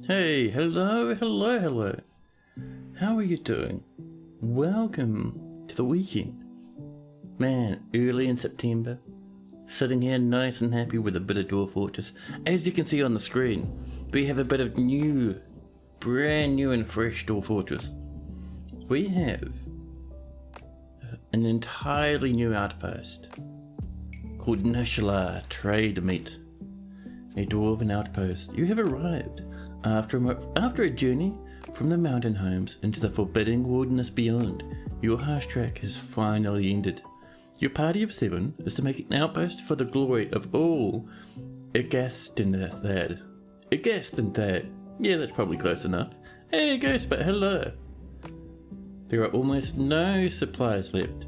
Hey, hello. How are you doing? Welcome to the weekend. Man, early in September, sitting here nice and happy with a bit of Dwarf Fortress. As you can see on the screen, we have a bit of brand new and fresh Dwarf Fortress. We have an entirely new outpost called Trademet, a dwarven outpost. You have arrived after a journey from the mountain homes into the forbidding wilderness beyond. Your harsh trek has finally ended. Your party of 7 is to make an outpost for the glory of all Aghast and Thad. Yeah, that's probably close enough. Hey, Ghost, but hello. There are almost no supplies left,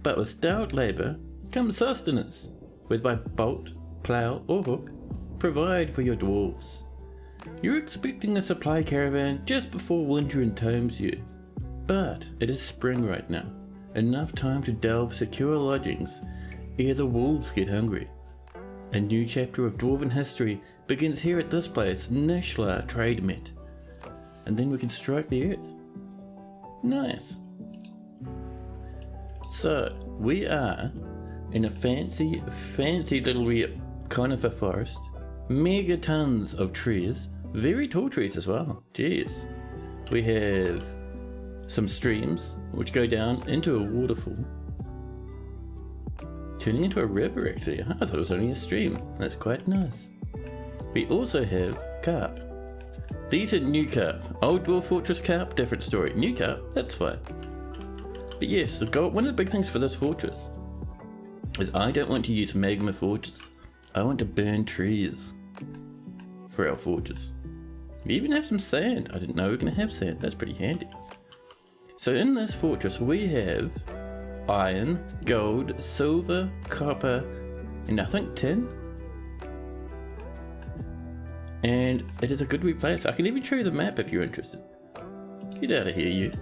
but with stout labour comes sustenance, whether by bolt, plough, or hook. Provide for your dwarves. You're expecting a supply caravan just before winter entombs you, but it is spring right now, enough time to delve secure lodgings ere the wolves get hungry. A new chapter of dwarven history begins here at this place, Trademet, and then we can strike the earth. Nice. So, we are in a fancy little conifer forest. Mega tons of trees, very tall trees as well. Jeez. We have some streams which go down into a waterfall, turning into a river actually. I thought it was only a stream. That's quite nice. We also have carp. These are new carp. Old Dwarf Fortress carp, different story. New carp, that's fine. But yes, one of the big things for this fortress is I don't want to use magma forges. I want to burn trees for our forges. We even have some sand. I didn't know we were going to have sand. That's pretty handy. So in this fortress we have iron, gold, silver, copper, and I think tin. And it is a good place. I can even show you the map if you're interested. Get out of here, you.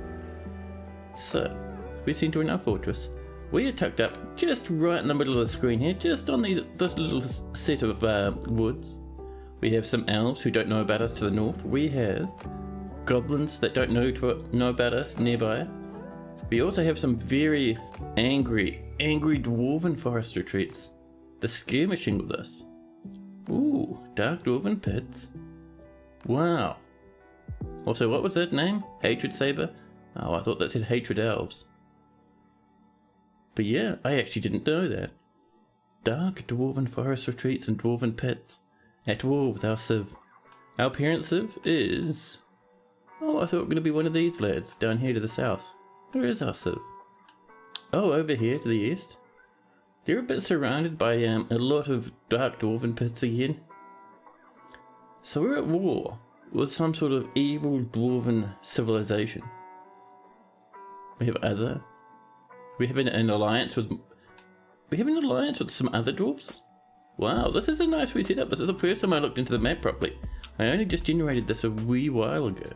So, we seem to our fortress. We are tucked up just right in the middle of the screen here, just on this little set of woods. We have some elves who don't know about us to the north. We have goblins that don't know about us nearby. We also have some very angry dwarven forest retreats. They're skirmishing with us. Ooh, dark dwarven pits. Wow. Also, what was that name? Hatred Saber? Oh, I thought that said Hatred Elves. But yeah, I actually didn't know that. Dark dwarven forest retreats and dwarven pits. At war with our civ. Our parent civ is... Oh, I thought it was going to be one of these lads down here to the south. Where is our civ? Oh, over here to the east. They're a bit surrounded by a lot of dark dwarven pits again. So we're at war with some sort of evil dwarven civilization. We have an alliance with some other dwarves. Wow, this is a nice wee setup. This is the first time I looked into the map properly. I only just generated this a wee while ago.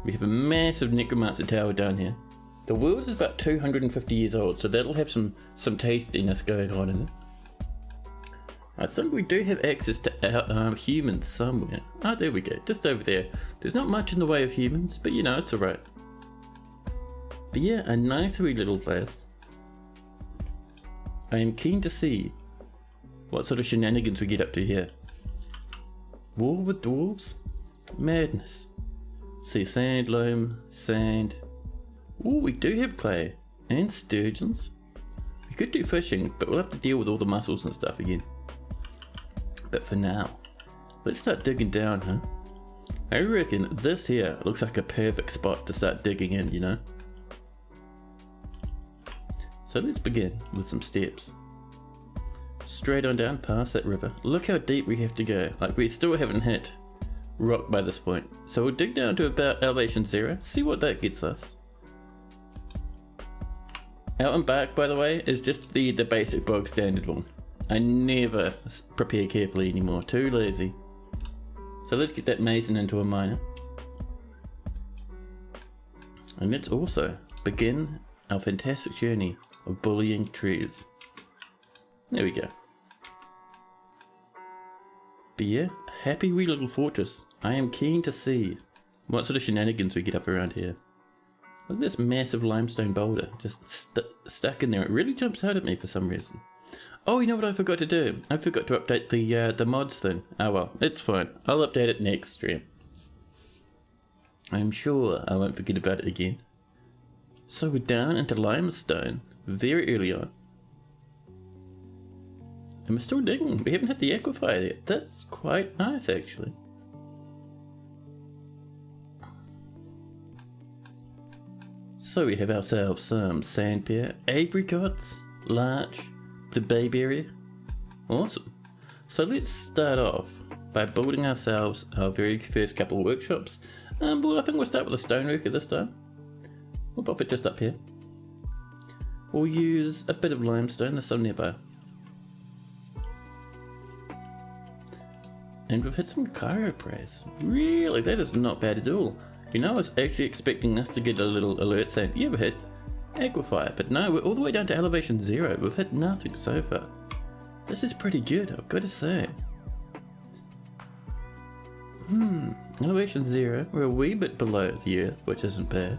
We have a massive necromancer tower down here. The world is about 250 years old, so that'll have some tastiness going on in it. I think we do have access to our humans somewhere. Ah, there we go, just over there. There's not much in the way of humans, but you know, it's alright. But yeah, a nice wee little place. I am keen to see what sort of shenanigans we get up to here. War with dwarves? Madness. See, sand, loam, sand. Ooh, we do have clay. And sturgeons. We could do fishing, but we'll have to deal with all the mussels and stuff again. But for now, let's start digging down, huh? I reckon this here looks like a perfect spot to start digging in, you know? So let's begin with some steps. Straight on down past that river. Look how deep we have to go. Like, we still haven't hit rock by this point. So we'll dig down to about elevation 0, see what that gets us. Our embark, by the way, is just the basic bog standard one. I never prepare carefully anymore, too lazy. So let's get that mason into a miner. And let's also begin our fantastic journey of bullying trees. There we go. But yeah, happy wee little fortress. I am keen to see what sort of shenanigans we get up around here. Look at this massive limestone boulder just stuck in there. It really jumps out at me for some reason. Oh, you know what I forgot to do? I forgot to update the mods thing. Oh well, it's fine. I'll update it next stream. I'm sure I won't forget about it again. So we're down into limestone very early on. And we're still digging. We haven't hit the aquifer yet. That's quite nice actually. So we have ourselves some sandpear, apricots, larch, the bayberry. Awesome. So let's start off by building ourselves our very first couple of workshops. Well, I think we'll start with a stoneworker this time. We'll pop it just up here. We'll use a bit of limestone, there's some nearby. And we've hit some chiroprase. Really, that is not bad at all. You know, I was actually expecting us to get a little alert saying, you ever hit aquifer? But no, we're all the way down to elevation 0. We've hit nothing so far. This is pretty good, I've got to say. Elevation 0, we're a wee bit below the earth, which isn't bad.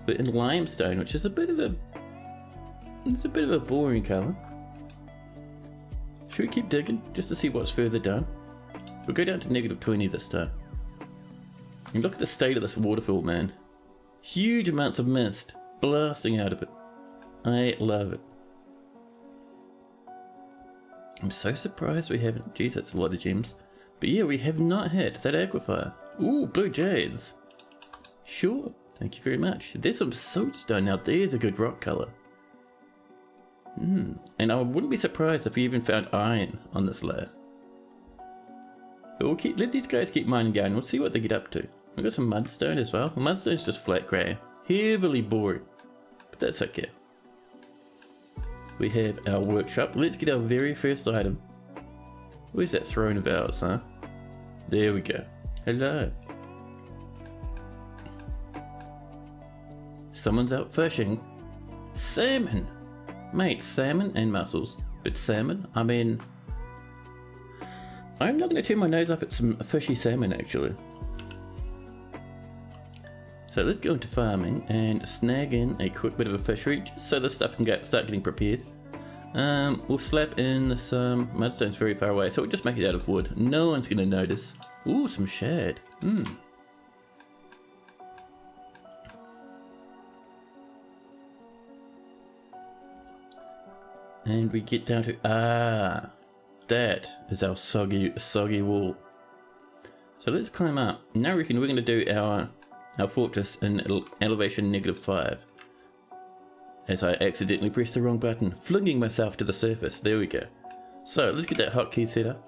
But in limestone, which is a bit of a boring colour. Should we keep digging, just to see what's further down? We'll go down to -20 this time. And look at the state of this waterfall, man. Huge amounts of mist blasting out of it. I love it. I'm so surprised we haven't. Geez, that's a lot of gems. But yeah, we have not hit that aquifer. Ooh, blue jades. Sure, thank you very much. There's some siltstone now. There's a good rock colour. And I wouldn't be surprised if we even found iron on this layer. But we'll let these guys keep mining going. We'll see what they get up to. We've got some mudstone as well. Mudstone's just flat grey. Heavily boring. But that's okay. We have our workshop. Let's get our very first item. Where's that throne of ours, huh? There we go. Hello. Someone's out fishing. Salmon! Mate, salmon and mussels. But salmon, I mean... I'm not going to turn my nose up at some fishy salmon, actually. So let's go into farming and snag in a quick bit of a fishery, just so this stuff can start getting prepared. We'll slap in some mudstones very far away, so we'll just make it out of wood. No one's going to notice. Ooh, some shad. And we get down to, that is our soggy wall. So let's climb up. Now I reckon we're going to do our fortress in elevation -5. As I accidentally pressed the wrong button, flinging myself to the surface. There we go. So let's get that hotkey set up.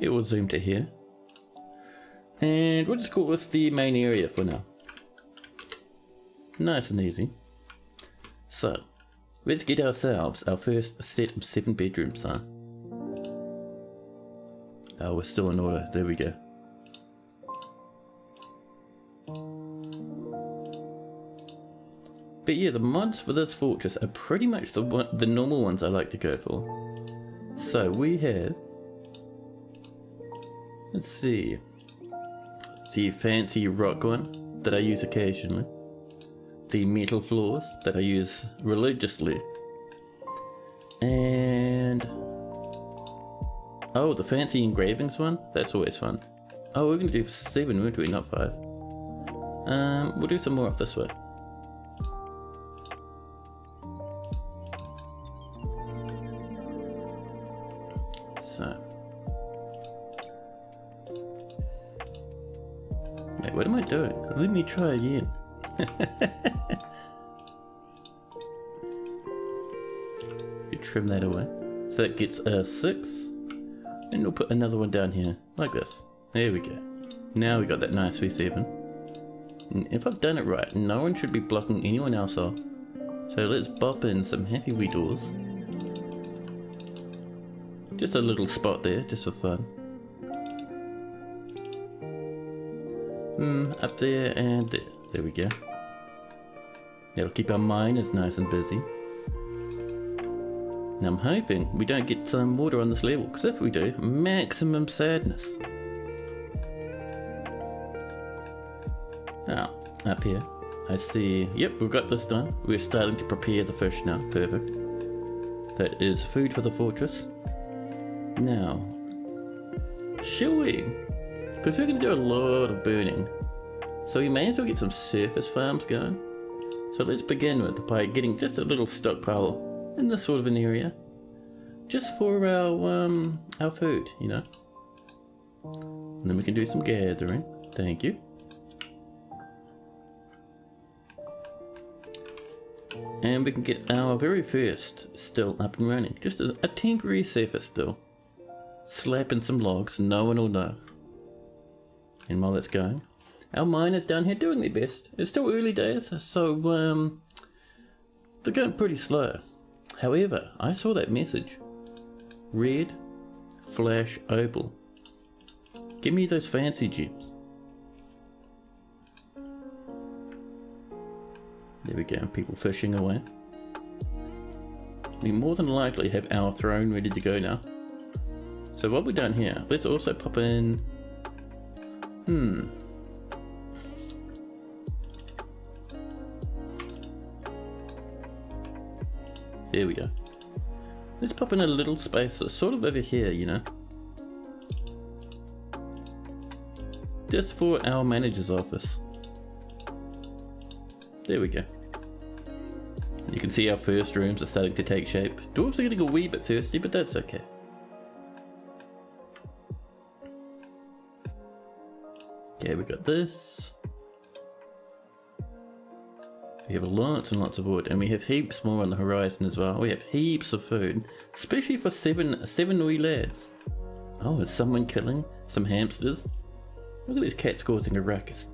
It will zoom to here. And we'll just call this the main area for now. Nice and easy. So, let's get ourselves our first set of 7 bedrooms, huh? Oh, we're still in order. There we go. But yeah, the mods for this fortress are pretty much the normal ones I like to go for. So we have... Let's see. The fancy rock one that I use occasionally. The metal floors that I use religiously. And... oh, the fancy engravings one? That's always fun. Oh, we're going to do 7, weren't we? Not 5. We'll do some more of this way. So. Wait, what am I doing? Let me try again. You trim that away. So that gets a 6. And we'll put another one down here, like this. There we go. Now we got that nice V7. And if I've done it right, no one should be blocking anyone else off. So let's bop in some happy wee doors. Just a little spot there, just for fun. Up there and there. There we go. That'll keep our miners nice and busy. Now I'm hoping we don't get some water on this level, because if we do, maximum sadness. Now, up here, I see, yep, we've got this done. We're starting to prepare the fish now, perfect. That is food for the fortress. Now, shall we? Because we're going to do a lot of burning, so we may as well get some surface farms going. So let's begin with by getting just a little stockpile in this sort of an area, just for our food, you know. And then we can do some gathering. Thank you. And we can get our very first still up and running. Just a temporary surface still. Slapping some logs, no one will know. And while that's going, our miners down here doing their best. It's still early days, so they're going pretty slow. However, I saw that message. Red, flash, opal. Give me those fancy gems. There we go, people fishing away. We more than likely have our throne ready to go now. So what we've done here, let's also pop in... There we go. Let's pop in a little space that's sort of over here, you know. Just for our manager's office. There we go. You can see our first rooms are starting to take shape. Dwarves are getting a wee bit thirsty, but that's okay. Okay, we got this. We have lots and lots of wood, and we have heaps more on the horizon as well. We have heaps of food, especially for seven wee lads. Oh, is someone killing some hamsters? Look at these cats causing a ruckus.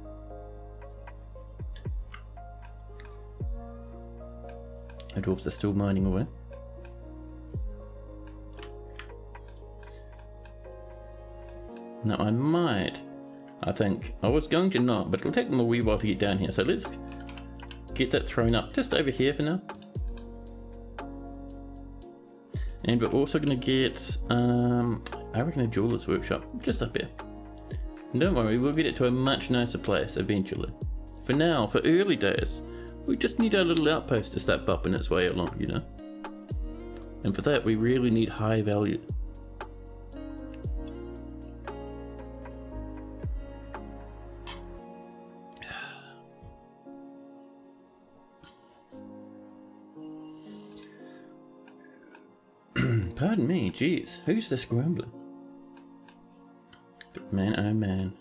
The dwarves are still mining away. Now I think, I was going to not, but it'll take them a wee while to get down here, so let's get that thrown up just over here for now. And we're also going to get, I reckon a jeweler's workshop, just up here. And don't worry, we'll get it to a much nicer place eventually. For now, for early days, we just need our little outpost to start bopping its way along, you know. And for that, we really need high value. Pardon me, jeez, who's this grumbling? But man, oh man.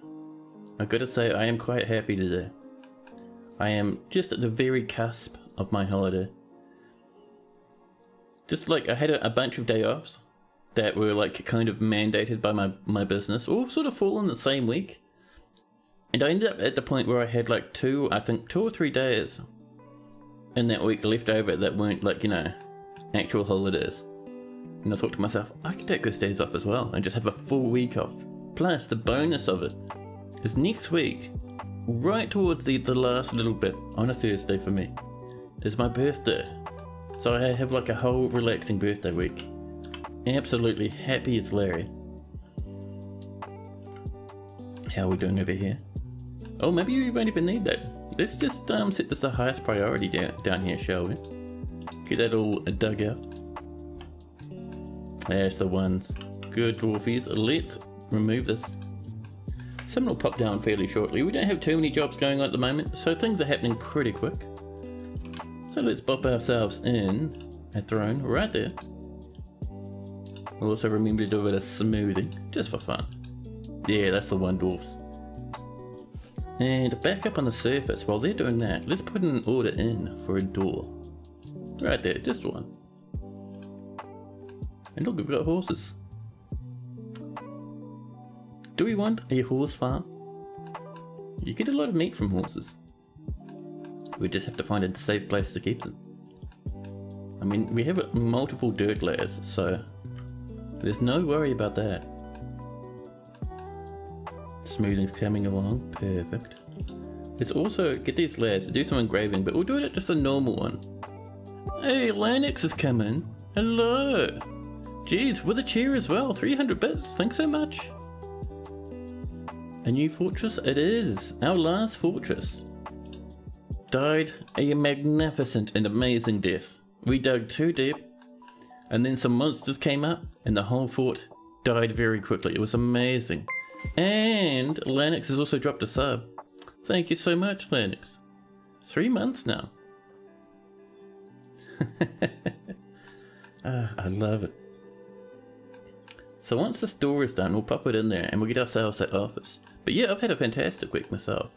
I've got to say, I am quite happy today. I am just at the very cusp of my holiday. Just like I had a bunch of day offs that were like kind of mandated by my business, all sort of fall in the same week. And I ended up at the point where I had like two or 3 days in that week left over that weren't like, you know, actual holidays. And I thought to myself, I could take those days off as well and just have a full week off. Plus, the bonus of it is next week, right towards the last little bit on a Thursday for me, is my birthday. So I have like a whole relaxing birthday week. Absolutely happy as Larry. How are we doing over here? Oh, maybe you won't even need that. Let's just set this the highest priority down here, shall we? Get that all dug out. There's the ones. Good dwarfies. Let's remove this. Someone will pop down fairly shortly. We don't have too many jobs going on at the moment, so things are happening pretty quick. So let's bop ourselves in a throne right there. We'll also remember to do a bit of smoothing, just for fun. Yeah, that's the one, dwarfs. And back up on the surface, while they're doing that, let's put an order in for a door. Right there, just one. And look, we've got horses. Do we want a horse farm? You get a lot of meat from horses. We just have to find a safe place to keep them. I mean, we have multiple dirt layers, so there's no worry about that. Smoothing's coming along, perfect. Let's also get these layers to do some engraving, but we'll do it at just a normal one. Hey, Lennox is coming. Hello. Jeez, with a cheer as well. 300 bits. Thanks so much. A new fortress? It is. Our last fortress. Died a magnificent and amazing death. We dug too deep, and then some monsters came up, and the whole fort died very quickly. It was amazing. And Lanix has also dropped a sub. Thank you so much, Lanix. 3 months now. I love it. So once this door is done, we'll pop it in there and we'll get ourselves that office. But yeah, I've had a fantastic week myself.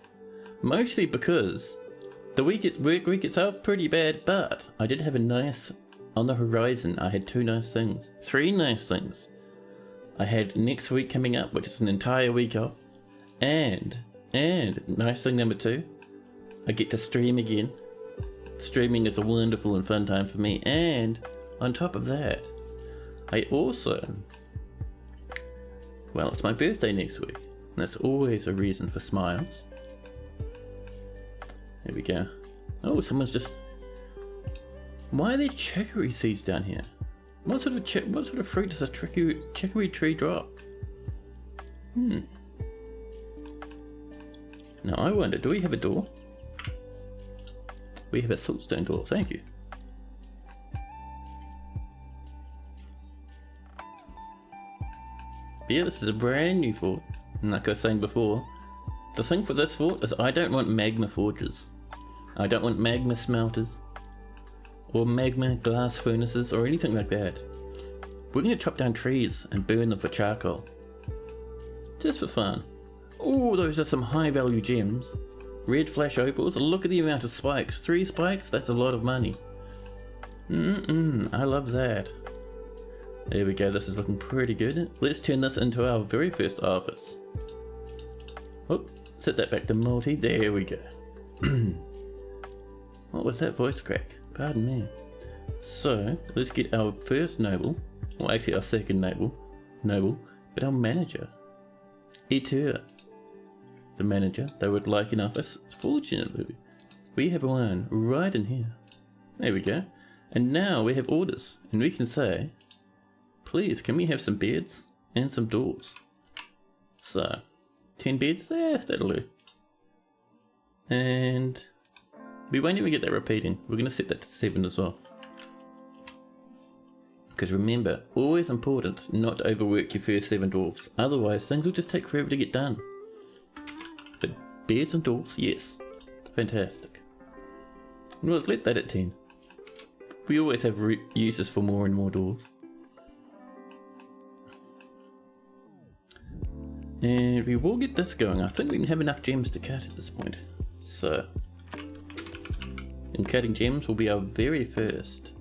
Mostly because the week itself pretty bad, but I did have a nice, on the horizon, I had 2 nice things. 3 nice things. I had next week coming up, which is an entire week off. And nice thing number 2, I get to stream again. Streaming is a wonderful and fun time for me. And on top of that, I also, well, it's my birthday next week. And that's always a reason for smiles. There we go. Oh, someone's just... Why are there chicory seeds down here? What sort of fruit does a chicory tree drop? Now I wonder, do we have a door? We have a siltstone door, thank you. But yeah, this is a brand new fort. And like I was saying before, the thing for this fort is I don't want magma forges. I don't want magma smelters. Or magma glass furnaces or anything like that. We're going to chop down trees and burn them for charcoal. Just for fun. Oh, those are some high value gems. Red flash opals, look at the amount of spikes. 3 spikes, that's a lot of money. I love that. There we go, this is looking pretty good. Let's turn this into our very first office. Oh, set that back to multi, there we go. What was that voice crack? Pardon me. So, let's get our first noble, or actually our second noble, but our manager. Ep1. The manager they would like in office. Fortunately, we have one right in here. There we go. And now we have orders, and we can say, please, can we have some beds and some doors? So, 10 beds there, that'll do. And we won't even get that repeating. We're going to set that to 7 as well. Because remember, always important not to overwork your first 7 dwarfs. Otherwise, things will just take forever to get done. But beds and doors, yes. Fantastic. Well, let's let that at 10. We always have uses for more and more doors. And we will get this going. I think we can have enough gems to cut at this point. So, and cutting gems will be our very first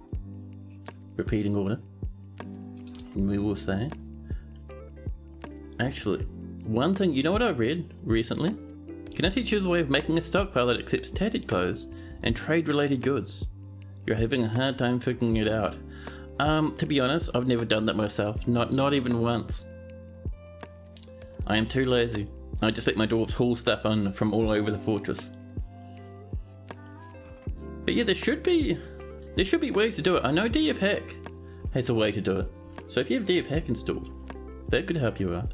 repeating order. And we will say, actually, one thing, you know what I read recently? Can I teach you the way of making a stockpile that accepts tattered clothes and trade related goods? You're having a hard time figuring it out. To be honest, I've never done that myself, not even once. I am too lazy. I just let my dwarves haul stuff on from all over the fortress. But yeah, there should be ways to do it. I know DF Hack has a way to do it. So if you have DF Hack installed, that could help you out.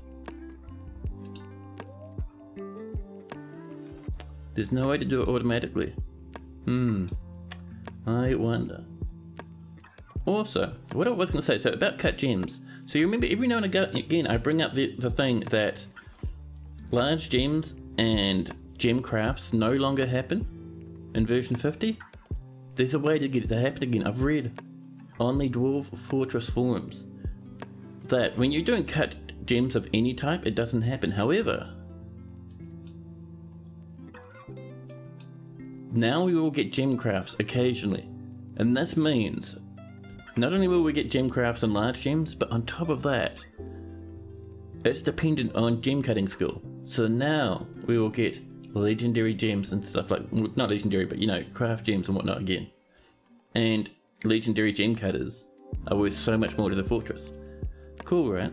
There's no way to do it automatically. I wonder. Also, what I was going to say, so about cut gems. So you remember every now and again I bring up the thing that large gems and gem crafts no longer happen in version 50. There's a way to get it to happen again. I've read on the Dwarf Fortress forums that when you're doing cut gems of any type, it doesn't happen. However, now we will get gem crafts occasionally, and this means not only will we get gem crafts and large gems, but on top of that, it's dependent on gem cutting skill. So now we will get legendary gems and stuff like, well, not legendary, but you know, craft gems and whatnot again. And legendary gem cutters are worth so much more to the fortress. Cool, right?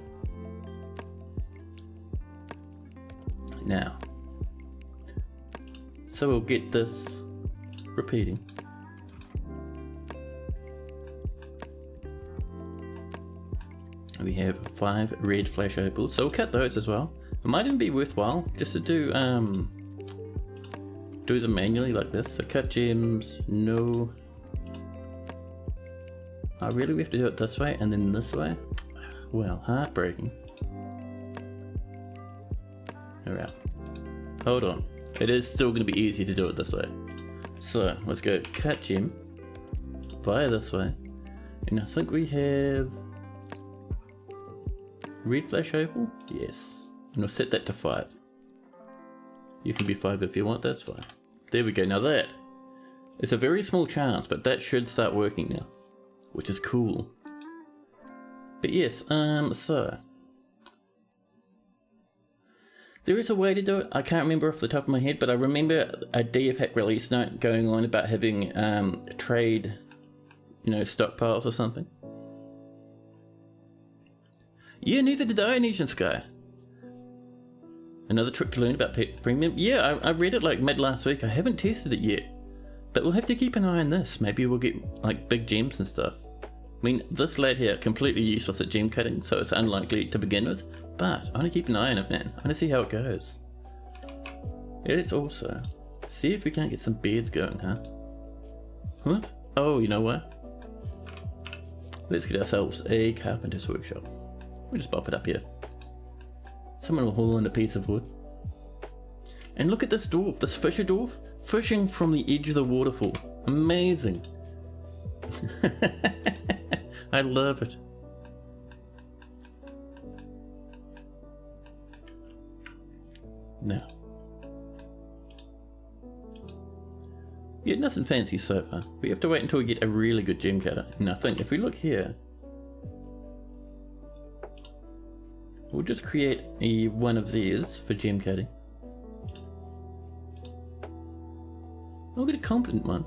Now, so we'll get this repeating. We have 5 red flash opals, so we'll cut those as well. It might even be worthwhile just to do them manually like this. So cut gems, no. Oh really, we have to do it this way and then this way? Well, heartbreaking. Alright, hold on. It is still going to be easy to do it this way. So let's go cut gem, via this way, and I think we have red flash opal? Yes. And we'll set that to 5. You can be 5 if you want, that's fine. There we go, now that it's a very small chance, but that should start working now, which is cool. But yes, so there is a way to do it. I can't remember off the top of my head, but I remember a DF hack release note going on about having trade, stockpiles or something. Yeah, neither did I, Nation Sky. Another trick to learn about pet premium. Yeah, I read it like mid last week. I haven't tested it yet, but we'll have to keep an eye on this. Maybe we'll get like big gems and stuff. I mean, this lad here, completely useless at gem cutting, so it's unlikely to begin with, but I want to keep an eye on it, man. I want to see how it goes. Let's also see if we can't get some beards going, huh? What? Oh, you know what? Let's get ourselves a carpenter's workshop. We'll just pop it up here. Someone will haul in a piece of wood. And look at this dwarf, this fisher dwarf, fishing from the edge of the waterfall. Amazing. I love it. Now. Yeah, nothing fancy so far. We have to wait until we get a really good gem cutter. And I think if we look here, we'll just create one of these for gem cutting. I'll get a competent one.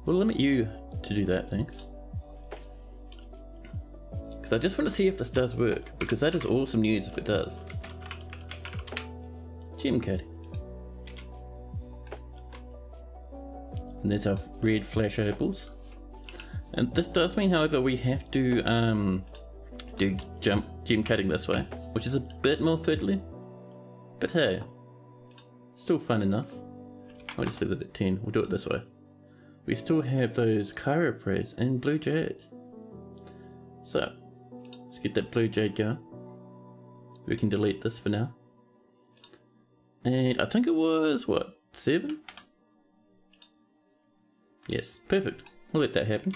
We'll limit you to do that, thanks. Because I just want to see if this does work, because that is awesome news if it does. Gem cutting. And there's our red flash opals. And this does mean, however, we have to do gem cutting this way, which is a bit more fiddly. But hey, still fun enough. I'll just leave it at 10. We'll do it this way. We still have those chiroprays and blue jade. So, let's get that blue jade going. We can delete this for now. And I think it was, what, 7? Yes, perfect. We'll let that happen.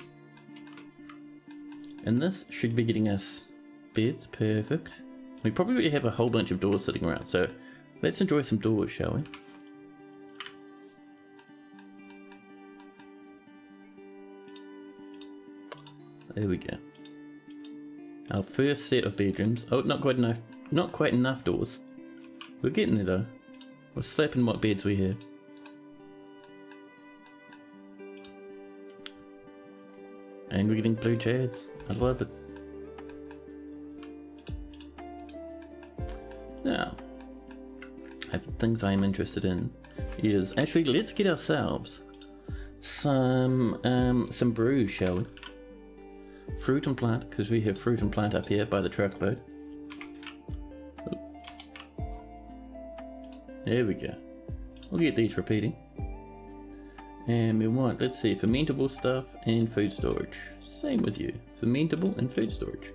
And this should be getting us beds, perfect. We probably already have a whole bunch of doors sitting around, so let's enjoy some doors, shall we? There we go. Our first set of bedrooms. Oh, not quite enough doors. We're getting there though. We're slapping what beds we have. And we're getting blue jades. I love it. Now, the things I am interested in is actually let's get ourselves some brews, shall we? Fruit and plant, because we have fruit and plant up here by the truckload. Oop. There we go. We'll get these repeating. And we want, let's see, fermentable stuff and food storage. Same with you, fermentable and food storage.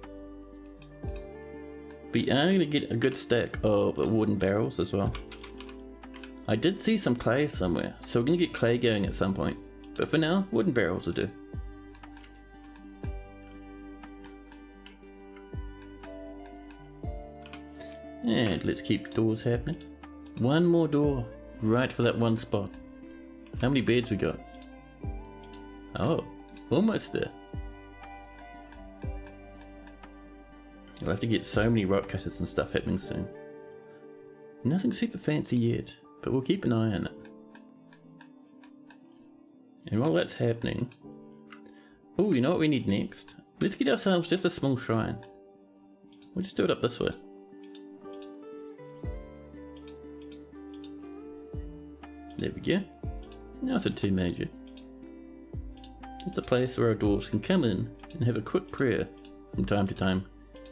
We are going to get a good stack of wooden barrels as well. I did see some clay somewhere, so we're going to get clay going at some point. But for now, wooden barrels will do. And let's keep doors happening. One more door, right for that one spot. How many beds we got? Oh, almost there. I'll have to get so many rock cutters and stuff happening soon. Nothing super fancy yet, but we'll keep an eye on it. And while that's happening... Oh, you know what we need next? Let's get ourselves just a small shrine. We'll just do it up this way. There we go. Nothing too major. Just a place where our dwarves can come in and have a quick prayer from time to time.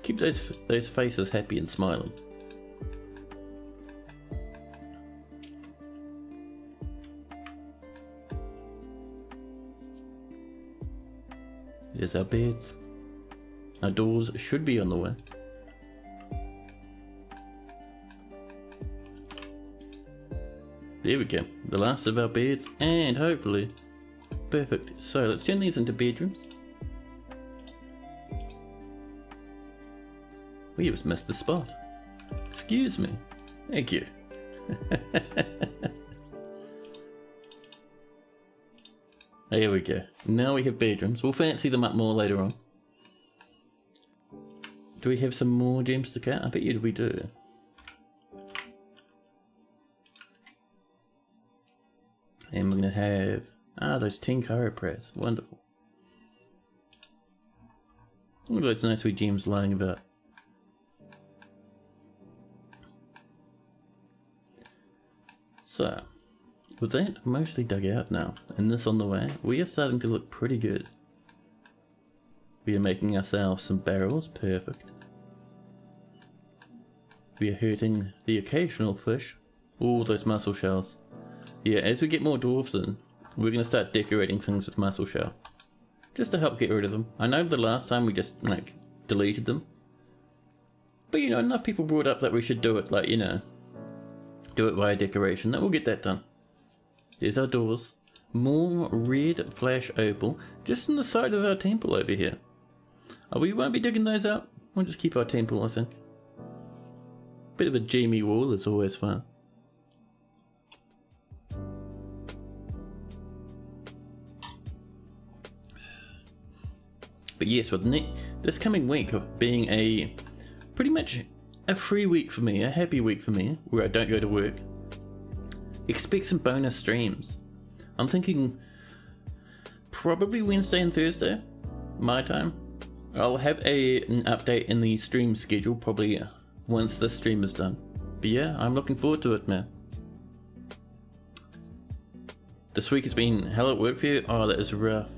Keep those faces happy and smiling. There's our beds. Our doors should be on the way. There we go. The last of our beds, and hopefully perfect. So let's turn these into bedrooms. We just missed the spot. Excuse me. Thank you. There we go. Now we have bedrooms. We'll fancy them up more later on. Do we have some more gems to cut? I bet you we do. And we're going to have... those 10 chiropractors. Wonderful. Look at those nice wee gems lying about. So, with that mostly dug out now, and this on the way, we are starting to look pretty good. We are making ourselves some barrels, perfect. We are hurting the occasional fish, all those mussel shells. Yeah, as we get more dwarfs in, we're going to start decorating things with mussel shell. Just to help get rid of them. I know the last time we just, deleted them. But, enough people brought up that we should do it, do it via decoration, that we'll get that done. There's our doors. More red flash opal, just on the side of our temple over here. We won't be digging those out. We'll just keep our temple, I think. Bit of a Jamie wall is always fun. But yes, with this coming week of being a pretty much a free week for me, a happy week for me, where I don't go to work, expect some bonus streams. I'm thinking probably Wednesday and Thursday, my time. I'll have an update in the stream schedule probably once this stream is done. But yeah, I'm looking forward to it, man. This week has been hell at work for you? Oh, that is rough.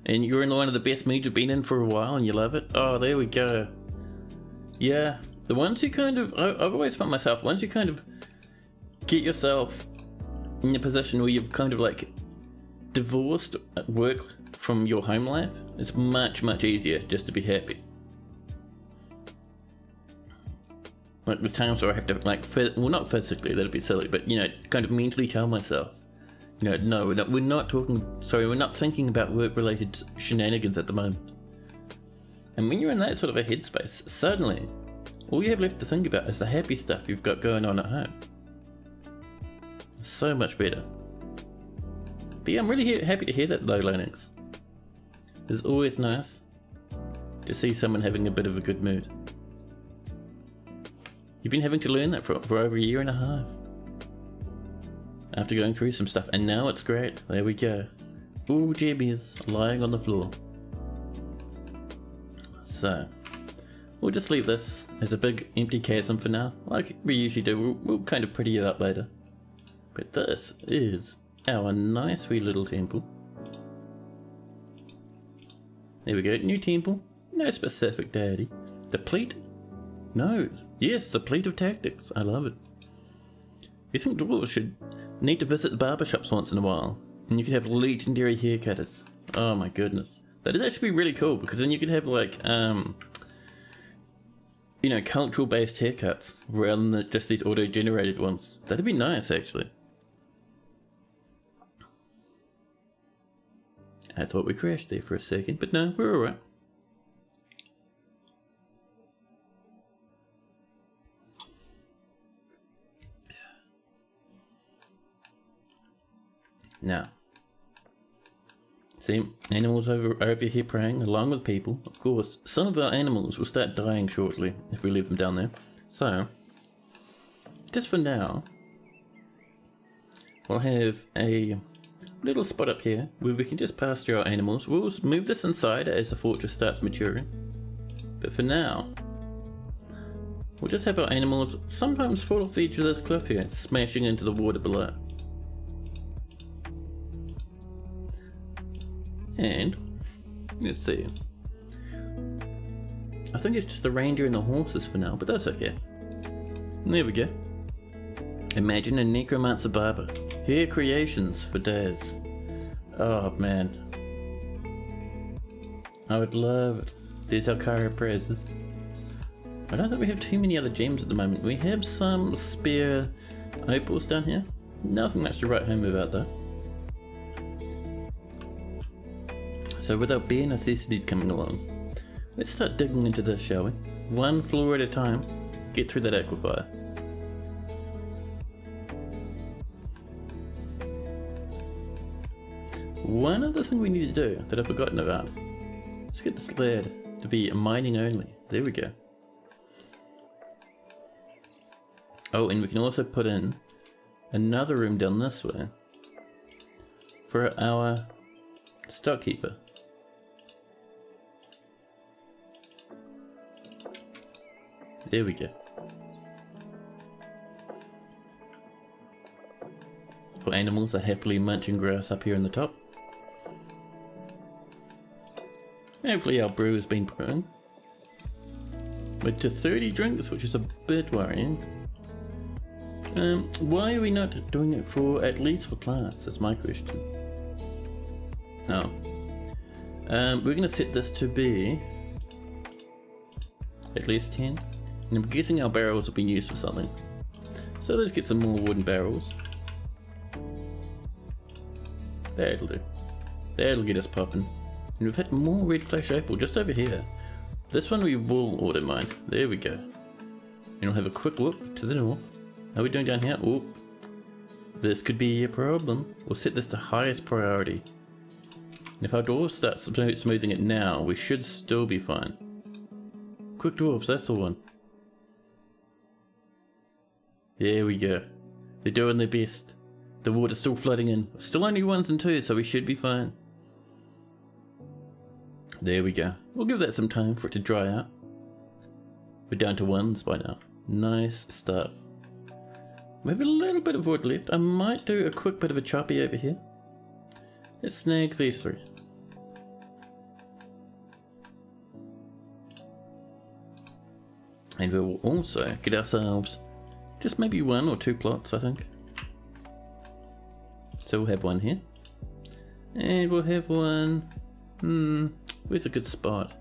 And you're in one of the best moods you've been in for a while and you love it? Oh, there we go. Yeah, the ones you I've always found myself, once you get yourself in a position where you've divorced work from your home life, it's much, much easier just to be happy. There's times where I have to, well, not physically, that'd be silly, but, mentally tell myself, no, we're not thinking about work-related shenanigans at the moment. And when you're in that sort of a headspace, suddenly, all you have left to think about is the happy stuff you've got going on at home. So much better. But yeah, I'm really happy to hear that though, Linux. It's always nice to see someone having a bit of a good mood. You've been having to learn that for over a year and a half. After going through some stuff, and now it's great. There we go. All jemmies lying on the floor. So, we'll just leave this as a big empty chasm for now. Like we usually do, we'll pretty it up later. But this is our nice wee little temple. There we go, new temple. No specific deity. The pleat? No. Yes, the pleat of tactics. I love it. You think dwarves should need to visit the barbershops once in a while, and you could have legendary haircutters. Oh my goodness. That'd actually be really cool, because then you could have cultural based haircuts rather than just these auto-generated ones. That'd be nice, actually. I thought we crashed there for a second, but no, we're alright. Now, see, animals over here praying along with people. Of course, some of our animals will start dying shortly if we leave them down there. So, just for now, we'll have a little spot up here where we can just pasture our animals. We'll move this inside as the fortress starts maturing. But for now, we'll just have our animals sometimes fall off the edge of this cliff here, smashing into the water below. And let's see, I think it's just the reindeer and the horses for now, but that's okay. There we go. Imagine a necromancer barber. Hair creations for days. Oh man. I would love it. There's our chiropractors. I don't think we have too many other gems at the moment. We have some spare opals down here. Nothing much to write home about though. So with our bare necessities coming along, let's start digging into this, shall we? One floor at a time. Get through that aquifer. One other thing we need to do that I've forgotten about. Let's get this lad to be mining only. There we go. Oh, and we can also put in another room down this way for our stockkeeper. There we go. For animals are happily munching grass up here in the top. Hopefully our brew has been brewing. We're to 30 drinks, which is a bit worrying. Why are we not doing it for at least for plants? That's my question. Oh. We're going to set this to be at least 10. And I'm guessing our barrels have been used for something. So let's get some more wooden barrels. That'll do. That'll get us popping. And we've had more red flash opal just over here. This one we will auto mine. There we go. And we'll have a quick look to the north. How are we doing down here? Oh, this could be a problem. We'll set this to highest priority. And if our dwarves start smoothing it now, we should still be fine. Quick dwarves, that's the one. There we go. They're doing their best. The water's still flooding in. Still only 1s and 2s, so we should be fine. There we go. We'll give that some time for it to dry out. We're down to 1s by now. Nice stuff. We have a little bit of wood left. I might do a quick bit of a choppy over here. Let's snag these 3. And we'll also get ourselves just maybe 1 or 2 plots, I think. So we'll have one here. And we'll have one... where's a good spot?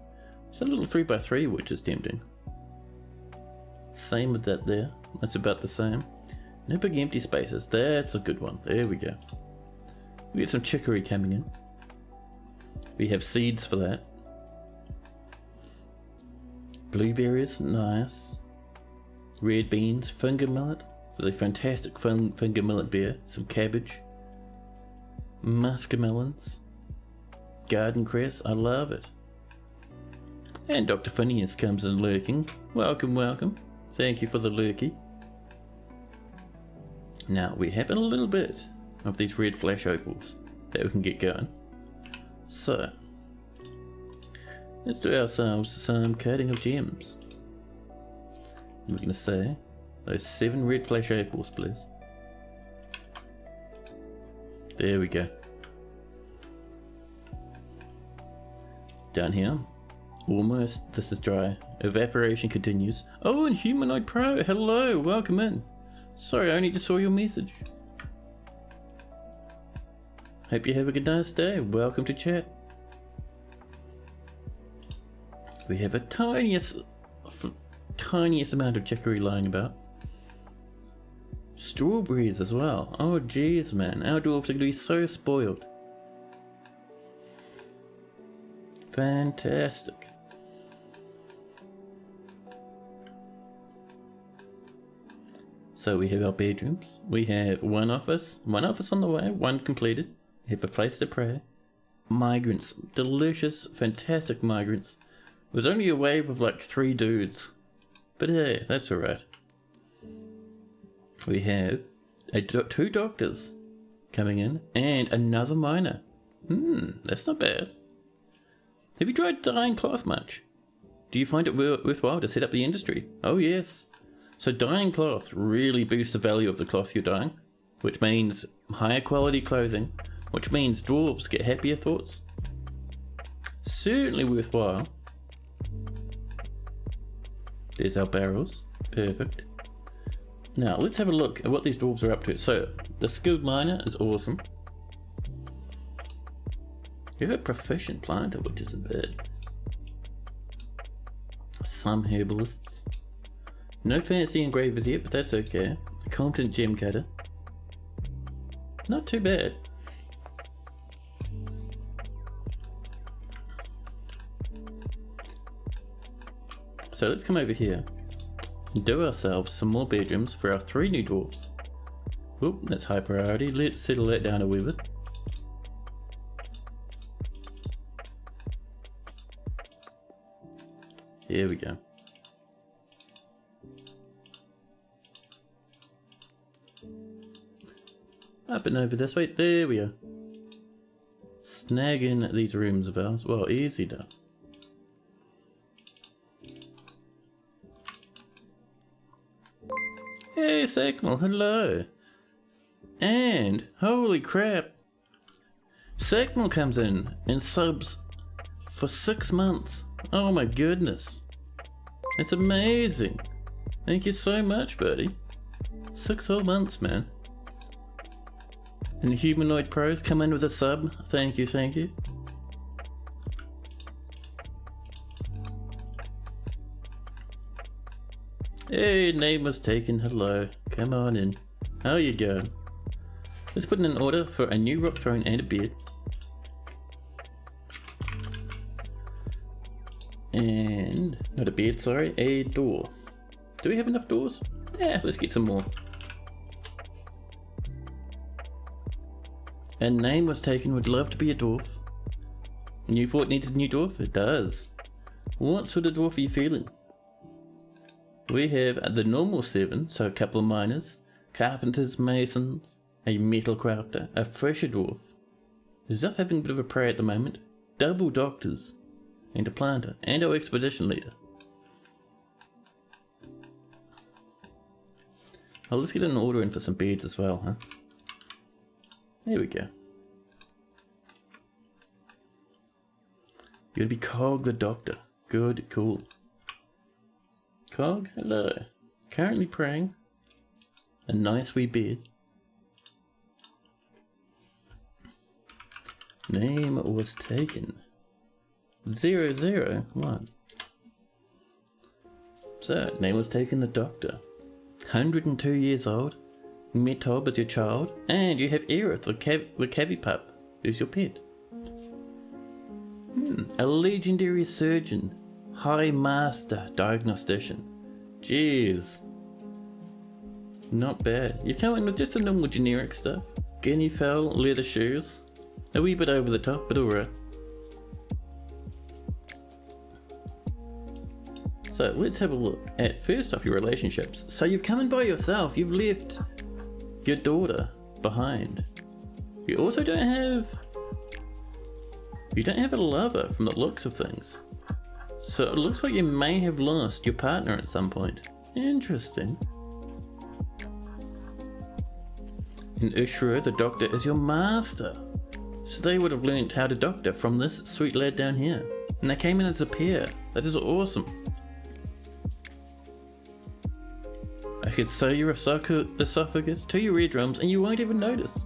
It's a little 3x3, which is tempting. Same with that there. That's about the same. No big empty spaces. That's a good one. There we go. We get some chicory coming in. We have seeds for that. Blueberries, nice. Red beans, finger millet for the fantastic finger millet beer. Some cabbage. Muscamelons. Garden cress, I love it. And Dr. Phineas comes in lurking. Welcome, welcome. Thank you for the lurky. Now we have a little bit of these red flash opals that we can get going. So let's do ourselves some cutting of gems. We're going to say those 7 red flash opals, please. There we go. Down here, almost. This is dry. Evaporation continues. Oh, and Humanoid Pro, hello, welcome in. Sorry, I only just saw your message. Hope you have a good nice day. Welcome to chat. We have a tiniest amount of chicory lying about. Strawberries as well. Oh jeez, man, our dwarves are going to be so spoiled. Fantastic. So we have our bedrooms. We have one office on the way, 1 completed. We have a place to pray. Migrants, delicious, fantastic migrants. It was only a wave of like 3 dudes, but hey, that's alright. We have 2 doctors coming in and another miner. That's not bad. Have you tried dyeing cloth much? Do you find it worthwhile to set up the industry? Oh yes. So dyeing cloth really boosts the value of the cloth you're dyeing, which means higher quality clothing, which means dwarves get happier thoughts. Certainly worthwhile. There's our barrels. Perfect. Now, let's have a look at what these dwarves are up to. So, the skilled miner is awesome. You have a proficient planter, which isn't bad. Some herbalists. No fancy engravers yet, but that's okay. A competent gem cutter. Not too bad. So let's come over here and do ourselves some more bedrooms for our 3 new dwarves. Oop, that's high priority. Let's settle that down a wee bit. Here we go. Up and over this way. There we are. Snag in these rooms of ours. Well, easy done. Hey, Sackmal, hello. And, holy crap, Sackmal comes in and subs for 6 months. Oh my goodness. It's amazing. Thank you so much, buddy. 6 whole months, man. And Humanoid Pros come in with a sub. Thank you, thank you. Hey, name was taken. Hello. Come on in. How you going? Let's put in an order for a new rock throne and a bed. And not a bed, sorry, a door. Do we have enough doors? Yeah, let's get some more. A name was taken. Would love to be a dwarf. New fort needs a new dwarf? It does. What sort of dwarf are you feeling? We have the normal 7, so a couple of miners, carpenters, masons, a metal crafter, a fresher dwarf, who's off having a bit of a prey at the moment, double doctors, and a planter, and our expedition leader. Oh, let's get an order in for some beds as well, huh? There we go. You're gonna be Cog the Doctor. Good, cool. Cog, hello. Currently praying. A nice wee bed. Name was taken. 001. So, name was taken the Doctor. 102 years old. Metob is your child. And you have Aerith, the Cavi pup, who's your pet. A legendary surgeon. High Master Diagnostician. Jeez. Not bad. You're coming with just the normal generic stuff. Guinea fowl, leather shoes. A wee bit over the top, but alright. So let's have a look at first off your relationships. So you've come in by yourself. You've left your daughter behind. You also don't have a lover from the looks of things. So it looks like you may have lost your partner at some point. Interesting. In Ushra, the Doctor is your master. So they would have learnt how to doctor from this sweet lad down here. And they came in as a pair. That is awesome. I could sew your esophagus to your eardrums and you won't even notice.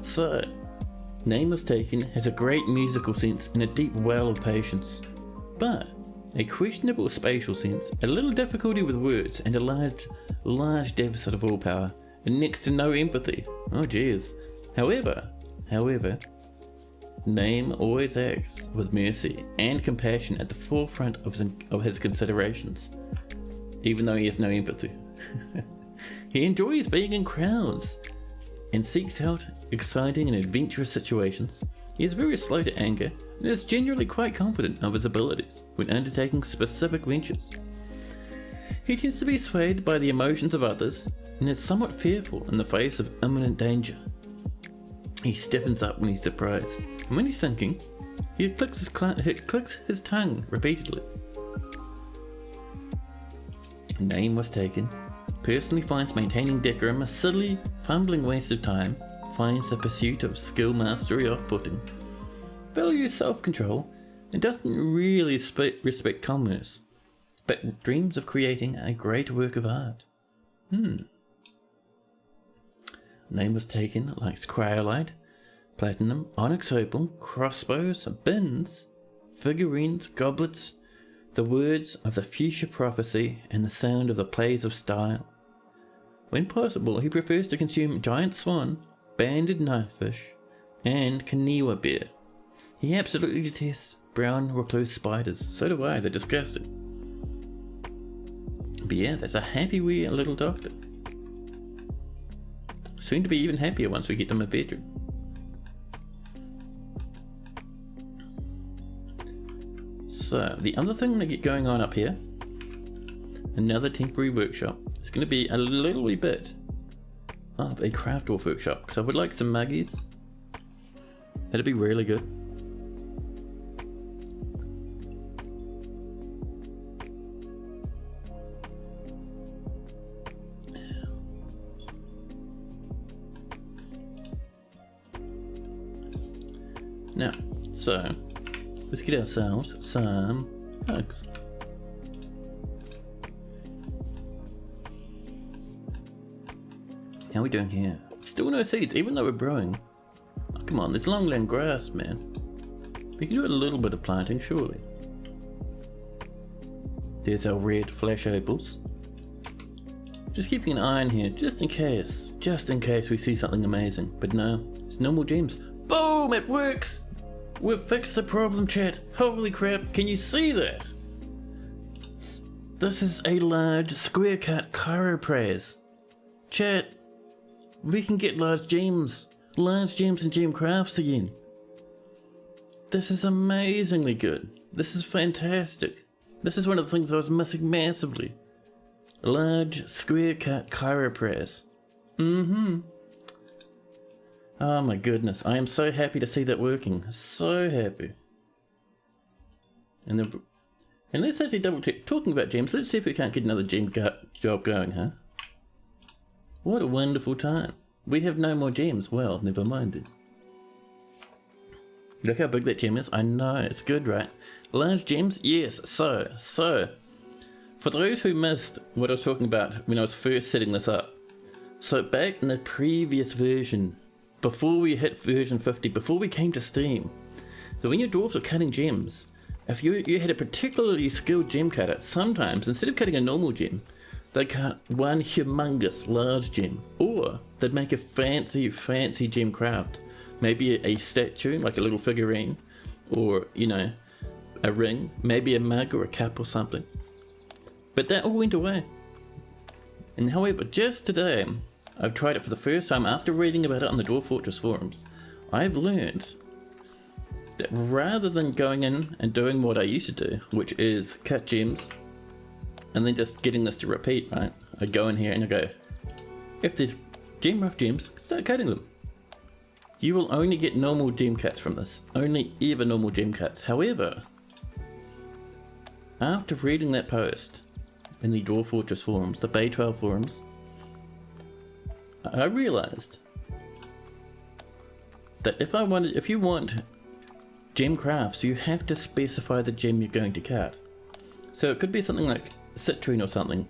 So, name was taken has a great musical sense and a deep well of patience. But a questionable spatial sense, a little difficulty with words, and a large deficit of willpower, and next to no empathy. Oh jeez. However, Name always acts with mercy and compassion at the forefront of his considerations, even though he has no empathy. He enjoys being in crowds and seeks out exciting and adventurous situations. He is very slow to anger and is generally quite confident of his abilities when undertaking specific ventures. He tends to be swayed by the emotions of others and is somewhat fearful in the face of imminent danger. He stiffens up when he's surprised, and when he's thinking, he clicks his tongue repeatedly. Name was taken. Personally finds maintaining decorum a silly, fumbling waste of time. Finds the pursuit of skill mastery off-putting. Values self-control and doesn't really respect commerce. but dreams of creating a great work of art. Name was taken like cryolite, platinum, onyx opal, crossbows, bins, figurines, goblets, the words of the future prophecy, and the sound of the plays of style. When possible, he prefers to consume giant swan, banded knifefish, and Kaniwa bear. He absolutely detests brown recluse spiders. So do I, they're disgusting. But yeah, that's a happy wee little doctor. Soon to be even happier once we get them a bedroom. So, the other thing I get going on up here, another temporary workshop, is going to be a little wee bit of a craft dwarf workshop, because I would like some muggies. That'd be really good. Now, so let's get ourselves some hugs. How are we doing here? Still no seeds, even though we're brewing. Oh, come on, there's longland grass, man. We can do a little bit of planting, surely. There's our red flash opals. Just keeping an eye on here, just in case we see something amazing. But no, it's normal gems. Boom, it works! We've fixed the problem, chat. Holy crap, can you see that? This is a large square cut chiroprase. Chat, we can get large gems and gem crafts again. This is amazingly good. This is fantastic. This is one of the things I was missing massively. Large square cut chiroprase. Oh my goodness, I am so happy to see that working. So happy. And let's actually double check. Talking about gems, let's see if we can't get another gem job going, huh? What a wonderful time. We have no more gems. Well, never mind it. Look how big that gem is. I know, it's good, right? Large gems? Yes, so. For those who missed what I was talking about when I was first setting this up. So back in the previous version, before we hit version 50, before we came to Steam, so when your dwarves are cutting gems, if you had a particularly skilled gem cutter, sometimes instead of cutting a normal gem, they'd cut one humongous large gem, or they'd make a fancy gem craft, maybe a statue like a little figurine, or a ring, maybe a mug or a cup or something. But that all went away. And however, just today, I've tried it for the first time after reading about it on the Dwarf Fortress forums. I've learned that rather than going in and doing what I used to do, which is cut gems, and then just getting this to repeat, right? I go in here and I go, if there's rough gems, start cutting them. You will only get normal gem cuts from this. Only ever normal gem cuts. However, after reading that post in the Dwarf Fortress forums, the Bay 12 forums, I realized that if you want gem crafts, you have to specify the gem you're going to cut. So it could be something like citrine or something.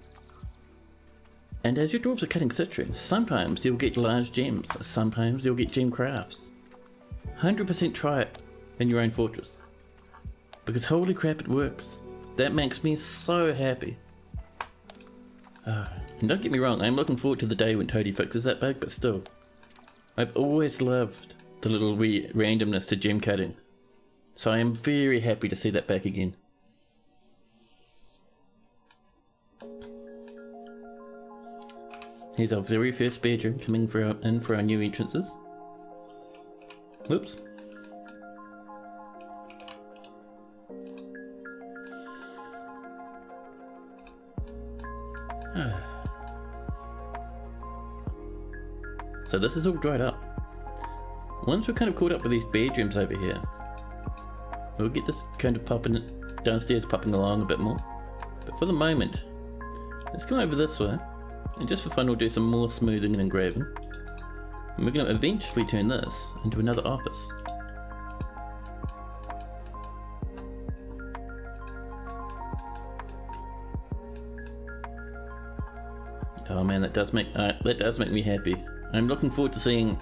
And as your dwarves are cutting citrine, sometimes you'll get large gems, sometimes you'll get gem crafts. 100% try it in your own fortress. Because holy crap, it works. That makes me so happy. And don't get me wrong, I'm looking forward to the day when Toadie fixes that bug, but still, I've always loved the little wee randomness to gem cutting. So I am very happy to see that back again. Here's our very first bedroom coming in for our new entrances. Whoops. So this is all dried up. Once we're kind of caught up with these bedrooms over here, we'll get this kind of downstairs popping along a bit more. But for the moment, let's come over this way, and just for fun we'll do some more smoothing and engraving. And we're going to eventually turn this into another office. Oh man, that does make me happy. I'm looking forward to seeing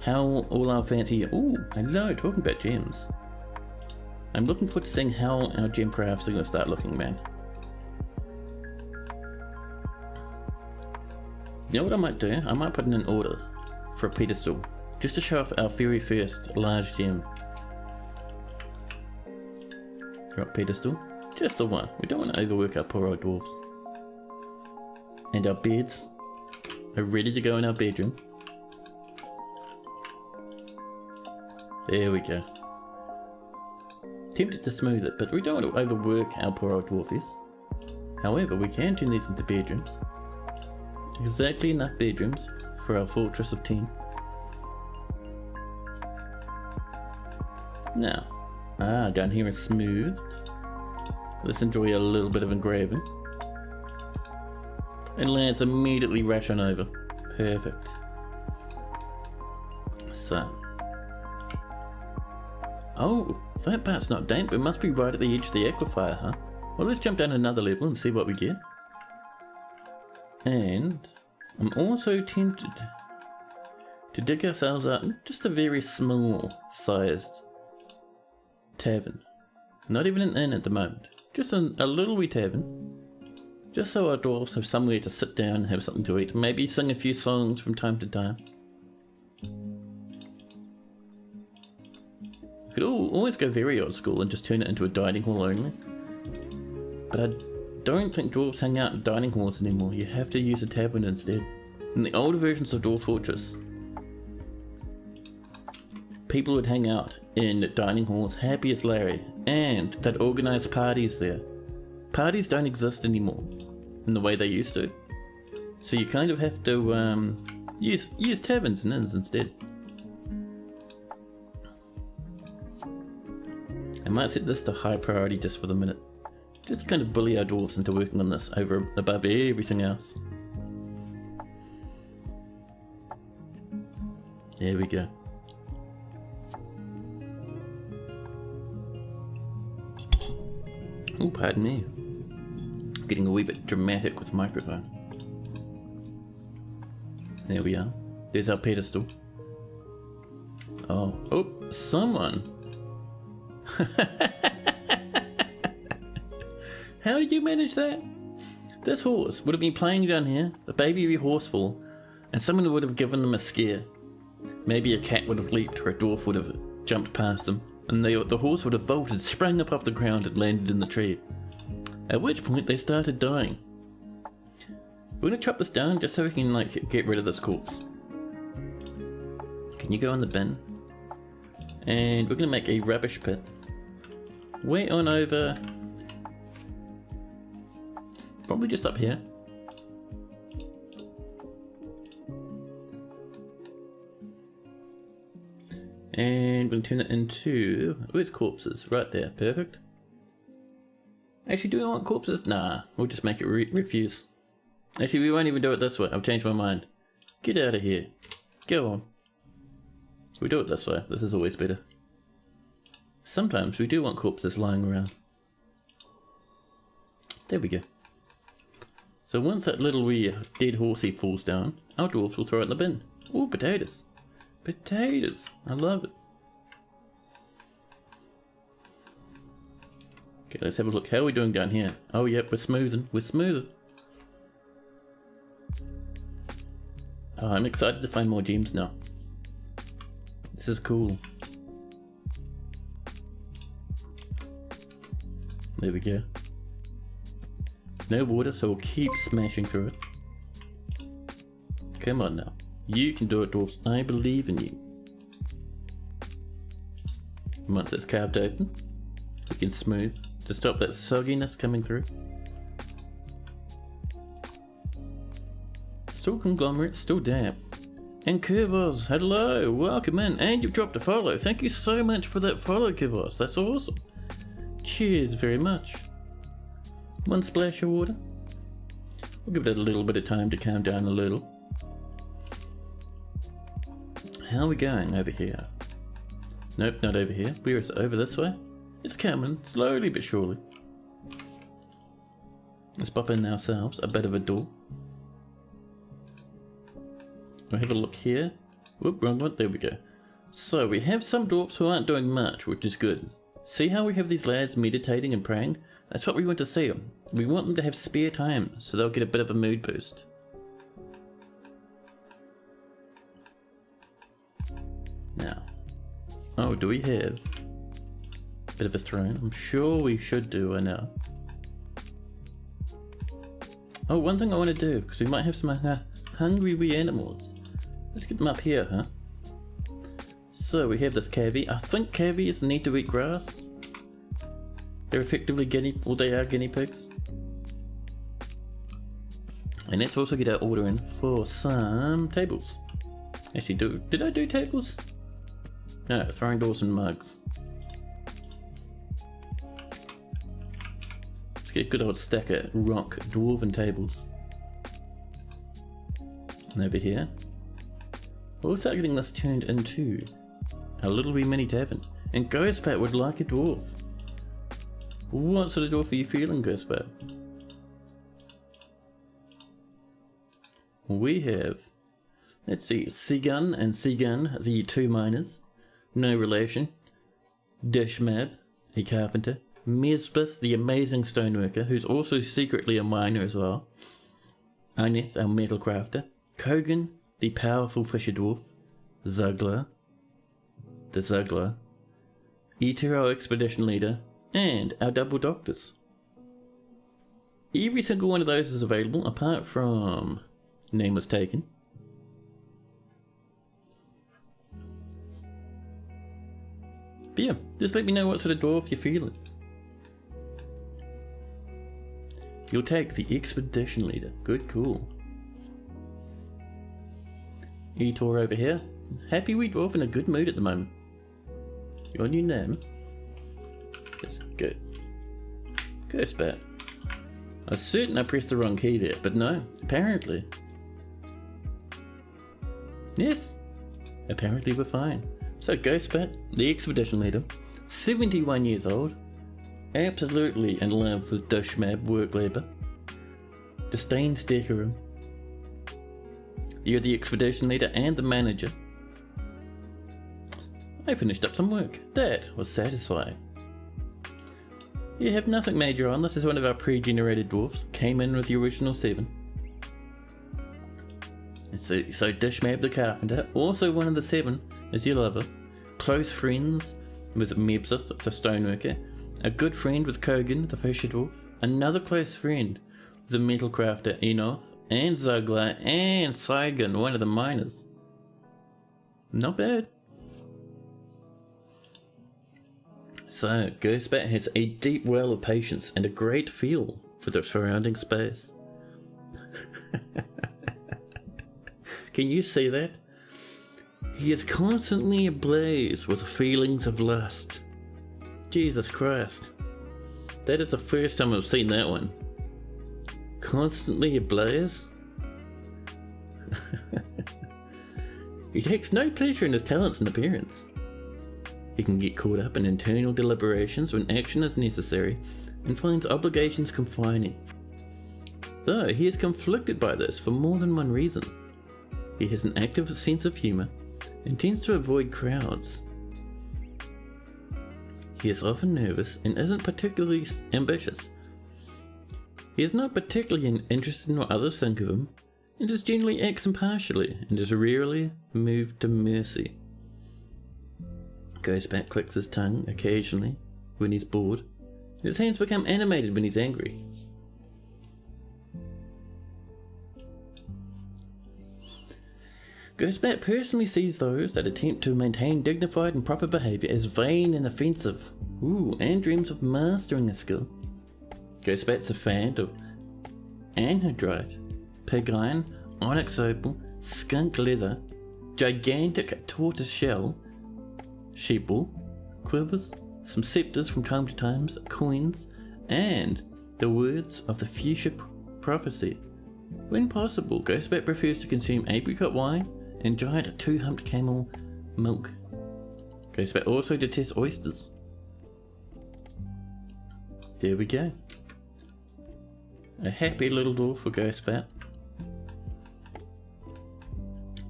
how all our fancy... Ooh, hello, talking about gems. I'm looking forward to seeing how our gem crafts are going to start looking, man. You know what I might do? I might put in an order for a pedestal, just to show off our very first large gem. Right, pedestal. Just the one. We don't want to overwork our poor old dwarves. And our beds are ready to go in our bedroom. There we go. Tempted to smooth it, but we don't want to overwork our poor old dwarfies. However, we can turn these into bedrooms. Exactly enough bedrooms for our fortress of 10. Now, down here is smooth. Let's enjoy a little bit of engraving. And let's immediately rush on over. Perfect. So. Oh, that part's not damp. It must be right at the edge of the aquifer, huh? Well, let's jump down another level and see what we get. And I'm also tempted to dig ourselves up just a very small sized tavern. Not even an inn at the moment. Just a little wee tavern. Just so our dwarves have somewhere to sit down and have something to eat. Maybe sing a few songs from time to time. We could always go very old school and just turn it into a dining hall only. But I don't think dwarves hang out in dining halls anymore. You have to use a tavern instead. In the older versions of Dwarf Fortress, people would hang out in dining halls happy as Larry, and they'd organise parties there. Parties don't exist anymore in the way they used to, so you kind of have to use taverns and inns instead. I might set this to high priority just for the minute, just to kind of bully our dwarves into working on this above everything else. There we go. Oh, pardon me. Getting a wee bit dramatic with the microphone. There we are. There's our pedestal. Oh, someone. How did you manage that? This horse would have been playing down here, the baby would be horseful, and someone would have given them a scare. Maybe a cat would have leaped or a dwarf would have jumped past them, and the horse would have bolted, sprang up off the ground and landed in the tree. At which point they started dying. We're going to chop this down just so we can get rid of this corpse. Can you go in the bin? And we're going to make a rubbish pit. Way on over. Probably just up here. And we'll turn it into... Where's corpses? Right there. Perfect. Actually, do we want corpses? Nah, we'll just make it refuse. Actually, we won't even do it this way. I've changed my mind. Get out of here. Go on. We do it this way. This is always better. Sometimes we do want corpses lying around. There we go. So once that little wee dead horsey falls down, our dwarves will throw it in the bin. Ooh, potatoes. Potatoes. I love it. Okay, let's have a look. How are we doing down here? Oh, yep, we're smoothing. We're smoothing. Oh, I'm excited to find more gems now. This is cool. There we go. No water, so we'll keep smashing through it. Come on now. You can do it, dwarves. I believe in you. And once it's carved open, we can smooth to stop that sogginess coming through. Still conglomerate, still damp. And Kivos, hello, welcome in, and you've dropped a follow. Thank you so much for that follow, Kivos. That's awesome. Cheers very much. One splash of water. We'll give it a little bit of time to calm down a little. How are we going over here? Nope, not over here. Where is it? Over this way? It's coming, slowly but surely. Let's pop in ourselves a bit of a door. we'll have a look here. Whoop, wrong one, there we go. So we have some dwarfs who aren't doing much, which is good. See how we have these lads meditating and praying? That's what we want to see them. We want them to have spare time, so they'll get a bit of a mood boost. Now, oh, do we have a bit of a throne? I'm sure we should do, I know. Oh, one thing I want to do, because we might have some hungry wee animals. Let's get them up here, huh? So we have this cavy. I think cavies need to eat grass. They're effectively they are guinea pigs. And let's also get our order in for some tables. Actually, did I do tables? No, throwing doors and mugs. Let's get a good old stack of rock dwarven tables. And over here, we'll start getting this turned into a little wee mini tavern. And Ghostbat would like a dwarf. What sort of dwarf are you feeling, Ghostbat? We have, let's see, Sigun and Sigun, the two miners. No relation. Dishmab, a carpenter. Mesbeth, the amazing stoneworker, who's also secretly a miner as well. Aneth, our metal crafter. Kogan, the powerful fisher dwarf. Zugler, the Zugler. Eater, our expedition leader. And our double doctors. Every single one of those is available, apart from name was taken. But yeah, just let me know what sort of dwarf you're feeling. You'll take the expedition leader. Good call. Etor over here. Happy wee dwarf in a good mood at the moment. Your new name? That's good. Ghostbat. I was certain I pressed the wrong key there, but no, apparently. Yes, apparently we're fine. So Ghostbat, the expedition leader, 71 years old, absolutely in love with Dishmab work labour, disdains decorum. You're the expedition leader and the manager. I finished up some work. That was satisfying. You have nothing major on. This is one of our pre-generated dwarfs. Came in with the original 7. So Dishmab the carpenter, also one of the 7, is your lover. Close friends with Mebsith the stoneworker. A good friend with Kogan the fisher dwarf. Another close friend with the metal crafter Enoth. And Zugler and Sigun, one of the miners. Not bad. So, Ghostbat has a deep well of patience and a great feel for the surrounding space. Can you see that? He is constantly ablaze with feelings of lust. Jesus Christ. That is the first time I've seen that one. Constantly ablaze? He takes no pleasure in his talents and appearance. He can get caught up in internal deliberations when action is necessary and finds obligations confining. Though he is conflicted by this for more than one reason. He has an active sense of humour and tends to avoid crowds. He is often nervous and isn't particularly ambitious. He is not particularly interested in what others think of him, and just generally acts impartially and is rarely moved to mercy. Ghostbat clicks his tongue occasionally when he's bored. His hands become animated when he's angry. Ghostbat personally sees those that attempt to maintain dignified and proper behaviour as vain and offensive. And dreams of mastering a skill. Ghostbat's a fan of anhydrite, pig iron, onyx opal, skunk leather, gigantic tortoise shell, sheep wool, quivers, some scepters from time to time, coins, and the words of the fuchsia prophecy. When possible, Ghostbat prefers to consume apricot wine and giant 2-humped camel milk. Ghostbat also detests oysters. There we go. A happy little dwarf for Ghostbat.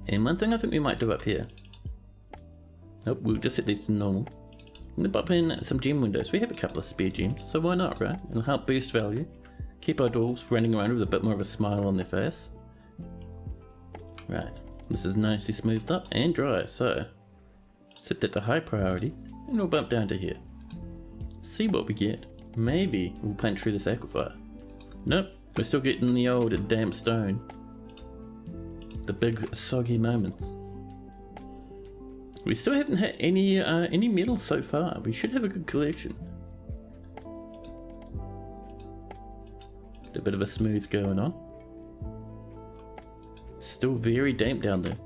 And one thing I think we might do up here. Nope, we'll just set these to normal. I'm gonna pop in some gem windows. We have a couple of spare gems, so why not, right? It'll help boost value. Keep our dwarves running around with a bit more of a smile on their face. Right, this is nicely smoothed up and dry, so set that to high priority, and we'll bump down to here. See what we get. Maybe we'll punch through this aquifer. Nope, we're still getting the old damp stone. The big soggy moments. We still haven't had any metals so far. We should have a good collection. A bit of a smooth going on. Still very damp down there.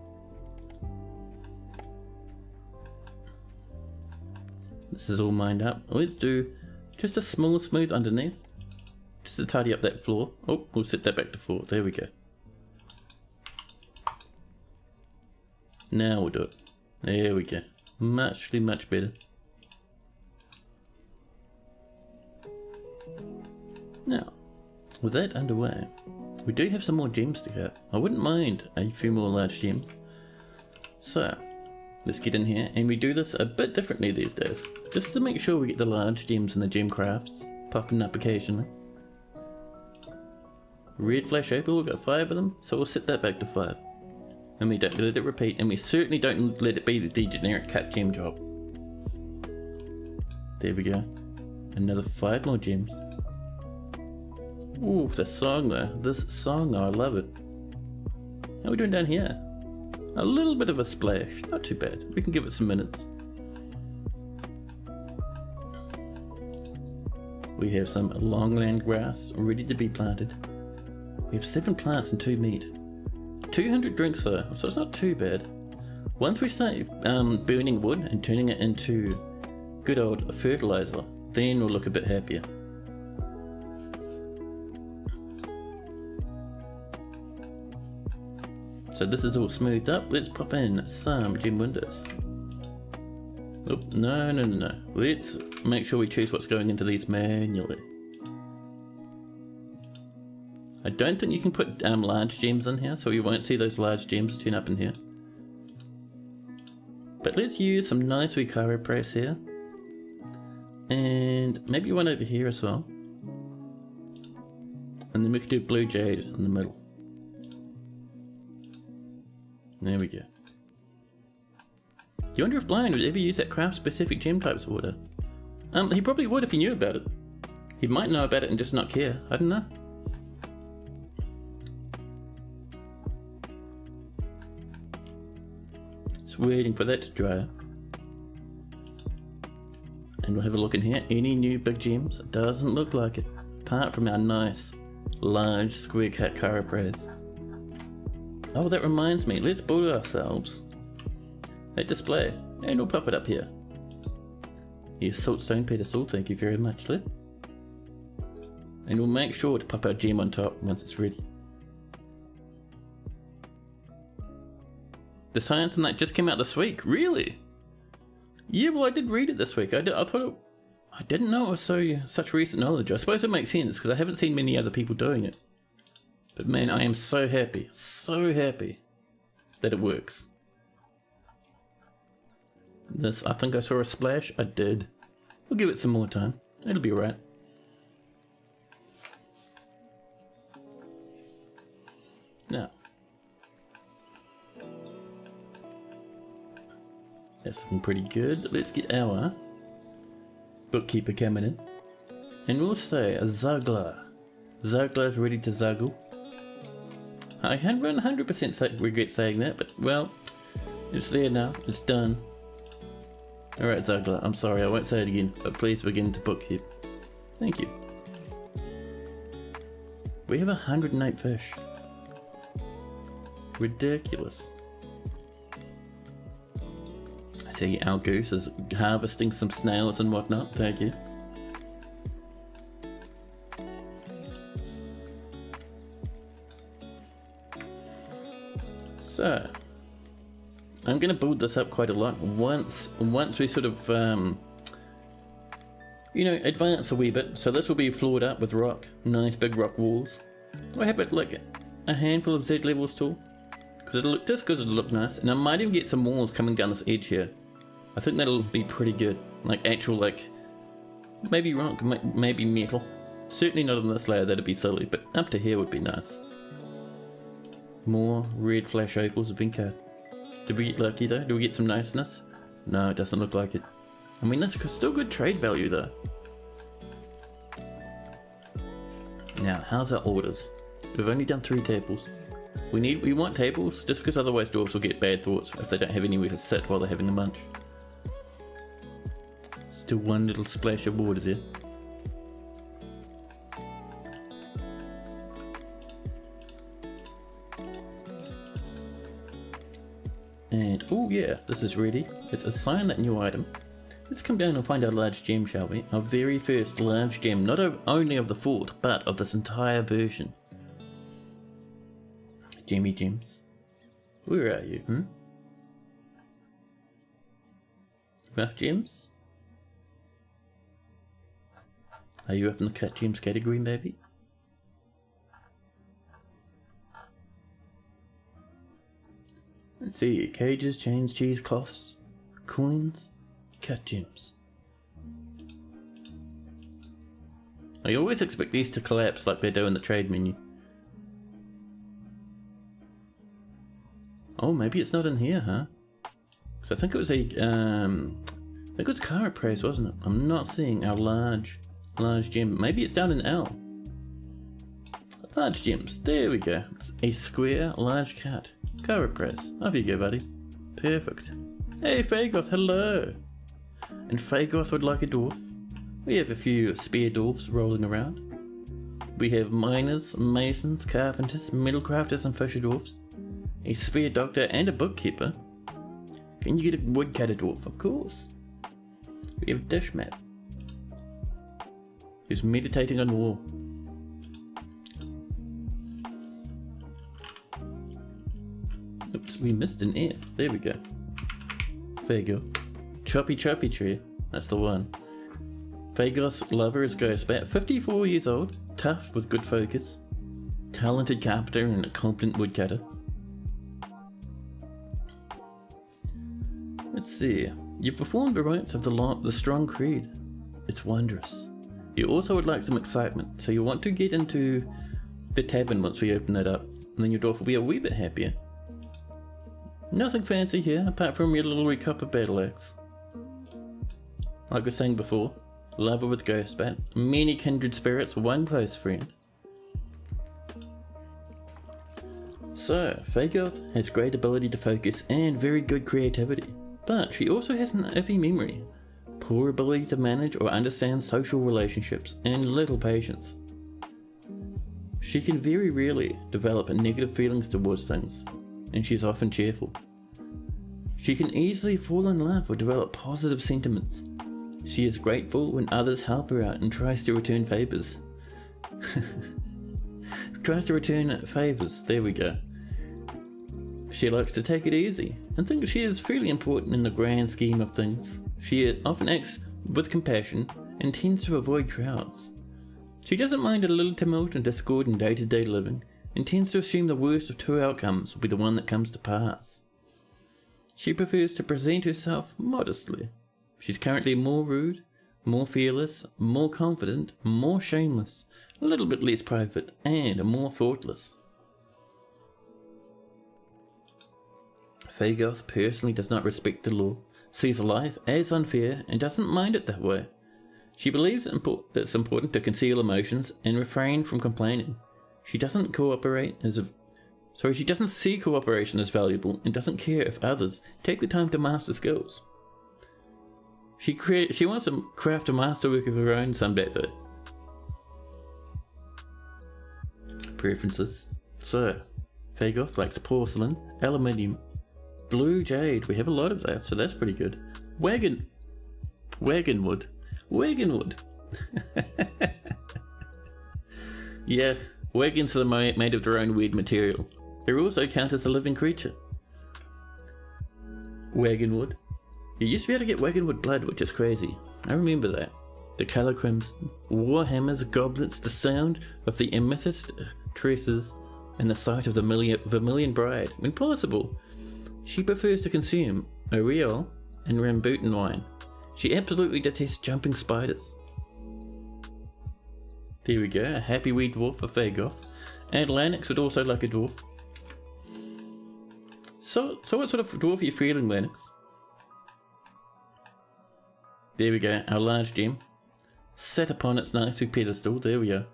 This is all mined up. Let's do just a small smooth underneath. Just to tidy up that floor. Oh, we'll set that back to 4. There we go. Now we'll do it. There we go. Much better. Now, with that underway, we do have some more gems to go. I wouldn't mind a few more large gems. So, let's get in here, and we do this a bit differently these days. Just to make sure we get the large gems in the gem crafts popping up occasionally. Red flash opal, we've got 5 of them, so we'll set that back to 5. And we don't let it repeat, and we certainly don't let it be the generic cut gem job. There we go. Another 5 more gems. Ooh, the song though. This song, I love it. How are we doing down here? A little bit of a splash. Not too bad. We can give it some minutes. We have some longland grass ready to be planted. We have 7 plants and 2 meat. 200 drinks though, so it's not too bad. Once we start burning wood and turning it into good old fertilizer, then we'll look a bit happier. So this is all smoothed up. Let's pop in some gem windows. Oh, no. Let's make sure we choose what's going into these manually. I don't think you can put large gems in here, so you won't see those large gems turn up in here. But let's use some nice Wikaro press here. And maybe one over here as well. And then we can do blue jade in the middle. There we go. You wonder if Blind would ever use that craft specific gem types order? He probably would if he knew about it. He might know about it and just not care. I don't know. Just waiting for that to dry. And we'll have a look in here. Any new big gems? It doesn't look like it. Apart from our nice, large, square cut carapace. Oh, that reminds me. Let's build ourselves that display. And we'll pop it up here. Yes, Saltstone pedestal. Thank you very much, Lip. And we'll make sure to pop our gem on top once it's ready. The science on that just came out this week. Really? Yeah, well, I did read it this week. I didn't know it was such recent knowledge. I suppose it makes sense because I haven't seen many other people doing it. But man, I am so happy that it works. This, I think I saw a splash. I did. We'll give it some more time. It'll be alright. Now, that's looking pretty good. Let's get our bookkeeper coming in. And we'll say a Zugler. Zugler's ready to zuggle. I 100% regret saying that, but well, it's there now. It's done. Alright, Zugler, I'm sorry, I won't say it again, but please begin to bookkeep. Thank you. We have 108 fish. Ridiculous. I see our goose is harvesting some snails and whatnot. Thank you. So, I'm going to build this up quite a lot once we sort of, advance a wee bit. So this will be floored up with rock, nice big rock walls. I have it like a handful of Z levels tall, Just because it'll look nice. And I might even get some walls coming down this edge here. I think that'll be pretty good. Like actual, like, maybe rock, maybe metal. Certainly not on this layer, that'd be silly, but up to here would be nice. More red flash opals have been cut. Did we get lucky though? Did we get some niceness? No, it doesn't look like it. I mean, that's still good trade value though. Now, how's our orders? We've only done 3 tables. We want tables just because otherwise dwarves will get bad thoughts if they don't have anywhere to sit while they're having a munch. Still one little splash of water there. And, oh yeah, this is ready. Let's assign that new item. Let's come down and find our large gem, shall we? Our very first large gem, not only of the fort, but of this entire version. Gemmy gems. Where are you, Rough gems? Are you up in the cut gems category, maybe? Let's see, cages, chains, cheesecloths, coins, cut gems. I always expect these to collapse like they do in the trade menu. Oh, maybe it's not in here, huh? Because I think it was I think it was carrot price, wasn't it? I'm not seeing our large gem. Maybe it's down in L. Large gems, there we go. It's a square, large cat. Carrot press. Off you go, buddy. Perfect. Hey, Fagoth, hello! And Fagoth would like a dwarf. We have a few spare dwarfs rolling around. We have miners, masons, carpenters, metal crafters and fisher dwarfs. A spare doctor and a bookkeeper. Can you get a woodcutter dwarf? Of course. We have Dishmat, who's meditating on the wall. Oops, we missed an F. There we go. Fago. Choppy tree. That's the one. Fagoth's lover is Ghostbat, 54 years old, tough with good focus, talented carpenter and a competent woodcutter. Let's see. You performed the rites of the strong creed. It's wondrous. You also would like some excitement, so you want to get into the tavern once we open that up, and then your dwarf will be a wee bit happier. Nothing fancy here, apart from your little copper battle axe. Like I was saying before, lover with Ghostbat, many kindred spirits, one close friend. So, Fagoth has great ability to focus and very good creativity, but she also has an iffy memory, poor ability to manage or understand social relationships, and little patience. She can very rarely develop negative feelings towards things, and she's often cheerful. She can easily fall in love or develop positive sentiments. She is grateful when others help her out and tries to return favors. There we go. She likes to take it easy and thinks she is fairly important in the grand scheme of things. She often acts with compassion and tends to avoid crowds. She doesn't mind a little tumult and discord in day-to-day living, and tends to assume the worst of 2 outcomes will be the one that comes to pass. She prefers to present herself modestly. She's currently more rude, more fearless, more confident, more shameless, a little bit less private, and more thoughtless. Fagoth personally does not respect the law, sees life as unfair, and doesn't mind it that way. She believes it's important to conceal emotions and refrain from complaining. She doesn't see cooperation as valuable and doesn't care if others take the time to master skills. She wants to craft a masterwork of her own someday though. Preferences. So, Fagoth likes porcelain, aluminium, blue jade. We have a lot of that, so that's pretty good. Wagon wood. Yeah, wagons are made of their own weird material. They also count as a living creature. Wagonwood. You used to be able to get wagonwood blood, which is crazy. I remember that. The colour crimson, warhammers, goblets, the sound of the amethyst tresses, and the sight of the vermilion bride. When possible, she prefers to consume Oriole and Rambutan wine. She absolutely detests jumping spiders. There we go, a happy wee dwarf for Fagoth. And Lanix would also like a dwarf. So what sort of dwarf are you feeling, Lanix? There we go, our large gem. Set upon its nice big pedestal, there we are.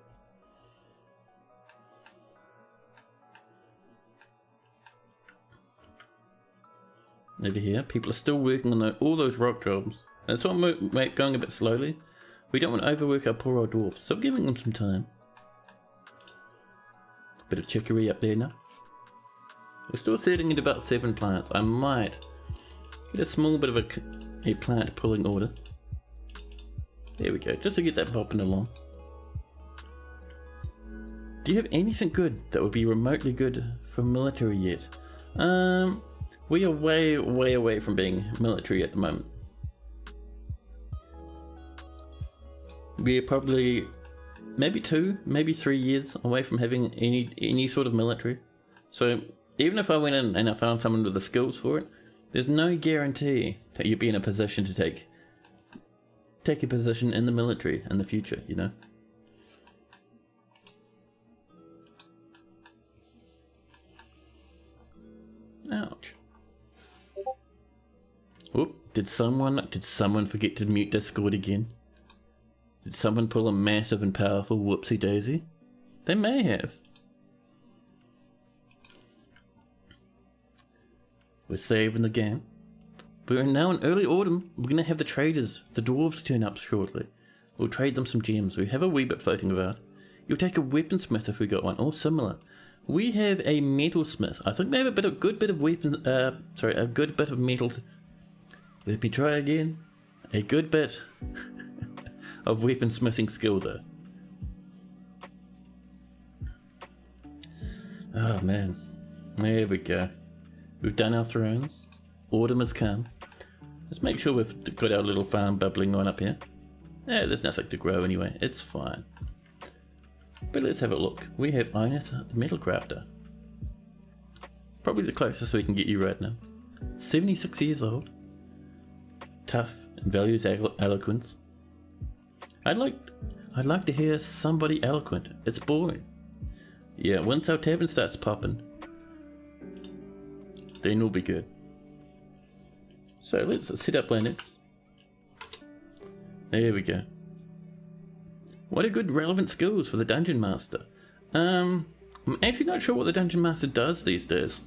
Over here, people are still working on all those rock jobs. That's why I'm going a bit slowly. We don't want to overwork our poor old dwarfs, so I'm giving them some time. Bit of chicory up there now. We're still sitting at about 7 plants. I might get a small bit of a plant pulling order. There we go, just to get that popping along. Do you have anything good that would be remotely good for military yet? We are way away from being military at the moment. We're probably maybe 2, maybe 3 years away from having any sort of military. So even if I went in and I found someone with the skills for it, there's no guarantee that you'd be in a position to take a position in the military in the future, you know. Ouch. Oop, did someone forget to mute Discord again? Did someone pull a massive and powerful whoopsie daisy? They may have. We're saving the game. We're now in early autumn. We're going to have the traders, the dwarves, turn up shortly. We'll trade them some gems. We have a wee bit floating about. You'll take a weaponsmith if we got one, or similar. We have a metalsmith. I think they have a good bit of metals. Let me try again. A good bit of weaponsmithing skill though. Oh man. There we go. We've done our thrones. Autumn has come. Let's make sure we've got our little farm bubbling on up here. Yeah, there's nothing to grow anyway. It's fine. But let's have a look. We have Ineth, the metal crafter. Probably the closest we can get you right now. 76 years old. Tough and values eloquence. I'd like to hear somebody eloquent. It's boring. Yeah, once our tavern starts popping, then we'll be good. So let's set up Linux. There we go. What a good relevant skills for the Dungeon Master. I'm actually not sure what the Dungeon Master does these days.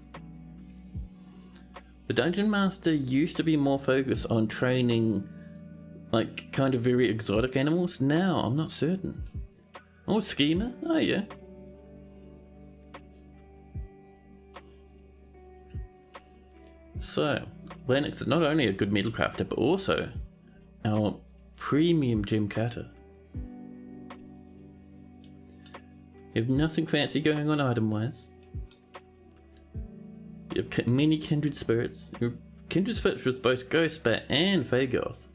The Dungeon Master used to be more focused on training like kind of very exotic animals. Now I'm not certain. Oh, schemer? Oh yeah. So, Lennox is not only a good metal crafter, but also our premium gem cutter. You have nothing fancy going on item-wise. You have many kindred spirits. You're kindred spirits with both Ghostbat and Fagoth.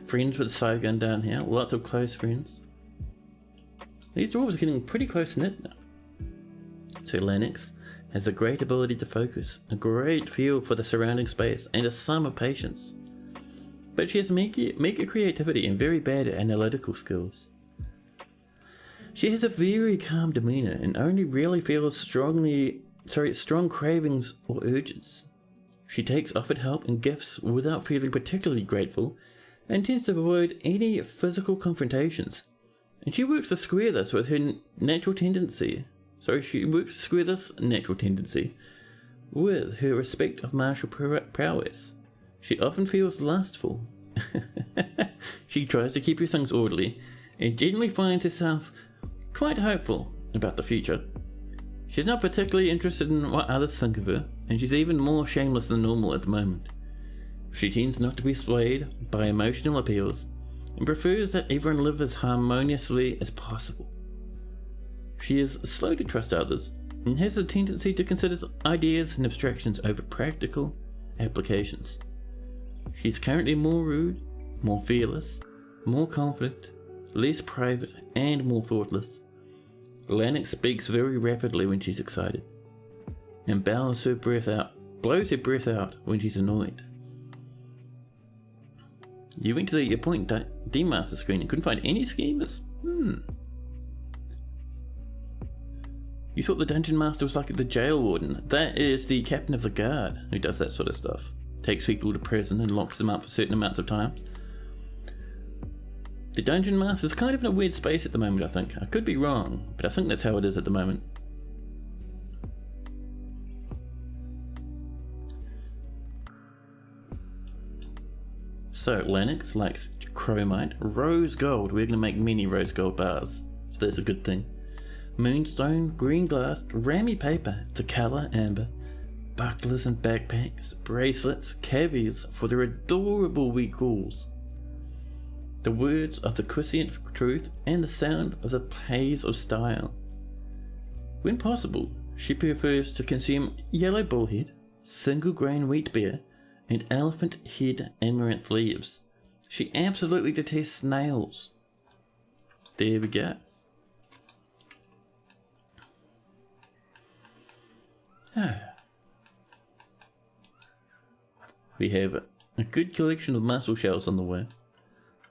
Friends with Saigon down here. Lots of close friends. These dwarves are getting pretty close knit now. So Lennox has a great ability to focus, a great feel for the surrounding space, and a sum of patience. But she has meager creativity and very bad analytical skills. She has a very calm demeanor and only really feels strong cravings or urges. She takes offered help and gifts without feeling particularly grateful and tends to avoid any physical confrontations. And she works to square this with her natural tendency. With her respect of martial prowess. She often feels lustful. She tries to keep her things orderly and generally finds herself quite hopeful about the future. She's not particularly interested in what others think of her, and she's even more shameless than normal at the moment. She tends not to be swayed by emotional appeals and prefers that everyone live as harmoniously as possible. She is slow to trust others and has a tendency to consider ideas and abstractions over practical applications. She's currently more rude, more fearless, more confident, less private, and more thoughtless. Lennox speaks very rapidly when she's excited, and blows her breath out when she's annoyed. You went to the Appoint D-Master screen and couldn't find any schemers? You thought the Dungeon Master was like the jail warden. That is the captain of the guard who does that sort of stuff. Takes people to prison and locks them up for certain amounts of time. The Dungeon Master is kind of in a weird space at the moment, I think. I could be wrong, but I think that's how it is at the moment. So, Lennox likes chromite, rose gold. We're going to make many rose gold bars, so that's a good thing. Moonstone, green glass, rammy paper, Takala amber, bucklers and backpacks, bracelets, cavies for their adorable wee calls. The words of the quiescent truth and the sound of the plays of style. When possible, she prefers to consume yellow bullhead, single grain wheat beer, and elephant head amaranth leaves. She absolutely detests snails. There we go. We have a good collection of mussel shells on the way.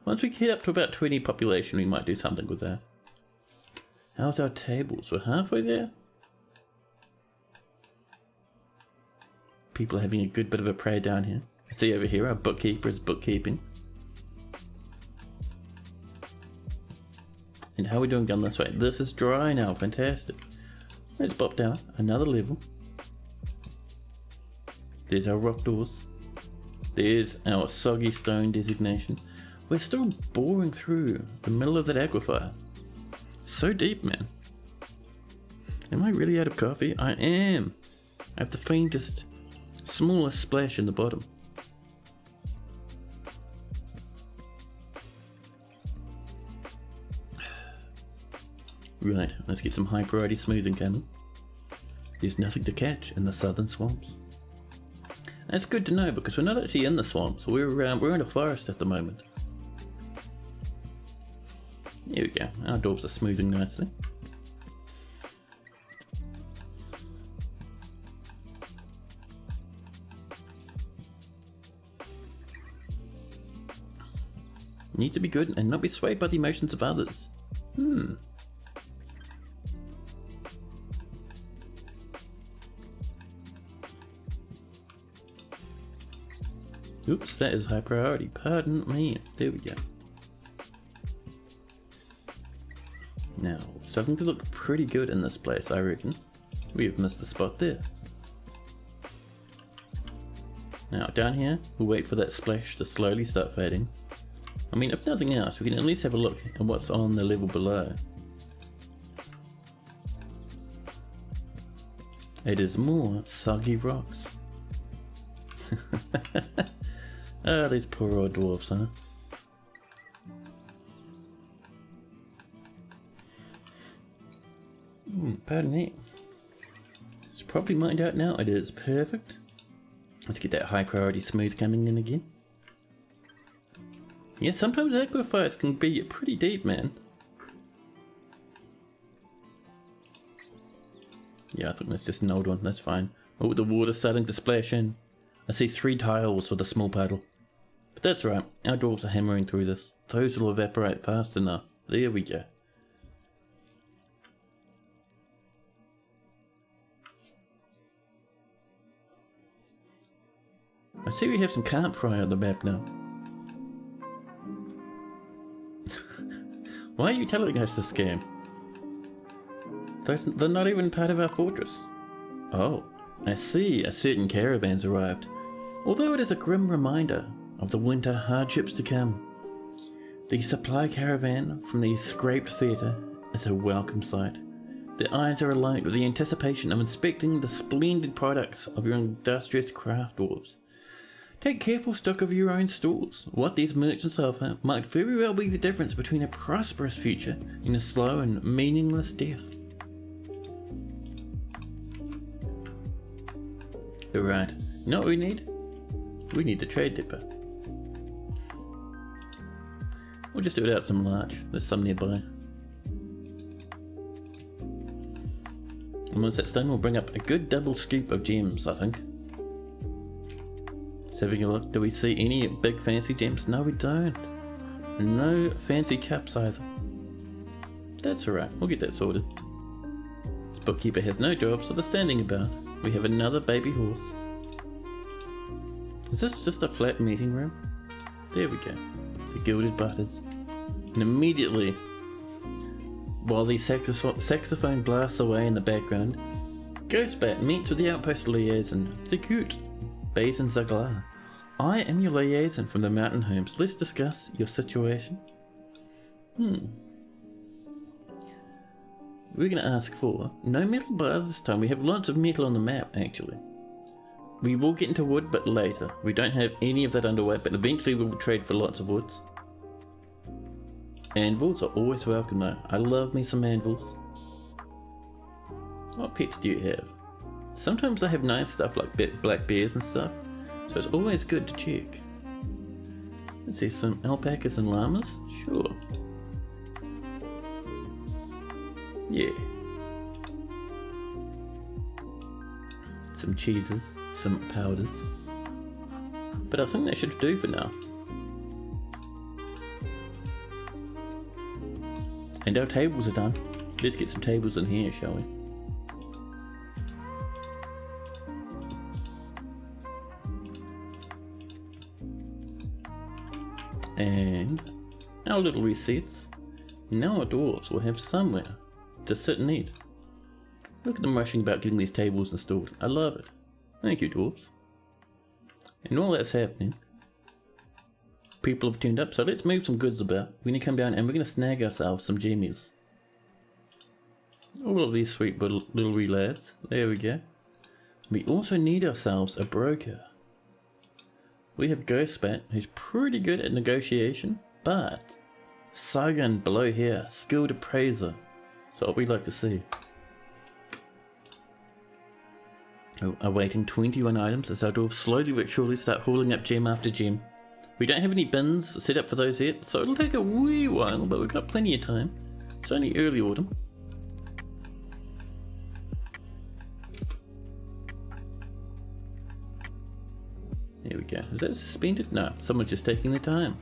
Once we get up to about 20 population, we might do something with that. How's our tables? We're halfway there. People are having a good bit of a prayer down here. I see over here our bookkeeper is bookkeeping. And how are we doing down this way? This is dry now, fantastic. Let's pop down another level. There's our rock doors. There's our soggy stone designation. We're still boring through the middle of that aquifer. So deep, man. Am I really out of coffee? I am. I have the faintest, smallest splash in the bottom. Right, let's get some high priority smoothing coming. There's nothing to catch in the southern swamps. That's good to know because we're not actually in the swamps. We're in a forest at the moment. Here we go. Our dwarves are smoothing nicely. Needs to be good and not be swayed by the emotions of others. Oops, that is high priority. Pardon me. There we go. Now, starting to look pretty good in this place, I reckon. We have missed a spot there. Now, down here, we'll wait for that splash to slowly start fading. I mean, if nothing else, we can at least have a look at what's on the level below. It is more soggy rocks. Ah, these poor old dwarfs, huh? Pardon me. It's probably mined out now. It is perfect. Let's get that high priority smooth coming in again. Yeah, sometimes aquifers can be pretty deep, man. Yeah, I think that's just an old one. That's fine. Oh, the water's starting to splash in. I see 3 tiles with a small puddle. But that's right. Our dwarves are hammering through this. Those will evaporate fast enough. There we go. I see we have some campfire on the map now. Why are you telling us this game? They're not even part of our fortress. Oh, I see. A certain caravan's arrived. Although it is a grim reminder of the winter hardships to come. The supply caravan from the scraped theatre is a welcome sight. Their eyes are alight with the anticipation of inspecting the splendid products of your industrious craft dwarves. Take careful stock of your own stores. What these merchants offer might very well be the difference between a prosperous future and a slow and meaningless death. Right, you know what we need? We need the trade depot. We'll just do it out some large. There's some nearby. And once that's done, we'll bring up a good double scoop of gems, I think. Just having a look. Do we see any big fancy gems? No, we don't. No fancy cups either. That's alright, we'll get that sorted. This bookkeeper has no job, so they're standing about. We have another baby horse. Is this just a flat meeting room? There we go. The gilded butters. And immediately, while the saxophone blasts away in the background, Ghostbat meets with the outpost liaison, the cute Basin Zaglar. I am your liaison from the mountain homes. Let's discuss your situation. We're going to ask for no metal bars this time. We have lots of metal on the map, actually. We will get into wood, but later. We don't have any of that underway, but eventually we will trade for lots of woods. Anvils are always welcome though. I love me some anvils. What pets do you have? Sometimes they have nice stuff like black bears and stuff, so it's always good to check. Let's see, some alpacas and llamas? Sure. Yeah. Some cheeses, some powders. But I think that should do for now. And our tables are done. Let's get some tables in here, shall we? And our little resets. Now our dwarves will have somewhere to sit and eat. Look at them rushing about getting these tables installed. I love it. Thank you, dwarves. And while that's happening, people have turned up, so let's move some goods about. We're going to come down and we're going to snag ourselves some gemmies. All of these sweet little wee lads. There we go. We also need ourselves a broker. We have Ghostbat, who's pretty good at negotiation, but Sagan below here, skilled appraiser. So what we'd like to see. Awaiting 21 items as our dwarves slowly but surely start hauling up gem after gem. We don't have any bins set up for those yet, so it'll take a wee while, but we've got plenty of time. It's only early autumn. There we go. Is that suspended? No, someone's just taking their time.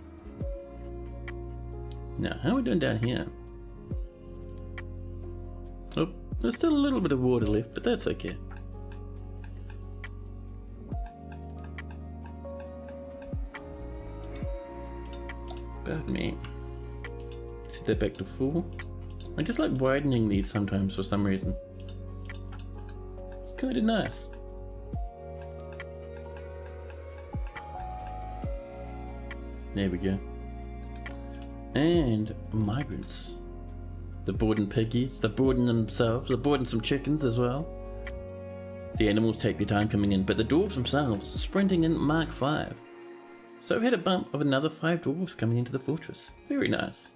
Now, how are we doing down here? Oh, there's still a little bit of water left, but that's okay. Pardon me. Set that back to full. I just like widening these sometimes for some reason. It's kind of nice. There we go. And migrants. They're boarding piggies, they're boarding themselves, they're boarding some chickens as well. The animals take their time coming in, but the dwarves themselves are sprinting in Mark 5. So we've had a bump of another 5 dwarves coming into the fortress. Very nice.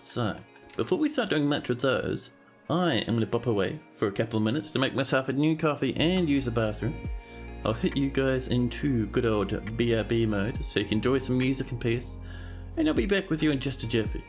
So, before we start doing much with those, I am going to pop away for a couple of minutes to make myself a new coffee and use the bathroom. I'll hit you guys into good old BRB mode so you can enjoy some music in peace, and I'll be back with you in just a jiffy.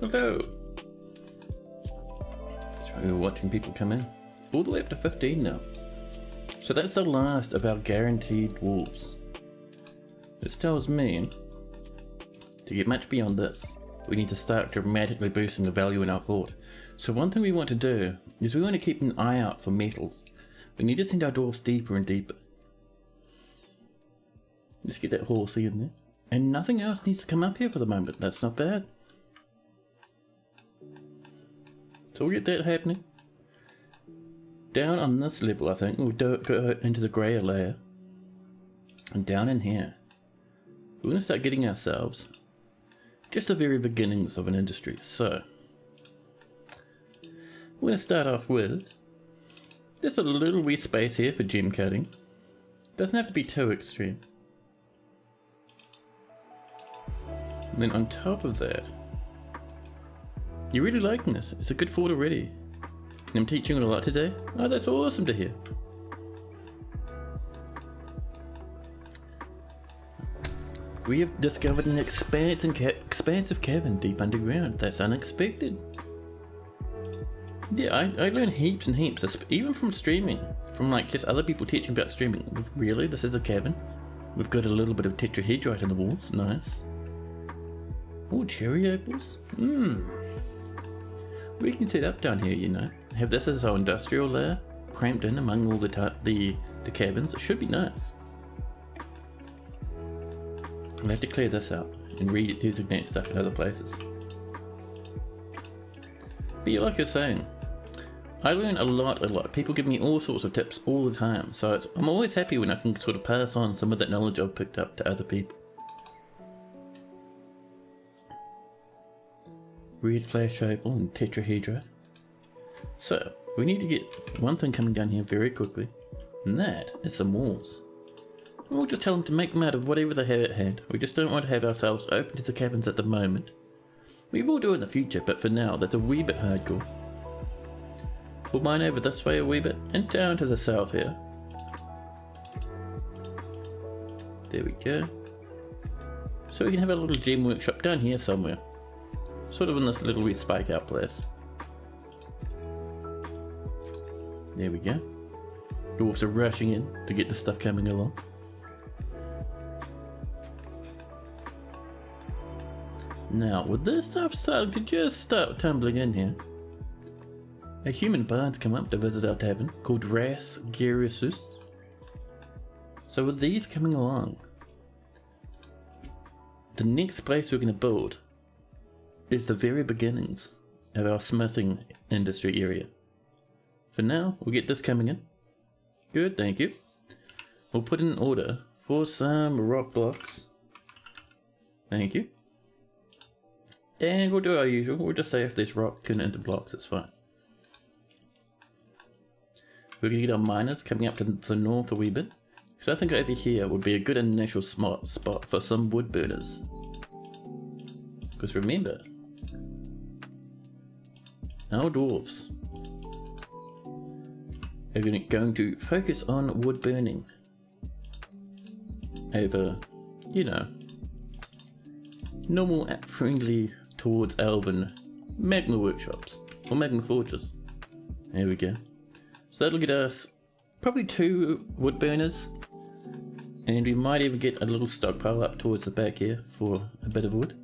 Hello. So we're watching people come in. All the way up to 15 now. So that's the last of our guaranteed wolves. This tells me to get much beyond this, we need to start dramatically boosting the value in our fort. So one thing we want to do is we want to keep an eye out for metals. We need to send our dwarves deeper and deeper. Let's get that horsey in there. And nothing else needs to come up here for the moment. That's not bad. So we'll get that happening. Down on this level, I think, we'll go into the grayer layer. And down in here, we're going to start getting ourselves just the very beginnings of an industry. So we're going to start off with just a little wee space here for gem cutting. Doesn't have to be too extreme. And then on top of that, you're really liking this. It's a good fort already. And I'm teaching you a lot today. Oh, that's awesome to hear. We have discovered an expansive cavern deep underground. That's unexpected. Yeah, I learned heaps and heaps, even from streaming. From like just other people teaching about streaming. Really? This is the cavern? We've got a little bit of tetrahedrite in the walls. Nice. Oh, cherry apples. We can set up down here, you know. Have this as our industrial layer, cramped in among all the cabins. It should be nice. I'll have to clear this out and redesignate stuff in other places. But yeah, like you're saying, I learn a lot. People give me all sorts of tips all the time, so I'm always happy when I can sort of pass on some of that knowledge I've picked up to other people. Red flash opal and tetrahedrite. So, we need to get one thing coming down here very quickly, and that is some walls. And we'll just tell them to make them out of whatever they have at hand. We just don't want to have ourselves open to the cabins at the moment. We will do in the future, but for now, that's a wee bit hardcore. We'll mine over this way a wee bit, and down to the south here. There we go. So we can have a little gem workshop down here somewhere. Sort of in this little wee spike out place. There we go. Dwarves are rushing in to get the stuff coming along. Now, with this stuff starting to just start tumbling in here, a human bard's come up to visit our tavern called Ras Gerisus. So with these coming along, the next place we're going to build is the very beginnings of our smithing industry area. For now, we'll get this coming in. Good, thank you. We'll put in an order for some rock blocks. Thank you. And we'll do our usual. We'll just say if there's rock turned into blocks, it's fine. We're going to get our miners coming up to the north a wee bit. Because I think over here would be a good initial spot for some wood burners. Because remember, our dwarves are going to focus on wood burning over, you know, normal friendly towards elven magma workshops or magma forges. There we go. So that'll get us probably 2 wood burners, and we might even get a little stockpile up towards the back here for a bit of wood.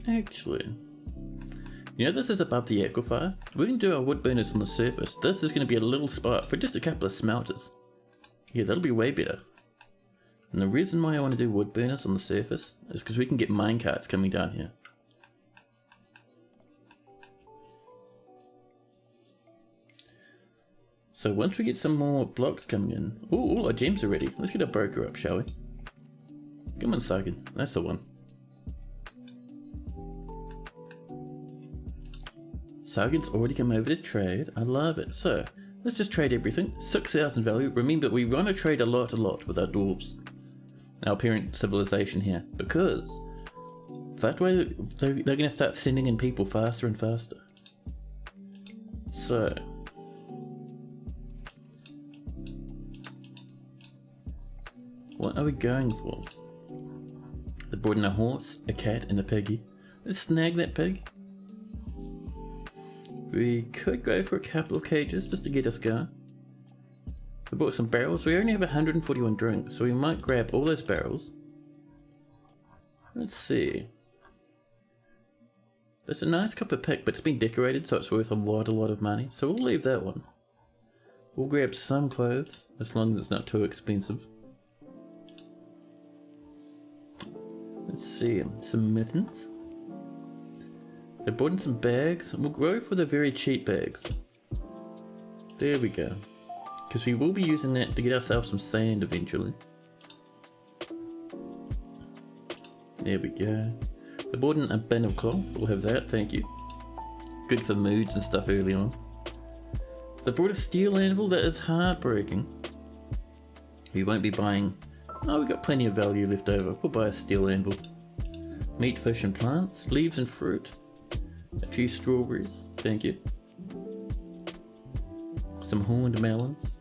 Actually, you know, this is above the aquifer. We can do our wood burners on the surface. This is going to be a little spot for just a couple of smelters. Yeah, that'll be way better. And the reason why I want to do wood burners on the surface is because we can get minecarts coming down here. So once we get some more blocks coming in, all our gems are ready. Let's get a broker up, shall we? Come on, Sagan. That's the one. Sagan's already come over to trade. I love it. So let's just trade everything. 6,000 value. Remember, we want to trade a lot with our dwarves. Our parent civilization here, because that way they're going to start sending in people faster and faster. So What are we going for? They brought in a horse, a cat, and a piggy. Let's snag that pig. We could go for a couple of cages just to get us going. We bought some barrels. We only have 141 drinks, so we might grab all those barrels. Let's see. There's a nice copper pick, but it's been decorated, so it's worth a lot of money. So we'll leave that one. We'll grab some clothes, as long as it's not too expensive. Let's see, some mittens. I brought in some bags. We'll go for the very cheap bags. There we go. Because we will be using that to get ourselves some sand eventually. There we go. I brought in a bin of cloth. We'll have that, thank you. Good for moods and stuff early on. They brought a steel anvil. That is heartbreaking. We won't be buying... Oh, we've got plenty of value left over. We'll buy a steel anvil. Meat, fish and plants. Leaves and fruit. A few strawberries. Thank you. Some horned melons.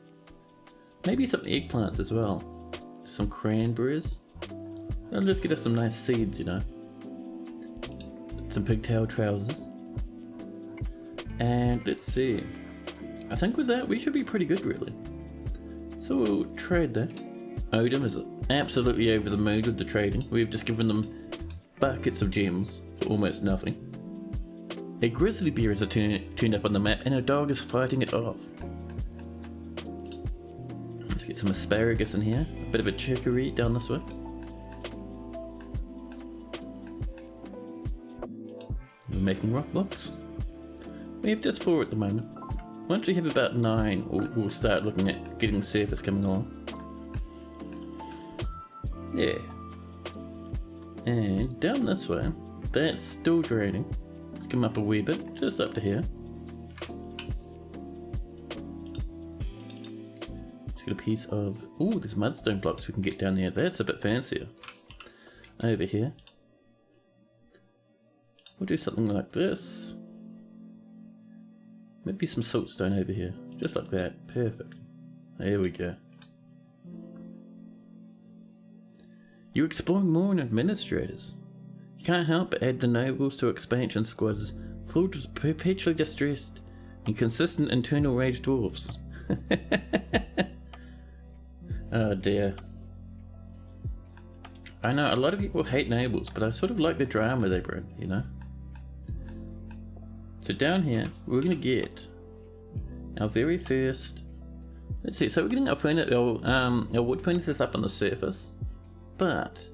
Maybe some eggplants as well. Some cranberries. That'll just get us some nice seeds, you know. Some pigtail trousers. And let's see. I think with that we should be pretty good really. So we'll trade that. Odin is absolutely over the moon with the trading. We've just given them buckets of gems for almost nothing. A grizzly bear is turned up on the map and a dog is fighting it off. Let's get some asparagus in here. A bit of a chicory down this way. We're making rock blocks. We have just 4 at the moment. Once we have about 9, we'll start looking at getting the surface coming along. Yeah. And down this way, that's still draining. Let's come up a wee bit, just up to here. Let's get a piece of... Ooh, there's mudstone blocks we can get down there. That's a bit fancier. Over here. We'll do something like this. Maybe some siltstone over here. Just like that. Perfect. There we go. You're exploring more in administrators. You can't help but add the nobles to expansion squads filled with perpetually distressed and consistent internal rage dwarfs. Oh dear. I know a lot of people hate nobles, but I sort of like the drama they bring, you know? So down here, we're going to get our very first... Let's see, so we're getting our wood furnaces up on the surface. But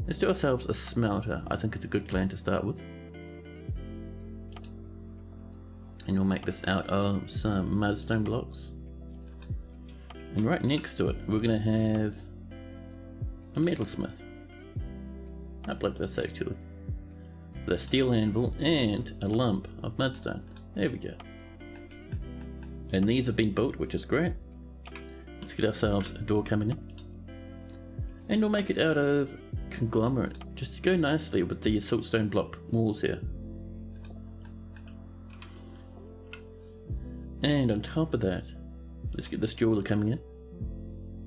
let's do ourselves a smelter. I think it's a good plan to start with. And we'll make this out of some mudstone blocks. And right next to it, we're going to have a metalsmith. Up like this actually. With a steel anvil and a lump of mudstone. There we go. And these have been built, which is great. Let's get ourselves a door coming in. And we'll make it out of conglomerate, just to go nicely with the siltstone block walls here. And on top of that, let's get this jeweler coming in.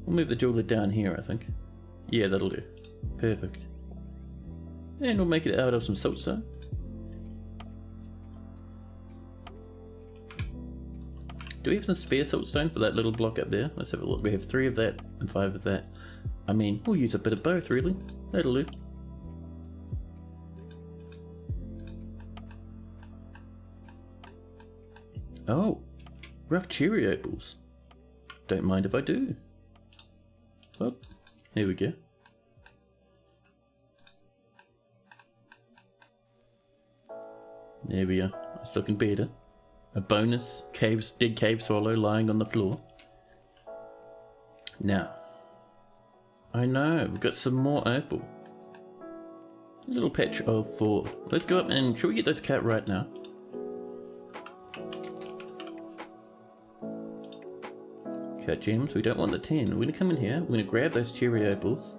We'll move the jeweler down here, I think. Yeah, that'll do. Perfect. And we'll make it out of some siltstone. Do we have some spare siltstone for that little block up there? Let's have a look. We have 3 of that and 5 of that. I mean, we'll use a bit of both really. That'll do. Oh, rough cherry apples. Don't mind if I do. Well, here we go. There we are. It's looking better. A bonus dead cave swallow lying on the floor. Now, I know, we've got some more opal. A little patch of 4. Let's go up and should we get those cut right now? Cut gems, we don't want the 10. We're going to come in here, we're going to grab those cherry opals.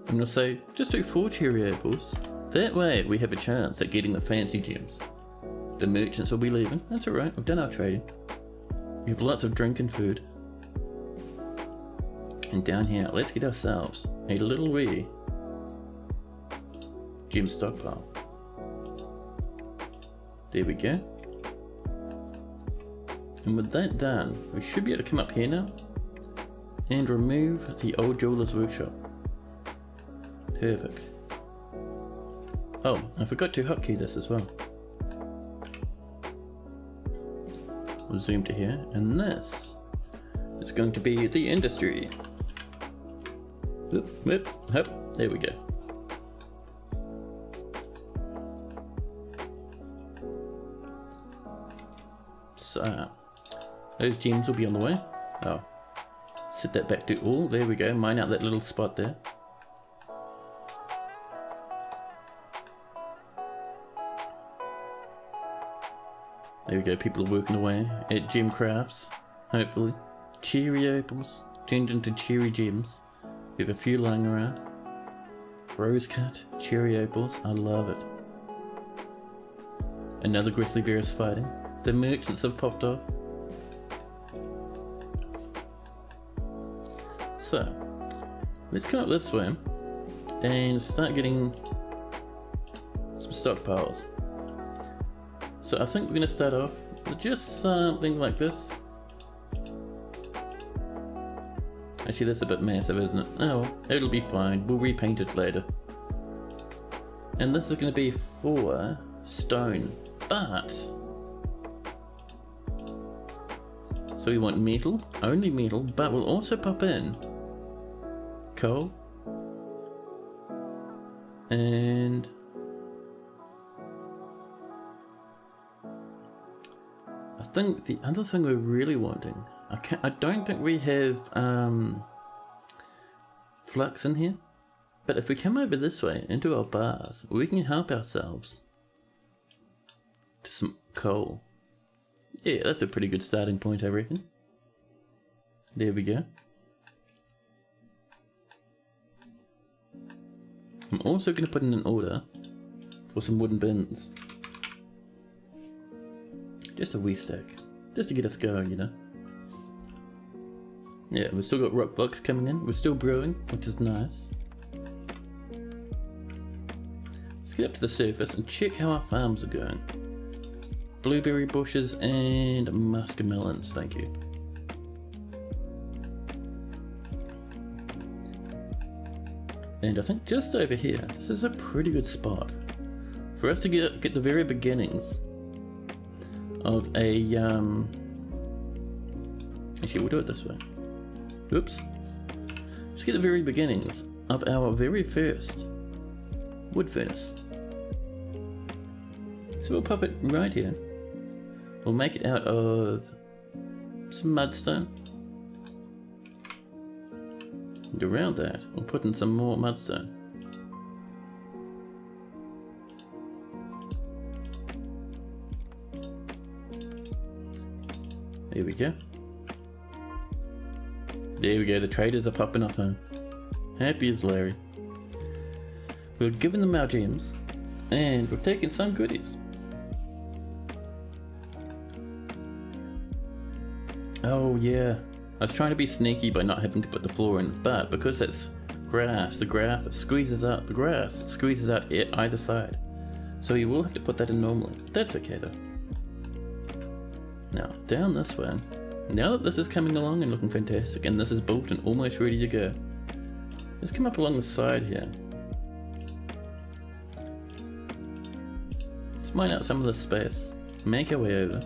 And we'll say, just do 4 cherry opals. That way we have a chance at getting the fancy gems. The merchants will be leaving. That's alright, we've done our trading. We have lots of drink and food. And down here, let's get ourselves a little wee gem stockpile. There we go. And with that done, we should be able to come up here now and remove the old jeweler's workshop. Perfect. Oh, I forgot to hotkey this as well. We'll zoom to here, and this is going to be the industry. There we go. So, those gems will be on the way. Oh, set that back to all. There we go. Mine out that little spot there. There we go. People are working away at gem crafts. Hopefully, cherry opals turned into cherry gems. We have a few lying around. Rose cut, cherry opals. I love it. Another grizzly bear is fighting. The merchants have popped off. So, let's come up this way and start getting some stockpiles. So I think we're going to start off with just something like this. Actually, that's a bit massive, isn't it? Oh, it'll be fine. We'll repaint it later. And this is going to be for stone, but... So we want metal, only metal, but we'll also pop in coal and I think the other thing we're really wanting, I don't think we have flux in here, but if we come over this way into our bars, we can help ourselves to some coal. Yeah, that's a pretty good starting point, I reckon. There we go. I'm also going to put in an order for some wooden bins. Just a wee stack. Just to get us going, you know. Yeah, we've still got rock blocks coming in. We're still brewing, which is nice. Let's get up to the surface and check how our farms are going. Blueberry bushes and muscamelons, thank you. And I think just over here, this is a pretty good spot for us to get the very beginnings of a actually we'll do it this way. Oops. Let's get the very beginnings of our very first wood furnace. So we'll pop it right here. We'll make it out of some mudstone. And around that, we'll put in some more mudstone. There we go. There we go, the traders are popping up home. Happy as Larry. We've given them our gems, and we've taken some goodies. Oh yeah, I was trying to be sneaky by not having to put the floor in, but because that's grass, the grass squeezes out either side. So you will have to put that in normally, but that's okay though. Now, down this way, now that this is coming along and looking fantastic, and this is built and almost ready to go, let's come up along the side here. Let's mine out some of this space, make our way over,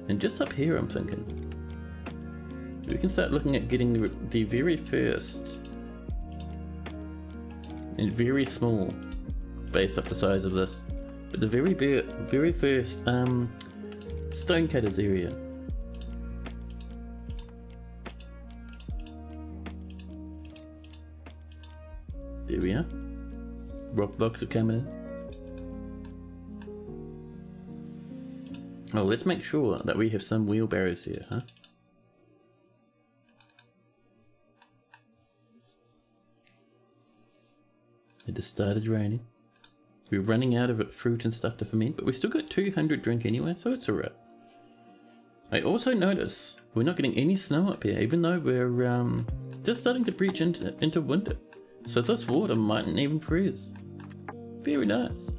and just up here I'm thinking, we can start looking at getting the very first, and very small, based off the size of this, but the very first stone cutters area. There we are. Rock blocks are coming in. Oh, let's make sure that we have some wheelbarrows here, huh? It just started raining. We're running out of fruit and stuff to ferment, but we still got 200 drink anyway, so it's alright. I also notice we're not getting any snow up here, even though we're just starting to breach into winter. So this water mightn't even freeze. Very nice.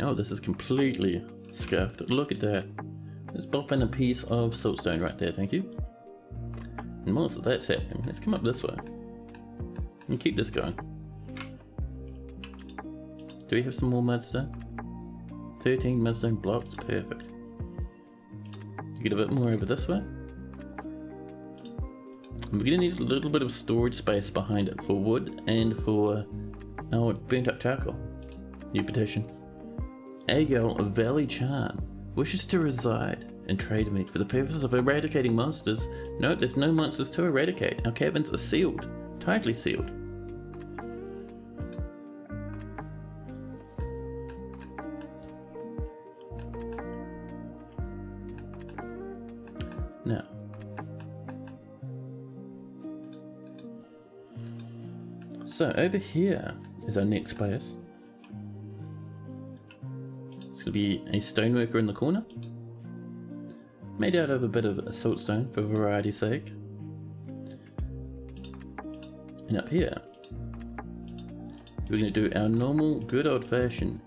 Oh, this is completely scuffed. Look at that. Let's pop in a piece of siltstone right there, thank you. And whilst that's happening, let's come up this way and keep this going. Do we have some more mudstone? 13 mudstone blocks, perfect. Get a bit more over this way. We're gonna need a little bit of storage space behind it for wood and for our burnt up charcoal. New petition. Agel Valley Charm wishes to reside in Trademet for the purposes of eradicating monsters. Note there's no monsters to eradicate. Our caverns are sealed, tightly sealed. Now, so over here is our next place. It's going to be a stoneworker in the corner, made out of a bit of siltstone for variety's sake. And up here, we're going to do our normal, good old-fashioned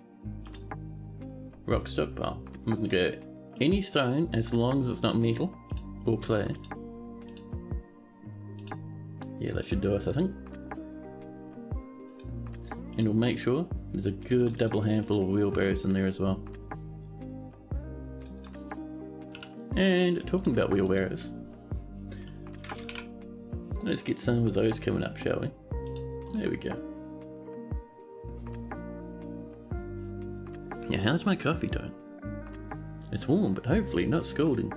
rock stockpile. We're going to go any stone as long as it's not metal or clay. Yeah, that should do us, I think. And we'll make sure there's a good double handful of wheelbarrows in there as well. And talking about wheelbarrows, let's get some of those coming up, shall we? There we go. Yeah, how's my coffee doing? It's warm, but hopefully not scalding.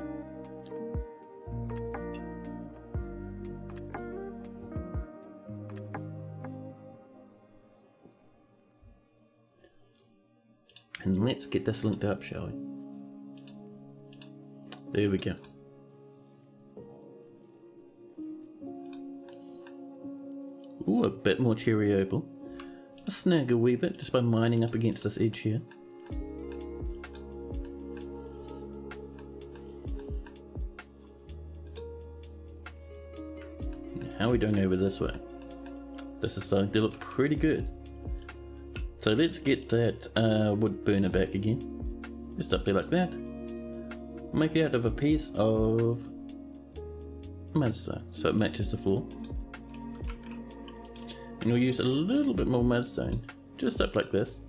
And let's get this linked up, shall we? There we go. Ooh, a bit more cherry opal. I'll snag a wee bit just by mining up against this edge here. How are we doing over this way? This is starting to look pretty good. So let's get that wood burner back again. Just up there like that. Make it out of a piece of mudstone so it matches the floor. And we'll use a little bit more mudstone just up like this.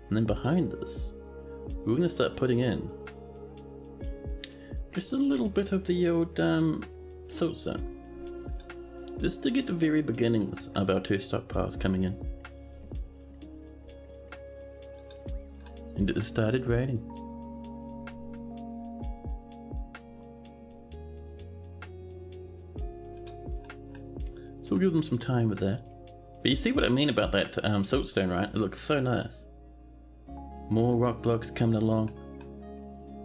And then behind this, we're going to start putting in just a little bit of the old siltstone. Just to get the very beginnings of our two stockpiles coming in. And it started raining. So we'll give them some time with that. But you see what I mean about that siltstone, right? It looks so nice. More rock blocks coming along.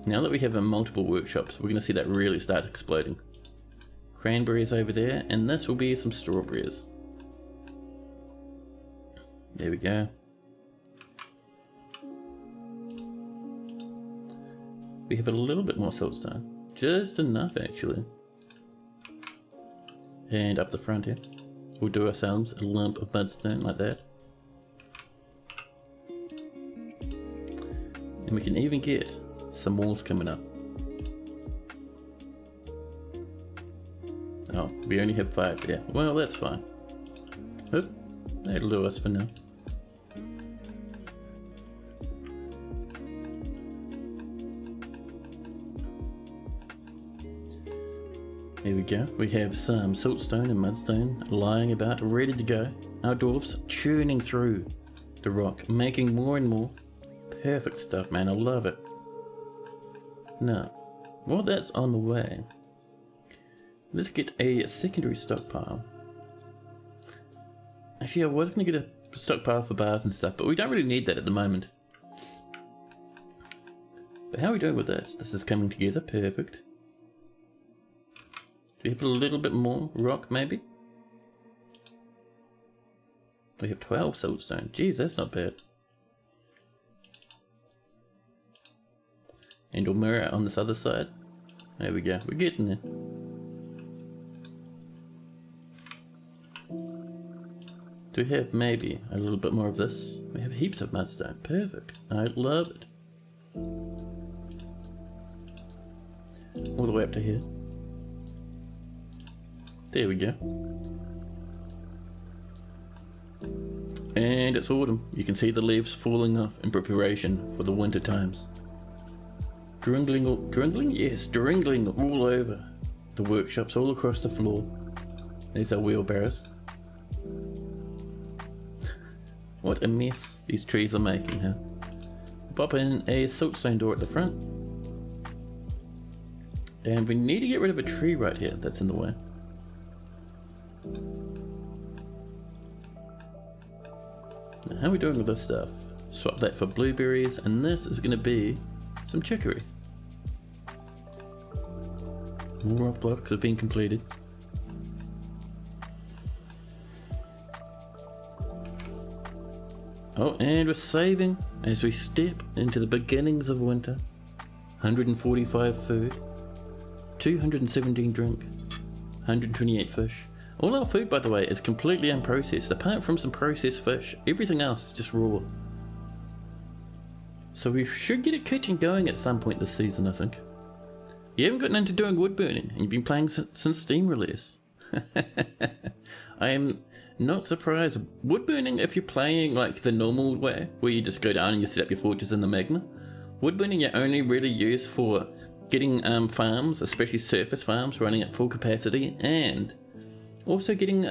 Now that we have multiple workshops, we're going to see that really start exploding. Cranberries over there, and this will be some strawberries. There we go. We have a little bit more siltstone. Just enough, actually. And up the front here, we'll do ourselves a lump of mudstone like that. And we can even get some walls coming up. Oh, we only have 5 there. Well, that's fine. Oop, that'll do us for now. Here we go. We have some siltstone and mudstone lying about, ready to go. Our dwarfs churning through the rock, making more and more. Perfect stuff, man. I love it. Now, while that's on the way, let's get a secondary stockpile. Actually, I was going to get a stockpile for bars and stuff, but we don't really need that at the moment. But how are we doing with this? This is coming together. Perfect. Do we have a little bit more rock, maybe? We have 12 siltstone. Geez, that's not bad. or mirror on this other side. There we go, we're getting there. Do we have maybe a little bit more of this? We have heaps of mudstone. Perfect. I love it. All the way up to here. There we go. And it's autumn. You can see the leaves falling off in preparation for the winter times. Dringling? Yes, dringling all over the workshops, all across the floor. There's our wheelbarrows. What a mess these trees are making, huh? Pop in a siltstone door at the front. And we need to get rid of a tree right here that's in the way. Now, how are we doing with this stuff? Swap that for blueberries, and this is going to be some chicory. More rock blocks have been completed. Oh, and we're saving as we step into the beginnings of winter. 145 food, 217 drink, 128 fish. All our food, by the way, is completely unprocessed. Apart from some processed fish, everything else is just raw. So we should get a kitchen going at some point this season, I think. You haven't gotten into doing wood burning, and you've been playing since Steam release. I am not surprised. Wood burning, if you're playing like the normal way, where you just go down and you set up your forges in the magma, wood burning you only really use for getting farms, especially surface farms, running at full capacity, and also getting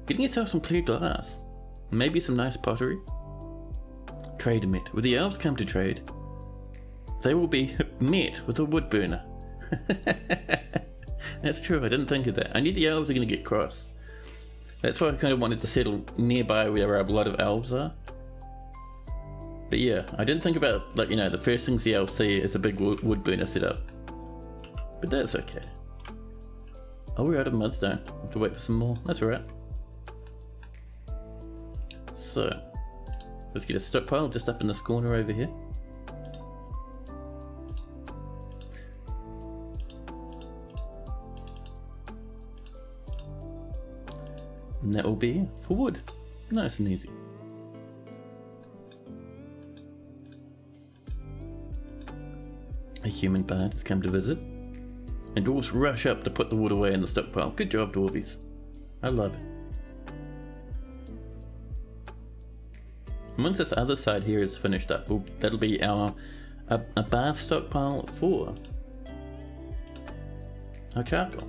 yourself some clear glass, maybe some nice pottery. Trademet. When the elves come to trade, they will be met with a wood burner. That's true, I didn't think of that. I knew the elves are going to get cross. That's why I kind of wanted to settle nearby where a lot of elves are. But yeah, I didn't think about, like, you know, the first things the elves see is a big wood burner set up. But that's okay. Oh, we're out of mudstone. I have to wait for some more. That's alright. So, let's get a stockpile just up in this corner over here. And that will be for wood. Nice and easy. A human bard has come to visit. And dwarves rush up to put the wood away in the stockpile. Good job, dwarvies. I love it. And once this other side here is finished up, that'll be our a bar stockpile for our charcoal.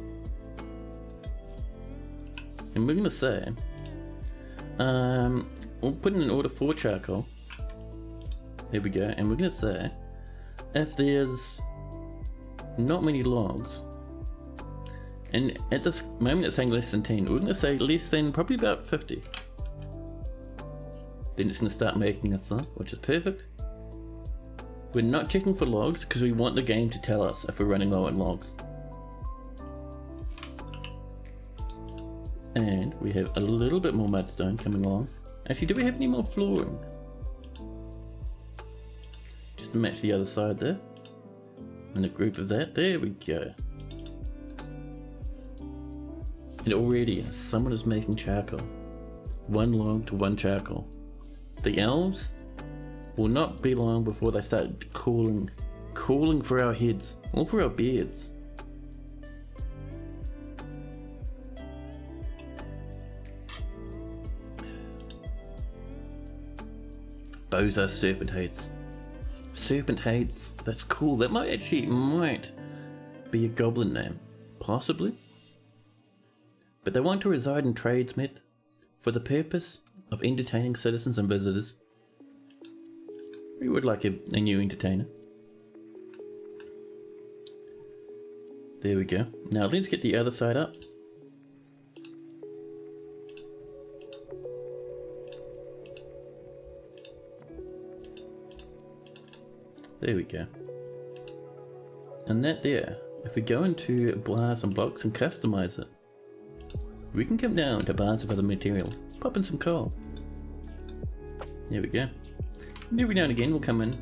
And we're going to say, we'll put in an order for charcoal. There we go. And we're going to say, if there's not many logs, and at this moment it's saying less than 10, we're going to say less than probably about 50. Then it's going to start making us some, which is perfect. We're not checking for logs because we want the game to tell us if we're running low on logs. And we have a little bit more mudstone coming along. Actually, do we have any more flooring? Just to match the other side there. And a group of that. There we go. And already someone is making charcoal. One log to one charcoal. The elves will not be long before they start calling for our heads. Or for our beards. Boza Serpent Hates. Serpent Hates, that's cool. That might be a goblin name. Possibly. But they want to reside in Trademet for the purpose of entertaining citizens and visitors. We would like a new entertainer. There we go. Now let's get the other side up. There we go. And that there, if we go into bars and blocks and customize it, we can come down to bars of other materials, pop in some coal. There we go. And every now and again we'll come in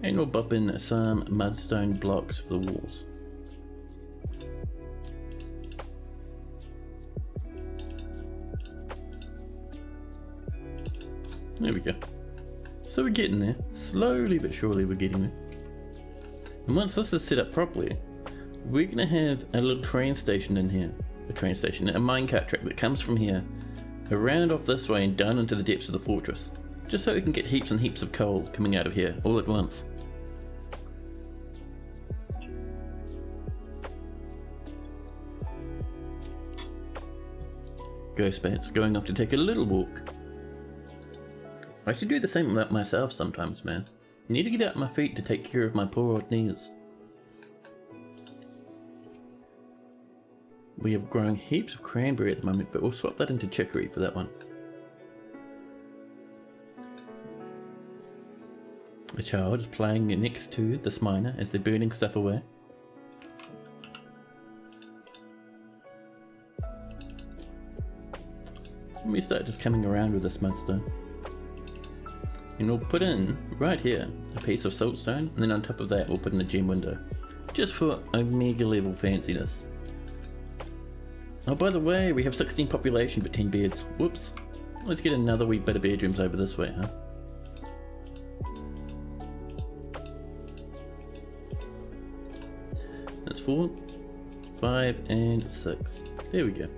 And we'll bop in some mudstone blocks for the walls. There we go. So we're getting there. Slowly but surely we're getting there. And once this is set up properly, we're going to have a little train station in here. A train station, a minecart track that comes from here, around off this way and down into the depths of the fortress. Just so we can get heaps and heaps of coal coming out of here all at once. Ghost Bats going off to take a little walk. I should do the same myself sometimes, man. I need to get out my feet to take care of my poor old knees. We have grown heaps of cranberry at the moment, but we'll swap that into chicory for that one. A child is playing next to this miner as they're burning stuff away. Let me start just coming around with this mudstone. And we'll put in, right here, a piece of siltstone, and then on top of that we'll put in a gem window. Just for a mega level fanciness. Oh, by the way, we have 16 population but 10 beds. Whoops. Let's get another wee bit of bedrooms over this way, huh? That's 4, 5, and 6. There we go.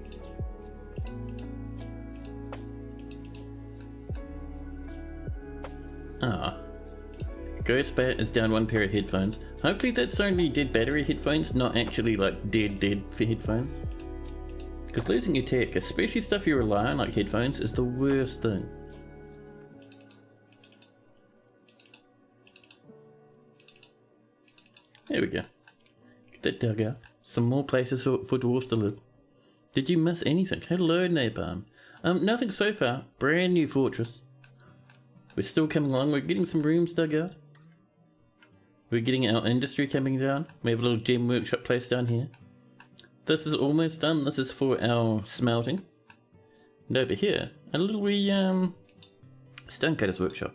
Ah. Ghost Bat is down one pair of headphones. Hopefully that's only dead battery headphones, not actually like dead headphones. Because losing your tech, especially stuff you rely on like headphones, is the worst thing. There we go. Get that dug out. Some more places for dwarves to live. Did you miss anything? Hello, Napalm. Nothing so far. Brand new fortress. We're still coming along. We're getting some rooms dug out. We're getting our industry coming down. We have a little gem workshop place down here. This is almost done. This is for our smelting. And over here, a little wee stonecutter's workshop.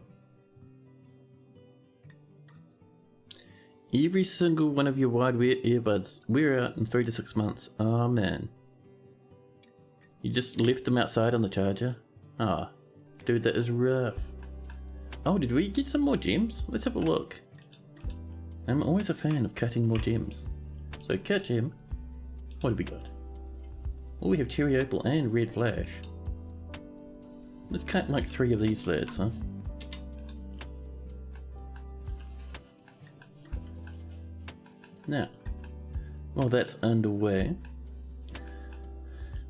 Every single one of your wide earbuds wear out in 3 to 6 months. Oh man. You just left them outside on the charger? Ah, oh, dude, that is rough. Oh, did we get some more gems? Let's have a look. I'm always a fan of cutting more gems. So cut gem. What have we got? Oh, we have cherry opal and red flash. Let's cut like 3 of these lads, huh? Now, while that's underway,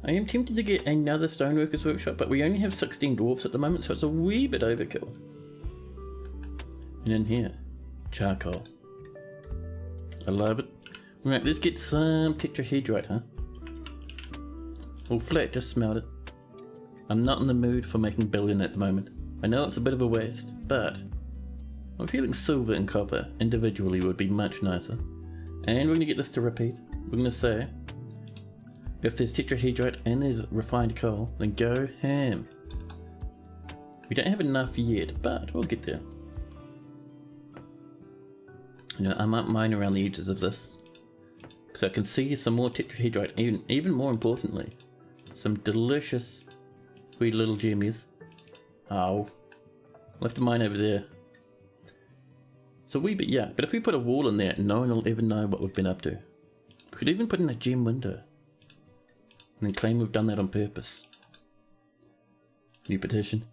I am tempted to get another stoneworker's workshop, but we only have 16 dwarfs at the moment, so it's a wee bit overkill. And in here, charcoal. I love it. Right, let's get some tetrahedrite, huh? Or flat, just smelt it. I'm not in the mood for making billion at the moment. I know it's a bit of a waste, but I'm feeling silver and copper individually would be much nicer. And we're going to get this to repeat. We're going to say, if there's tetrahedrite and there's refined coal, then go ham. We don't have enough yet, but we'll get there. You know, I might mine around the edges of this, so I can see some more tetrahedrite, even more importantly, some delicious wee little gemmies. Oh, I'll have to mine over there. It's a wee bit, yeah, but if we put a wall in there, no one will ever know what we've been up to. We could even put in a gem window, and then claim we've done that on purpose. New petition.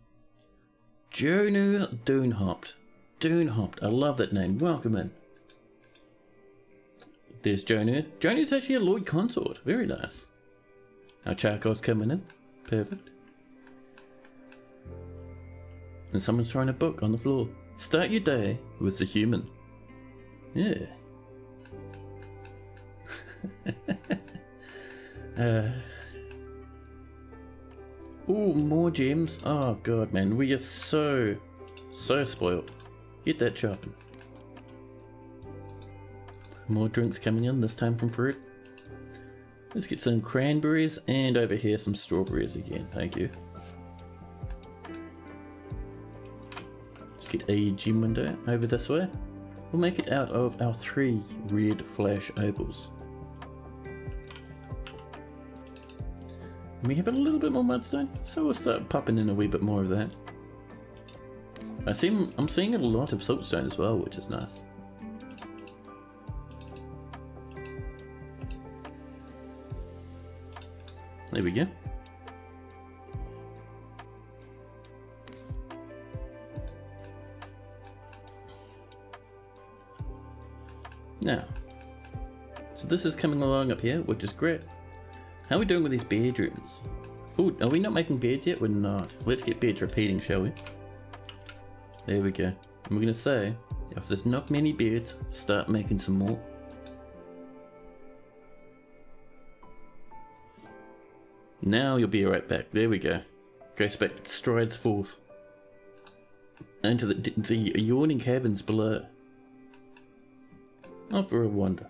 Jonu Doonhopped. Doonhopped, I love that name, welcome in. There's Jonu. Jonu's actually a Lloyd consort, very nice. Our charcoal's coming in, perfect. And someone's throwing a book on the floor. Start your day with the human. Yeah. Ooh, more gems. Oh god, man, we are so spoiled. Get that chopping. More drinks coming in, this time from fruit. Let's get some cranberries and over here some strawberries again, thank you. Let's get a gem window over this way. we'll make it out of our 3 red flash opals. We have a little bit more mudstone, so we'll start popping in a wee bit more of that. I'm seeing a lot of siltstone as well, which is nice. There we go. Now, so this is coming along up here, which is great. How are we doing with these bedrooms? Oh, are we not making beds yet? We're not. Let's get beds repeating, shall we? There we go. And we're going to say, if there's not many beds, start making some more. Now you'll be right back. There we go. Goes back, strides forth into the yawning cabins below. Oh, for a wonder.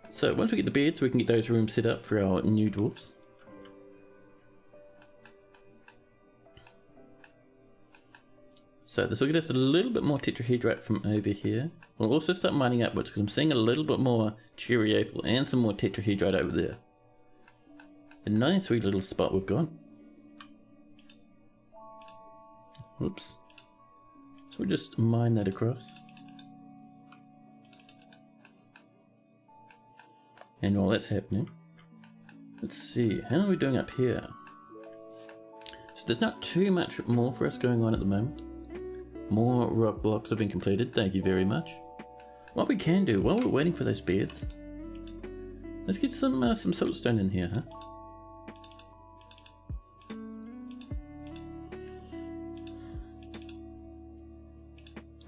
So once we get the beds, we can get those rooms set up for our new dwarfs. So this will get us a little bit more tetrahedrite from over here. We'll also start mining upwards because I'm seeing a little bit more cherry opal and some more tetrahedrite over there. A nice wee little spot we've got. Whoops. So we'll just mine that across. And while that's happening, let's see, how are we doing up here? So there's not too much more for us going on at the moment. More rock blocks have been completed, thank you very much. What we can do, while we're waiting for those beds, let's get some siltstone in here, huh?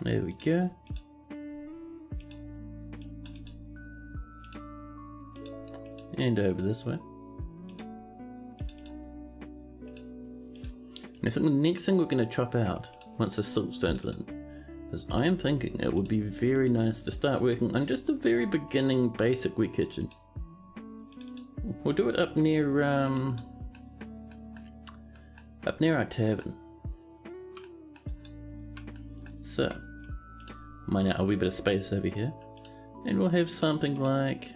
There we go. And over this way. And I think the next thing we're going to chop out, once the siltstone's in, is I am thinking it would be very nice to start working on just the very beginning basic wet kitchen. We'll do it up near our tavern. So, mine out a wee bit of space over here, and we'll have something like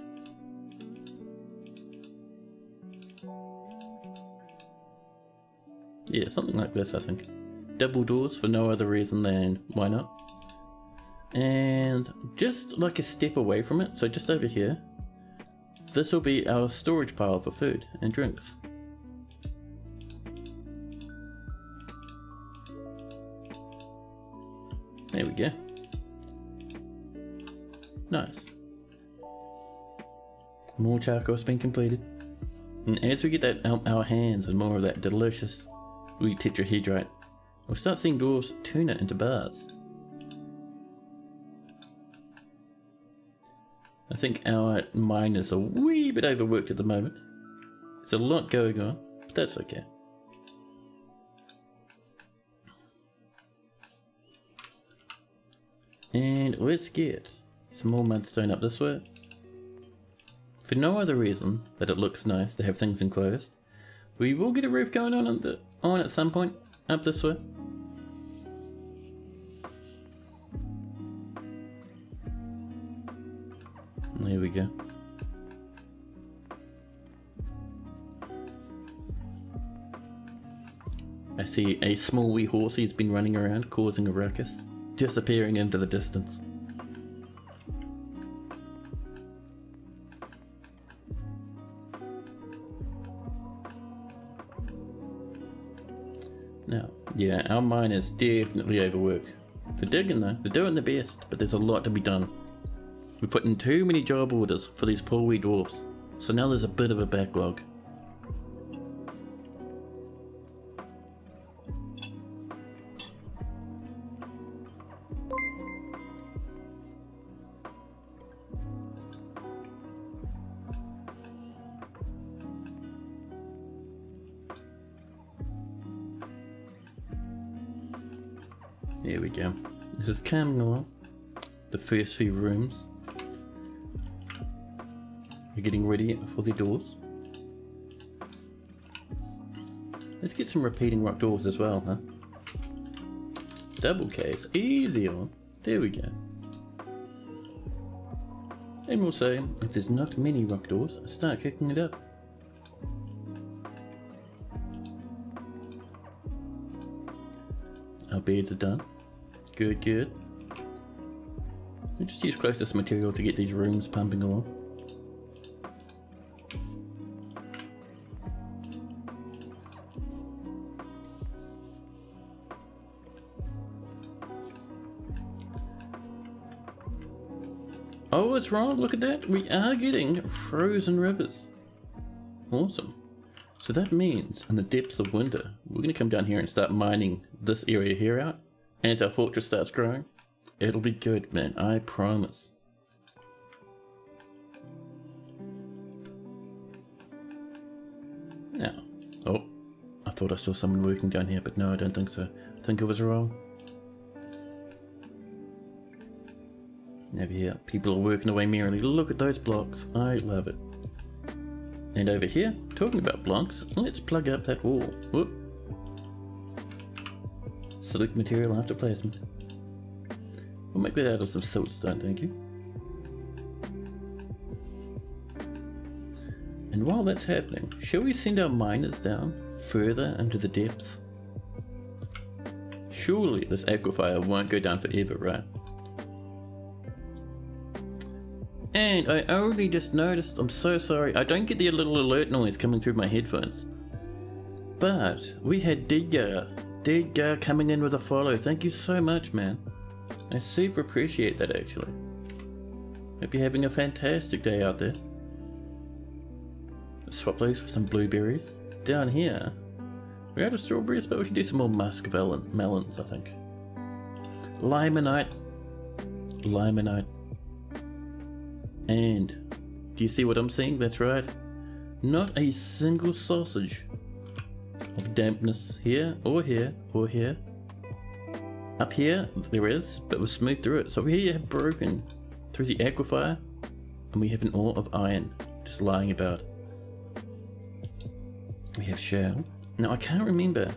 something like this, I think. Double doors for no other reason than why not. And just like a step away from it, so just over here, this will be our storage pile for food and drinks. There we go. Nice. More charcoal's been completed. And as we get that our hands on more of that delicious wheat tetrahedrite, we'll start seeing dwarves turn it into bars. I think our mine is a wee bit overworked at the moment. There's a lot going on, but that's okay. And let's get some more mudstone up this way. For no other reason that it looks nice to have things enclosed. We will get a roof going on at some point up this way. There we go. I see a small wee horsey has been running around causing a ruckus, disappearing into the distance. Now, yeah, our mine is definitely overworked. They're digging though, they're doing their best, but there's a lot to be done. We put in too many job orders for these poor wee dwarfs, so now there's a bit of a backlog. There we go. This is coming along. The first few rooms. We're getting ready for the doors. Let's get some repeating rock doors as well, huh? Double case, easy on. There we go. And we'll say, if there's not many rock doors, start kicking it up. Our beds are done. Good, good. We'll just use closest material to get these rooms pumping along. Oh, it's wrong, look at that. We are getting frozen rivers. Awesome. So that means in the depths of winter, we're going to come down here and start mining this area here out. And as our fortress starts growing, it'll be good, man, I promise. Now, oh, I thought I saw someone working down here, but no, I don't think so. I think I was wrong. Over here, people are working away merrily. Look at those blocks. I love it. And over here, talking about blocks, let's plug up that wall. Whoop. Select material after placement. We'll make that out of some siltstone, thank you. And while that's happening, shall we send our miners down further into the depths? Surely this aquifer won't go down forever, right? And I only just noticed, I'm so sorry, I don't get the little alert noise coming through my headphones. But we had Digger coming in with a follow. Thank you so much, man. I super appreciate that, actually. Hope you're having a fantastic day out there. Let's swap those for some blueberries. Down here, we're out of strawberries, but we can do some more musk melons, I think. Limonite. And do you see what I'm seeing? That's right. Not a single sausage of dampness here or here or here. Up here there is, but we're smooth through it. So here you have broken through the aquifer, and we have an ore of iron just lying about. We have shale. Now I can't remember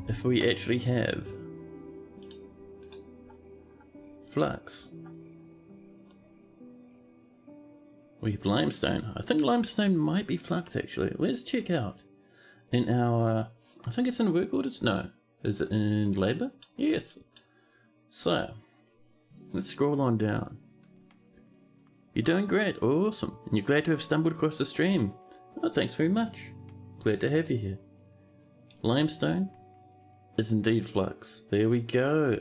if we actually have flux. We have limestone. I think limestone might be flux actually. Let's check out in our, I think it's in work orders? No. Is it in labor? Yes. So, let's scroll on down. You're doing great. Awesome. And you're glad to have stumbled across the stream. Oh, thanks very much. Glad to have you here. Limestone is indeed flux. There we go.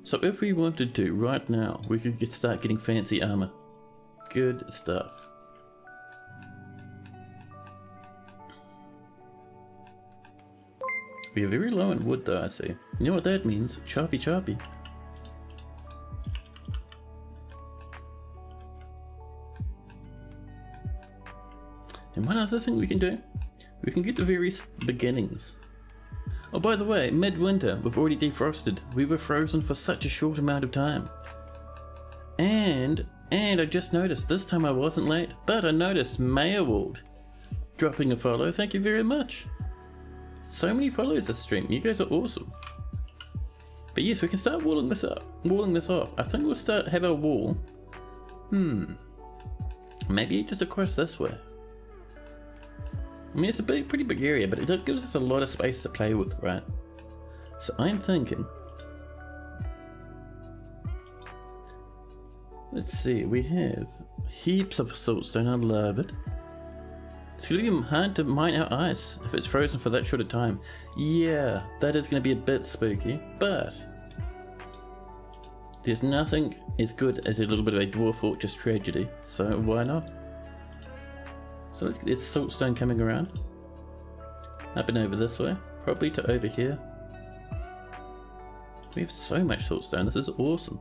So if we wanted to right now, we could start getting fancy armor. Good stuff. We are very low in wood though, I see. You know what that means? Choppy choppy. And one other thing we can do, we can get the various beginnings. Oh, by the way, midwinter, we've already defrosted. We were frozen for such a short amount of time. And I just noticed, this time I wasn't late, but I noticed Mayerwald dropping a follow. Thank you very much. So many follows this stream. You guys are awesome. But yes, we can start walling this off. I think we'll have our wall. Maybe just across this way. I mean, it's a pretty big area, but it gives us a lot of space to play with, right? So I'm thinking, let's see, we have heaps of siltstone. I love it. It's going to be hard to mine our ice if it's frozen for that short a time. Yeah, that is going to be a bit spooky, but there's nothing as good as a little bit of a dwarf fortress tragedy, so why not? So let's get this siltstone coming around. Up and over this way, probably to over here. We have so much siltstone, this is awesome.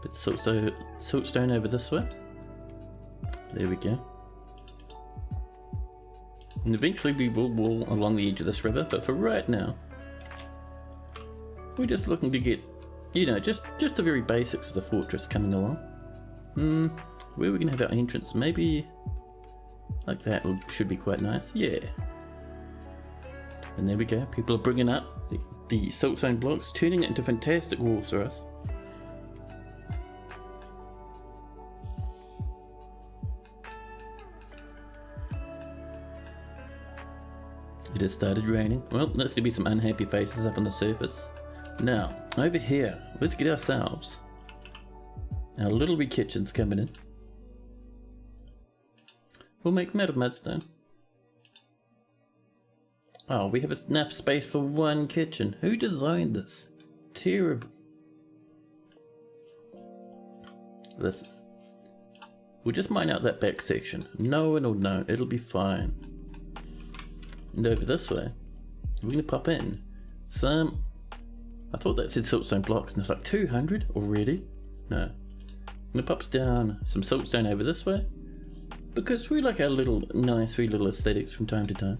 Bit siltstone over this way. There we go. And eventually we will wall along the edge of this river, but for right now, we're just looking to get, you know, just the very basics of the fortress coming along. Where are we going to have our entrance? Maybe like that should be quite nice. Yeah. And there we go. People are bringing up the siltstone blocks, turning it into fantastic walls for us. It has started raining. Well, there's going to be some unhappy faces up on the surface. Now, over here, let's get ourselves our little wee kitchens coming in. We'll make them out of mudstone. Oh, we have enough space for one kitchen. Who designed this? Terrible. Listen. We'll just mine out that back section. No one will know. It'll be fine. And over this way, we're going to pop in some... I thought that said siltstone blocks, and it's like 200 already. No. I'm going to pop down some siltstone over this way, because we like our little nice wee little aesthetics from time to time.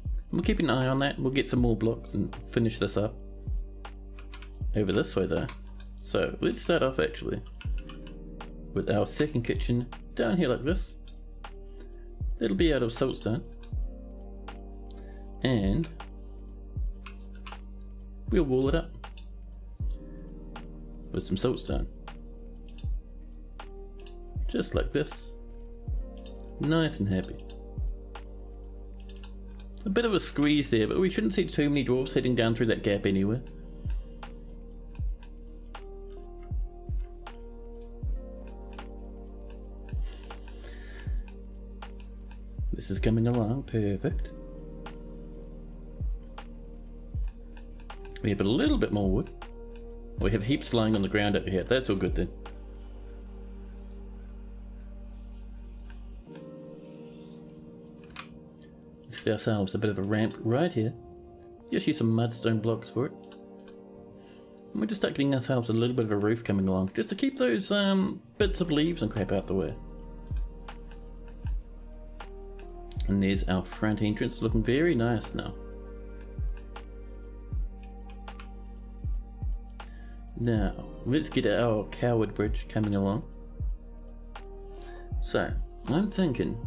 And we'll keep an eye on that. We'll get some more blocks and finish this up. Over this way though. So let's start off actually with our second kitchen down here like this. It'll be out of siltstone. And we'll wall it up with some siltstone. Just like this. Nice and happy. A bit of a squeeze there, but we shouldn't see too many dwarves heading down through that gap anyway. This is coming along perfect. We have a little bit more wood. We have heaps lying on the ground over here. That's all good then. Let's get ourselves a bit of a ramp right here. Just use some mudstone blocks for it. And we'll just start getting ourselves a little bit of a roof coming along, just to keep those bits of leaves and crap out the way. And there's our front entrance, looking very nice now. Now, let's get our coward bridge coming along. So, I'm thinking...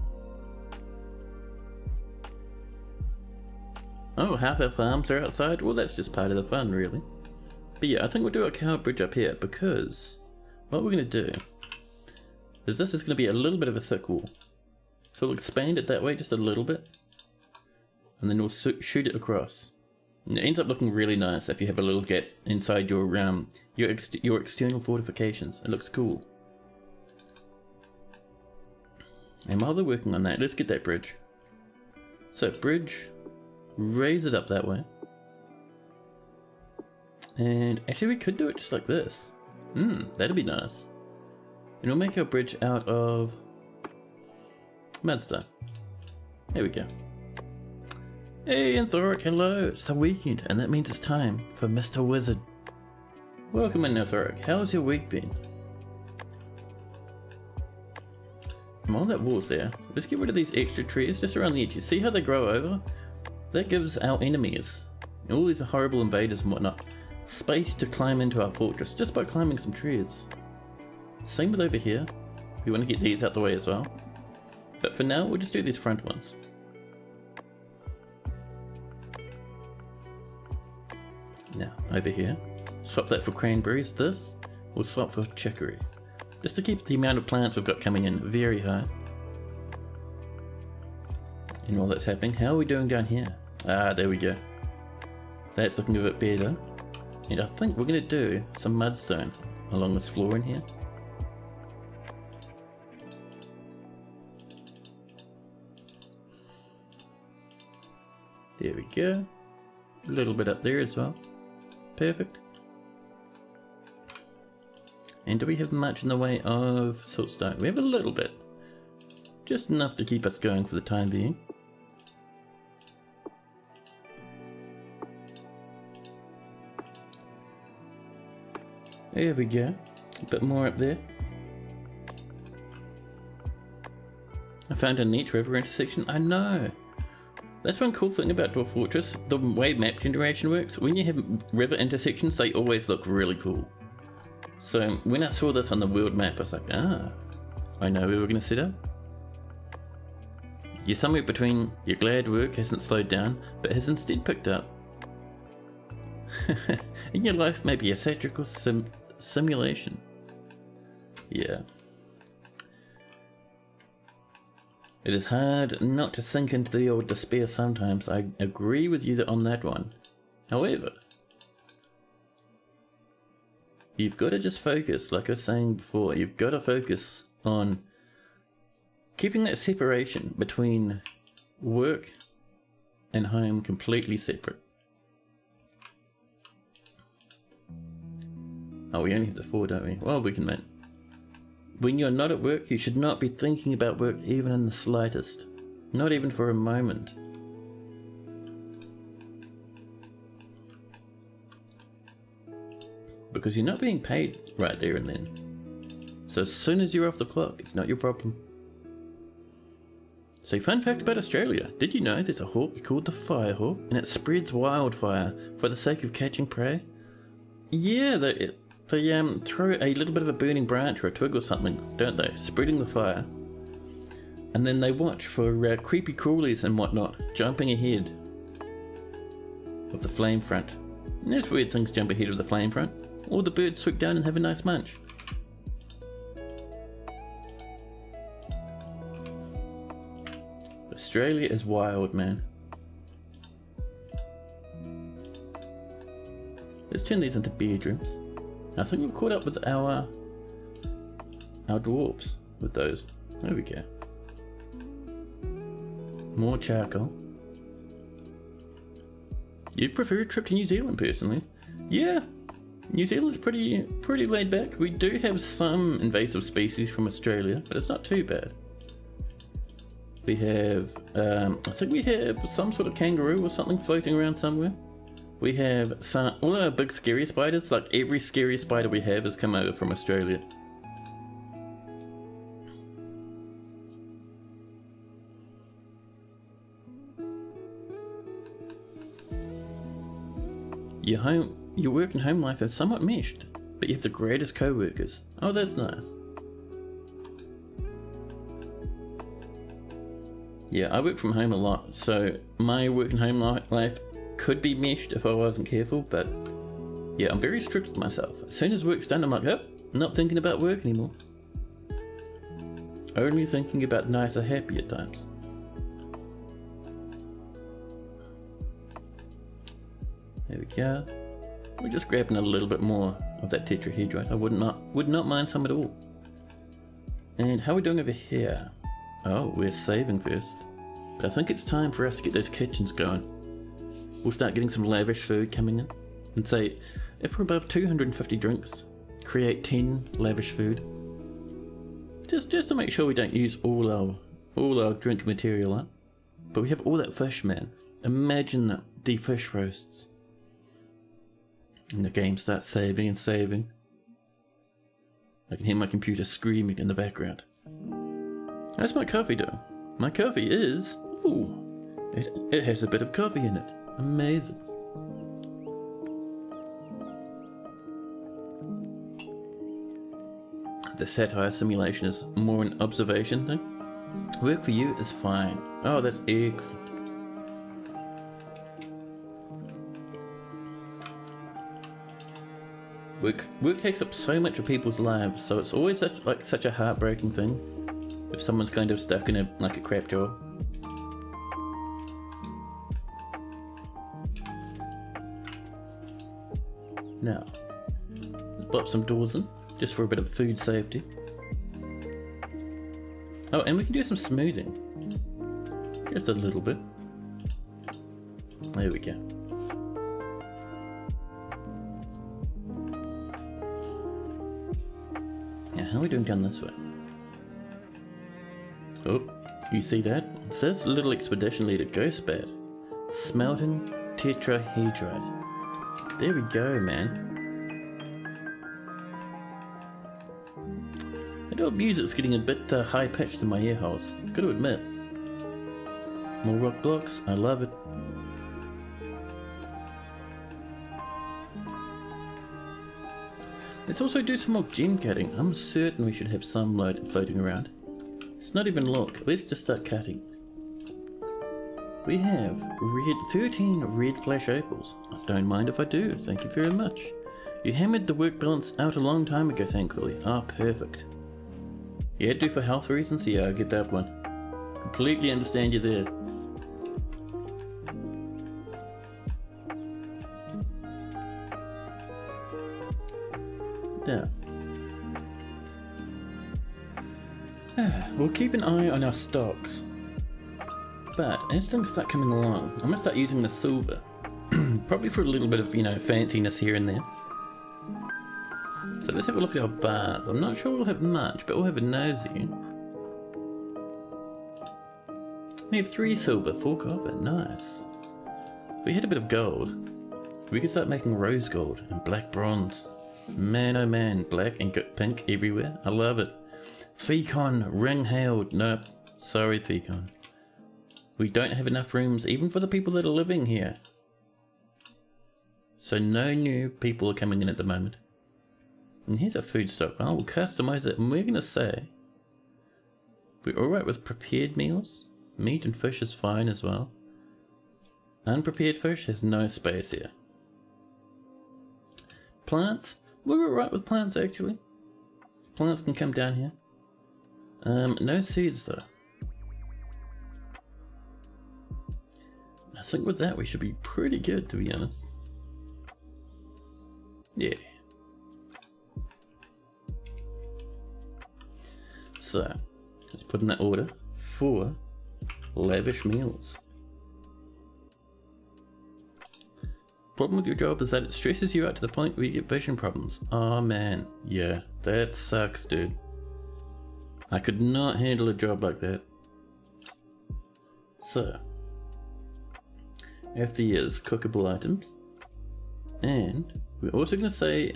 Oh, half our farms are outside? Well, that's just part of the fun, really. But yeah, I think we'll do a coward bridge up here, because what we're going to do is this is going to be a little bit of a thick wall. So we'll expand it that way just a little bit, and then we'll shoot it across. And it ends up looking really nice if you have a little gap inside your external fortifications. It looks cool. And while they're working on that, let's get that bridge. So bridge, raise it up that way. And actually we could do it just like this. That'd be nice. And we'll make our bridge out of mudstone. There we go. Hey Anthoric, hello! It's the weekend, and that means it's time for Mr. Wizard. Welcome in Anthoric, how's your week been? And while that wall's there, let's get rid of these extra trees just around the edges. See how they grow over? That gives our enemies, and all these horrible invaders and whatnot, space to climb into our fortress just by climbing some trees. Same with over here. We want to get these out the way as well. But for now, we'll just do these front ones. Now, over here, swap that for cranberries. This, we'll swap for chicory. Just to keep the amount of plants we've got coming in very high. And while that's happening, how are we doing down here? Ah, there we go. That's looking a bit better. And I think we're going to do some mudstone along this floor in here. There we go. A little bit up there as well. Perfect. And do we have much in the way of siltstone? We have a little bit. Just enough to keep us going for the time being. There we go. A bit more up there. I found a neat river intersection. I know. That's one cool thing about Dwarf Fortress. The way map generation works, when you have river intersections, they always look really cool. So when I saw this on the world map, I was like, I know where we're going to set up. You're somewhere between you're glad work hasn't slowed down, but has instead picked up. And your life may be a satirical simulation. Yeah. It is hard not to sink into the old despair sometimes. I agree with you on that one. However, you've got to just focus, like I was saying before, you've got to focus on keeping that separation between work and home completely separate. Oh, we only have the 4, don't we? Well, we can make. When you're not at work, you should not be thinking about work even in the slightest. Not even for a moment. Because you're not being paid right there and then. So as soon as you're off the clock, it's not your problem. So fun fact about Australia. Did you know there's a hawk called the firehawk and it spreads wildfire for the sake of catching prey? Yeah, they throw a little bit of a burning branch or a twig or something, don't they? Spreading the fire. And then they watch for creepy crawlies and whatnot, jumping ahead of the flame front. And there's weird things jump ahead of the flame front. Or the birds swoop down and have a nice munch. Australia is wild, man. Let's turn these into bedrooms. I think we've caught up with our dwarves with those. There we go. More charcoal. You'd prefer a trip to New Zealand personally? Yeah, New Zealand's pretty laid back. We do have some invasive species from Australia, but it's not too bad. We have, I think we have some sort of kangaroo or something floating around somewhere. We have all our big scary spiders, like every scary spider we have has come over from Australia. Your work and home life are somewhat meshed, but you have the greatest co-workers. Oh, that's nice. Yeah, I work from home a lot, so my work and home life could be meshed if I wasn't careful, but yeah, I'm very strict with myself. As soon as work's done, I'm like, oh, not thinking about work anymore. Only thinking about nicer, happier times. There we go. We're just grabbing a little bit more of that tetrahedrite. I would not mind some at all. And how are we doing over here? Oh, we're saving first. But I think it's time for us to get those kitchens going. We'll start getting some lavish food coming in. And say, if we're above 250 drinks, create 10 lavish food. Just to make sure we don't use all our drink material up. But we have all that fish, man. Imagine that, the fish roasts. And the game starts saving and saving. I can hear my computer screaming in the background. How's my coffee doing? My coffee is... Ooh, it has a bit of coffee in it. Amazing. The satire simulation is more an observation thing. Work for you is fine. Oh, that's excellent. Work takes up so much of people's lives, so it's always such a heartbreaking thing if someone's kind of stuck in a crap job. Now, let's pop some doors in, just for a bit of food safety. Oh, and we can do some smoothing. Just a little bit. There we go. Now, how are we doing down this way? Oh, you see that? It says little expedition leader Ghost Bat. Smelting tetrahedrite. There we go, man. That old music's getting a bit high-pitched in my ear holes, gotta admit. More rock blocks, I love it. Let's also do some more gem cutting. I'm certain we should have some floating around. Let's not even look, let's just start cutting. We have 13 red flash opals. I don't mind if I do, thank you very much. You hammered the work balance out a long time ago, thankfully. Ah, perfect. You had to for health reasons? Yeah, I get that one. Completely understand you there. Now, we'll keep an eye on our stocks. But as things start coming along, I'm gonna start using the silver. Probably for a little bit of, fanciness here and there. So let's have a look at our bars. I'm not sure we'll have much, but we'll have a nosy. We have 3 silver, 4 copper, nice. If we had a bit of gold, we could start making rose gold and black bronze. Man oh man, black and pink everywhere. I love it. Fecon, ring hailed. Nope, sorry Fecon. We don't have enough rooms even for the people that are living here. So no new people are coming in at the moment. And here's our food stock. Oh, we'll customize it, and we're gonna say we're alright with prepared meals. Meat and fish is fine as well. Unprepared fish has no space here. Plants, we're alright with plants actually. Plants can come down here. No seeds though. I think with that we should be pretty good, to be honest. Yeah. So, let's put in that order for lavish meals. Problem with your job is that it stresses you out to the point where you get vision problems. Oh man, yeah, that sucks, dude. I could not handle a job like that. So, after years, cookable items. And we're also going to say,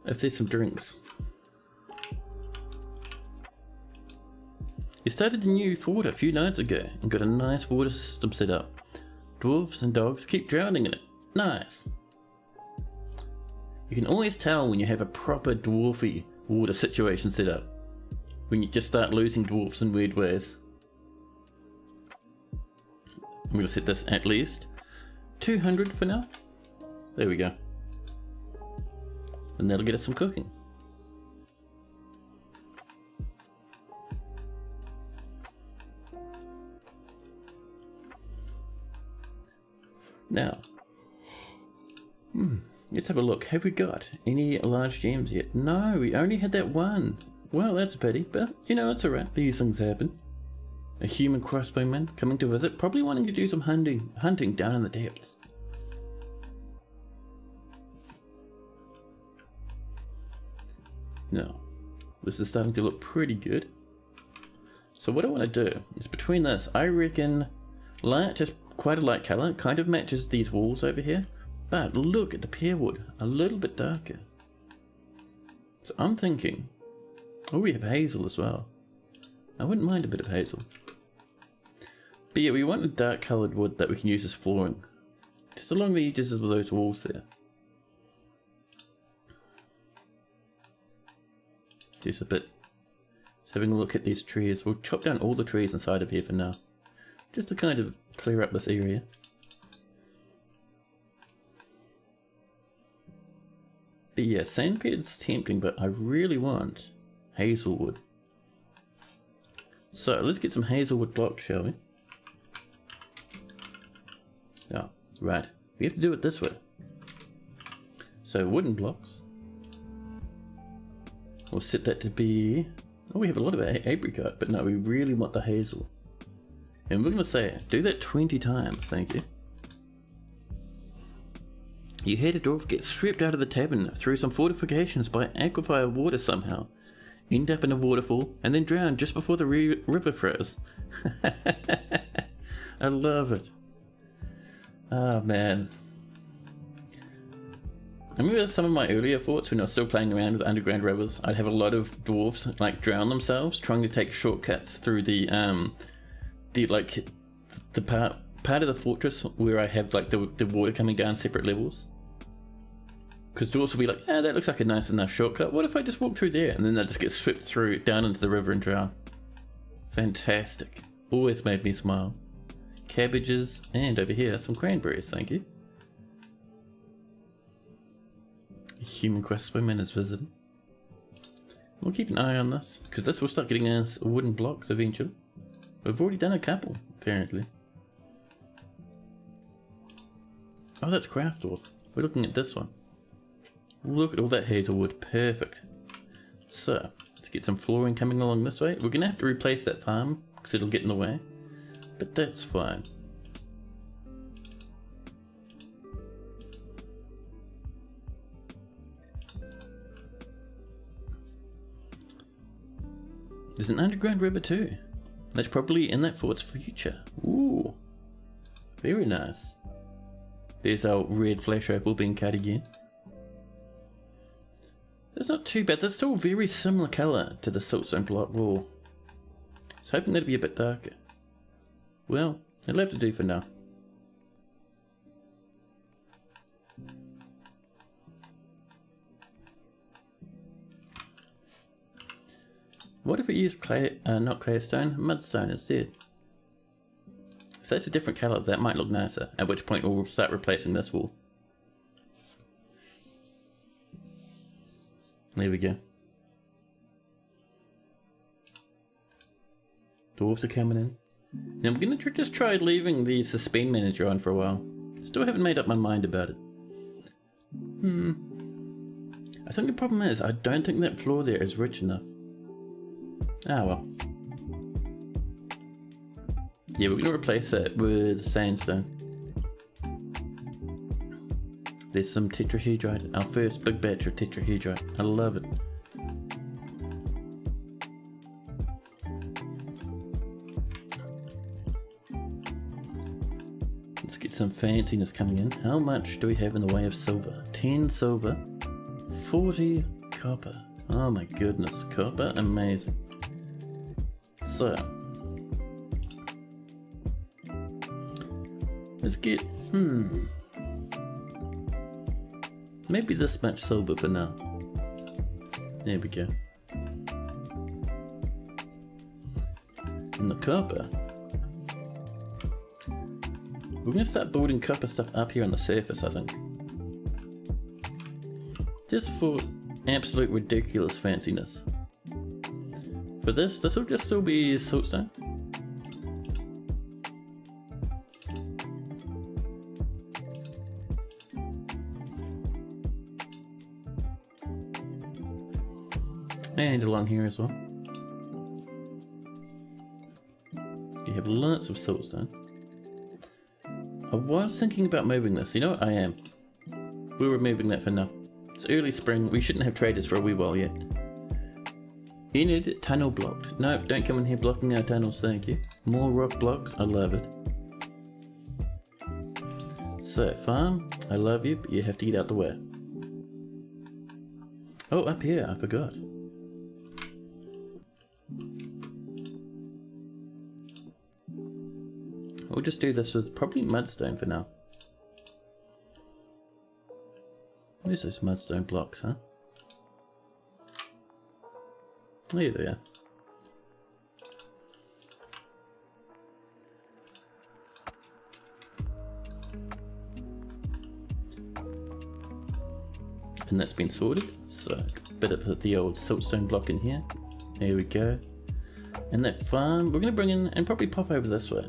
if there's some drinks. You started a new fort a few nights ago and got a nice water system set up. Dwarves and dogs keep drowning in it. Nice. You can always tell when you have a proper dwarfy water situation set up. When you just start losing dwarfs in weird ways. I'm going to set this at least 200 for now. There we go. And that'll get us some cooking. Now, let's have a look. Have we got any large gems yet? No, we only had that one. Well, that's a pity, but it's alright. These things happen. A human crossbowman coming to visit, probably wanting to do some hunting down in the depths. Now, this is starting to look pretty good. So what I want to do is between this, I reckon light, just quite a light colour, kind of matches these walls over here. But look at the pearwood, a little bit darker. So I'm thinking, oh, we have hazel as well. I wouldn't mind a bit of hazel. But yeah, we want a dark coloured wood that we can use as flooring. Just along the edges of those walls there. Just a bit. Just having a look at these trees. We'll chop down all the trees inside of here for now. Just to kind of clear up this area. But yeah, sandpeter's tempting, but I really want hazelwood. So let's get some hazelwood blocks, shall we? Oh, right. We have to do it this way. So wooden blocks. We'll set that to be... oh, we have a lot of apricot, but no, we really want the hazel. And we're going to say, do that 20 times, thank you. You had a dwarf get stripped out of the tavern through some fortifications by aquifer water somehow. End up in a waterfall, and then drown just before the river froze. I love it. Oh man. I remember some of my earlier forts when I was still playing around with underground rivers. I'd have a lot of dwarves like drown themselves trying to take shortcuts through the part of the fortress where I have like the water coming down separate levels. Because dwarves will be like, that looks like a nice enough shortcut. What if I just walk through there? And then they'll just get swept through down into the river and drown. Fantastic. always made me smile. Cabbages, and over here some cranberries, thank you. A human crossbowman is visiting. We'll keep an eye on this, because this will start getting us wooden blocks eventually. We've already done a couple, apparently. Oh, that's craft dwarf. We're looking at this one. Look at all that hazelwood, perfect. So, let's get some flooring coming along this way. We're going to have to replace that farm, because it'll get in the way. But that's fine. There's an underground river too. That's probably in that fort's future. Ooh, very nice. There's our red flash opal being cut again. That's not too bad. That's still a very similar colour to the siltstone block wall. I was hoping that'd be a bit darker. Well, it'll have to do for now. What if we use clay, not claystone, mudstone instead? If that's a different colour, that might look nicer, at which point we'll start replacing this wall. There we go. Dwarves are coming in. Now I'm going to just try leaving the suspend manager on for a while. Still haven't made up my mind about it. I think the problem is, I don't think that floor there is rich enough. Ah well. Yeah, we're going to replace that with sandstone. There's some tetrahedrite, our first big batch of tetrahedrite. I love it. Let's get some fanciness coming in. How much do we have in the way of silver? 10 silver, 40 copper. Oh my goodness, copper, amazing. So, let's get, maybe this much silver for now. There we go. And the copper, we're going to start building copper stuff up here on the surface, I think. Just for absolute ridiculous fanciness. For this will just still be siltstone. And along here as well. You have lots of siltstone. I was thinking about moving this. You know what? I am. We're removing that for now. It's early spring. We shouldn't have traders for a wee while yet. Enid, tunnel blocked. No, don't come in here blocking our tunnels, thank you. More rock blocks, I love it. So, farm, I love you, but you have to get out the way. Oh, up here, I forgot. We'll just do this with probably mudstone for now. Where's those mudstone blocks, huh? There they are. And that's been sorted, so a bit of the old siltstone block in here. There we go. And that farm, we're going to bring in and probably pop over this way.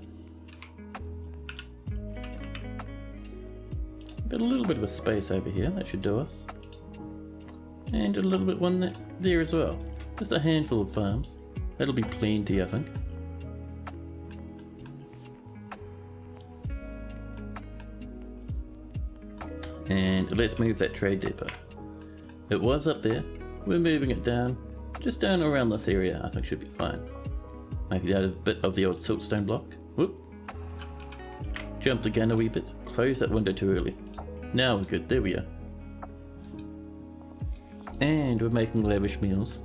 Got a little bit of a space over here, that should do us. And a little bit one there as well. Just a handful of farms. That'll be plenty, I think. And let's move that trade depot. It was up there. We're moving it down. Just down around this area, I think should be fine. Make it out of a bit of the old siltstone block. Whoop. Jump the gun a wee bit. Close that window too early. Now we're good. There we are. And we're making lavish meals.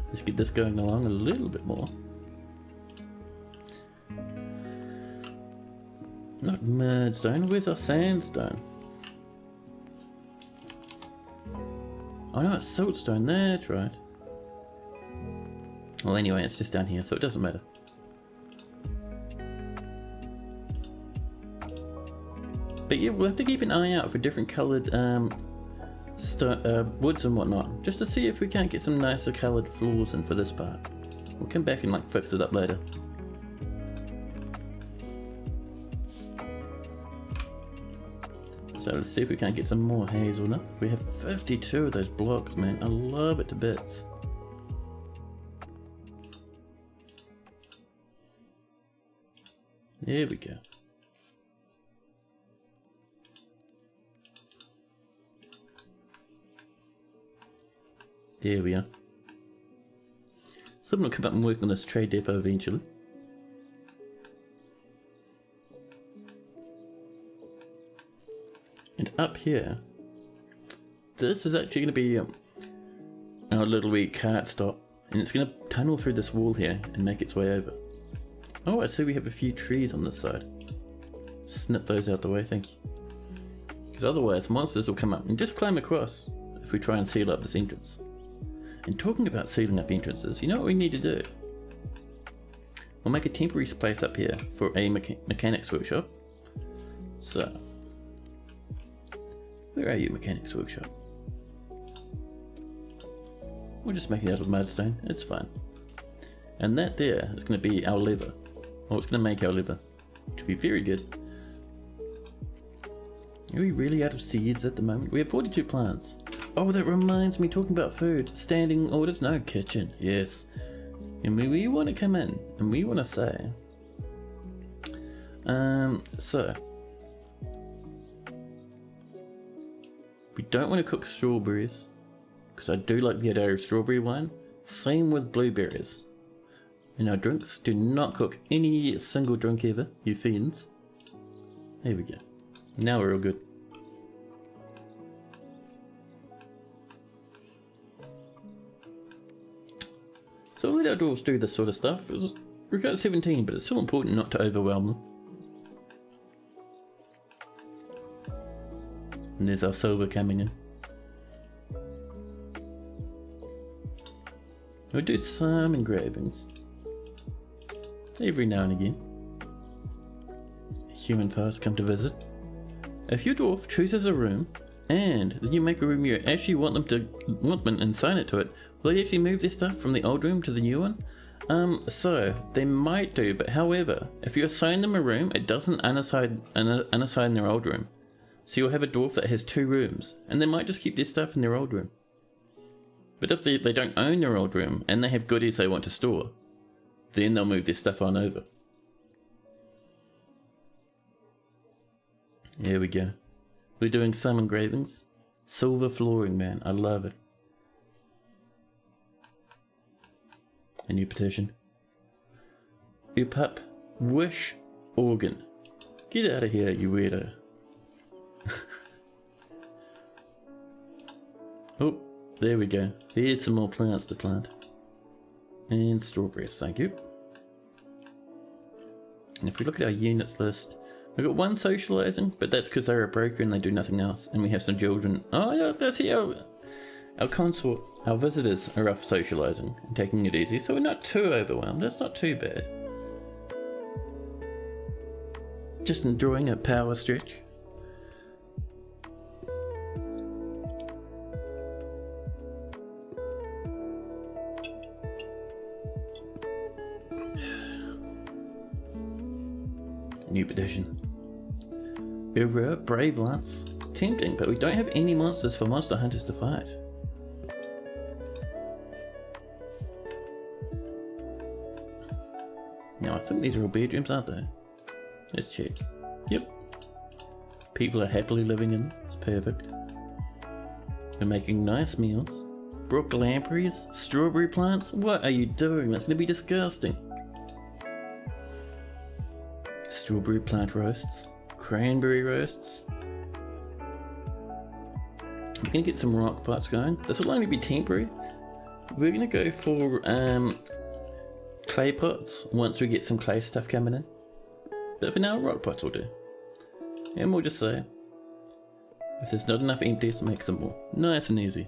Let's get this going along a little bit more. Not mudstone, where's our sandstone? Oh no, it's siltstone, that's right. Well, anyway, it's just down here, so it doesn't matter. But yeah, we'll have to keep an eye out for different coloured woods and whatnot, just to see if we can't get some nicer coloured floors in for this part. We'll come back and like fix it up later. So let's see if we can't get some more hazelnut. We have 52 of those blocks, man. I love it to bits. There we go. There we are. Someone will come up and work on this trade depot eventually. And up here, this is actually going to be our little wee cart stop. And it's going to tunnel through this wall here and make its way over. Oh, I see we have a few trees on this side. Snip those out the way, thank you. Because otherwise monsters will come up and just climb across if we try and seal up this entrance. And talking about sealing up entrances, you know what we need to do? We'll make a temporary space up here for a mechanics workshop. So, where are you, mechanics workshop? We'll just make it out of mudstone, it's fine. And that there is going to be our lever. Or it's going to make our lever. Which will be very good. Are we really out of seeds at the moment? We have 42 plants. Oh, that reminds me, talking about food. Standing orders, no kitchen, yes. And we want to come in and we want to say, so we don't want to cook strawberries because I do like the idea of strawberry wine. Same with blueberries. In our drinks, do not cook any single drink ever, you fiends. There we go. Now we're all good. So we'll let our dwarves do this sort of stuff. We've got 17, but it's still important not to overwhelm them. And there's our silver coming in. We'll do some engravings. Every now and again. Human foes come to visit. If your dwarf chooses a room, and then you make a room you actually want them and assign it to it, will they actually move their stuff from the old room to the new one? So they might do, but however, if you assign them a room, it doesn't unassign their old room. So you'll have a dwarf that has 2 rooms, and they might just keep their stuff in their old room. But if they don't own their old room, and they have goodies they want to store, then they'll move their stuff on over. Here we go. We're doing some engravings. Silver flooring, man. I love it. A new petition. Your pup. Wish organ. Get out of here, you weirdo. Oh, there we go. Here's some more plants to plant. And strawberries, thank you. And if we look at our units list, we've got 1 socializing, but that's because they're a broker and they do nothing else. And we have some children. Oh, yeah, that's here. Our consort, our visitors are off socializing and taking it easy, so we're not too overwhelmed. That's not too bad. Just enjoying a power stretch. New petition. We're brave lance. Tempting, but we don't have any monsters for monster hunters to fight. Now I think these are all bedrooms, aren't they? Let's check. Yep. People are happily living in them. It's perfect. We're making nice meals. Brook lampreys? Strawberry plants? What are you doing? That's going to be disgusting. Strawberry plant roasts. Cranberry roasts. We're going to get some rock pots going. This will only be temporary. We're going to go for clay pots once we get some clay stuff coming in. But for now, rock pots will do. And we'll just say, if there's not enough empties, make some more. Nice and easy.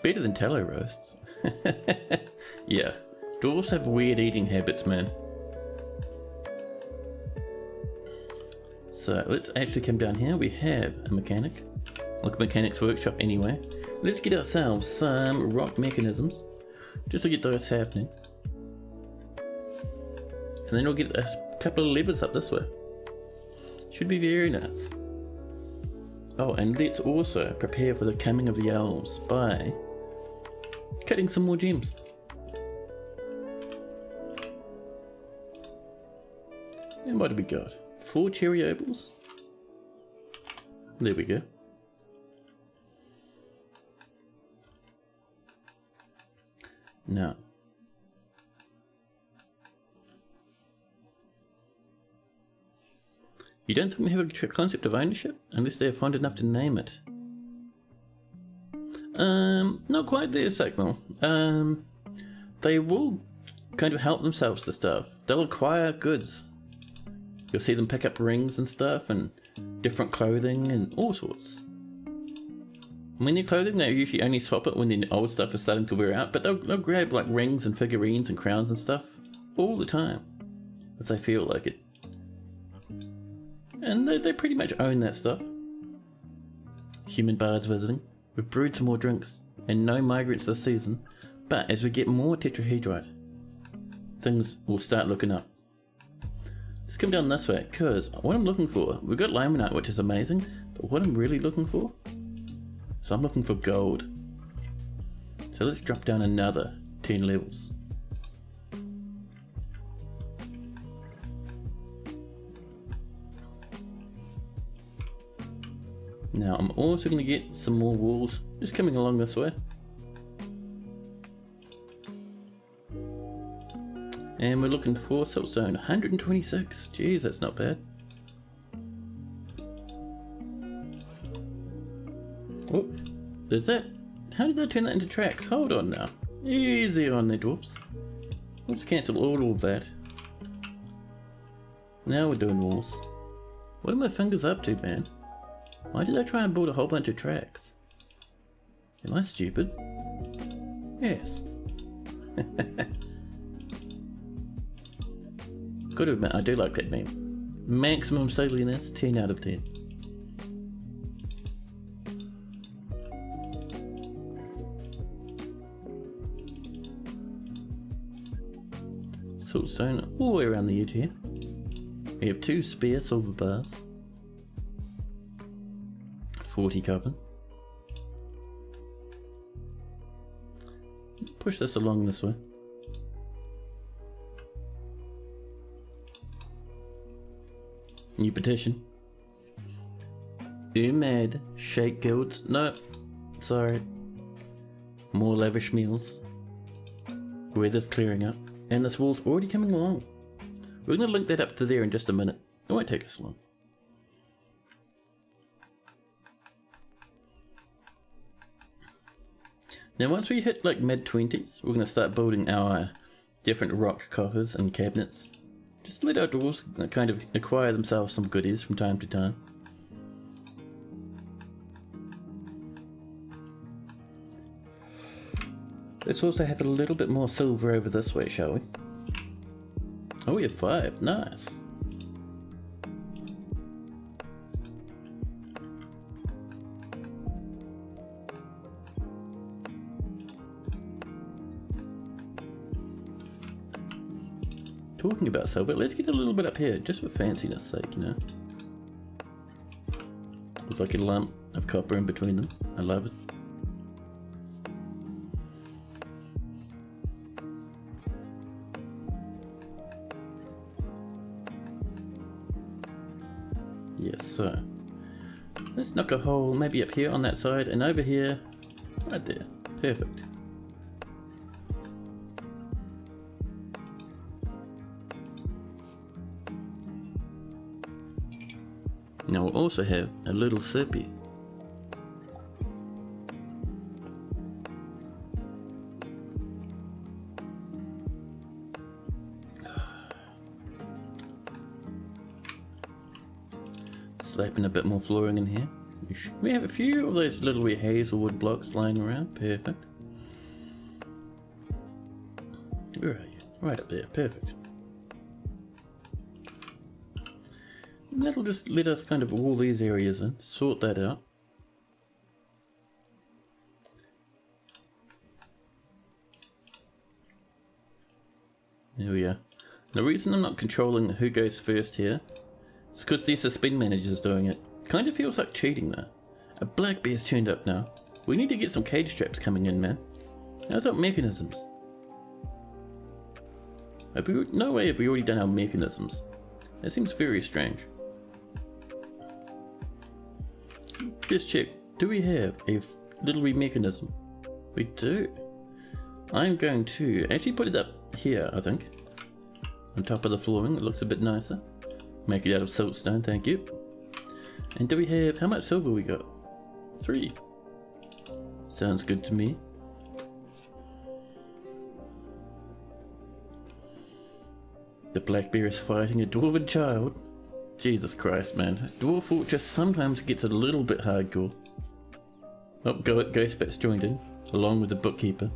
Better than tallow roasts. Yeah, Dwarves have weird eating habits, man. So let's actually come down here. We have a mechanic. Like a mechanic's workshop anyway. Let's get ourselves some rock mechanisms. Just to get those happening. And then we'll get a couple of levers up this way. Should be very nice. Oh, and let's also prepare for the coming of the elves by cutting some more gems. And what have we got? 4 cherry opals. There we go. Now, you don't think they have a concept of ownership unless they're fond enough to name it. Not quite there, Signal. They will kind of help themselves to stuff. They'll acquire goods. You'll see them pick up rings and stuff, and different clothing and all sorts. When they're clothing, they usually only swap it when the old stuff is starting to wear out, but they'll grab like rings and figurines and crowns and stuff all the time, if they feel like it. And they pretty much own that stuff. Human bards visiting. We've brewed some more drinks, and no migrants this season, but as we get more tetrahedrite, things will start looking up. Let's come down this way, because what I'm looking for, we've got limonite, which is amazing, but what I'm really looking for, so I'm looking for gold. So let's drop down another 10 levels. Now I'm also going to get some more walls, just coming along this way. And we're looking for siltstone, 126. Jeez, that's not bad. Oh, there's that. How did I turn that into tracks? Hold on now. Easy on there, dwarfs. Let's cancel all of that. Now we're doing walls. What are my fingers up to, man? Why did I try and build a whole bunch of tracks? Am I stupid? Yes. Gotta admit, I do like that meme. Maximum silliness, 10 out of 10. Siltstone all the way around the edge here. We have 2 spare silver bars. 40 carbon. Push this along this way. New petition. Umad shake guilds. No, sorry. More lavish meals. Weather's clearing up, and this wall's already coming along. We're going to link that up to there in just a minute. It won't take us long. Now once we hit like mid-20s, we're going to start building our different rock coffers and cabinets. Just let our dwarves kind of acquire themselves some goodies from time to time. Let's also have a little bit more silver over this way, shall we? Oh, we have 5. Nice. Talking about silver, let's get a little bit up here, just for fanciness sake, you know. With like a lump of copper in between them. I love it. Yes, so let's knock a hole maybe up here on that side and over here, right there. Perfect. Now we'll also have a little sippy. Slapping a bit more flooring in here. We have a few of those little wee hazelwood blocks lying around. Perfect. Where are you? Right up there. Perfect. And that'll just let us kind of wall these areas in, sort that out. There we are. The reason I'm not controlling who goes first here is because the suspend manager's doing it. Kind of feels like cheating though. A black bear's turned up now. We need to get some cage traps coming in, man. How's our mechanisms? No way have we already done our mechanisms. That seems very strange. Just check. Do we have a little mechanism? We do. I'm going to actually put it up here, I think. On top of the flooring. It looks a bit nicer. Make it out of siltstone, thank you. And do we have... how much silver we got? 3. Sounds good to me. The black bear is fighting a dwarven child. Jesus Christ, man. Dwarf Fortress sometimes gets a little bit hardcore. Oh, Ghostbit's joined in, along with the bookkeeper.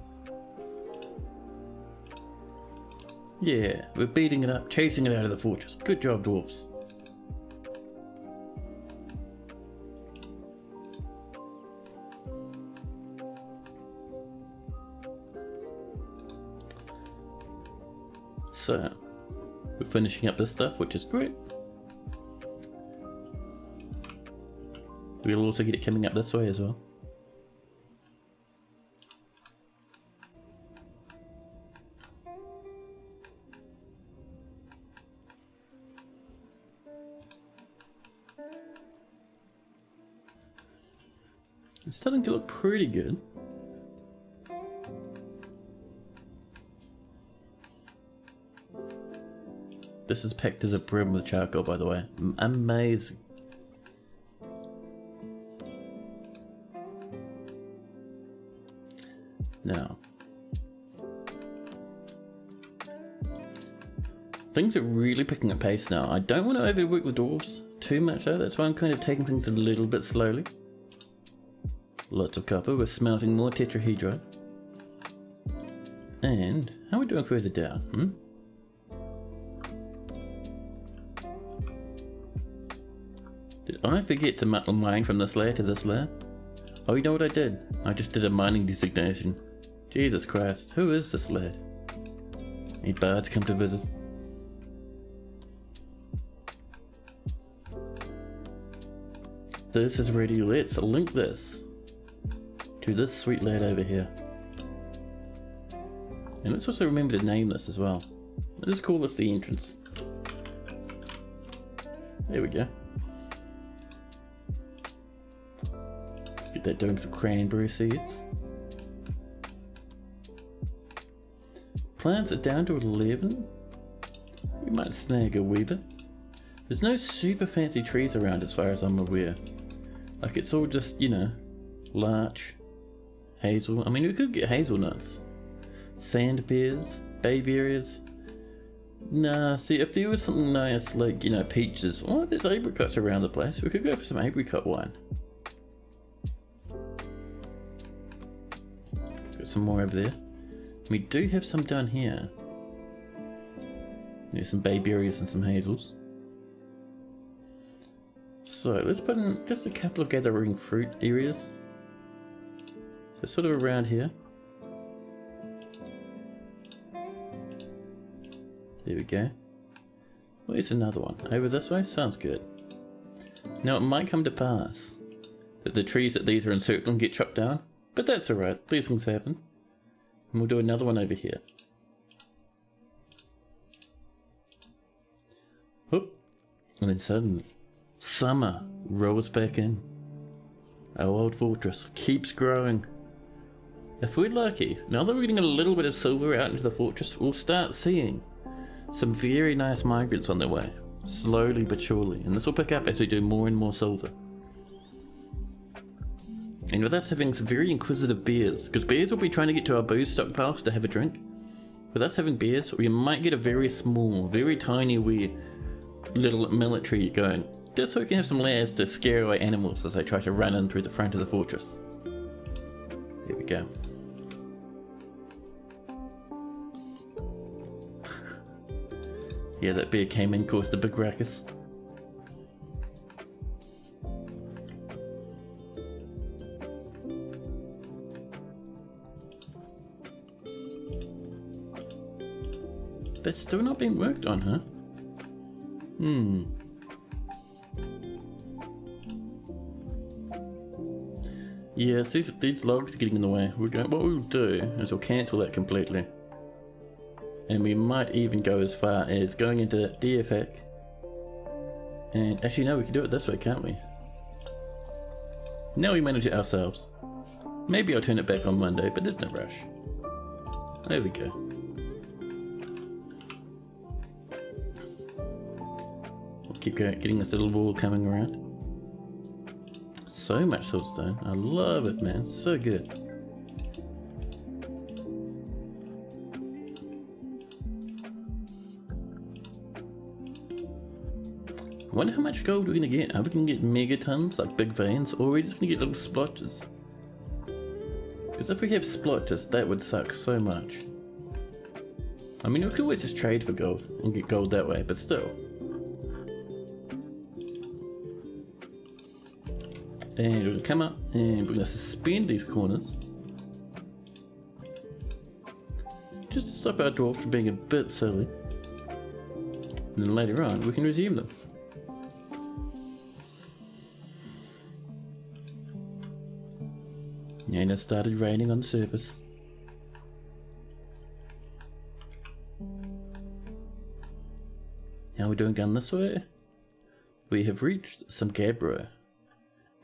Yeah, we're beating it up, chasing it out of the fortress. Good job, dwarfs. So, we're finishing up this stuff, which is great. We'll also get it coming up this way as well. It's starting to look pretty good. This is packed as a brim with charcoal, by the way. Amazing. Now, things are really picking up pace now. I don't want to overwork the dwarves too much though, that's why I'm kind of taking things a little bit slowly. Lots of copper, we're smelting more tetrahedrite. And how are we doing further down? Did I forget to mine from this layer to this layer? Oh, you know what I did? I just did a mining designation. Jesus Christ, who is this lad? Any bards come to visit? This is ready. Let's link this to this sweet lad over here. And let's also remember to name this as well. Let's call this the entrance. There we go. Let's get that doing some cranberry seeds. Plants are down to 11. We might snag a wee bit. There's no super fancy trees around as far as I'm aware. Like it's all just, you know, larch, hazel. I mean, we could get hazelnuts. Sand pears, bayberries. Nah, see, if there was something nice like, you know, peaches. Oh, there's apricots around the place. We could go for some apricot wine. Got some more over there. We do have some down here. There's some bayberries and some hazels. So let's put in just a couple of gathering fruit areas. So sort of around here. There we go. Where's another one? Over this way? Sounds good. Now it might come to pass that the trees that these are encircling get chopped down, but that's alright, these things happen. And we'll do another one over here. Whoop. And then suddenly, summer rolls back in. Our old fortress keeps growing. If we're lucky, now that we're getting a little bit of silver out into the fortress, we'll start seeing some very nice migrants on their way. Slowly but surely. And this will pick up as we do more and more silver. And with us having some very inquisitive bears, because bears will be trying to get to our booze stockpiles to have a drink. With us having bears, we might get a very small, very tiny, wee little military going. Just so we can have some layers to scare away animals as they try to run in through the front of the fortress. There we go. Yeah, that bear came in, caused a big ruckus. They're still not being worked on, huh? Yes, these logs are getting in the way. What we'll do is we'll cancel that completely. And we might even go as far as going into that DFAC. And actually no, we can do it this way, can't we? Now we manage it ourselves. Maybe I'll turn it back on Monday, but there's no rush. There we go. We'll keep getting this little wall coming around. So much siltstone. I love it, man. So good. I wonder how much gold we're going to get. Are we going to get megatons, like big veins, or are we just going to get little splotches? Because if we have splotches, that would suck so much. I mean, we could always just trade for gold and get gold that way, but still. And we're going to come up and we're going to suspend these corners. Just to stop our dwarf from being a bit silly. And then later on, we can resume them. And it started raining on the surface. How are we doing down this way? We have reached some gabbro.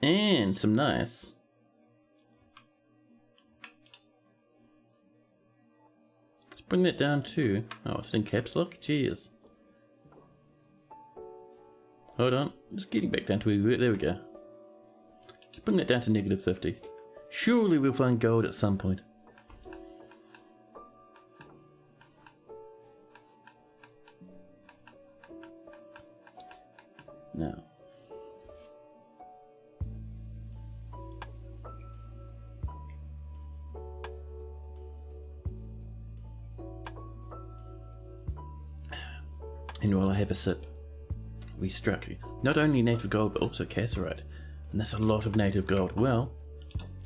And some nice. Let's bring that down too. Oh, it's in caps lock? Jeez. Hold on. Just getting back down to where we were. There we go. Let's bring that down to -50. Surely we'll find gold at some point. Now. And while I have a sip, we struck not only native gold but also cassiterite. And that's a lot of native gold. Well,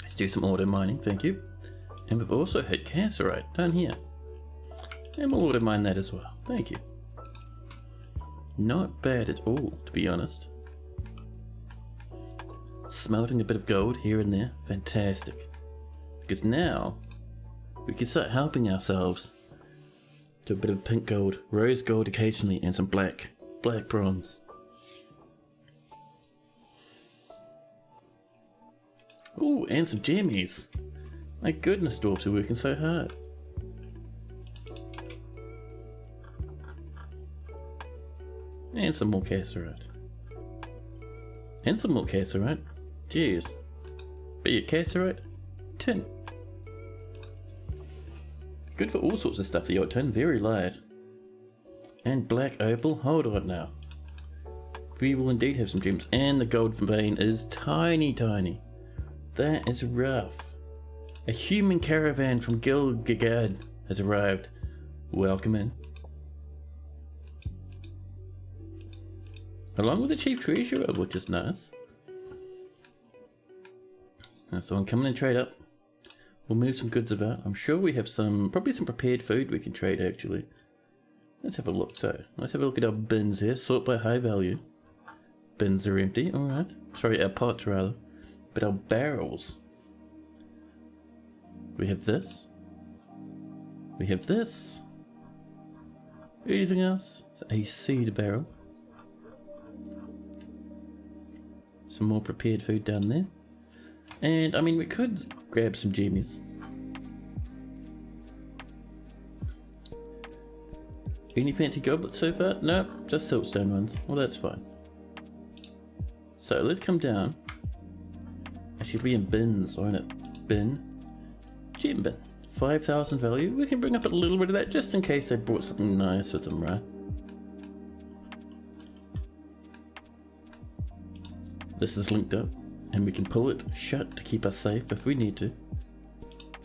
let's do some auto mining, thank you. And we've also hit cassiterite down here. And we'll auto mine that as well, thank you. Not bad at all, to be honest. Smelting a bit of gold here and there, fantastic. Because now, we can start helping ourselves to a bit of pink gold, rose gold occasionally, and some black bronze. Ooh, and some jammies. My goodness, dwarves are working so hard. And some more cassiterite. And some more cassiterite. Jeez. But yeah, cassiterite, tin. Good for all sorts of stuff, the old tin, very light. And black opal, hold on now. We will indeed have some gems. And the gold vein is tiny. That is rough. A human caravan from Gilgagad has arrived. Welcome in. Along with the chief treasurer, which is nice. Now, so I'm coming and trade up. We'll move some goods about. I'm sure we have probably some prepared food we can trade actually. Let's have a look. So, let's have a look at our bins here. Sort by high value. Bins are empty, alright. Sorry, our pots rather. But our barrels. We have this. We have this. Anything else? A seed barrel. Some more prepared food down there. And, I mean, we could grab some jammies. Any fancy goblets so far? Nope, just siltstone ones. Well, that's fine. So, let's come down. Actually, be in bins, won't it? Bin. Gem bin. 5,000 value. We can bring up a little bit of that just in case they brought something nice with them, right? This is linked up. And we can pull it shut to keep us safe if we need to.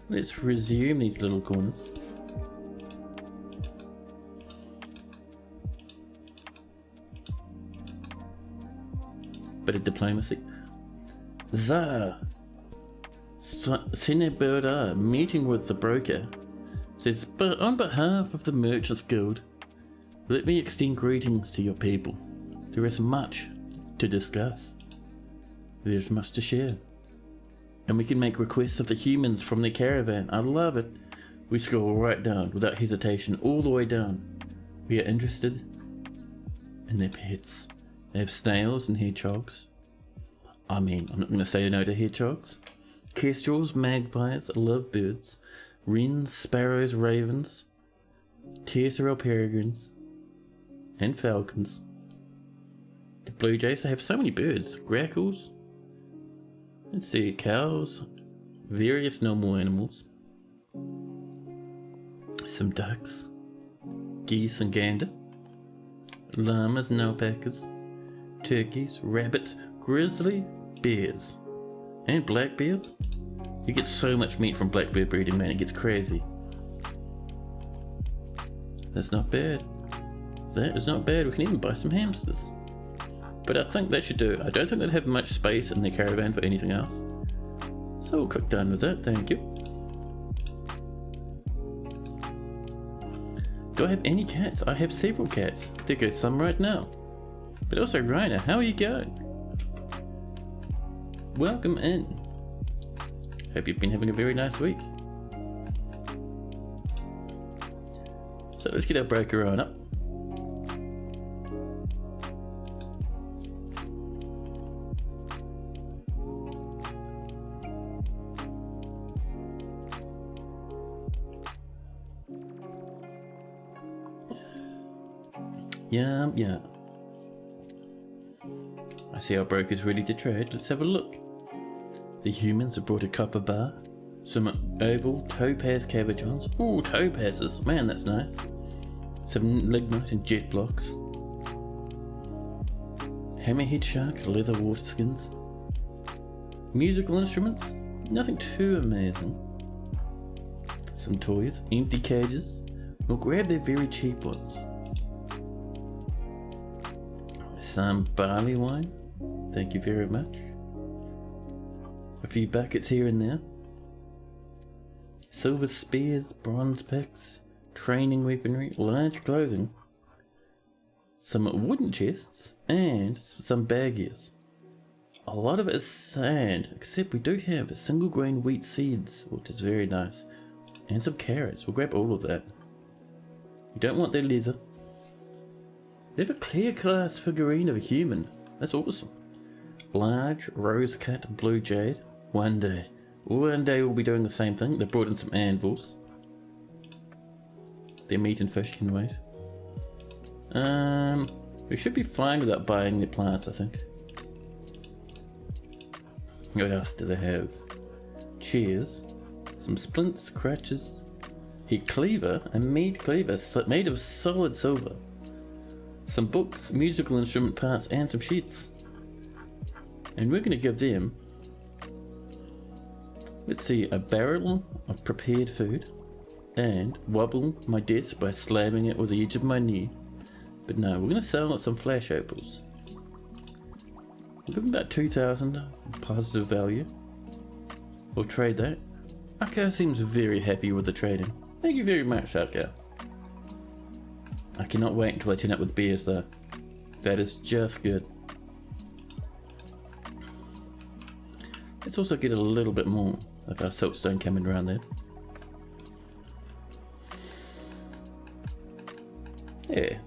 Let's resume these little corners. Bit of diplomacy. Zah Cineberda, meeting with the broker, says, but on behalf of the Merchants Guild, let me extend greetings to your people. There is much to discuss. There's much to share. And we can make requests of the humans from the caravan. I love it. We scroll right down without hesitation, all the way down. We are interested in their pets. They have snails and hedgehogs. I mean, I'm not going to say no to hedgehogs. Kestrels, magpies, lovebirds, wrens, sparrows, ravens, terrestrial peregrines, and falcons. The blue jays, they have so many birds. Grackles. Let's see, cows, various normal animals. Some ducks, geese and gander, llamas and alpacas, turkeys, rabbits, grizzly bears, and black bears. You get so much meat from black bear breeding, man, it gets crazy. That's not bad. That is not bad. We can even buy some hamsters. But I think that should do. I don't think they'd have much space in the caravan for anything else. So we'll click done with that, thank you. Do I have any cats? I have several cats. There goes some right now. But also, Raina, how are you going? Welcome in. Hope you've been having a very nice week. So let's get our broker on up. Yum, yum. I see our broker's ready to trade. Let's have a look. The humans have brought a copper bar, some oval topaz cabochons. Ooh, topazes. Man, that's nice. Some lignite and jet blocks. Hammerhead shark, leather wolf skins. Musical instruments. Nothing too amazing. Some toys, empty cages. We'll grab their very cheap ones. Some barley wine, thank you very much. A few buckets here and there. Silver spears, bronze picks, training weaponry, large clothing. Some wooden chests, and some bag ears. A lot of it is sand, except we do have single grain wheat seeds, which is very nice. And some carrots, we'll grab all of that. You don't want their leather. They have a clear glass figurine of a human. That's awesome. Large, rose-cut, blue jade. One day we'll be doing the same thing. They brought in some anvils. Their meat and fish can wait. We should be fine without buying the plants, I think. What else do they have? Chairs. Some splints, crutches. A cleaver, a mead cleaver made of solid silver. Some books, musical instrument parts, and some sheets. And we're going to give them, let's see, a barrel of prepared food, and wobble my desk by slamming it with the edge of my knee. But no, we're going to sell some flash opals. We'll give them about 2,000 positive value. We'll trade that. Our cow seems very happy with the trading. Thank you very much, our cow. I cannot wait until I turn up with beers though. That is just good. Let's also get a little bit more of our siltstone coming around there. Yeah.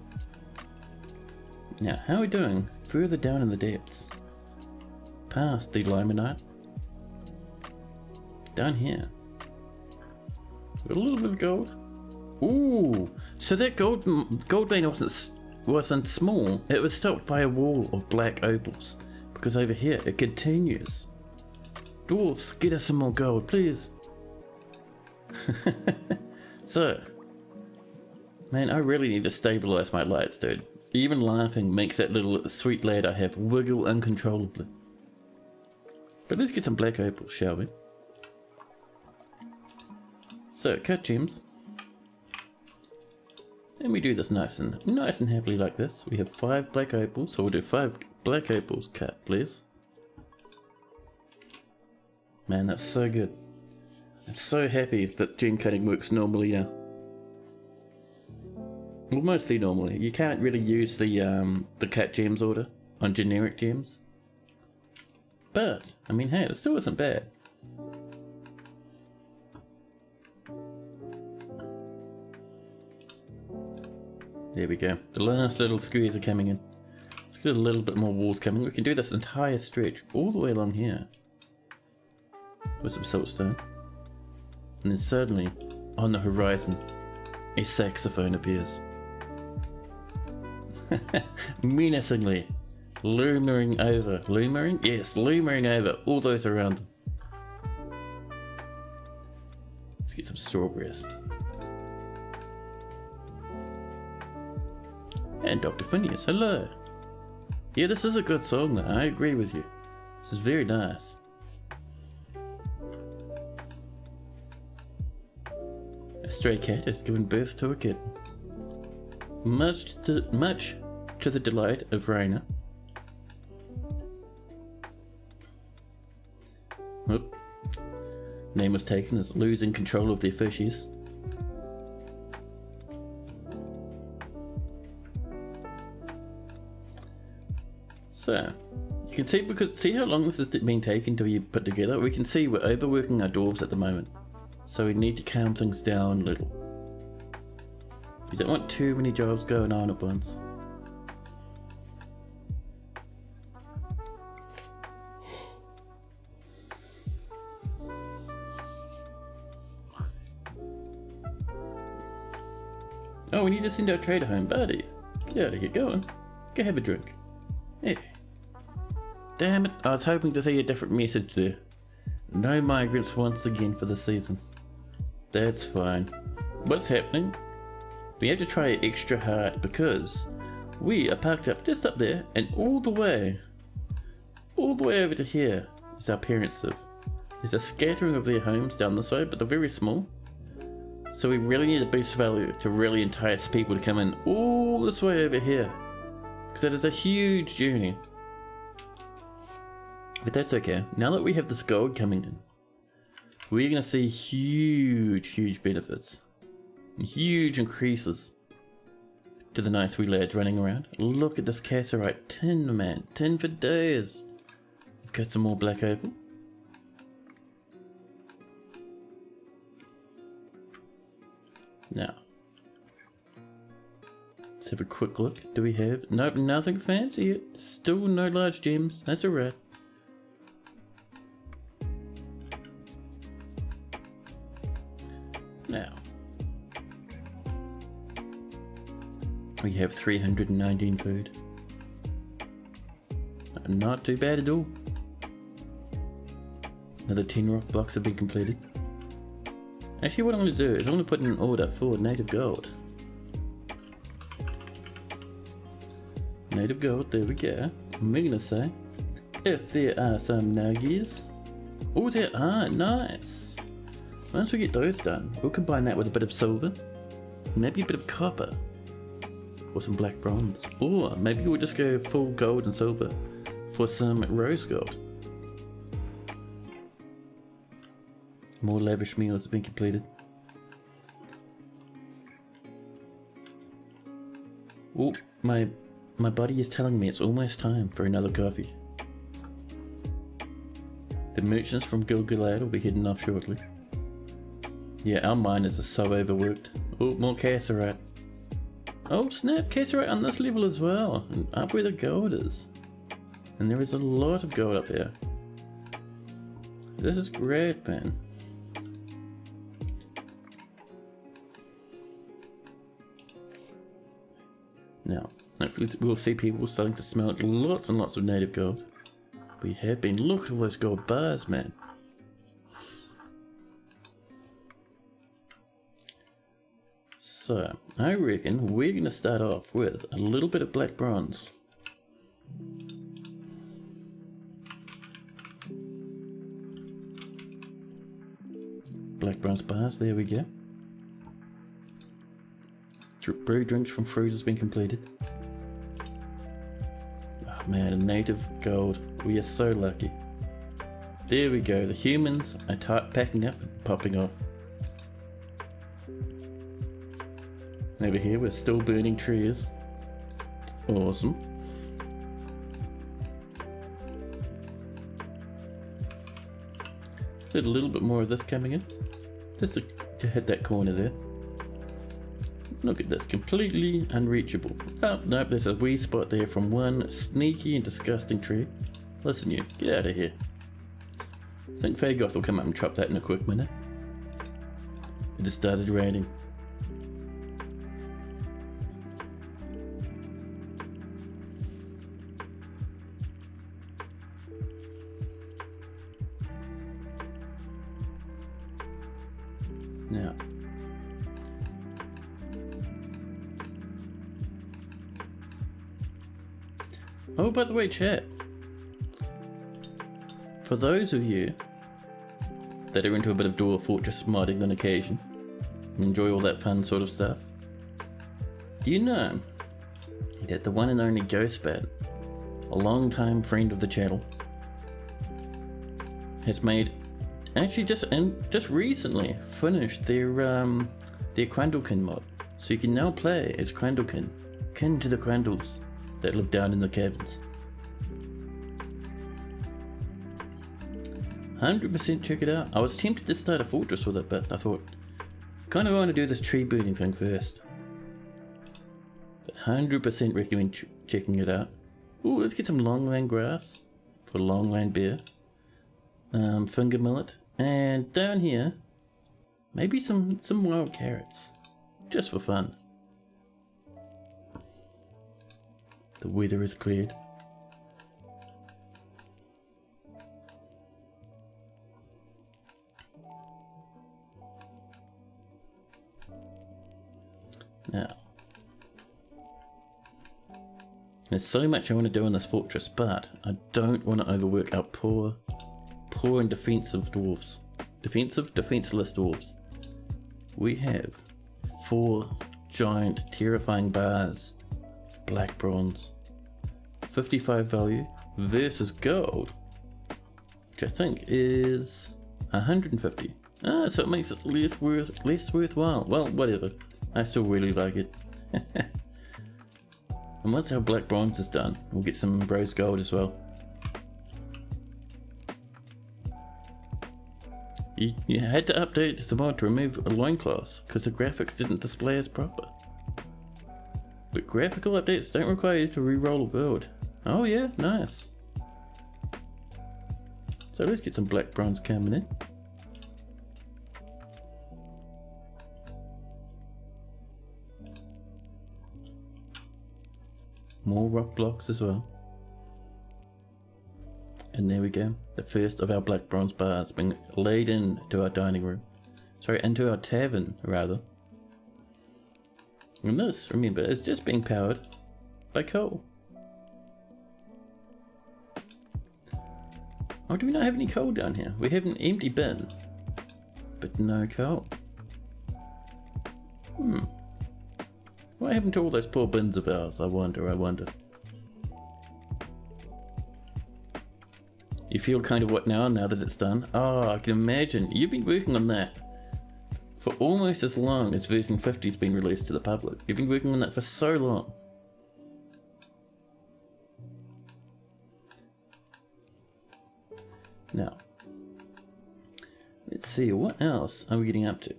Now, how are we doing further down in the depths? Past the limonite. Down here. Got a little bit of gold. Ooh, so that gold vein wasn't small. It was stopped by a wall of black opals. Because over here it continues. Dwarfs, get us some more gold, please. So, man, I really need to stabilize my lights, dude. Even laughing makes that little sweet lad I have wiggle uncontrollably. But let's get some black opals, shall we? So, cut gems. And we do this nice and happily like this. We have 5 black opals, so we'll do 5 black opals cut, please. Man, that's so good. I'm so happy that gem cutting works normally now. Well, mostly normally. You can't really use the cut gems order on generic gems. But, I mean, hey, it still isn't bad. There we go. The last little squares are coming in. Let's get a little bit more walls coming. We can do this entire stretch all the way along here. With some siltstone. And then suddenly, on the horizon, a saxophone appears. Menacingly. Loomering over. Loomering? Yes, loomering over all those around them. Let's get some strawberries. And Dr. Phineas, hello. Yeah, this is a good song though, I agree with you. This is very nice. A stray cat has given birth to a kitten. Much to the delight of Raina. Oop. Name was taken as losing control of their fishies. So, you can see how long this is being taken to be put together. We can see we're overworking our dwarves at the moment. So we need to calm things down a little. We don't want too many jobs going on at once. Oh, we need to send our trader home, buddy. Get out of here, go on. Go have a drink. Hey. Damn it, I was hoping to see a different message there. No migrants once again for the season. That's fine. What's happening? We have to try extra hard because we are parked up just up there and all the way over to here is our parents live. There's a scattering of their homes down this way, but they're very small. So we really need to boost value to really entice people to come in all this way over here. Because it is a huge journey. But that's okay. Now that we have this gold coming in, we're going to see huge benefits. Huge increases to the nice wee lads running around. Look at this cassiterite tin, man. Tin for days. We've got some more black opal. Now, let's have a quick look. Do we have... Nope, nothing fancy yet. Still no large gems. That's alright. Now, we have 319 food. Not too bad at all. Another 10 rock blocks have been completed. Actually, what I'm going to do is I'm going to put in an order for native gold. Native gold, there we go. And we're going to say, if there are some nuggies. Oh, there are, nice. Once we get those done, we'll combine that with a bit of silver, maybe a bit of copper, or some black bronze, or maybe we'll just go full gold and silver for some rose gold. More lavish meals have been completed. Oh, my body is telling me it's almost time for another coffee. The merchants from Gilgalad will be heading off shortly. Yeah, our miners are so overworked. Oh, more cassiterite. Oh snap, cassiterite on this level as well, and up where the gold is. And there is a lot of gold up here. This is great, man. Now, we'll see people starting to smelt lots and lots of native gold. We have been. Look at all those gold bars, man. So, I reckon we're going to start off with a little bit of black bronze. Black bronze bars, there we go. Brew drinks from fruit has been completed. man, a native gold. We are so lucky. There we go. The humans are packing up and popping off. Over here, we're still burning trees. Awesome. There's a little bit more of this coming in. Just to hit that corner there. Look at this, completely unreachable. Oh, nope, there's a wee spot there from one sneaky and disgusting tree. Listen you, get out of here. I think Fagoth will come up and chop that in a quick minute. It just started raining. Now, oh, by the way, chat, for those of you that are into a bit of Dwarf Fortress modding on occasion and enjoy all that fun sort of stuff, do you know that the one and only Ghostbat, a long-time friend of the channel, has made actually just recently finished their Crandlekin mod, so you can now play as Crandlekin, kin to the Crandles that live down in the caverns. 100% check it out. I was tempted to start a fortress with it, but I thought kind of want to do this tree burning thing first. But 100% recommend checking it out. Ooh, let's get some longland grass for longland bear. Finger millet, and down here maybe some wild carrots, just for fun. The weather is cleared. Now, there's so much I want to do in this fortress, but I don't want to overwork our poor and defenseless dwarves. Defenseless dwarves. We have 4 giant, terrifying bars of black bronze. 55 value versus gold, which I think is 150. So it makes it less worthwhile. Well, whatever. I still really like it. And once our black bronze is done, we'll get some rose gold as well. You had to update the mod to remove loincloths because the graphics didn't display as proper. But graphical updates don't require you to re-roll a build. Oh yeah, nice. So let's get some black bronze coming in. More rock blocks as well. And there we go, the first of our black bronze bars being laid into our dining room. Sorry, into our tavern, rather. And this, remember, is just being powered by coal. Oh, do we not have any coal down here? We have an empty bin, but no coal. What happened to all those poor bins of ours? I wonder. You feel kind of what now that it's done? Oh, I can imagine. You've been working on that for almost as long as version 50 has been released to the public. You've been working on that for so long. Now, let's see, what else are we getting up to?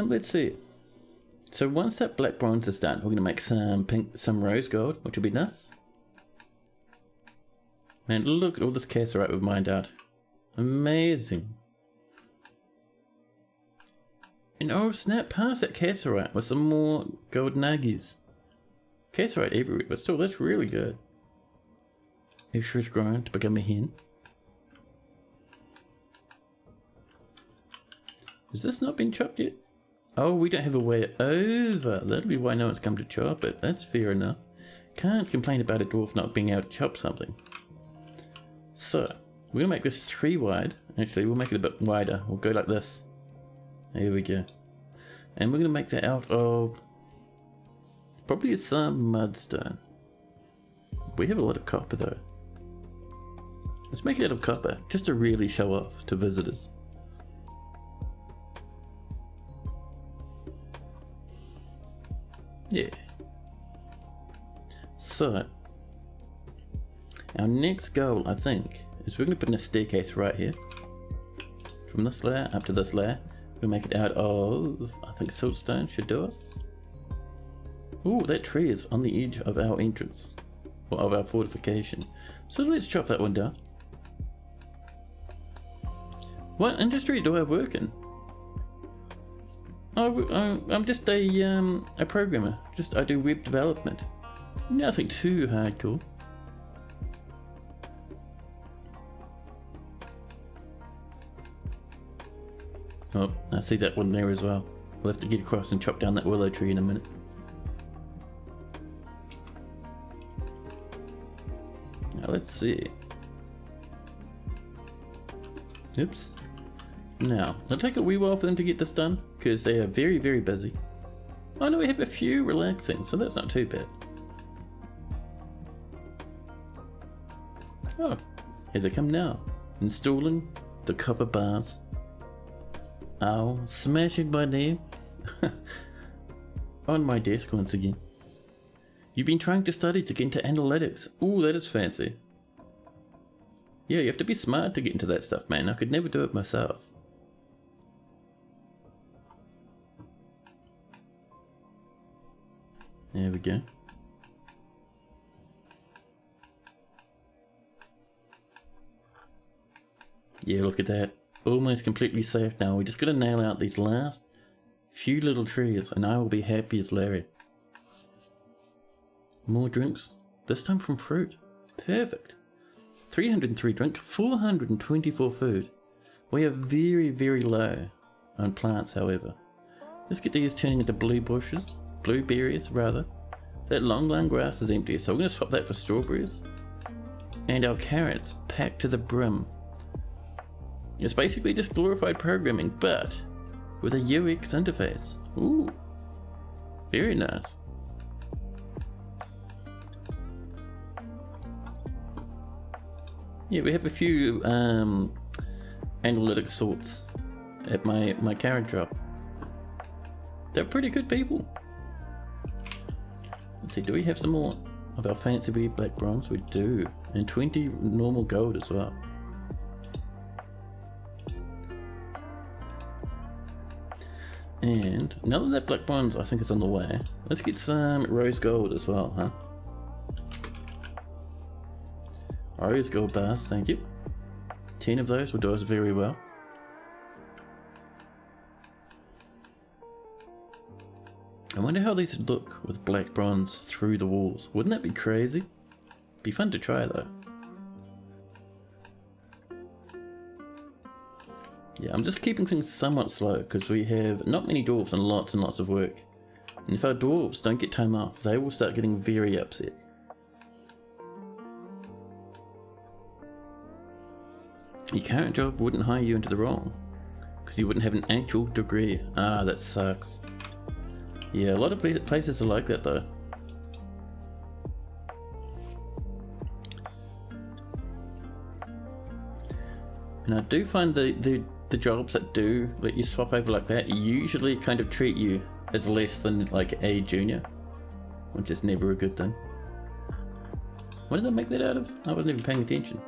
Let's see. So once that black bronze is done, we're going to make some rose gold, which will be nice. Man, look at all this cassiterite we've mined out. Amazing. And oh snap, past that cassiterite with some more gold nuggies. Cassiterite everywhere, but still, that's really good. Extra is grown to become a hen. Has this not been chopped yet? Oh, we don't have a way over. That'll be why no one's come to chop it. That's fair enough. Can't complain about a dwarf not being able to chop something. So, we're going to make this 3 wide. Actually, we'll make it a bit wider. We'll go like this. There we go. And we're going to make that out of Probably some mudstone. We have a lot of copper though. Let's make it out of copper, just to really show off to visitors. Yeah. So, our next goal, I think, is we're going to put in a staircase right here. From this layer up to this layer. We'll make it out of, I think siltstone should do us. Ooh, that tree is on the edge of our entrance. Or of our fortification. So let's chop that one down. What industry do I work in? Oh, I'm just a programmer. I do web development. Nothing too hardcore. Oh, I see that one there as well. We'll have to get across and chop down that willow tree in a minute. Now let's see. Oops. Now, it'll take a wee while for them to get this done, because they are very, very busy. Oh no, we have a few relaxing, so that's not too bad. Oh, here they come now. Installing the copper bars. Oh, smashing my name on my desk once again. You've been trying to study to get into analytics. Ooh, that is fancy. Yeah, you have to be smart to get into that stuff, man. I could never do it myself. There we go. Yeah, look at that. Almost completely safe now. We just gotta nail out these last few little trees and I will be happy as Larry. More drinks, this time from fruit. Perfect. 303 drink, 424 food. We are very, very low on plants, however. Let's get these turning into blueberries rather. That long grass is empty, so we're going to swap that for strawberries. And our carrots packed to the brim. It's basically just glorified programming, but with a UX interface. Ooh, very nice. Yeah, we have a few analytic sorts at my carrot job. They're pretty good people. Let's see, do we have some more of our fancy red black bronze? We do. And 20 normal gold as well. And now that that black bronze I think is on the way, let's get some rose gold as well, huh? Rose gold bars, thank you. 10 of those will do us very well. I wonder how these would look with black bronze through the walls. Wouldn't that be crazy? Be fun to try though. Yeah, I'm just keeping things somewhat slow because we have not many dwarves and lots of work. And if our dwarves don't get time off, they will start getting very upset. Your current job wouldn't hire you into the role because you wouldn't have an actual degree. Ah, that sucks. Yeah, a lot of places are like that though. And I do find the jobs that do let you swap over like that usually kind of treat you as less than like a junior, which is never a good thing. What did I make that out of? I wasn't even paying attention.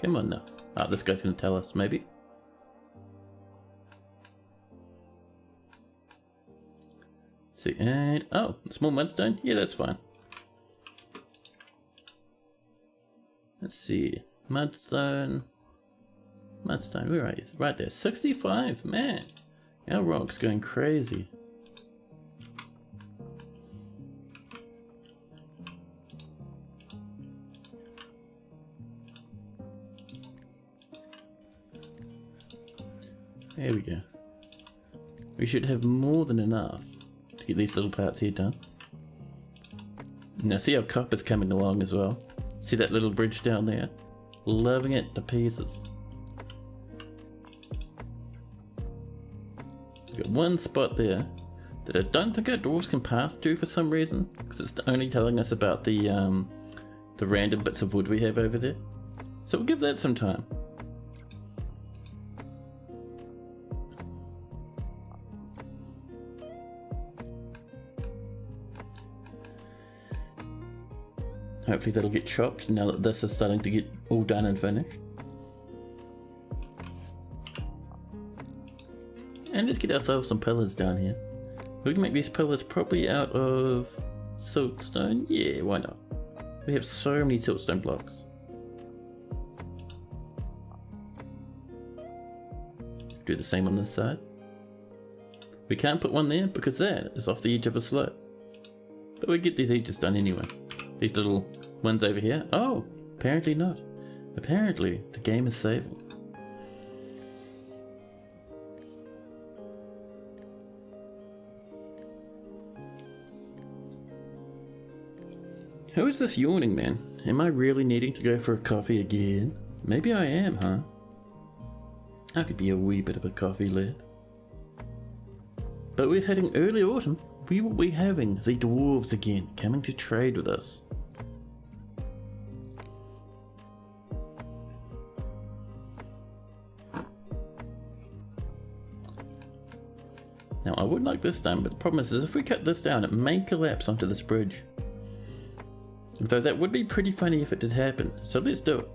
Come on now. Ah, this guy's gonna tell us, maybe. Let's see, and oh, small mudstone? Yeah, that's fine. Let's see. Mudstone, where are you? Right there, 65, man. Our rock's going crazy. There we go. We should have more than enough to get these little parts here done. Now see how copper's coming along as well. See that little bridge down there? Loving it to pieces. We've got one spot there that I don't think our dwarves can path through for some reason, because it's only telling us about the random bits of wood we have over there. So we'll give that some time. Hopefully that'll get chopped now that this is starting to get all done and finished. And let's get ourselves some pillars down here. We can make these pillars probably out of siltstone. Yeah, why not? We have so many siltstone blocks. Do the same on this side. We can't put one there because that is off the edge of a slope. But we get these edges done anyway. These little ones over here. Oh, apparently not. Apparently the game is saving. Who is this yawning man? Am I really needing to go for a coffee again? Maybe I am, huh? I could be a wee bit of a coffee lad. But we're heading early autumn. We will be having the dwarves again, coming to trade with us. Now I would like this done, but the problem is if we cut this down, it may collapse onto this bridge. Though that would be pretty funny if it did happen, so let's do it.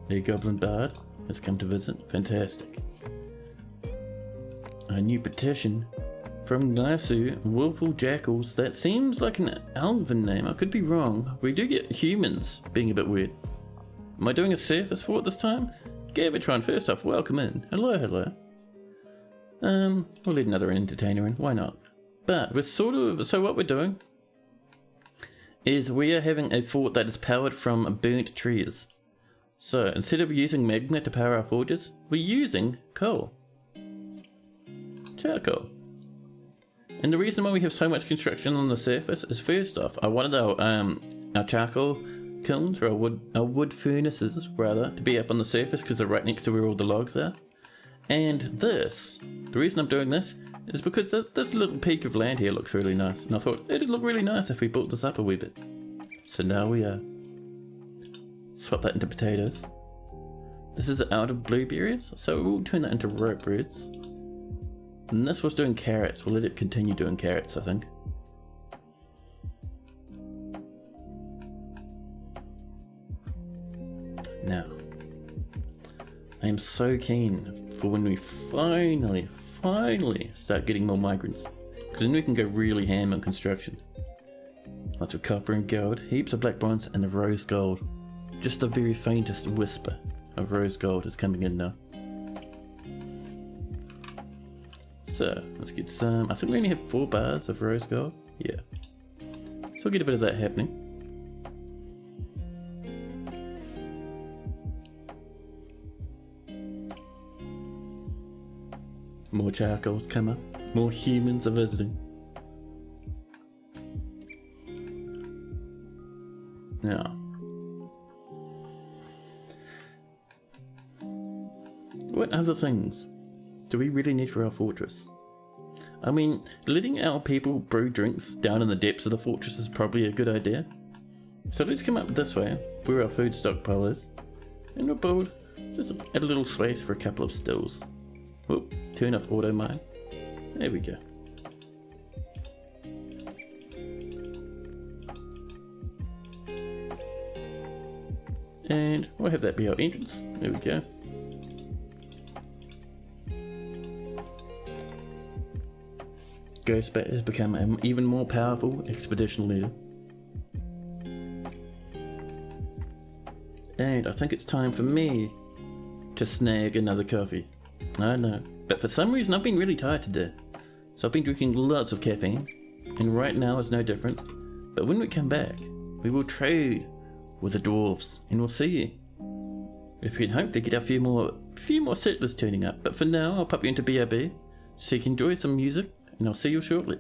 A goblin bard has come to visit. Fantastic. A new petition from Glasu, Willful Jackals. That seems like an elven name. I could be wrong. We do get humans being a bit weird. Am I doing a surface fort this time? Gavatron, first off, welcome in. Hello, hello. We'll let another entertainer in. Why not? But we're so what we're doing is we are having a fort that is powered from burnt trees. So instead of using magma to power our forges, we're using coal. Charcoal. And the reason why we have so much construction on the surface is first off, I wanted our charcoal kilns, or our wood furnaces rather, to be up on the surface because they're right next to where all the logs are. And the reason I'm doing this is because this little peak of land here looks really nice, and I thought it'd look really nice if we built this up a wee bit. So now we swap that into potatoes. This is out of blueberries, so we'll turn that into rope breads. And this was doing carrots. We'll let it continue doing carrots, I think. Now, I am so keen for when we finally start getting more migrants, because then we can go really ham on construction. Lots of copper and gold, heaps of black bronze, and the rose gold. Just the very faintest whisper of rose gold is coming in now. So let's get some. I think we only have 4 bars of rose gold. Yeah, so we'll get a bit of that happening. More charcoals come up, more humans are visiting. Now, what other things do we really need for our fortress? I mean, letting our people brew drinks down in the depths of the fortress is probably a good idea. So let's come up this way, where our food stockpile is, and we'll build just a little space for a couple of stills. Whoop, turn off auto mine. There we go. And we'll have that be our entrance. There we go. Ghostbat has become an even more powerful expedition leader. And I think it's time for me to snag another coffee. I know, but for some reason I've been really tired today. So I've been drinking lots of caffeine, and right now is no different. But when we come back, we will trade with the dwarves, and we'll see if we can hope to get a few more settlers turning up. But for now, I'll pop you into BRB, so you can enjoy some music, and I'll see you shortly.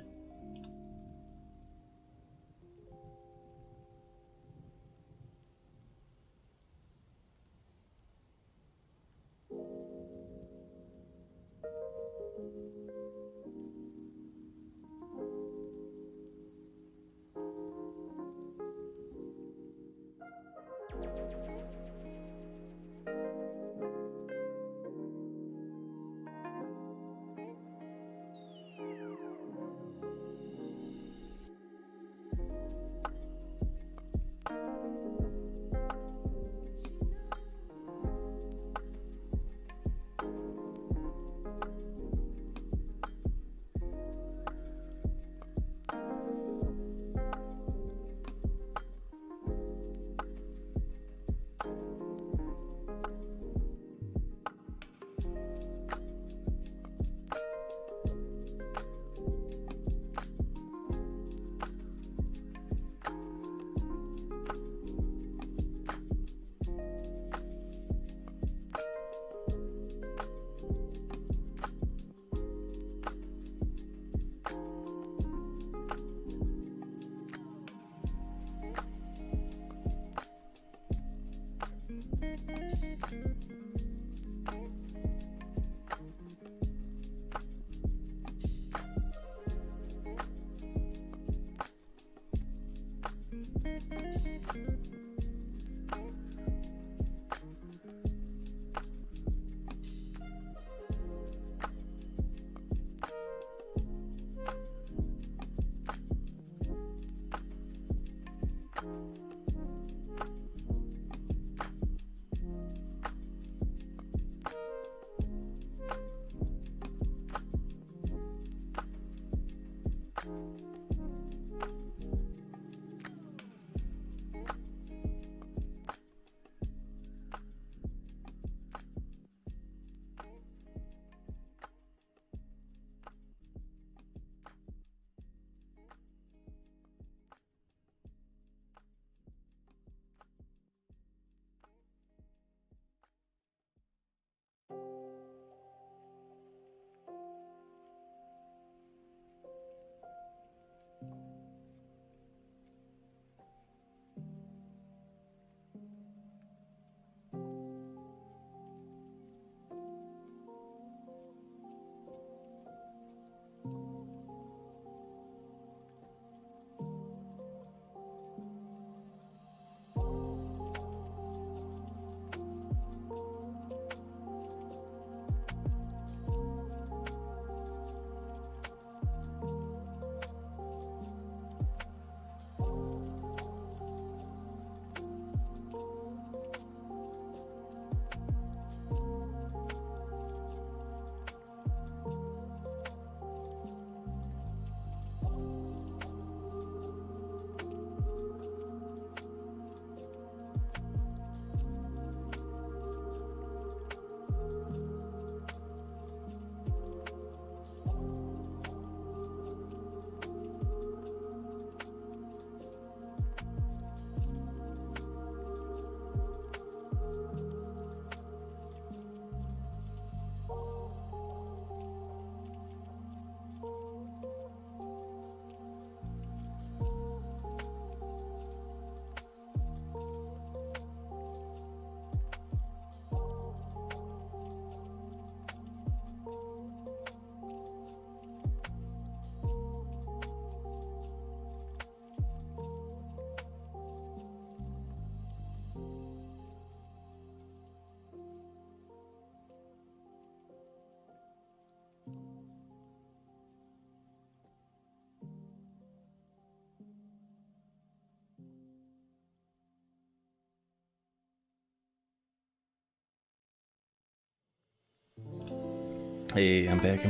Hey, I'm back.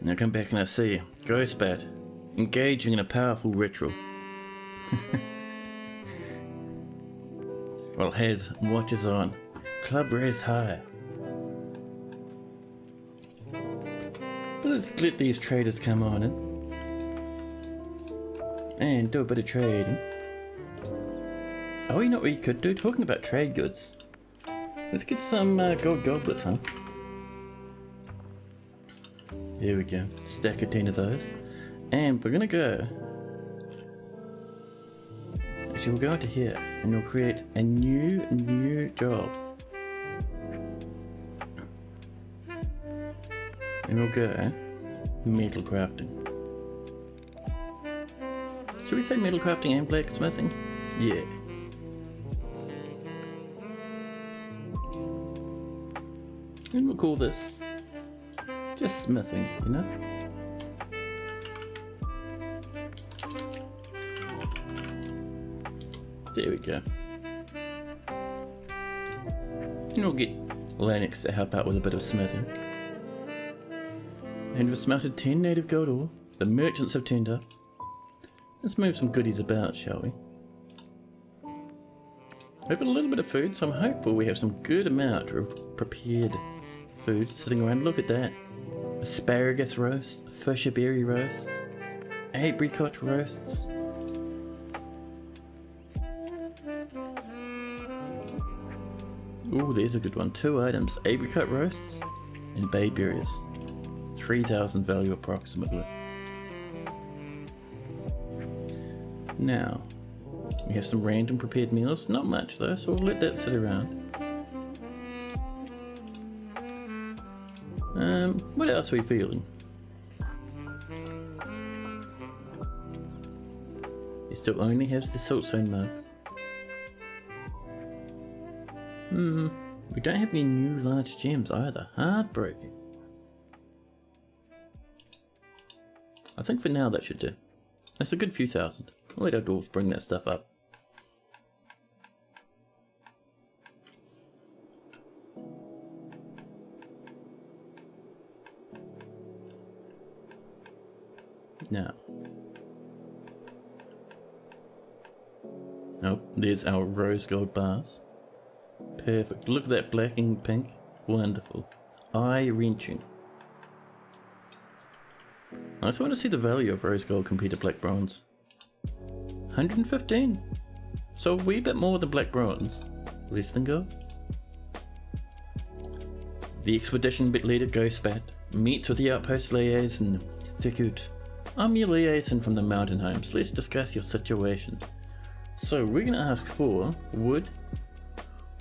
Now come back and I see Ghost Bat engaging in a powerful ritual. While Hez watches on, club raised high. But let's let these traders come on in and do a bit of trading. Oh, you know what we could do? Talking about trade goods. Let's get some gold goblets, huh? There we go. Stack of 10 of those. And we're gonna go. So we'll go into here and we'll create a new job. And we'll go metal crafting. Should we say metal crafting and blacksmithing? Yeah. And we'll call this just smithing, you know? There we go. And we'll get Lennox to help out with a bit of smithing. And we've smelted 10 native gold ore. The merchants have turned up. Let's move some goodies about, shall we? We've got a little bit of food, so I'm hopeful we have some good amount of prepared food sitting around. Look at that. Asparagus roast, fisher berry roast, apricot roasts. Ooh, there's a good one. 2 items, apricot roasts and bayberries. 3,000 value approximately. Now, We have some random prepared meals. Not much though, so we'll let that sit around. What else are we feeling? He still only has the siltstone mugs. We don't have any new large gems either. Heartbreaking. I think for now that should do. That's a good few thousand. I'll let our dwarves bring that stuff up. Now. Oh, there's our rose gold bars. Perfect. Look at that black and pink. Wonderful. Eye-wrenching. I just want to see the value of rose gold compared to black bronze. 115. So a wee bit more than black bronze. Less than gold. The expedition bit leader Ghostbat meets with the outpost liaison Thickut. I'm your liaison from the mountain homes. Let's discuss your situation. So we're going to ask for wood.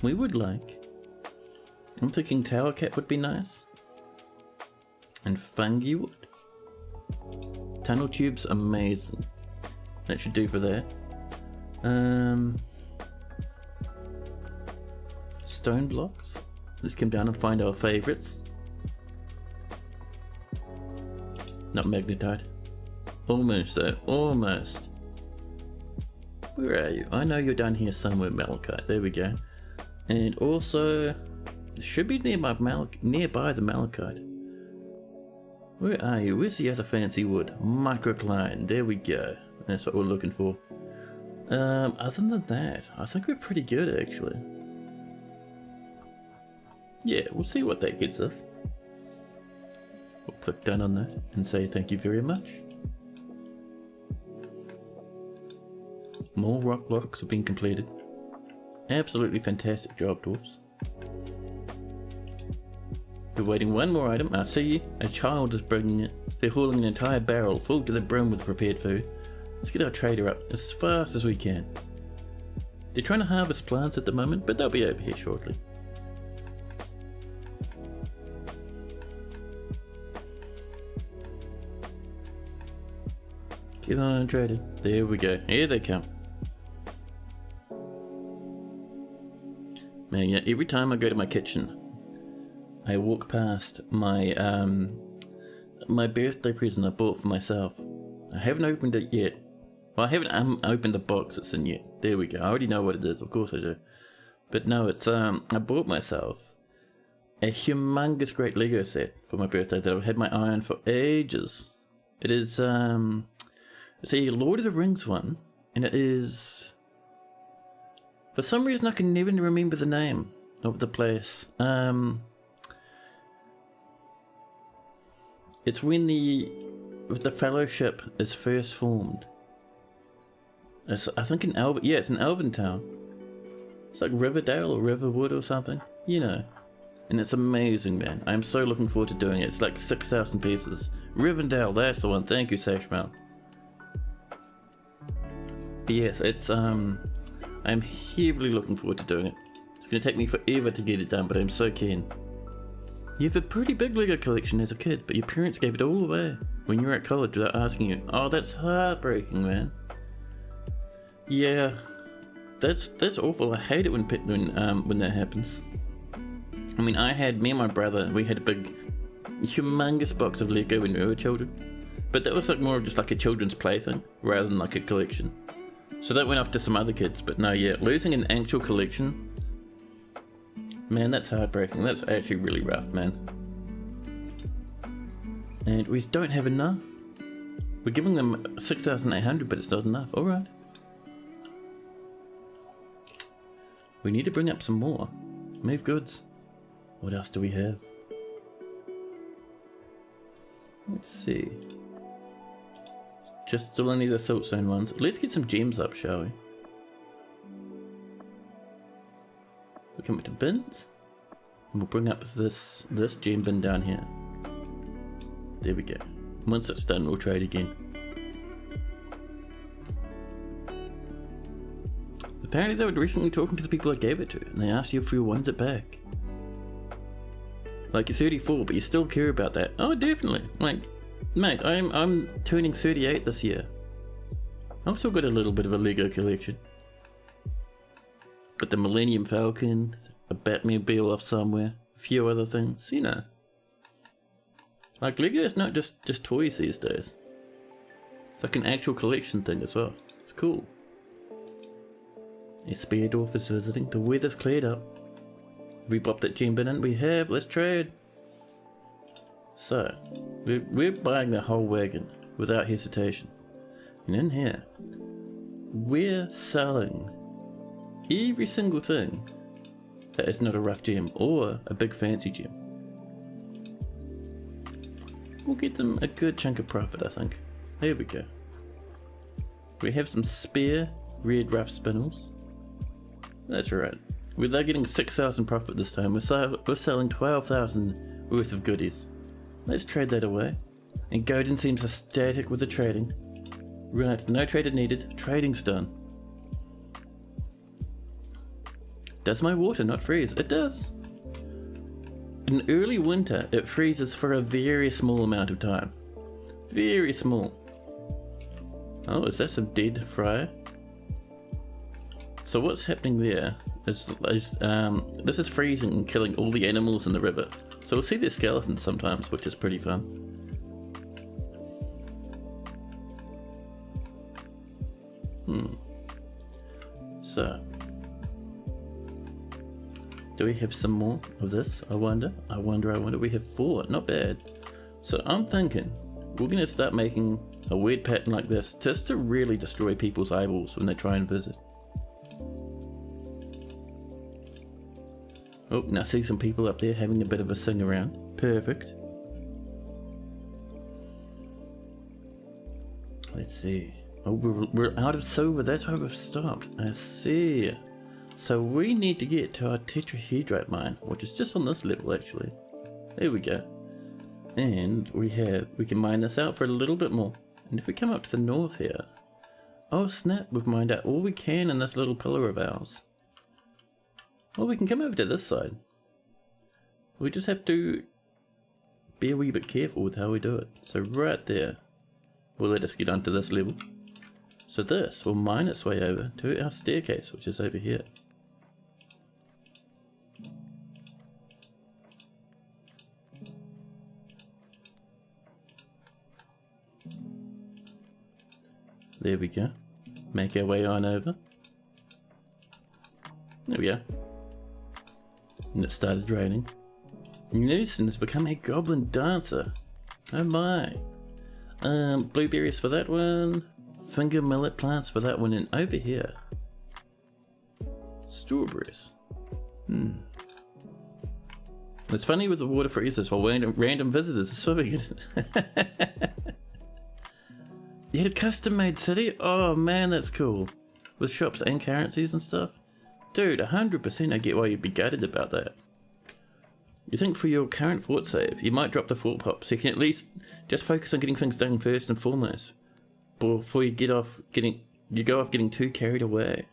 We would like. I'm thinking tower cap would be nice. And fungi wood. Tunnel tubes, amazing. That should do for that. Stone blocks. Let's come down and find our favourites. Not magnetite. Almost though, almost. Where are you? I know you're down here somewhere, malachite. There we go. And also, should be nearby the malachite. Where are you? Where's the other fancy wood? Microcline. There we go. That's what we're looking for. Other than that, I think we're pretty good actually. Yeah, we'll see what that gets us. We'll click done on that and say thank you very much. More rock blocks have been completed. Absolutely fantastic job, dwarfs. We're waiting one more item. I see you. A child is bringing it. They're hauling an entire barrel full to the brim with prepared food. Let's get our trader up as fast as we can. They're trying to harvest plants at the moment, but they'll be over here shortly. Get on, trader. There we go. Here they come. Man, yeah, every time I go to my kitchen, I walk past my my birthday present I bought for myself. I haven't opened it yet. Well, I haven't opened the box it's in yet. There we go. I already know what it is. Of course I do. But no, it's I bought myself a humongous great Lego set for my birthday that I've had my eye on for ages. It is it's a Lord of the Rings one, and it is, for some reason I can never remember the name of the place. It's when the Fellowship is first formed. It's, I think in it's in Elventown. It's like Riverdale or Riverwood or something, you know. And it's amazing, man. I'm so looking forward to doing it. It's like 6,000 pieces. Rivendell, that's the one. Thank you, Sashmal. But yes, it's I'm heavily looking forward to doing it. It's gonna take me forever to get it done, but I'm so keen. You have a pretty big Lego collection as a kid, but your parents gave it all away when you were at college without asking you. Oh, that's heartbreaking, man. Yeah, that's awful. I hate it when that happens. I mean, me and my brother, we had a big, humongous box of Lego when we were children, but that was like more of just like a children's plaything rather than like a collection. So that went off to some other kids, but no, yeah, losing an actual collection, man, that's heartbreaking. That's actually really rough, man. And we don't have enough. We're giving them 6,800, but it's not enough. Alright. We need to bring up some more. Move goods. What else do we have? Let's see. Just still only the siltstone ones. Let's get some gems up, shall we? We'll come to bins. And we'll bring up this gem bin down here. There we go. Once it's done, we'll trade again. Apparently they were recently talking to the people I gave it to, and they asked you if you wanted it back. Like, you're 34, but you still care about that. Oh, definitely. Like, mate, I'm turning 38 this year. I've still got a little bit of a Lego collection. Got the Millennium Falcon, a Batmobile off somewhere, a few other things, you know. Like, Lego is not just toys these days. It's like an actual collection thing as well. It's cool. A Speardorf is visiting. The weather's cleared up. We popped that gem bin in. We have. Let's trade. So, we're buying the whole wagon without hesitation. And in here, we're selling every single thing that is not a rough gem or a big fancy gem. We'll get them a good chunk of profit, I think. There we go. We have some spare red rough spinels. That's right. They're getting 6,000 profit this time. We're selling 12,000 worth of goodies. Let's trade that away. And Godin seems ecstatic with the trading. Right, no trader needed. Trading's done. Does my water not freeze? It does. In early winter, it freezes for a very small amount of time. Very small. Oh, is that some dead fryer? So what's happening there is this is freezing and killing all the animals in the river. So we'll see their skeletons sometimes, which is pretty fun. So, do we have some more of this? I wonder. We have 4. Not bad. So I'm thinking we're going to start making a weird pattern like this just to really destroy people's eyeballs when they try and visit. Oh, now see some people up there having a bit of a sing around. Perfect. Let's see. Oh, we're out of silver. That's why we've stopped. I see. So we need to get to our tetrahedrite mine, which is just on this level actually. There we go. And we can mine this out for a little bit more. And if we come up to the north here, oh snap, we've mined out all we can in this little pillar of ours. Well, we can come over to this side. We just have to be a wee bit careful with how we do it. So right there will let us get onto this level. So this will mine its way over to our staircase, which is over here. There we go. Make our way on over. There we go. And it started raining. Newton has become a goblin dancer. Oh my. Blueberries for that one. Finger millet plants for that one. And over here, strawberries. It's funny with the water freezes while random visitors are swimming in it. You had a custom made city? Oh man, that's cool. With shops and currencies and stuff. Dude, 100% I get why you'd be gutted about that. You think for your current fort save, you might drop the fort pop so you can at least just focus on getting things done first and foremost. Before you go off getting too carried away.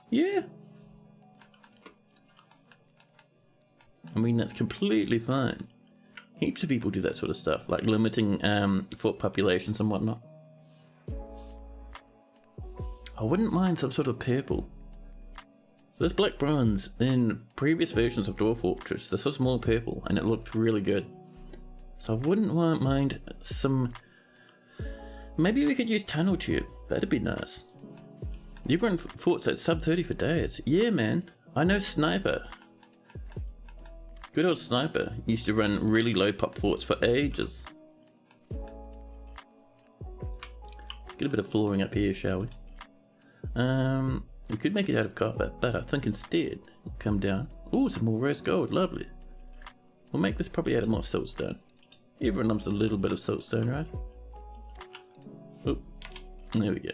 Yeah. I mean, that's completely fine. Heaps of people do that sort of stuff, like limiting fort populations and whatnot. I wouldn't mind some sort of purple. So this black bronze, in previous versions of Dwarf Fortress, this was more purple and it looked really good. So I wouldn't mind some... Maybe we could use tunnel tube, that'd be nice. You've run forts at sub 30 for days. Yeah man, I know Sniper. Good old Sniper used to run really low pop forts for ages. Let's get a bit of flooring up here, shall we? We could make it out of copper, but I think instead we'll come down. Ooh, some more rose gold, lovely. We'll make this probably out of more siltstone. Everyone loves a little bit of siltstone, right? Oh, there we go.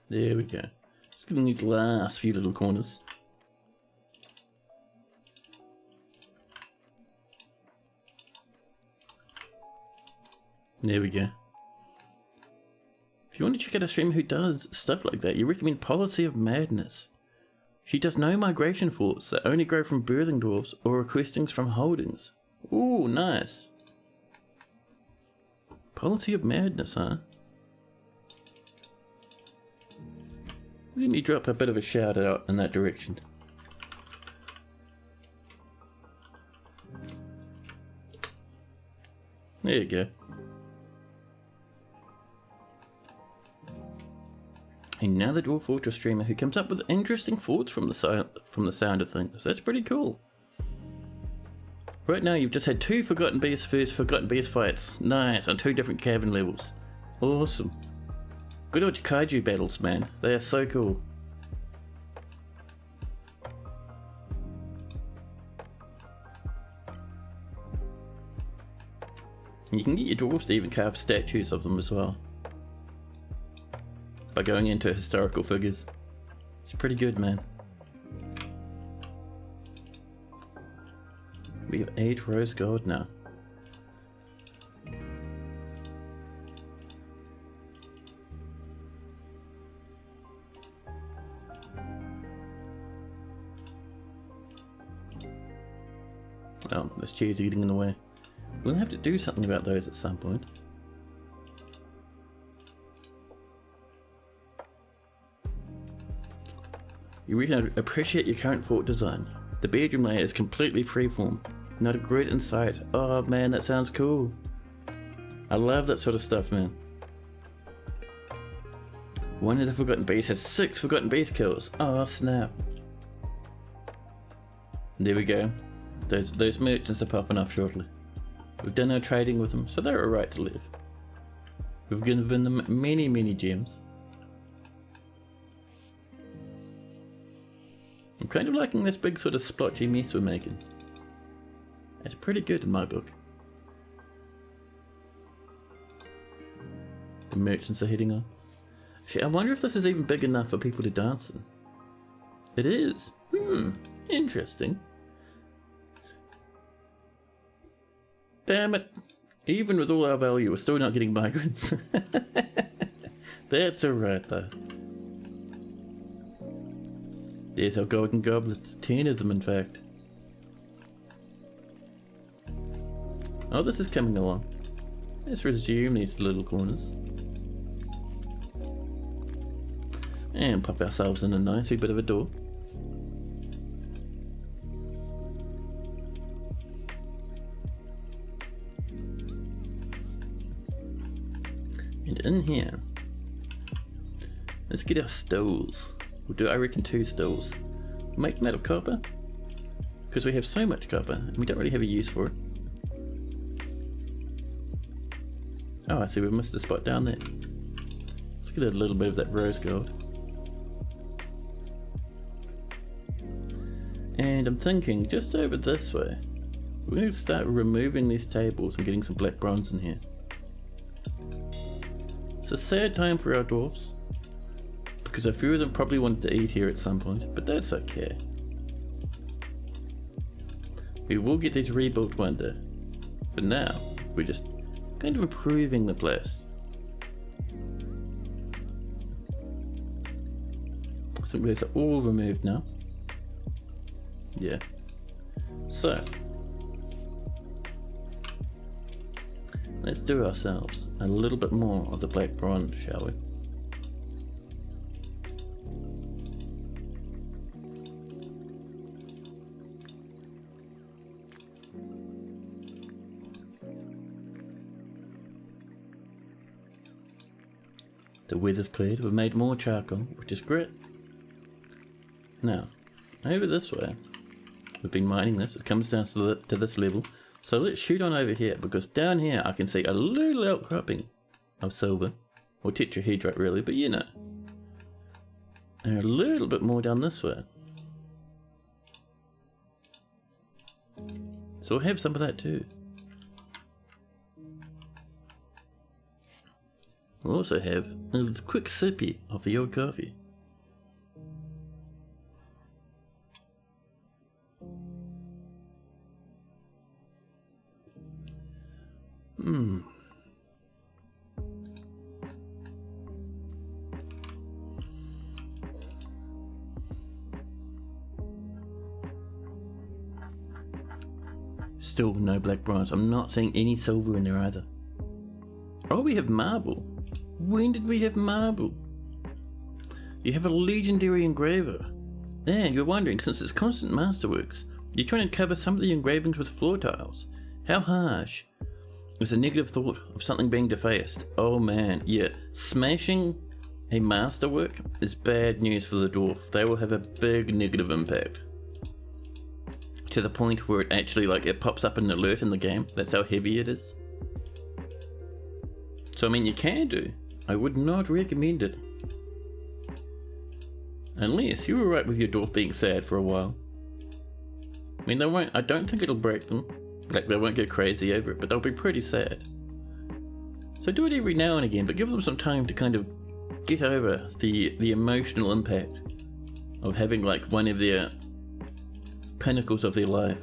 There we go. Just gonna need the last few little corners. There we go. If you want to check out a streamer who does stuff like that, you recommend Policy of Madness. She does no migration forts that only grow from birthing dwarves or requestings from holdings. Ooh, nice. Policy of Madness, huh? Let me drop a bit of a shout out in that direction. There you go. Another Dwarf Fortress streamer who comes up with interesting thoughts from the sound of things. That's pretty cool. Right now you've just had 2 Forgotten Beast vs Forgotten Beast fights. Nice, on 2 different cavern levels. Awesome. Good old kaiju battles, man. They are so cool. You can get your dwarves to even carve statues of them as well, by going into historical figures. It's pretty good, man. We have 8 rose gold now. Oh, this chair's getting in the way. We'll have to do something about those at some point. You reckon I'd appreciate your current fort design. The bedroom layer is completely freeform, not a grid in sight. Oh man, that sounds cool. I love that sort of stuff, man. One of the Forgotten Beast has 6 Forgotten Beast kills. Oh snap. There we go. Those merchants are popping off shortly. We've done our trading with them, so they're alright to live. We've given them many gems. I'm kind of liking this big sort of splotchy mess we're making. It's pretty good in my book. The merchants are heading on. Actually, I wonder if this is even big enough for people to dance in. It is. Interesting. Damn it. Even with all our value, we're still not getting migrants. That's alright though. There's our golden goblets. 10 of them in fact. Oh, this is coming along. Let's resume these little corners. And pop ourselves in a nice wee bit of a door. And in here, let's get our stoves. We'll do, I reckon, 2 stoves. We'll make them out of copper, because we have so much copper and we don't really have a use for it. Oh, I see, we missed the spot down there. Let's get a little bit of that rose gold. And I'm thinking, just over this way, we're going to start removing these tables and getting some black bronze in here. It's a sad time for our dwarves, because a few of them probably wanted to eat here at some point, but that's okay. We will get these rebuilt one day. For now, we're just kind of improving the place. I think those are all removed now. Yeah. So, let's do ourselves a little bit more of the black bronze, shall we? The weather's cleared, we've made more charcoal, which is great. Now, over this way, we've been mining this, it comes down to this level. So let's shoot on over here, because down here I can see a little outcropping of silver, or tetrahedrite really, but you know. And a little bit more down this way. So we'll have some of that too. We'll also have a quick sippy of the old coffee. Still no black bronze. I'm not seeing any silver in there either. Oh, we have marble. When did we have marble? You have a legendary engraver. And you're wondering, since it's constant masterworks, you're trying to cover some of the engravings with floor tiles. How harsh is the negative thought of something being defaced? Oh man, yeah. Smashing a masterwork is bad news for the dwarf. They will have a big negative impact. To the point where it actually, like, it pops up an alert in the game. That's how heavy it is. So I mean, you can do. I would not recommend it. Unless you were right with your dwarf being sad for a while. I mean, they won't, I don't think it'll break them. Like, they won't go crazy over it, but they'll be pretty sad. So do it every now and again, but give them some time to kind of get over the emotional impact of having, like, one of their pinnacles of their life,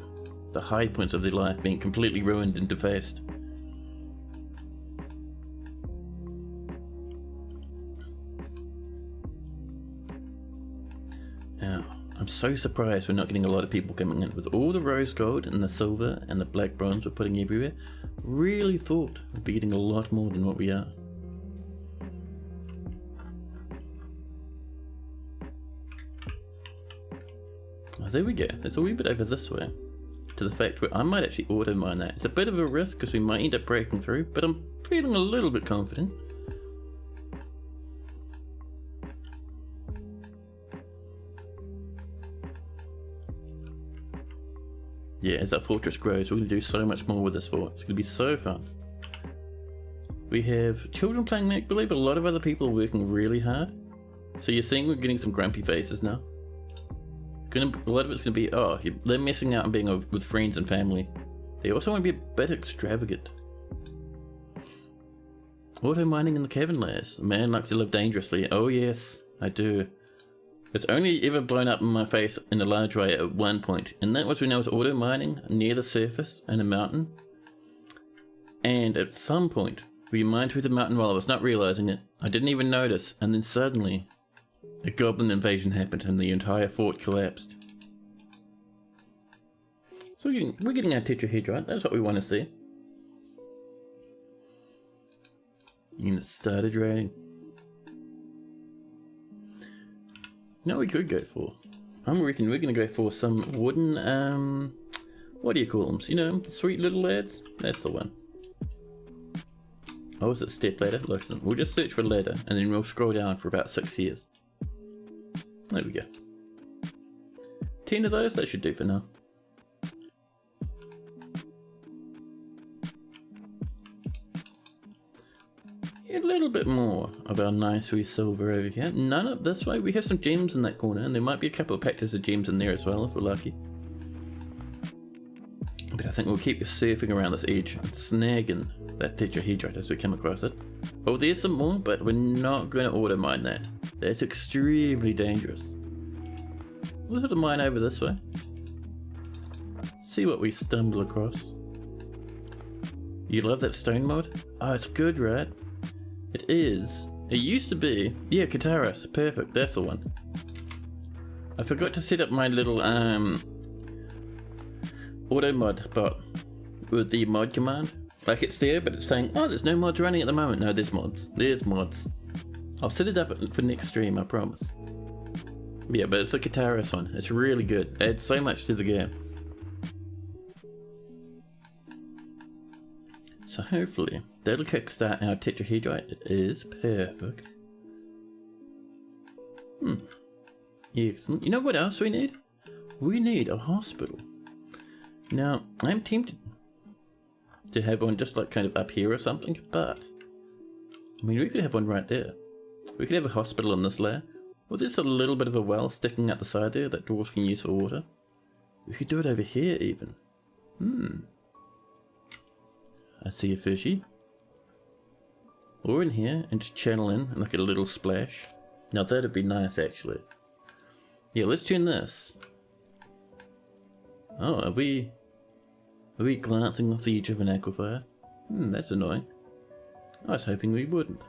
the high points of their life, being completely ruined and defaced. Now, I'm so surprised we're not getting a lot of people coming in. With all the rose gold and the silver and the black bronze we're putting everywhere, really thought we'd be getting a lot more than what we are. Oh, there we go. It's a wee bit over this way. To the fact where I might actually auto mine that. It's a bit of a risk because we might end up breaking through, but I'm feeling a little bit confident. Yeah, as our fortress grows, we're going to do so much more with this fort. It's going to be so fun. We have children playing make-believe. A lot of other people are working really hard. So you're seeing we're getting some grumpy faces now. A lot of it's going to be, oh, they're missing out on being with friends and family. They also want to be a bit extravagant. Auto mining in the cavern layers. The man likes to live dangerously. Oh yes, I do. It's only ever blown up in my face in a large way at one point, and that was when I was auto mining near the surface in a mountain. And at some point, we mined through the mountain while I was not realizing it. I didn't even notice, and then suddenly, a goblin invasion happened and the entire fort collapsed. So we're getting our tetrahedrite. That's what we want to see. Units started raiding. You know what we could go for? I'm reckon we're going to go for some wooden, what do you call them? You know, the sweet little lads? That's the one. Oh, is it step ladder? Listen, we'll just search for ladder and then we'll scroll down for about 6 years. There we go. 10 of those, that should do for now. A little bit more of our nice wee silver over here. None up this way. We have some gems in that corner, and there might be a couple of patches of gems in there as well if we're lucky. But I think we'll keep surfing around this edge and snagging that tetrahedrite as we come across it. Oh, there's some more, but we're not going to auto mine that. That's extremely dangerous. We'll sort of mine over this way. See what we stumble across. You love that stone mod? Oh, it's good, right? It is. It used to be. Yeah, Kataras. Perfect. That's the one. I forgot to set up my little auto mod bot with the mod command. Like, it's there, but it's saying, oh, there's no mods running at the moment. No, there's mods. There's mods. I'll set it up for next stream, I promise. Yeah, but it's the Kataras one. It's really good. It adds so much to the game. So hopefully that'll kickstart our tetrahedrite. It is perfect. Excellent. You know what else we need? We need a hospital. Now, I'm tempted to have one just like kind of up here or something, but I mean, we could have one right there. We could have a hospital in this layer. Well, there's a little bit of a well sticking out the side there that dwarves can use for water. We could do it over here even. I see a fishy. Or in here and just channel in and like a little splash. Now that'd be nice actually. Yeah, let's tune this. Oh, are we glancing off the edge of an aquifer? That's annoying. I was hoping we wouldn't.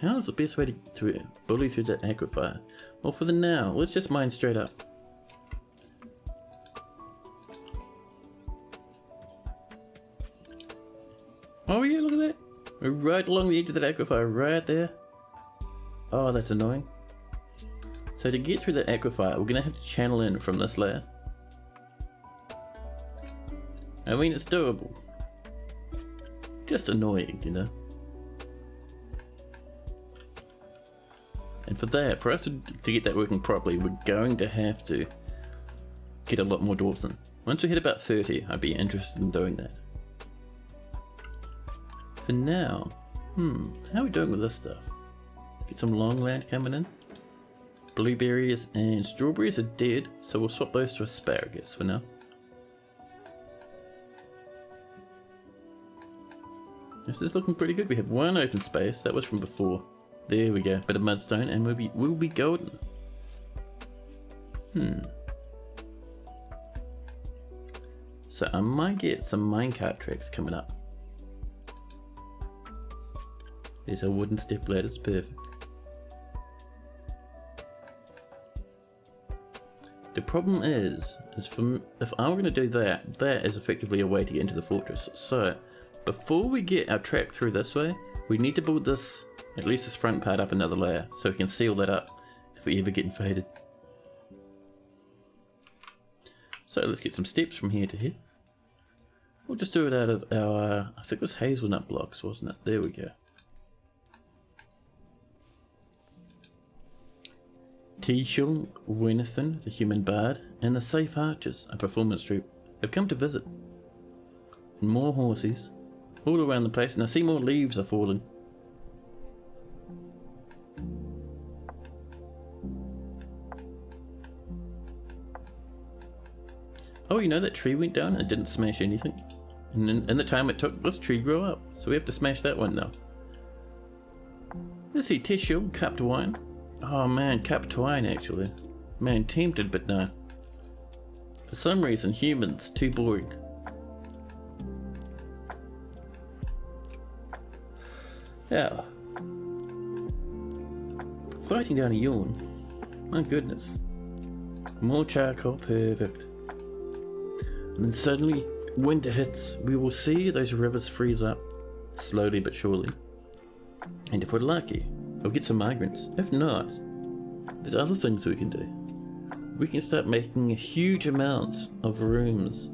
How's the best way to bully through that aquifer? Well, for the now, let's just mine straight up. Oh yeah, look at that. We're right along the edge of that aquifer, right there. Oh, that's annoying. So to get through the aquifer, we're gonna have to channel in from this layer. I mean, it's doable. Just annoying, you know. And for that, for us to get that working properly, we're going to have to get a lot more dwarves in. Once we hit about 30, I'd be interested in doing that. For now, how are we doing with this stuff? Get some long land coming in. Blueberries and strawberries are dead, so we'll swap those to asparagus for now. This is looking pretty good. We have one open space, that was from before. There we go, bit of mudstone and we'll be golden. So I might get some minecart tracks coming up. There's a wooden step ladder, it's perfect. The problem is if I'm going to do that, that is effectively a way to get into the fortress. So before we get our track through this way, we need to build this, at least this front part, up another layer so we can seal that up if we ever get invaded. So let's get some steps from here to here. We'll just do it out of our, I think it was hazelnut blocks, wasn't it? There we go. T-Shul, Winathan, the human bard, and the Safe Archers, a performance troupe, have come to visit. And more horses, all around the place, and I see more leaves are falling. Oh, you know that tree went down and it didn't smash anything? And in the time it took, this tree grew up, so we have to smash that one now. Let's see, T-Shul, cupped wine. Oh man, cupped wine actually. Man, tempted, but no. For some reason, humans, too boring. Yeah. Fighting down a yawn. My goodness. More charcoal, perfect. And then suddenly, winter hits. We will see those rivers freeze up. Slowly but surely. And if we're lucky, we'll get some migrants. If not, there's other things we can do. We can start making huge amounts of rooms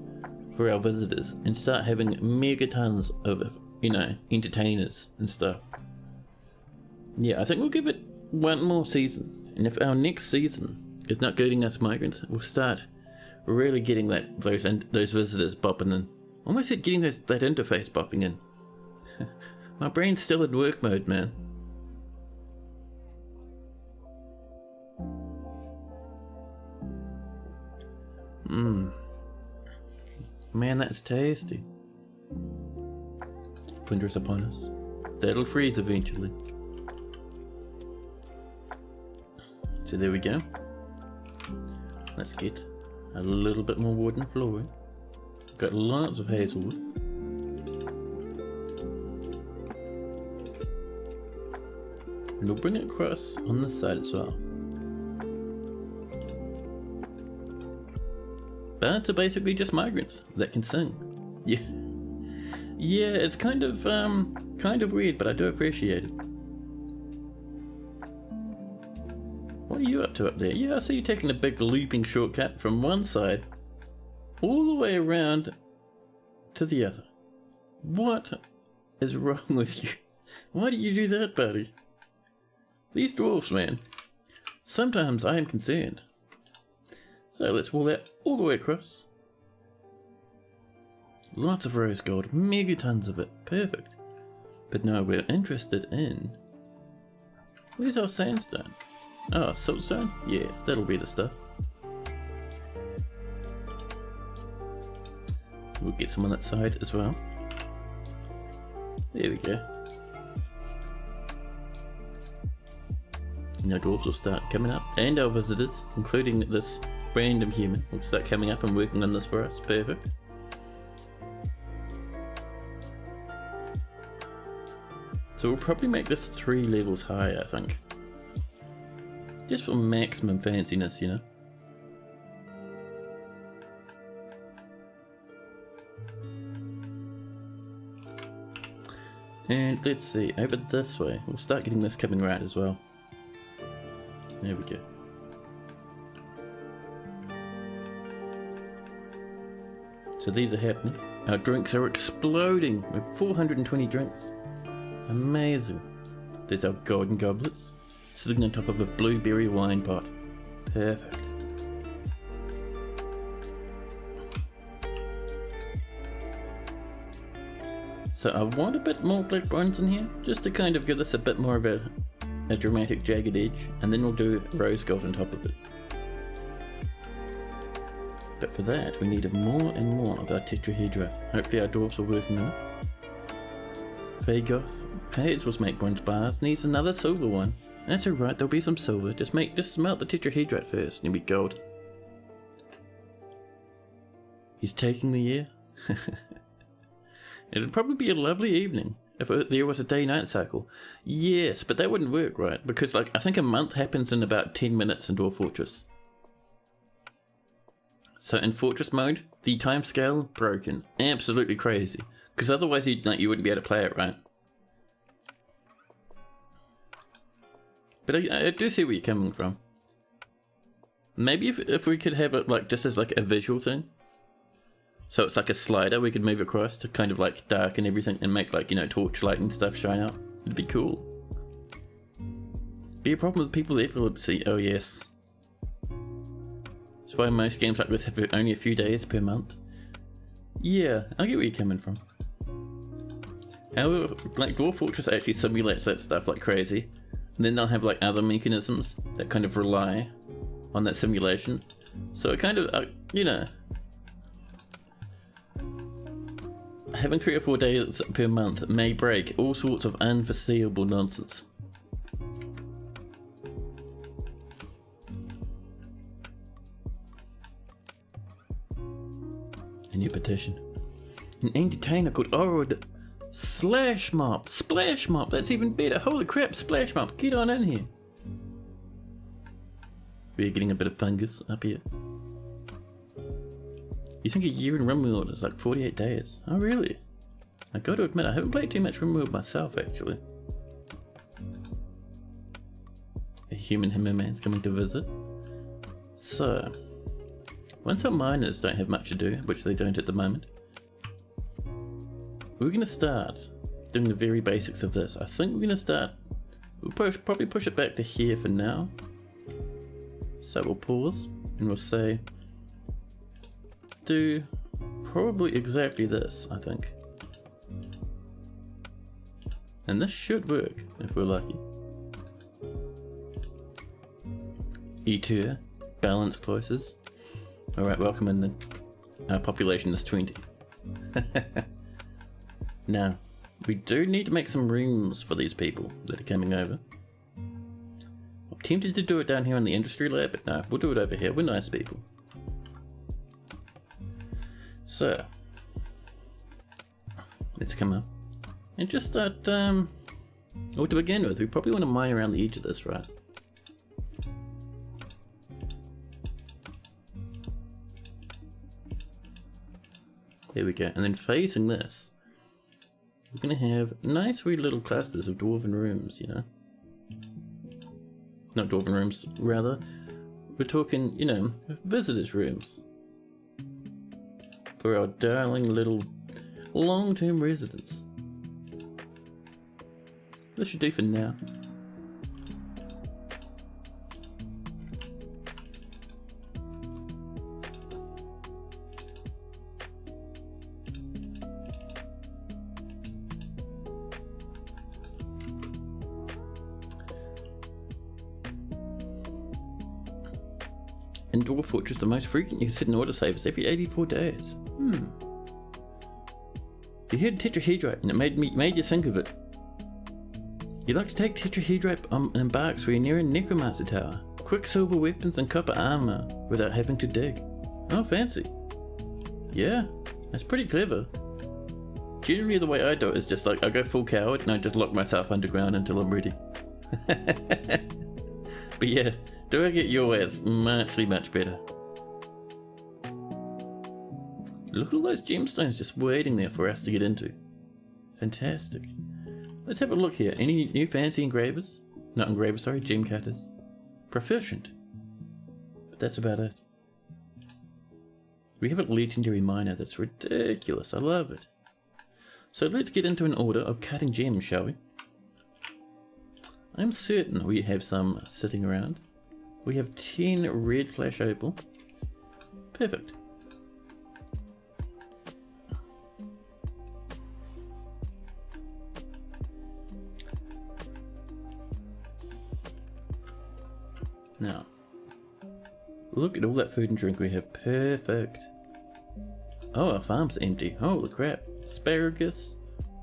for our visitors and start having megatons of, you know, entertainers and stuff. Yeah, I think we'll give it one more season. And if our next season is not getting us migrants, we'll start really getting those visitors bopping in. Almost at getting that interface bopping in. My brain's still in work mode, man. Man, that's tasty. Winter is upon us. That'll freeze eventually. So there we go. Let's get a little bit more wooden flooring. Got lots of hazelwood. And we'll bring it across on this side as well. Birds are basically just migrants that can sing. Yeah. Yeah, it's kind of weird, but I do appreciate it. What are you up to up there? Yeah, I see you taking a big looping shortcut from one side all the way around to the other. What is wrong with you? Why do you do that, buddy? These dwarfs, man. Sometimes I am concerned. So let's wall that all the way across. Lots of rose gold, megatons of it, perfect. But no, we're interested in... Where's our sandstone? Oh, siltstone? Yeah, that'll be the stuff. We'll get some on that side as well. There we go. And our dwarves will start coming up, and our visitors, including this random human, will start coming up and working on this for us. Perfect. So So we'll probably make this 3 levels higher, I think. Just for maximum fanciness, you know. And let's see, over this way, we'll start getting this coming right as well. There we go. So these are happening. Our drinks are exploding with 420 drinks. Amazing. There's our golden goblets, sitting on top of a blueberry wine pot. Perfect. So I want a bit more black bronze in here, just to kind of give this a bit more of a dramatic jagged edge, and then we'll do rose gold on top of it. But for that, we need more and more of our tetrahedrite. Hopefully our dwarves are working on it. Fagoth, Page was make bronze bars, needs another silver one. That's alright, there'll be some silver. Just smelt the tetrahedrite first, and it'll be gold. He's taking the year. It'd probably be a lovely evening if there was a day-night cycle. Yes, but that wouldn't work, right? Because like I think a month happens in about 10 minutes in Dwarf Fortress. So in Fortress mode, the timescale broken. Absolutely crazy. Because otherwise you wouldn't be able to play it, right? But I do see where you're coming from. Maybe if we could have it like just as like a visual thing. So it's like a slider we could move across to kind of like darken everything and make like, you know, torchlight and stuff shine out. It'd be cool. Be a problem with people with epilepsy, oh yes. That's why most games like this have only a few days per month. Yeah, I get where you're coming from. However, like Dwarf Fortress actually simulates that stuff like crazy. And then they'll have like other mechanisms that kind of rely on that simulation. So it kind of, you know, having 3 or 4 days per month may break all sorts of unforeseeable nonsense. A new petition. An entertainer called Orod Slash Mop. Splash Mop, that's even better. Holy crap, Splash Mop, get on in here. We're getting a bit of fungus up here. You think a year in RimWorld is like 48 days? Oh really? I gotta admit, I haven't played too much RimWorld myself actually. A human Himmerman's coming to visit. So, once our miners don't have much to do, which they don't at the moment, we're gonna start doing the very basics of this. I think we're gonna start, we'll probably push it back to here for now. So we'll pause and we'll say, do probably exactly this, I think. And this should work if we're lucky. E2, balance closes. Alright, welcome in then. Our population is 20. Now, we do need to make some rooms for these people that are coming over. I'm tempted to do it down here in the industry lab, but no, we'll do it over here. We're nice people. So, let's come up and just start, well, to begin with, we probably want to mine around the edge of this, right? There we go, and then facing this, we're going to have nice wee little clusters of dwarven rooms, you know? Not dwarven rooms, rather, we're talking, you know, visitors' rooms. For our darling little long-term residents. This should do for now. In Dwarf Fortress, the most frequent you can set an autosave is every 84 days. You heard tetrahedrite and it made you think of it. You'd like to take tetrahedrite and embarks where you're near a necromancer tower. Quicksilver weapons and copper armor without having to dig. Oh, fancy. Yeah, that's pretty clever. Generally the way I do it is just like, I go full coward and I just lock myself underground until I'm ready. But yeah, doing it your way is much better. Look at all those gemstones just waiting there for us to get into. Fantastic. Let's have a look here. Any new fancy engravers? Not engravers, sorry, gem cutters. Proficient. But that's about it. We have a legendary miner. That's ridiculous. I love it. So let's get into an order of cutting gems, shall we? I'm certain we have some sitting around. We have 10 red flash opal. Perfect. Now, look at all that food and drink we have. Perfect. Oh, our farm's empty. Holy crap. Asparagus.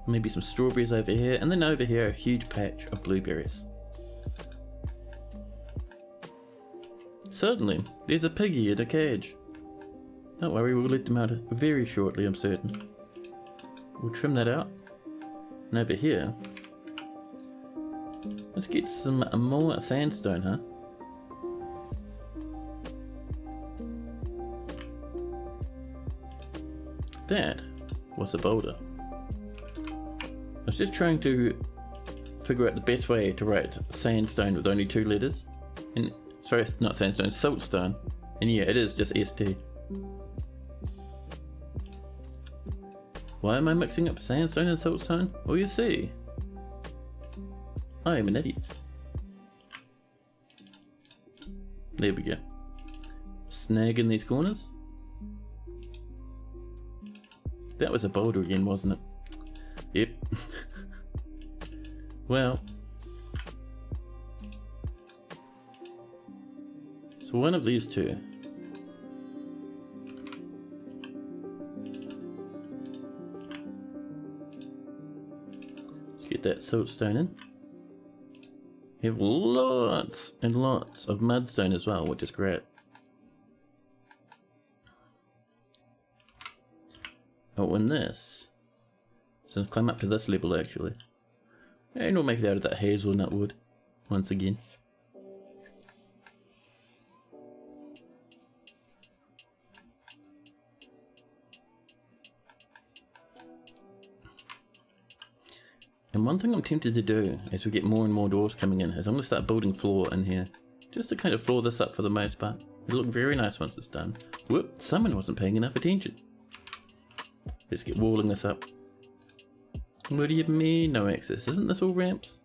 Maybe some strawberries over here. And then over here, a huge patch of blueberries. Suddenly, there's a piggy in a cage. Don't worry, we'll let them out very shortly, I'm certain. We'll trim that out. And over here, let's get some more sandstone, huh? That was a boulder. I was just trying to figure out the best way to write sandstone with only 2 letters. And sorry, not sandstone, saltstone. And yeah, it is just ST. Why am I mixing up sandstone and saltstone? Well, you see, I am an idiot. There we go. Snag in these corners. That was a boulder again, wasn't it? Yep. Well. So one of these two. Let's get that siltstone in. We have lots and lots of mudstone as well, which is great. Oh, and this. So climb up to this level actually. And we'll make it out of that hazelnut wood once again. And one thing I'm tempted to do as we get more and more doors coming in is I'm going to start building floor in here. Just to kind of floor this up for the most part. It'll look very nice once it's done. Whoop, someone wasn't paying enough attention. Let's get walling this up. What do you mean no access? Isn't this all ramps?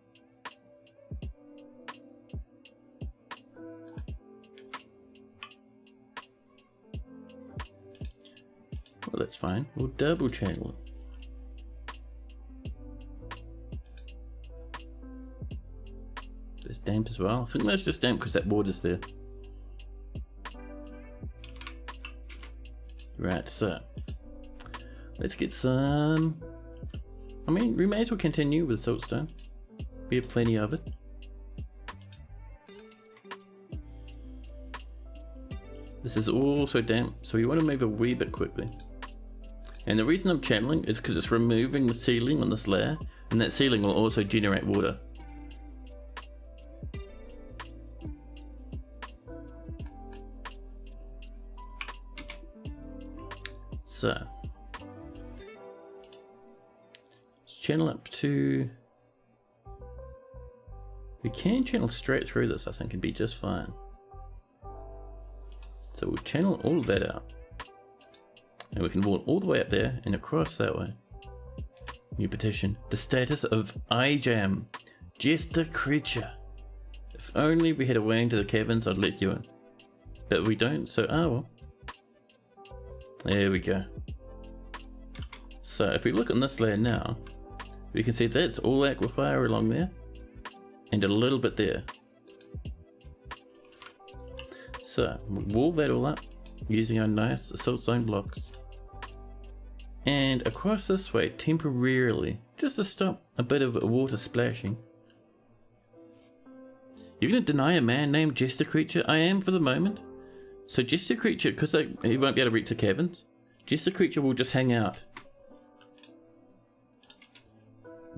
Well, that's fine. We'll double channel it. There's damp as well. I think that's just damp because that water's there. Right, so let's get some. I mean, we may as well continue with siltstone. We have plenty of it. This is also damp, so we want to move a wee bit quickly. And the reason I'm channeling is because it's removing the ceiling on this layer, and that ceiling will also generate water. So, let's channel up to. We can channel straight through this, I think, and be just fine. So we'll channel all of that out. And we can walk all the way up there and across that way. New petition. The status of iJam. Just a creature. If only we had a way into the caverns, I'd let you in. But we don't, so well. There we go. So if we look on this layer now, we can see that's all aquifer along there. And a little bit there. So we'll wall that all up using our nice siltstone blocks. And across this way temporarily, just to stop a bit of water splashing. You're going to deny a man named Jester Creature? I am for the moment. So Jester Creature, because he won't be able to reach the caverns, Jester Creature will just hang out.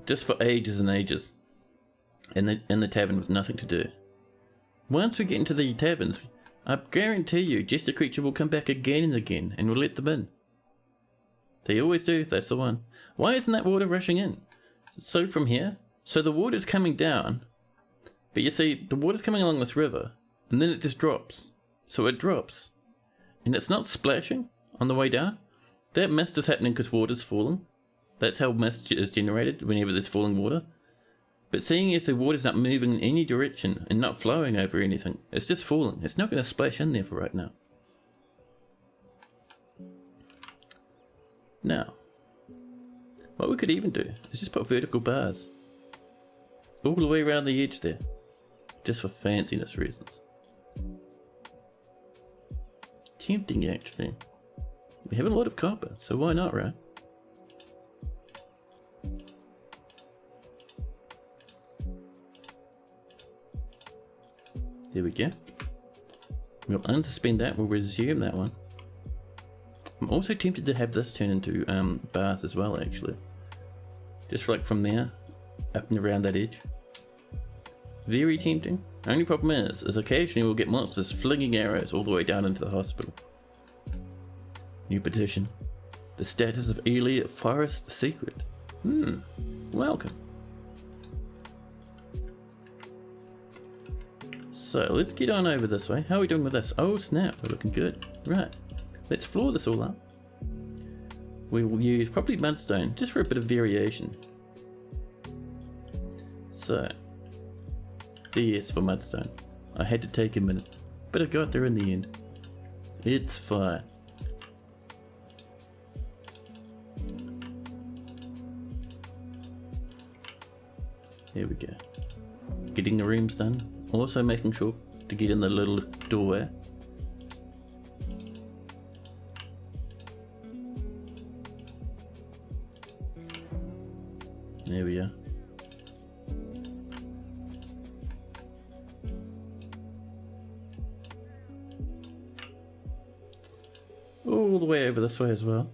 just for ages and ages in the tavern with nothing to do. Once we get into the taverns, I guarantee you Jester Creature will come back again and again, and we'll let them in. They always do, that's the one. Why isn't that water rushing in? So from here, so the water's coming down, but you see, the water's coming along this river, and then it just drops. So it drops, and it's not splashing on the way down. That mist is happening because water's falling. That's how mist is generated whenever there's falling water. But seeing as the water's not moving in any direction and not flowing over anything, it's just falling. It's not going to splash in there for right now. Now, what we could even do is just put vertical bars all the way around the edge there, just for fanciness reasons. Tempting, actually. We have a lot of copper, so why not, right? There we go. We'll unsuspend that, we'll resume that one. I'm also tempted to have this turn into bars as well, actually. Just like from there, up and around that edge. Very tempting. Only problem is occasionally we'll get monsters flinging arrows all the way down into the hospital. New petition. The status of Ely Forest secret. Welcome. So let's get on over this way. How are we doing with this? Oh snap, we're looking good. Right, let's floor this all up. We will use probably mudstone just for a bit of variation. So, DS for mudstone. I had to take a minute, but I got there in the end. It's fine. Here we go. Getting the rooms done. Also making sure to get in the little doorway. There we are. All the way over this way as well.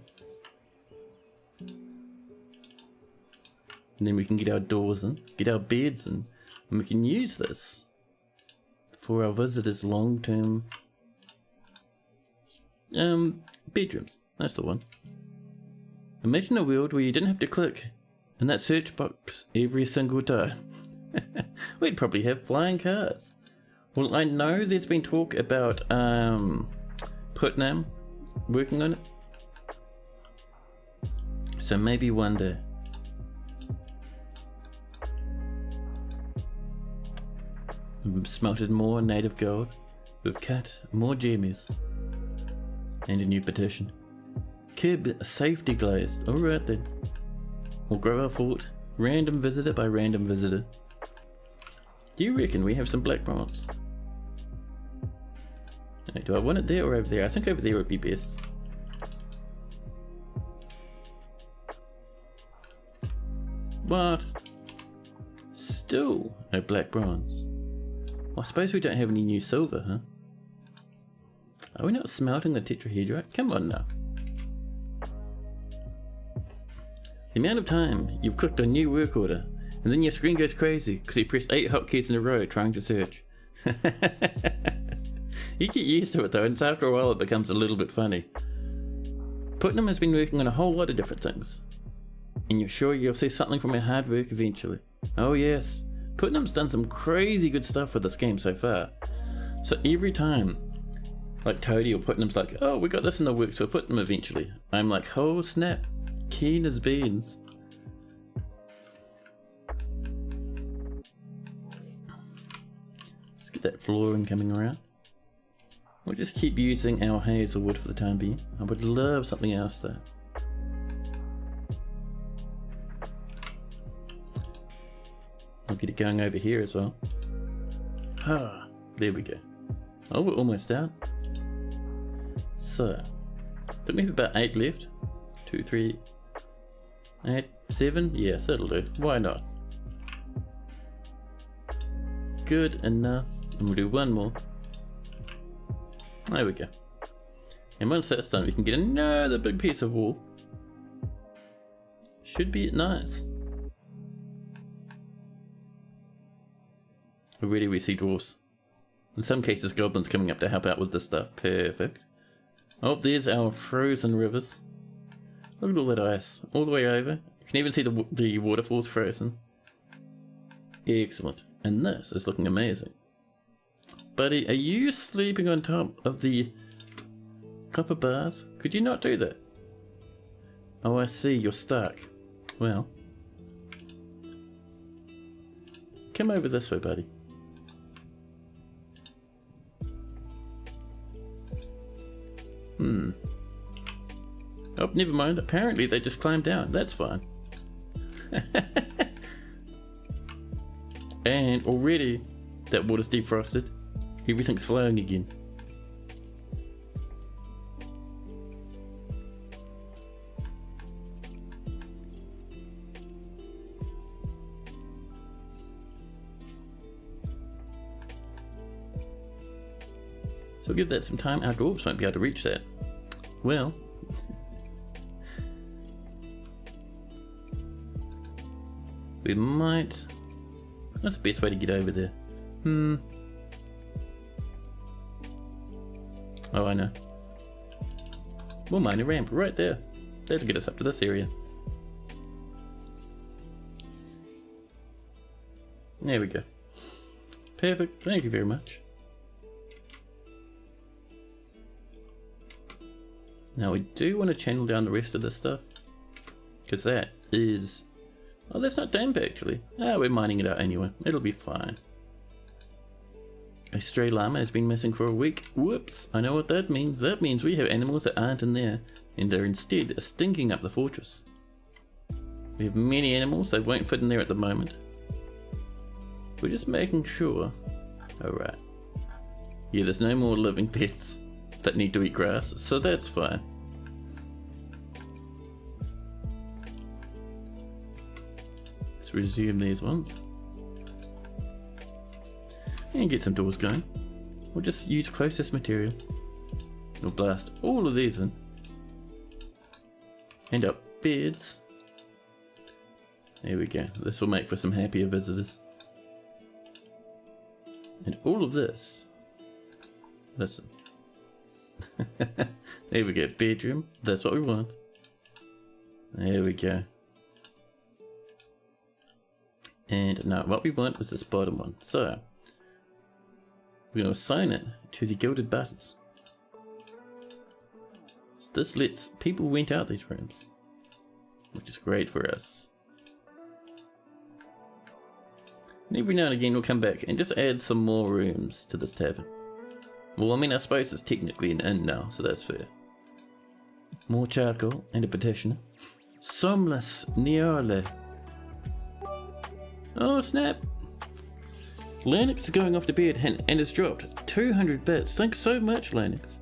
And then we can get our doors in, get our beds in, and we can use this for our visitors' long-term bedrooms. That's the one. Imagine a world where you didn't have to click in that search box every single time. We'd probably have flying cars. Well, I know there's been talk about Putnam working on it. So maybe one day. We've smelted more native gold. We've cut more jammies. And a new petition. Kib safety glazed. Alright then. We'll grow our fort. Random visitor by random visitor. Do you reckon we have some black bronze? Okay, do I want it there or over there? I think over there would be best. What? Still no black bronze. Well, I suppose we don't have any new silver, huh? Are we not smelting the tetrahedrite? Come on now. The amount of time you've clicked on new work order, and then your screen goes crazy because you pressed 8 hotkeys in a row trying to search. You get used to it though, and after a while it becomes a little bit funny. Putnam has been working on a whole lot of different things, and you're sure you'll see something from our hard work eventually. Oh yes, Putnam's done some crazy good stuff with this game so far. So every time, like Toadie or Putnam's like, oh, we got this in the works, we'll put them eventually. I'm like, oh snap, keen as beans. Let's get that flooring coming around. We'll just keep using our hazelwood for the time being. I would love something else though. I'll get it going over here as well. Ah, there we go. Oh, we're almost down. So, took me about 8 left. 2, 3, 8, 7. Yeah, that'll do. Why not? Good enough. And we'll do one more. There we go. And once that's done, we can get another big piece of wall. Should be nice. Already we see dwarves. In some cases, goblins coming up to help out with this stuff. Perfect. Oh, there's our frozen rivers. Look at all that ice. All the way over. You can even see the waterfalls frozen. Excellent. And this is looking amazing. Buddy, are you sleeping on top of the copper bars? Could you not do that? Oh, I see. You're stuck. Well. Come over this way, buddy. Oh, never mind. Apparently they just climbed down. That's fine. And already that water's defrosted. Everything's flowing again. So give that some time. Our dwarves won't be able to reach that. Well. We might... What's the best way to get over there? Oh, I know. We'll mine a ramp right there. That'll get us up to this area. There we go. Perfect. Thank you very much. Now we do want to channel down the rest of this stuff. Because that is... Oh, that's not damp actually. Ah, we're mining it out anyway. It'll be fine. A stray llama has been missing for a week. Whoops, I know what that means. That means we have animals that aren't in there and are instead stinking up the fortress. We have many animals that won't fit in there at the moment. We're just making sure. Alright. Yeah, there's no more living pets that need to eat grass, so that's fine. Let's resume these ones. And get some doors going. We'll just use closest material. We'll blast all of these in. And up beds. There we go. This will make for some happier visitors. And all of this. Listen. There we go. Bedroom. That's what we want. There we go. And now what we want is this bottom one. So we're going to assign it to the gilded buses. So this lets people rent out these rooms, which is great for us. And every now and again we'll come back and just add some more rooms to this tavern. Well, I mean, I suppose it's technically an inn now, so that's fair. More charcoal and a petitioner. Somnus Neole. Oh snap! Lennox is going off to bed and has dropped 200 bits. Thanks so much, Lennox.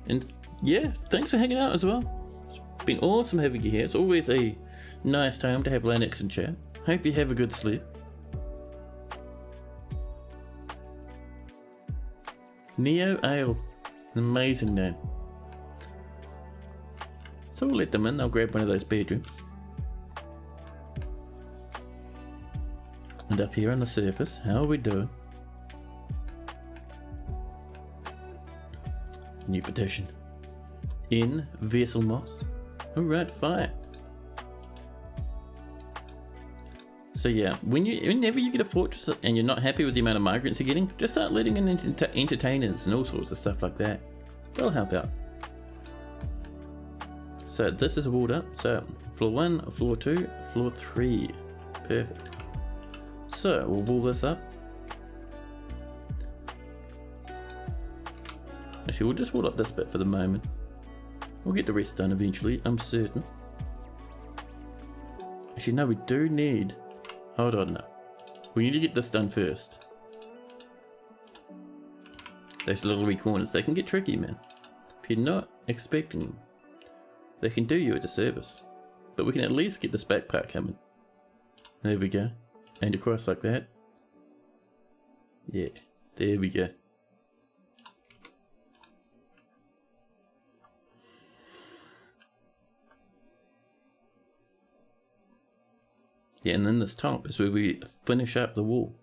And yeah, thanks for hanging out as well. It's been awesome having you here. It's always a nice time to have Lennox in chat. Hope you have a good sleep. Neo Ale. An amazing name. So we'll let them in. They'll grab one of those bedrooms. And up here on the surface, how are we doing? New petition. In vessel moss. Alright, fine. So yeah, whenever you get a fortress and you're not happy with the amount of migrants you're getting, just start letting in entertainers and all sorts of stuff like that. They'll help out. So this is walled up. So floor 1, floor 2, floor 3. Perfect. So we'll wall this up. Actually, we'll just wall up this bit for the moment. We'll get the rest done eventually, I'm certain. Actually, no, we do need... Hold on now. We need to get this done first. Those little wee corners, they can get tricky, man. If you're not expecting them, they can do you a disservice. But we can at least get this back part coming. There we go. And across like that. Yeah, there we go. Yeah, and then this top is where we finish up the wall.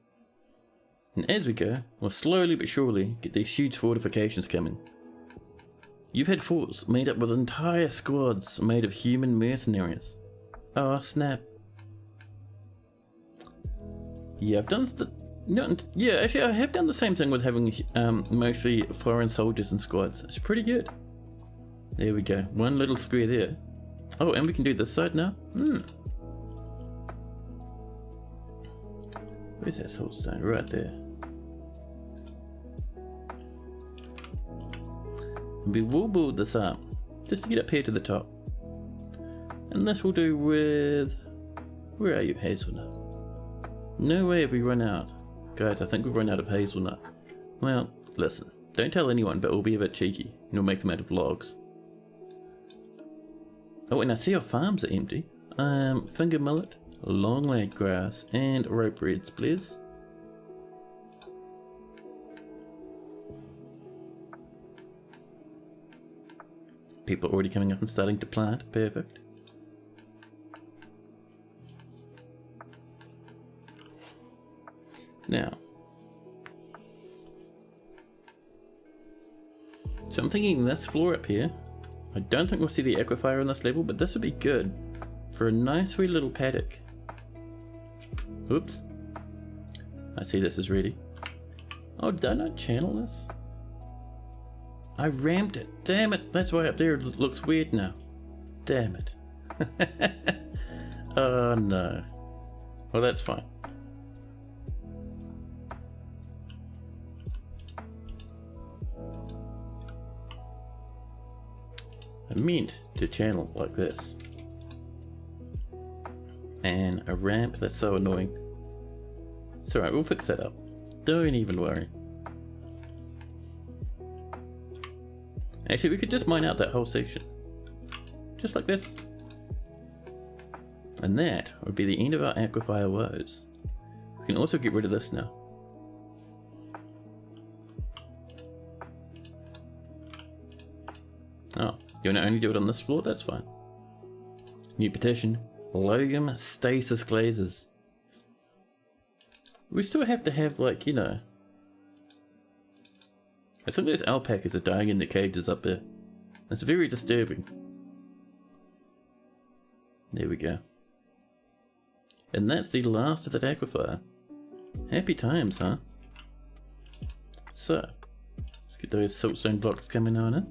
And as we go, we'll slowly but surely get these huge fortifications coming. You've had forts made up with entire squads made of human mercenaries. Oh snap. Yeah, I've done actually I have done the same thing with having mostly foreign soldiers and squads. It's pretty good. There we go, one little square there. Oh, and we can do this side now? Where's that salt stone? Right there. We will build this up, just to get up here to the top. And this will do with... Where are you, hazelnut? No way have we run out. Guys, I think we've run out of hazelnut. Well, listen, don't tell anyone, but we'll be a bit cheeky, and we'll make them out of logs. Oh, and I see our farms are empty. Finger millet, long leg grass, and rope reds, please. People are already coming up and starting to plant. Perfect. Now, so I'm thinking this floor up here, I don't think we'll see the aquifer on this level, but this would be good for a nice wee little paddock. Oops. I see this is ready. Oh, did I not channel this? I ramped it. Damn it. That's why up there it looks weird now. Damn it. Oh no. Well, that's fine. I meant to channel like this. And a ramp, that's so annoying. It's alright, we'll fix that up. Don't even worry. Actually, we could just mine out that whole section. Just like this. And that would be the end of our aquifer woes. We can also get rid of this now. Oh, you want to only do it on this floor? That's fine. New petition. Logum stasis glazes. We still have to have, like, you know... I think those alpacas are dying in the cages up there. It's very disturbing. There we go. And that's the last of that aquifer. Happy times, huh? So, let's get those siltstone blocks coming on in.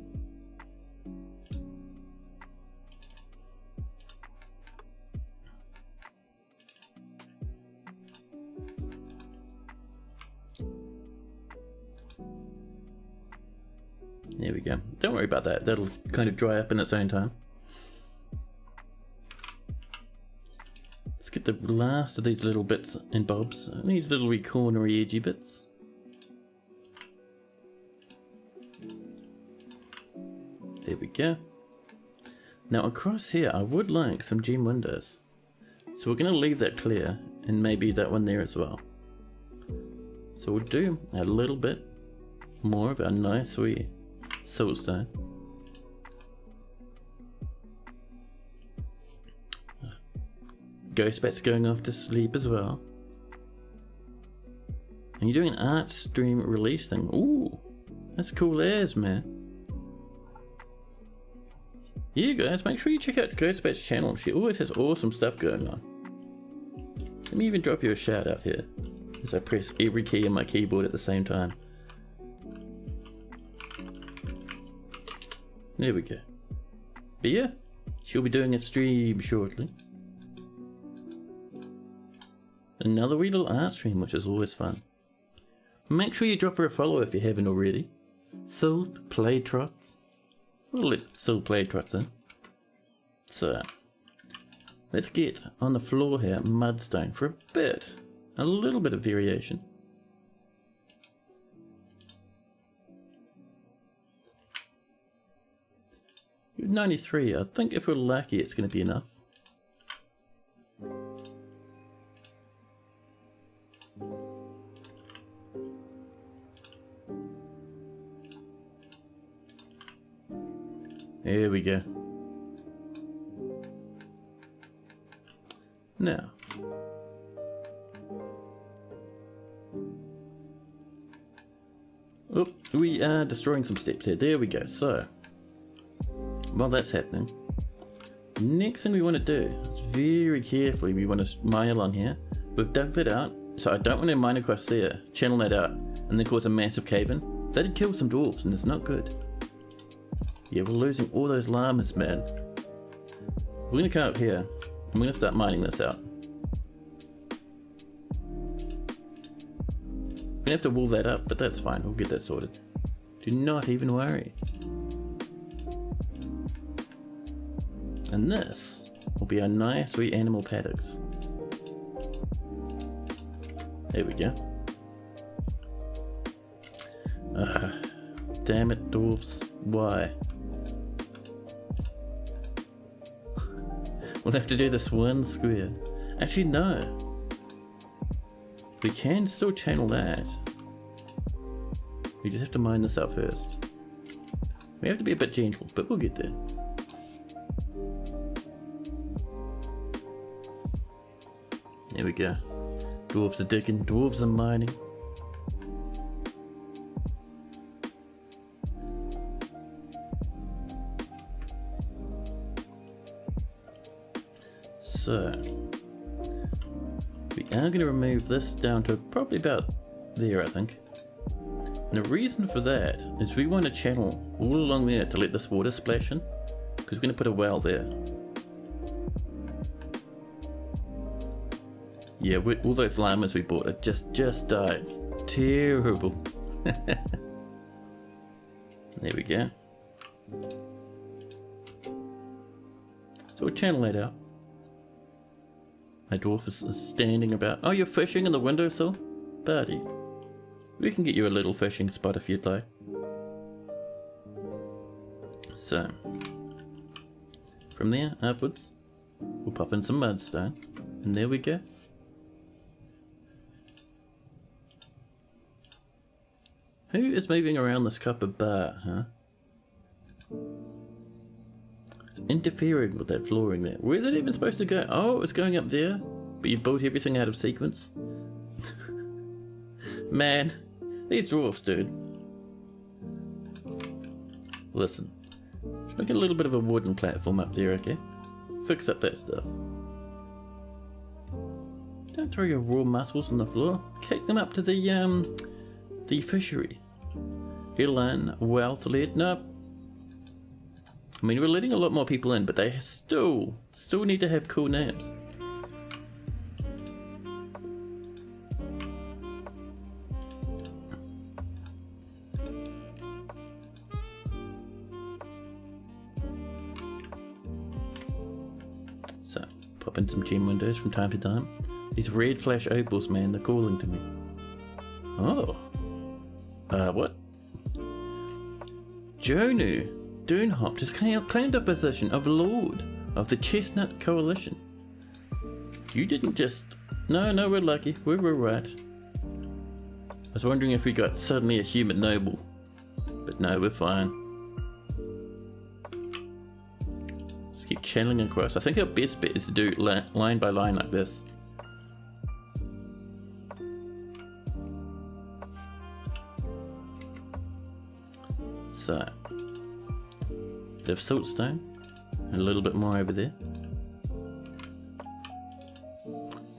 There we go. Don't worry about that. That'll kind of dry up in its own time. Let's get the last of these little bits and bobs. These little wee cornery edgy bits. There we go. Now across here I would like some gem windows. So we're going to leave that clear and maybe that one there as well. So we'll do a little bit more of our nice wee siltstone. Ghost Bat's going off to sleep as well. And you're doing an art stream release thing. Ooh, that's cool as, man. Yeah, guys, make sure you check out Ghost Bat's channel. She always has awesome stuff going on. Let me even drop you a shout out here as I press every key on my keyboard at the same time. There we go. But yeah, she'll be doing a stream shortly. Another wee little art stream, which is always fun. Make sure you drop her a follow if you haven't already. Silt Play Trots. We'll let Silt Play Trots in. So, let's get on the floor here mudstone for a little bit of variation. 93, I think if we're lucky it's going to be enough. There we go. Now, we are destroying some steps here. There we go. So, while that's happening, next thing we want to do is very carefully, we want to mine along here. We've dug that out, so I don't want to mine across there, channel that out, and then cause a massive cave-in. That'd kill some dwarves, and it's not good. Yeah, we're losing all those llamas, man. We're going to come up here, and we're going to start mining this out. We're going to have to wall that up, but that's fine, we'll get that sorted. Do not even worry. And this will be our nice wee animal paddocks. There we go. Damn it, dwarfs. Why? We'll have to do this one square. Actually, no. We can still channel that. We just have to mine this out first. We have to be a bit gentle, but we'll get there. There we go. Dwarves are digging, dwarves are mining. So, we are going to remove this down to probably about there, I think. And the reason for that is we want to channel all along there to let this water splash in, because we're going to put a well there. Yeah, all those llamas we bought are just died. Terrible. There we go. So we'll channel that out. My dwarf is standing about. Oh, you're fishing in the windowsill? Buddy. We can get you a little fishing spot if you'd like. So, from there upwards, we'll pop in some mudstone. And there we go. Who is moving around this copper bar, huh? It's interfering with that flooring there. Where's it even supposed to go? Oh, it's going up there? But you built everything out of sequence? Man, these dwarfs, dude. Listen. Let's make a little bit of a wooden platform up there, okay? Fix up that stuff. Don't throw your raw muscles on the floor. Kick them up to the fishery. Elan, wealth led. No. I mean, we're letting a lot more people in, but they still need to have cool names. So, pop in some gem windows from time to time. These red flash opals, man, they're calling to me. Oh. What? Jonu Doonhop just claimed a position of Lord of the Chestnut Coalition. You didn't just... No, we're lucky. We're right. I was wondering if we got suddenly a human noble. But no, we're fine. Just keep channeling across. I think our best bet is to do line by line like this. So, bit of siltstone, and a little bit more over there.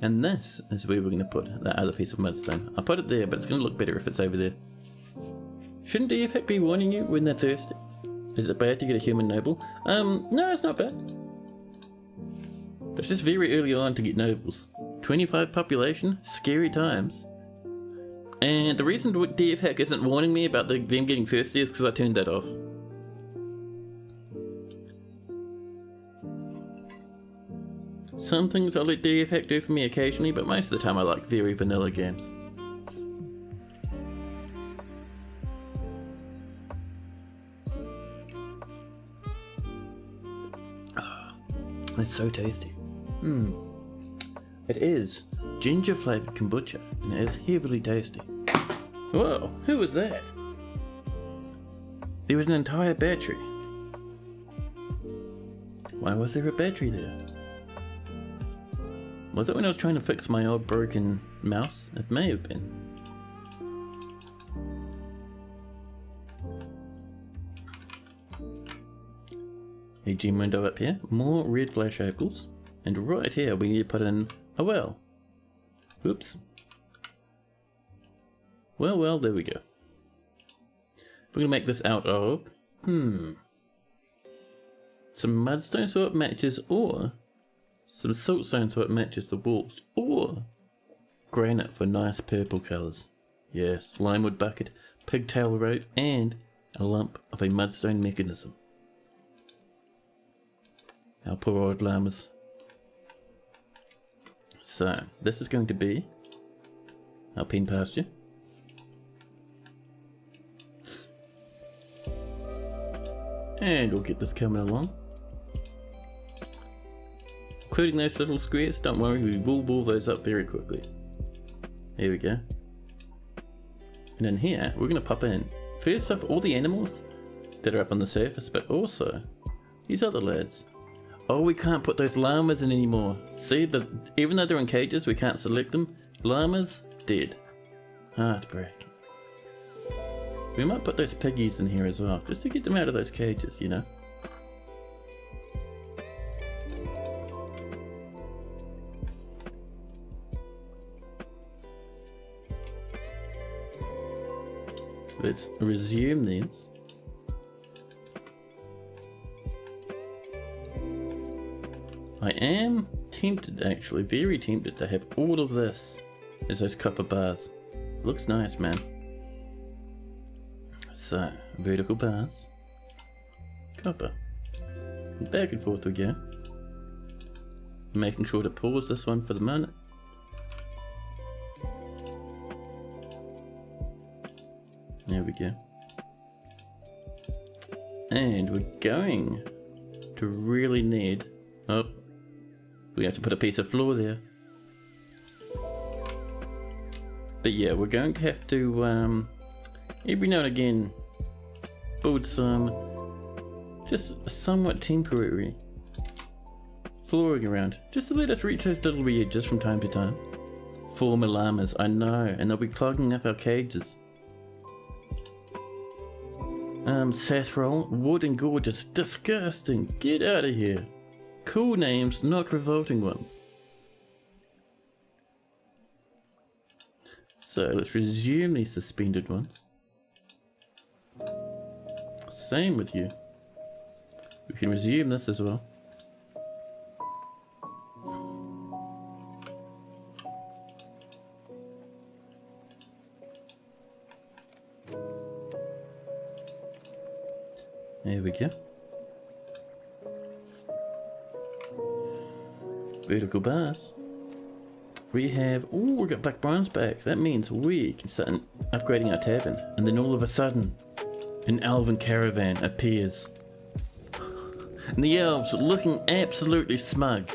And this is where we're going to put that other piece of mudstone. I put it there, but it's going to look better if it's over there. Shouldn't DFAC be warning you when they're thirsty? Is it bad to get a human noble? No, it's not bad. It's just very early on to get nobles. 25 population, scary times. And the reason DFAC isn't warning me about them getting thirsty is because I turned that off. Some things I'll let DFAC do for me occasionally, but most of the time I like very vanilla games. Oh, it's so tasty. It is ginger flavoured kombucha, and it is heavily tasty. Whoa, who was that? There was an entire battery. Why was there a battery there? Was it when I was trying to fix my old broken mouse? It may have been. a gem window up here, more red flash opals, and right here we need to put in a well. Oops. Well, there we go. We're gonna make this out of, some mudstone so it matches, or some siltstone so it matches the walls, or granite for nice purple colours. Yes, limewood bucket, pigtail rope, and a lump of a mudstone mechanism. Our poor old llamas. So, this is going to be our pen pasture. And we'll get this coming along. Including those little squares, don't worry, we will ball those up very quickly. There we go. And in here, we're going to pop in, first off, all the animals that are up on the surface, but also these other lads. Oh, we can't put those llamas in anymore. See, even though they're in cages, we can't select them. Llamas, dead. Heartbreak. We might put those piggies in here as well, just to get them out of those cages, you know. Let's resume these. I am tempted, actually, very tempted to have all of this as those copper bars. Looks nice, man. So, vertical bars, copper, and back and forth we go. Making sure to pause this one for the moment. There we go. And we're going to really need, oh, we have to put a piece of floor there. But yeah, we're going to have to, every now and again, build some, just somewhat temporary flooring around, just to let us reach those little edges from time to time. Former llamas, I know, and they'll be clogging up our cages. Saffron, wood and gorgeous, disgusting, get out of here. Cool names, not revolting ones. So let's resume these suspended ones. Same with you. We can resume this as well. There we go. Vertical bars. We have, ooh, we got black bronze back. That means we can start upgrading our tavern. And then all of a sudden, an elven caravan appears. And the elves looking absolutely smug.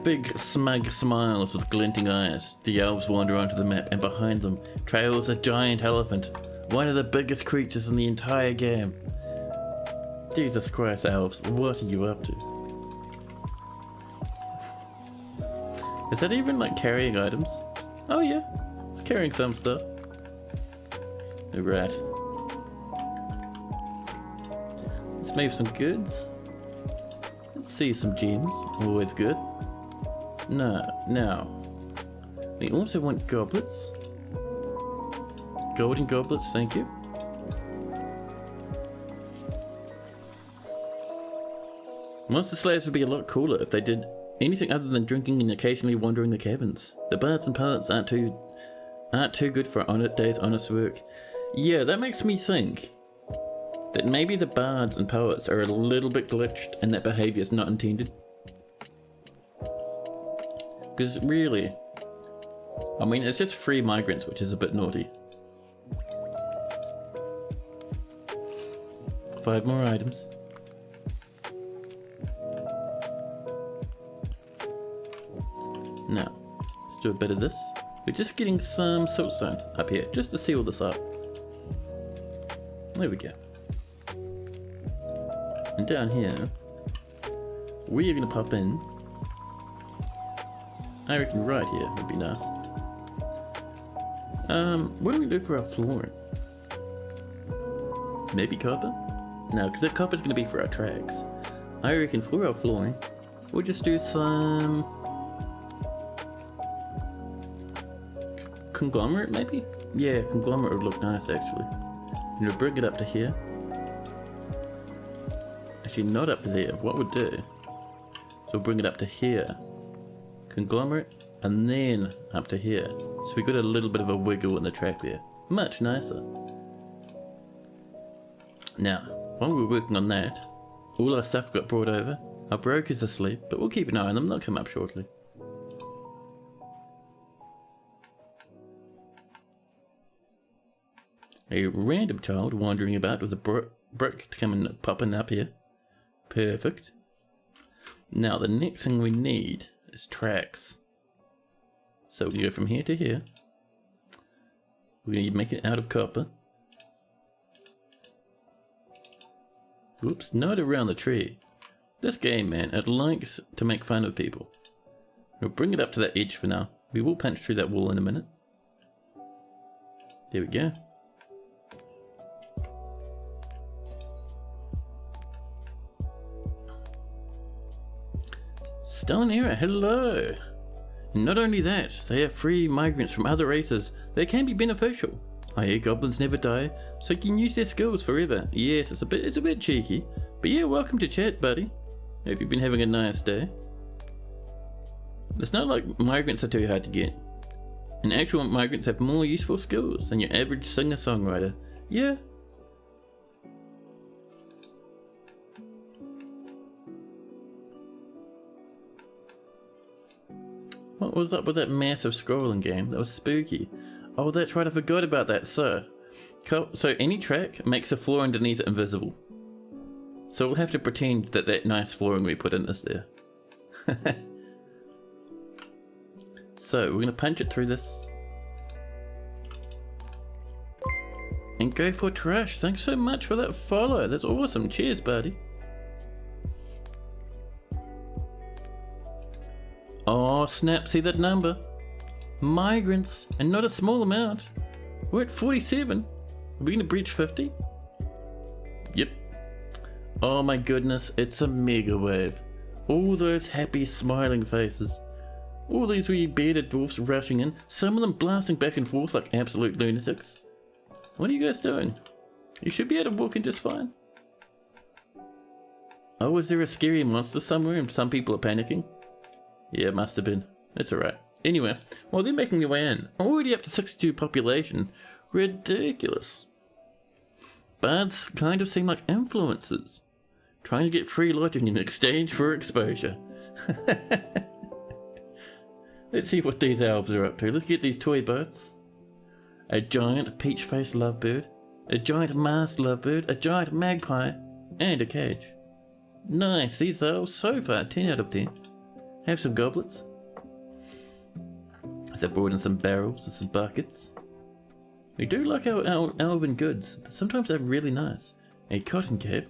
Big smug smiles with glinting eyes. The elves wander onto the map, and behind them trails a giant elephant. One of the biggest creatures in the entire game. Jesus Christ, elves, what are you up to? Is that even like carrying items? Oh yeah, it's carrying some stuff. Right. Let's move some goods. Let's see some gems, always good. Now. We also want goblets. Golden goblets, thank you. Monster slaves would be a lot cooler if they did anything other than drinking and occasionally wandering the cabins. The bards and poets aren't too good for day's honest work. Yeah, that makes me think that maybe the bards and poets are a little bit glitched and that behaviour is not intended. Because really, I mean, it's just free migrants, which is a bit naughty. 5 more items. Now, let's do a bit of this. We're just getting some siltstone up here, just to seal this up. There we go. And down here, we are going to pop in, I reckon right here would be nice. What do we do for our flooring? Maybe copper? No, because that copper's going to be for our tracks. I reckon for our flooring, we'll just do some conglomerate maybe? Yeah, conglomerate would look nice actually. And we'll bring it up to here. Actually not up there, what we'll do, so we'll bring it up to here. Conglomerate, and then up to here. So we got a little bit of a wiggle in the track there. Much nicer. Now, while we're working on that, all our stuff got brought over. Our broker's asleep, but we'll keep an eye on them, they'll come up shortly. A random child wandering about with a brick coming popping up here. Perfect. Now the next thing we need is tracks. So we go from here to here. We're going to make it out of copper. Whoops, not around the tree. This game, man, it likes to make fun of people. We'll bring it up to that edge for now. We will punch through that wall in a minute. There we go. Stone Era, hello! Not only that, they are free migrants from other races. They can be beneficial. I hear goblins never die, so you can use their skills forever. Yes, it's a bit cheeky, but yeah, welcome to chat, buddy. Hope you've been having a nice day. It's not like migrants are too hard to get. And actual migrants have more useful skills than your average singer-songwriter. Yeah. What was up with that massive scrolling game? That was spooky. Oh, that's right, I forgot about that. So any track makes the floor underneath it invisible. So we'll have to pretend that that nice flooring we put in is there. So we're going to punch it through this. And go for trash. Thanks so much for that follow. That's awesome. Cheers, buddy. Oh snap, see that number? Migrants, and not a small amount. We're at 47. Are we going to breach 50? Yep. Oh my goodness, it's a mega wave. All those happy smiling faces. All these wee bearded dwarfs rushing in, some of them blasting back and forth like absolute lunatics. What are you guys doing? You should be able to walk in just fine. Oh, is there a scary monster somewhere and some people are panicking? Yeah, it must have been. It's alright. Anyway, while they're making their way in, already up to 62 population. Ridiculous. Bards kind of seem like influencers, trying to get free lodging in exchange for exposure. Let's see what these elves are up to. Let's get these toy boats. A giant peach-faced lovebird, a giant masked lovebird, a giant magpie, and a cage. Nice, these elves so far 10 out of 10. Have some goblets. They brought in some barrels and some buckets. We do like our elven goods. Sometimes they're really nice. A cotton cap.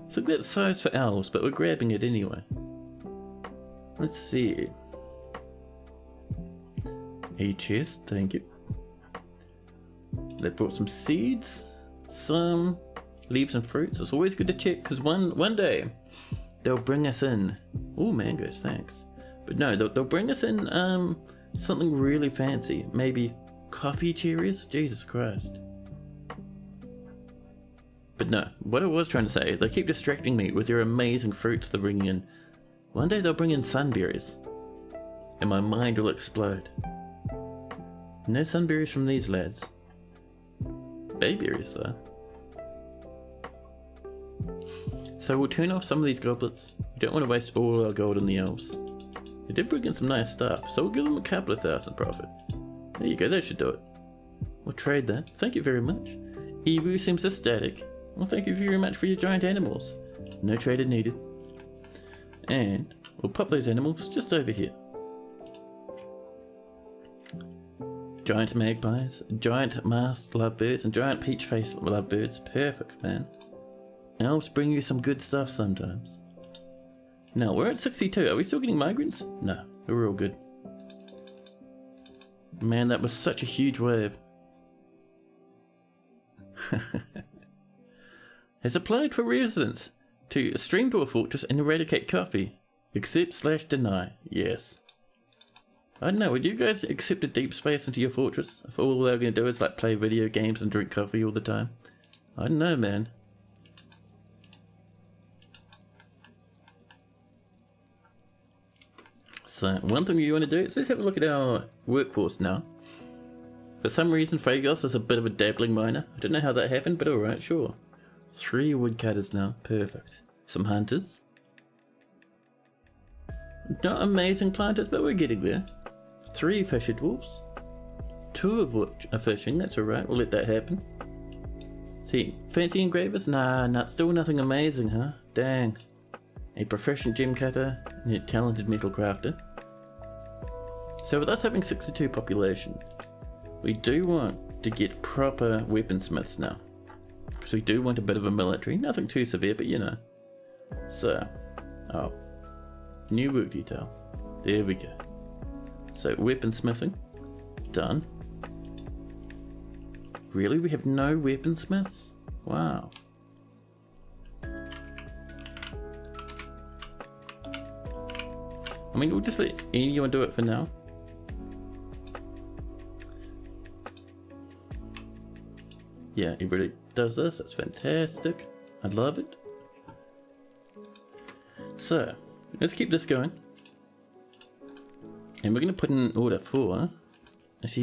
I think that's size for elves, but we're grabbing it anyway. Let's see. A chest, thank you. They brought some seeds, some leaves and fruits. It's always good to check because one day they'll bring us in. Oh, mangoes, thanks. But no, they'll bring us in something really fancy. Maybe coffee cherries? Jesus Christ. But no, what I was trying to say, they keep distracting me with their amazing fruits they're bringing in. One day they'll bring in sunberries, and my mind will explode. No sunberries from these lads. Bayberries though. So we'll turn off some of these goblets. We don't want to waste all our gold on the elves. They did bring in some nice stuff, so we'll give them a couple of thousand profit. There you go, that should do it. We'll trade that. Thank you very much. Ebu seems ecstatic. Well, thank you very much for your giant animals. No trader needed. And we'll pop those animals just over here. Giant magpies, giant masked lovebirds, and giant peach-faced lovebirds. Perfect, man. Elves bring you some good stuff sometimes. Now, we're at 62. Are we still getting migrants? No, we're all good. Man, that was such a huge wave. Has applied for residence. To stream to a fortress and eradicate coffee. Accept/deny. Yes. I don't know, would you guys accept a deep space into your fortress if all they're going to do is like play video games and drink coffee all the time? I don't know, man. So, one thing you want to do is let's have a look at our workforce now. For some reason, Fragos is a bit of a dabbling miner. I don't know how that happened, but alright, sure. 3 woodcutters now, perfect. Some hunters. Not amazing planters, but we're getting there. 3 fisher dwarfs. 2 of which are fishing, that's alright, we'll let that happen. See, fancy engravers? Nah, still nothing amazing, huh? Dang. A proficient gem cutter and a talented metal crafter. So with us having 62 population, we do want to get proper weaponsmiths now. Because we do want a bit of a military, nothing too severe, but you know. So, new work detail. There we go. So weaponsmithing, done. Really, we have no weaponsmiths? Wow. I mean, we'll just let anyone do it for now. Yeah, everybody does this, that's fantastic. I love it. So, let's keep this going. And we're going to put in an order for, let's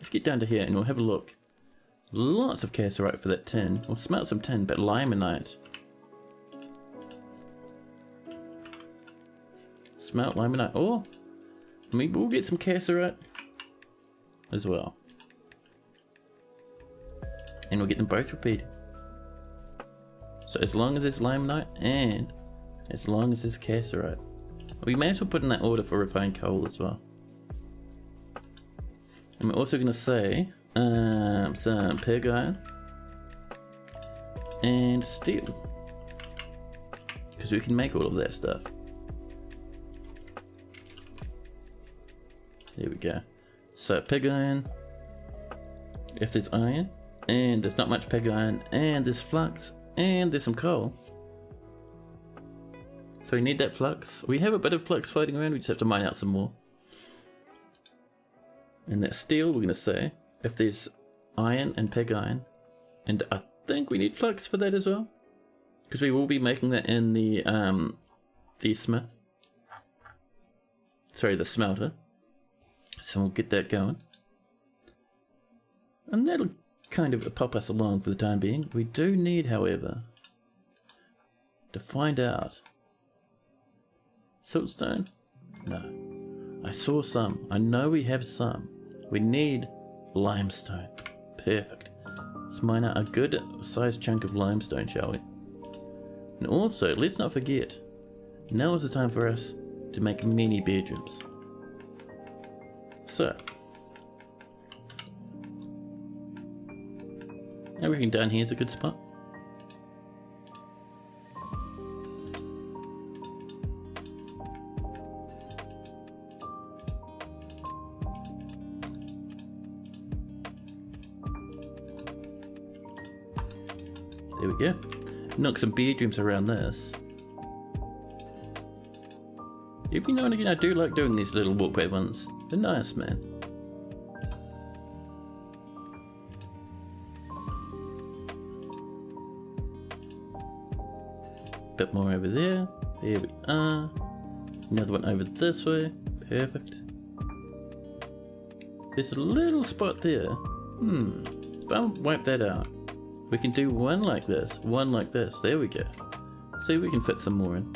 get down to here and we'll have a look. Lots of cassiterite for that tin. We'll smelt some tin, but limonite. Smelt limonite. Oh, maybe we'll get some cassiterite as well. And we'll get them both repeated. So as long as there's limonite and as long as there's cassiterite. We may as well put in that order for refined coal as well. And we're also going to say some pig iron and steel. Because we can make all of that stuff. There we go. So pig iron, if there's iron, and there's not much pig iron, and there's flux, and there's some coal. So we need that flux. We have a bit of flux floating around, we just have to mine out some more. And that steel, we're going to say, if there's iron and pig iron, and I think we need flux for that as well. Because we will be making that in the smith. Sorry, the smelter. So we'll get that going. And that'll kind of pop us along for the time being. We do need, however, to find out. Siltstone? No. I saw some. I know we have some. We need limestone. Perfect. Let's mine out a good sized chunk of limestone, shall we? And also, let's not forget, now is the time for us to make many bedrooms. So, I reckon down here is a good spot. There we go. Knock some bedrooms around this. Every now and again I do like doing these little walkway ones. They're nice, man. Bit more over there. There we are. Another one over this way. Perfect. There's a little spot there. If I wipe that out, we can do one like this, one like this. There we go. See if we can fit some more in.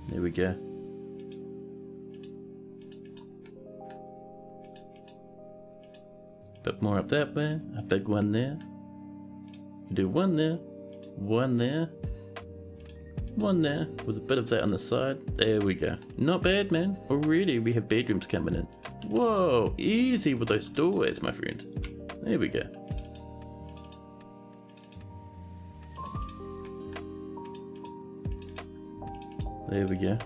There we go. Bit more up that way. A big one there. Do one there, one there, one there, with a bit of that on the side. There we go. Not bad, man. Already we have bedrooms coming in. Whoa, easy with those doorways, my friend. There we go. There we go.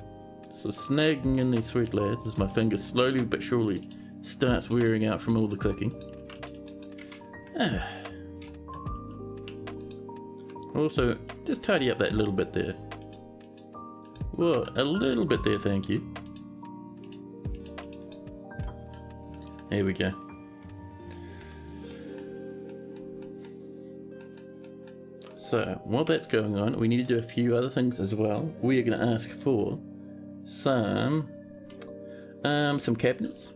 So snagging in these sweet lads as my finger slowly but surely starts wearing out from all the clicking. Also, just tidy up that little bit there. Whoa, a little bit there, thank you. There we go. So, while that's going on, we need to do a few other things as well. We are going to ask for some cabinets.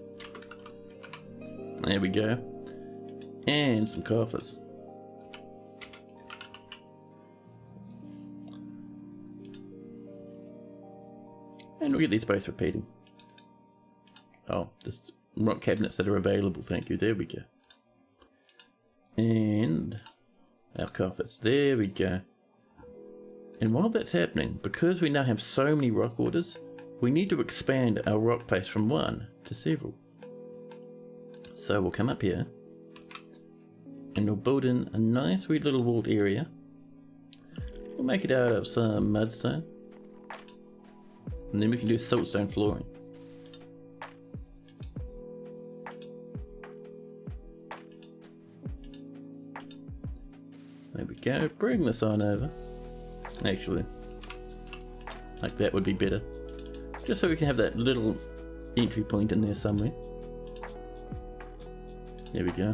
There we go. And some coffers. And we'll get these both repeating. Oh, just rock cabinets that are available, thank you. There we go. And our coffers. There we go. And while that's happening, because we now have so many rock orders, we need to expand our rock place from 1 to several. So we'll come up here and we'll build in a nice wee little walled area. We'll make it out of some mudstone. And then we can do siltstone flooring. There we go, bring this on over. Actually, like that would be better. Just so we can have that little entry point in there somewhere. There we go.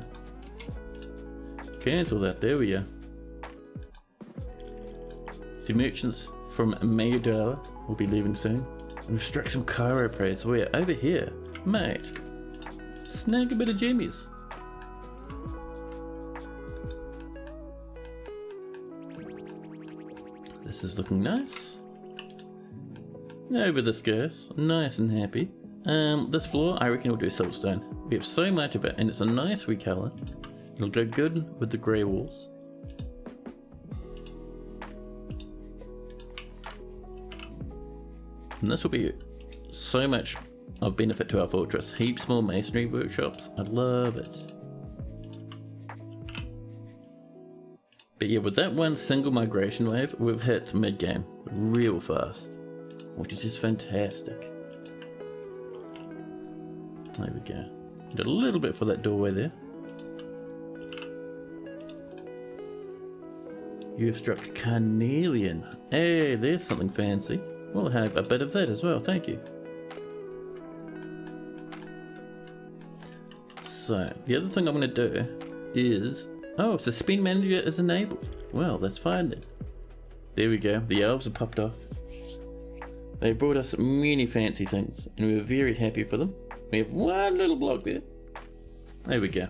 Cancel that, there we are. The merchants from Mayudala will be leaving soon. We've struck some Cairo praise. We're over here. Mate, snag a bit of jimmies. This is looking nice. Over this goes. Nice and happy. This floor, I reckon we'll do siltstone. We have so much of it, and it's a nice wee colour. It'll go good with the grey walls. And this will be so much of benefit to our fortress. Heaps more masonry workshops. I love it. But yeah, with that one single migration wave, we've hit mid-game real fast, which is just fantastic. There we go. Did a little bit for that doorway there. You've struck carnelian. Hey, there's something fancy. We'll have a bit of that as well, thank you. So, the other thing I'm going to do is... Oh, so spin manager is enabled. Well, that's fine then. There we go, the elves have popped off. They brought us many fancy things, and we were very happy for them. We have one little block there. There we go.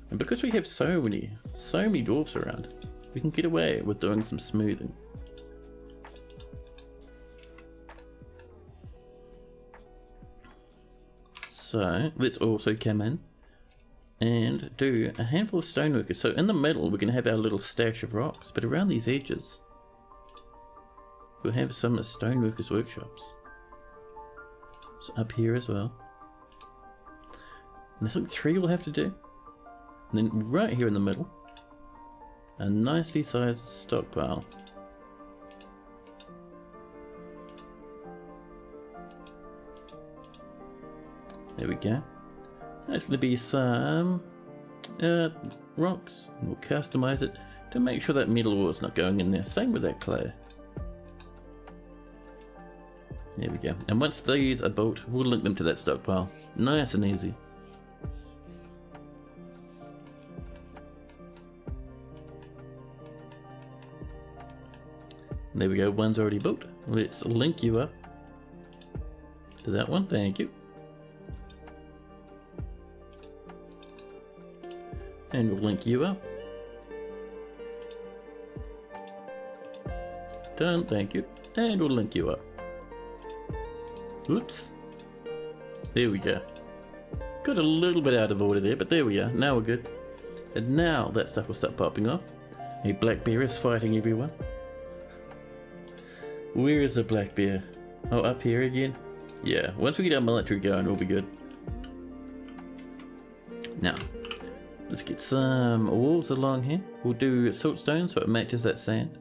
And because we have so many dwarfs around, we can get away with doing some smoothing. So let's also come in and do a handful of stoneworkers. So in the middle we're going to have our little stash of rocks, but around these edges we'll have some stoneworkers workshops. So up here as well. And I think 3 will have to do. And then right here in the middle, a nicely sized stockpile. There we go. That's going to be some rocks. And we'll customize it to make sure that metal ore is not going in there. Same with that clay. There we go. And once these are built, we'll link them to that stockpile. Nice and easy. There we go, one's already built. Let's link you up to that one, thank you. And we'll link you up. Done, thank you. And we'll link you up. Oops. There we go. Got a little bit out of order there, but there we are. Now we're good. And now that stuff will start popping off. A black bear is fighting everyone. Where is the black bear? Oh, up here again? Yeah, once we get our military going, we'll be good. Now, let's get some walls along here. We'll do siltstone so it matches that sand.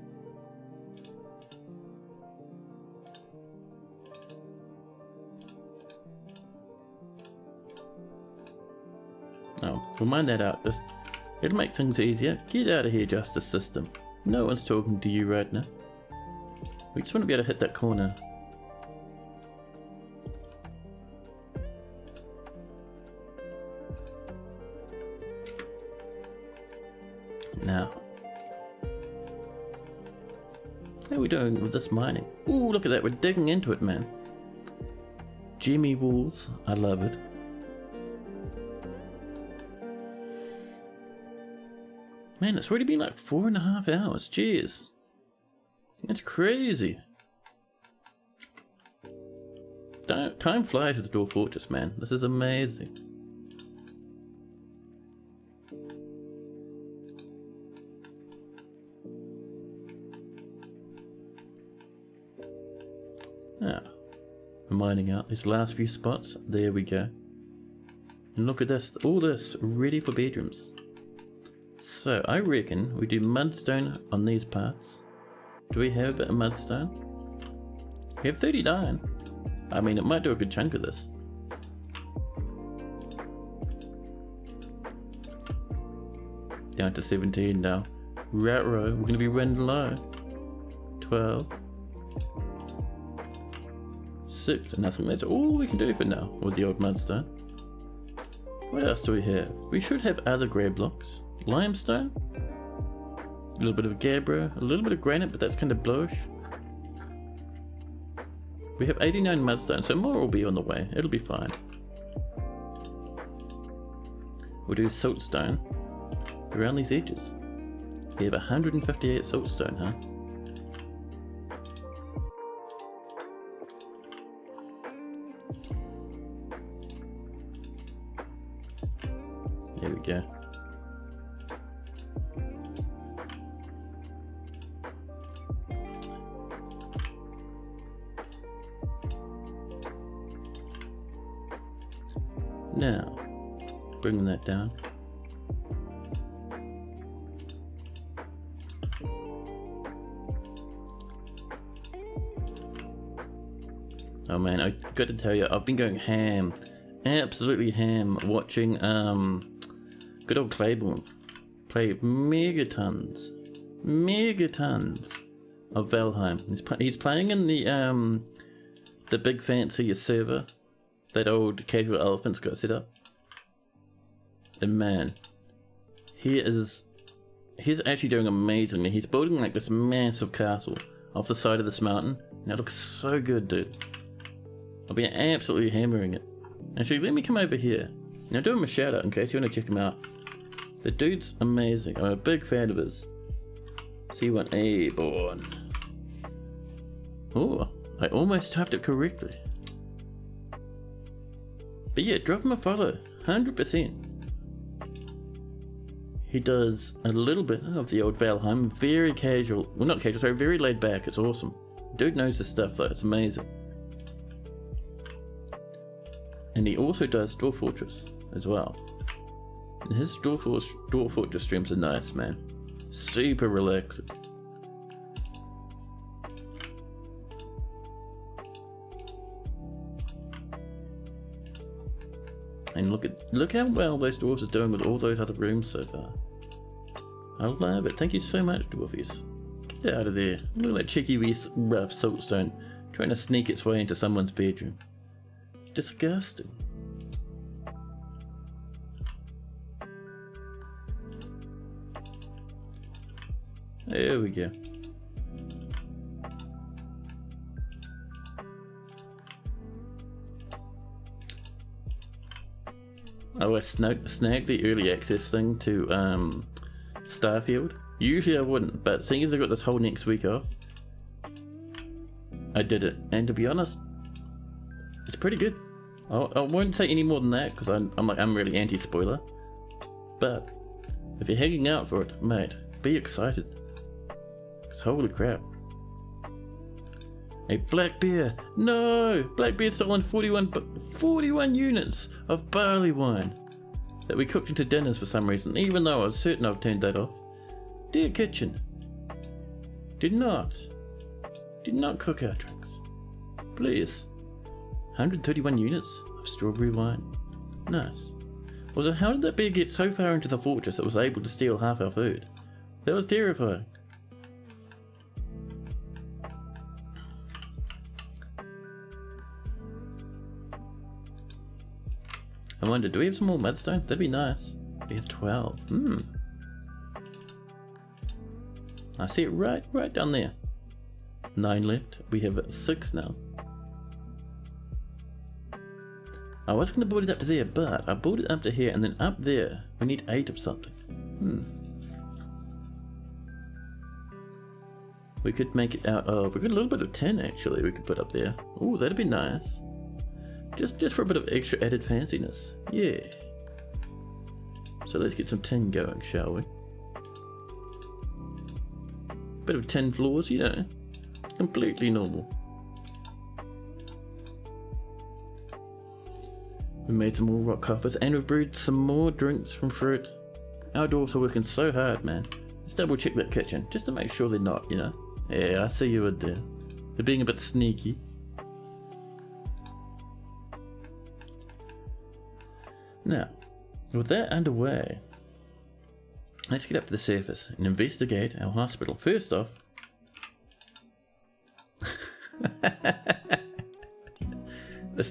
Oh, we'll mine that out. Just It'll make things easier. Get out of here, justice system. No one's talking to you right now. We just want to be able to hit that corner. Now. How are we doing with this mining? Ooh, look at that. We're digging into it, man. Jimmy walls. I love it. Man, it's already been like 4.5 hours. Jeez. That's crazy. Time flies at the Dwarf Fortress, man. This is amazing. Now, we're mining out these last few spots. There we go. And look at this. All this ready for bedrooms. So, I reckon we do mudstone on these parts. Do we have a bit of mudstone? We have 39. I mean, it might do a good chunk of this. Down to 17 now. Rat row, we're going to be running low. 12. 6, and I think that's all we can do for now with the old mudstone. What else do we have? We should have other grey blocks. Limestone, a little bit of gabbro, a little bit of granite, but that's kind of bluish. We have 89 mudstone, so more will be on the way. It'll be fine. We'll do siltstone around these edges. We have 158 siltstone, huh? There we go. Now, bringing that down. Oh man, I got to tell you, I've been going ham, absolutely ham, watching good old Claiborne play megatons of Valheim. He's playing in the big fancy server that old casual elephant's got set up. And man, he's actually doing amazingly. He's building like this massive castle off the side of this mountain, and it looks so good, dude. I've been absolutely hammering it. Actually, let me come over here. Now do him a shout out in case you want to check him out. The dude's amazing. I'm a big fan of his. C1 Ep1. Oh, I almost typed it correctly. But yeah, drop him a follow, 100%. He does a little bit of the old Valheim, very casual, well not casual, sorry, very laid back, it's awesome. Dude knows his stuff though, it's amazing. And he also does Dwarf Fortress as well. And his Dwarf Fortress streams are nice, man. Super relaxing. And look how well those dwarves are doing with all those other rooms so far. I love it. Thank you so much, dwarfies. Get out of there. Look at that cheeky wee rough siltstone trying to sneak its way into someone's bedroom. Disgusting. There we go. Oh, I snagged the early access thing to Starfield. Usually I wouldn't, but seeing as I got this whole next week off, I did it. And to be honest, it's pretty good. I won't say any more than that because I'm really anti-spoiler. But if you're hanging out for it, mate, be excited. Because holy crap. A black bear! No! Black bear stolen 41 units of barley wine that we cooked into dinners for some reason, even though I was certain I've turned that off. Dear kitchen, did not cook our drinks. Please. 131 units of strawberry wine. Nice. Also, how did that bear get so far into the fortress it was able to steal half our food? That was terrifying. I wonder, do we have some more mudstone? That'd be nice. We have 12. I see it right down there. 9 left. We have 6 now. I was going to build it up to there, but I built it up to here, and then up there, we need 8 of something. We could make it out of, we got a little bit of tin actually we could put up there. Oh, that'd be nice. Just for a bit of extra added fanciness. Yeah. So let's get some tin going, shall we? Bit of tin floors, you know. Completely normal. We made some more rock coppers and we've brewed some more drinks from fruit. Our dwarves are working so hard, man. Let's double check that kitchen, just to make sure they're not, you know. Yeah, I see you in there. They're being a bit sneaky. Now, with that underway, let's get up to the surface and investigate our hospital. First off,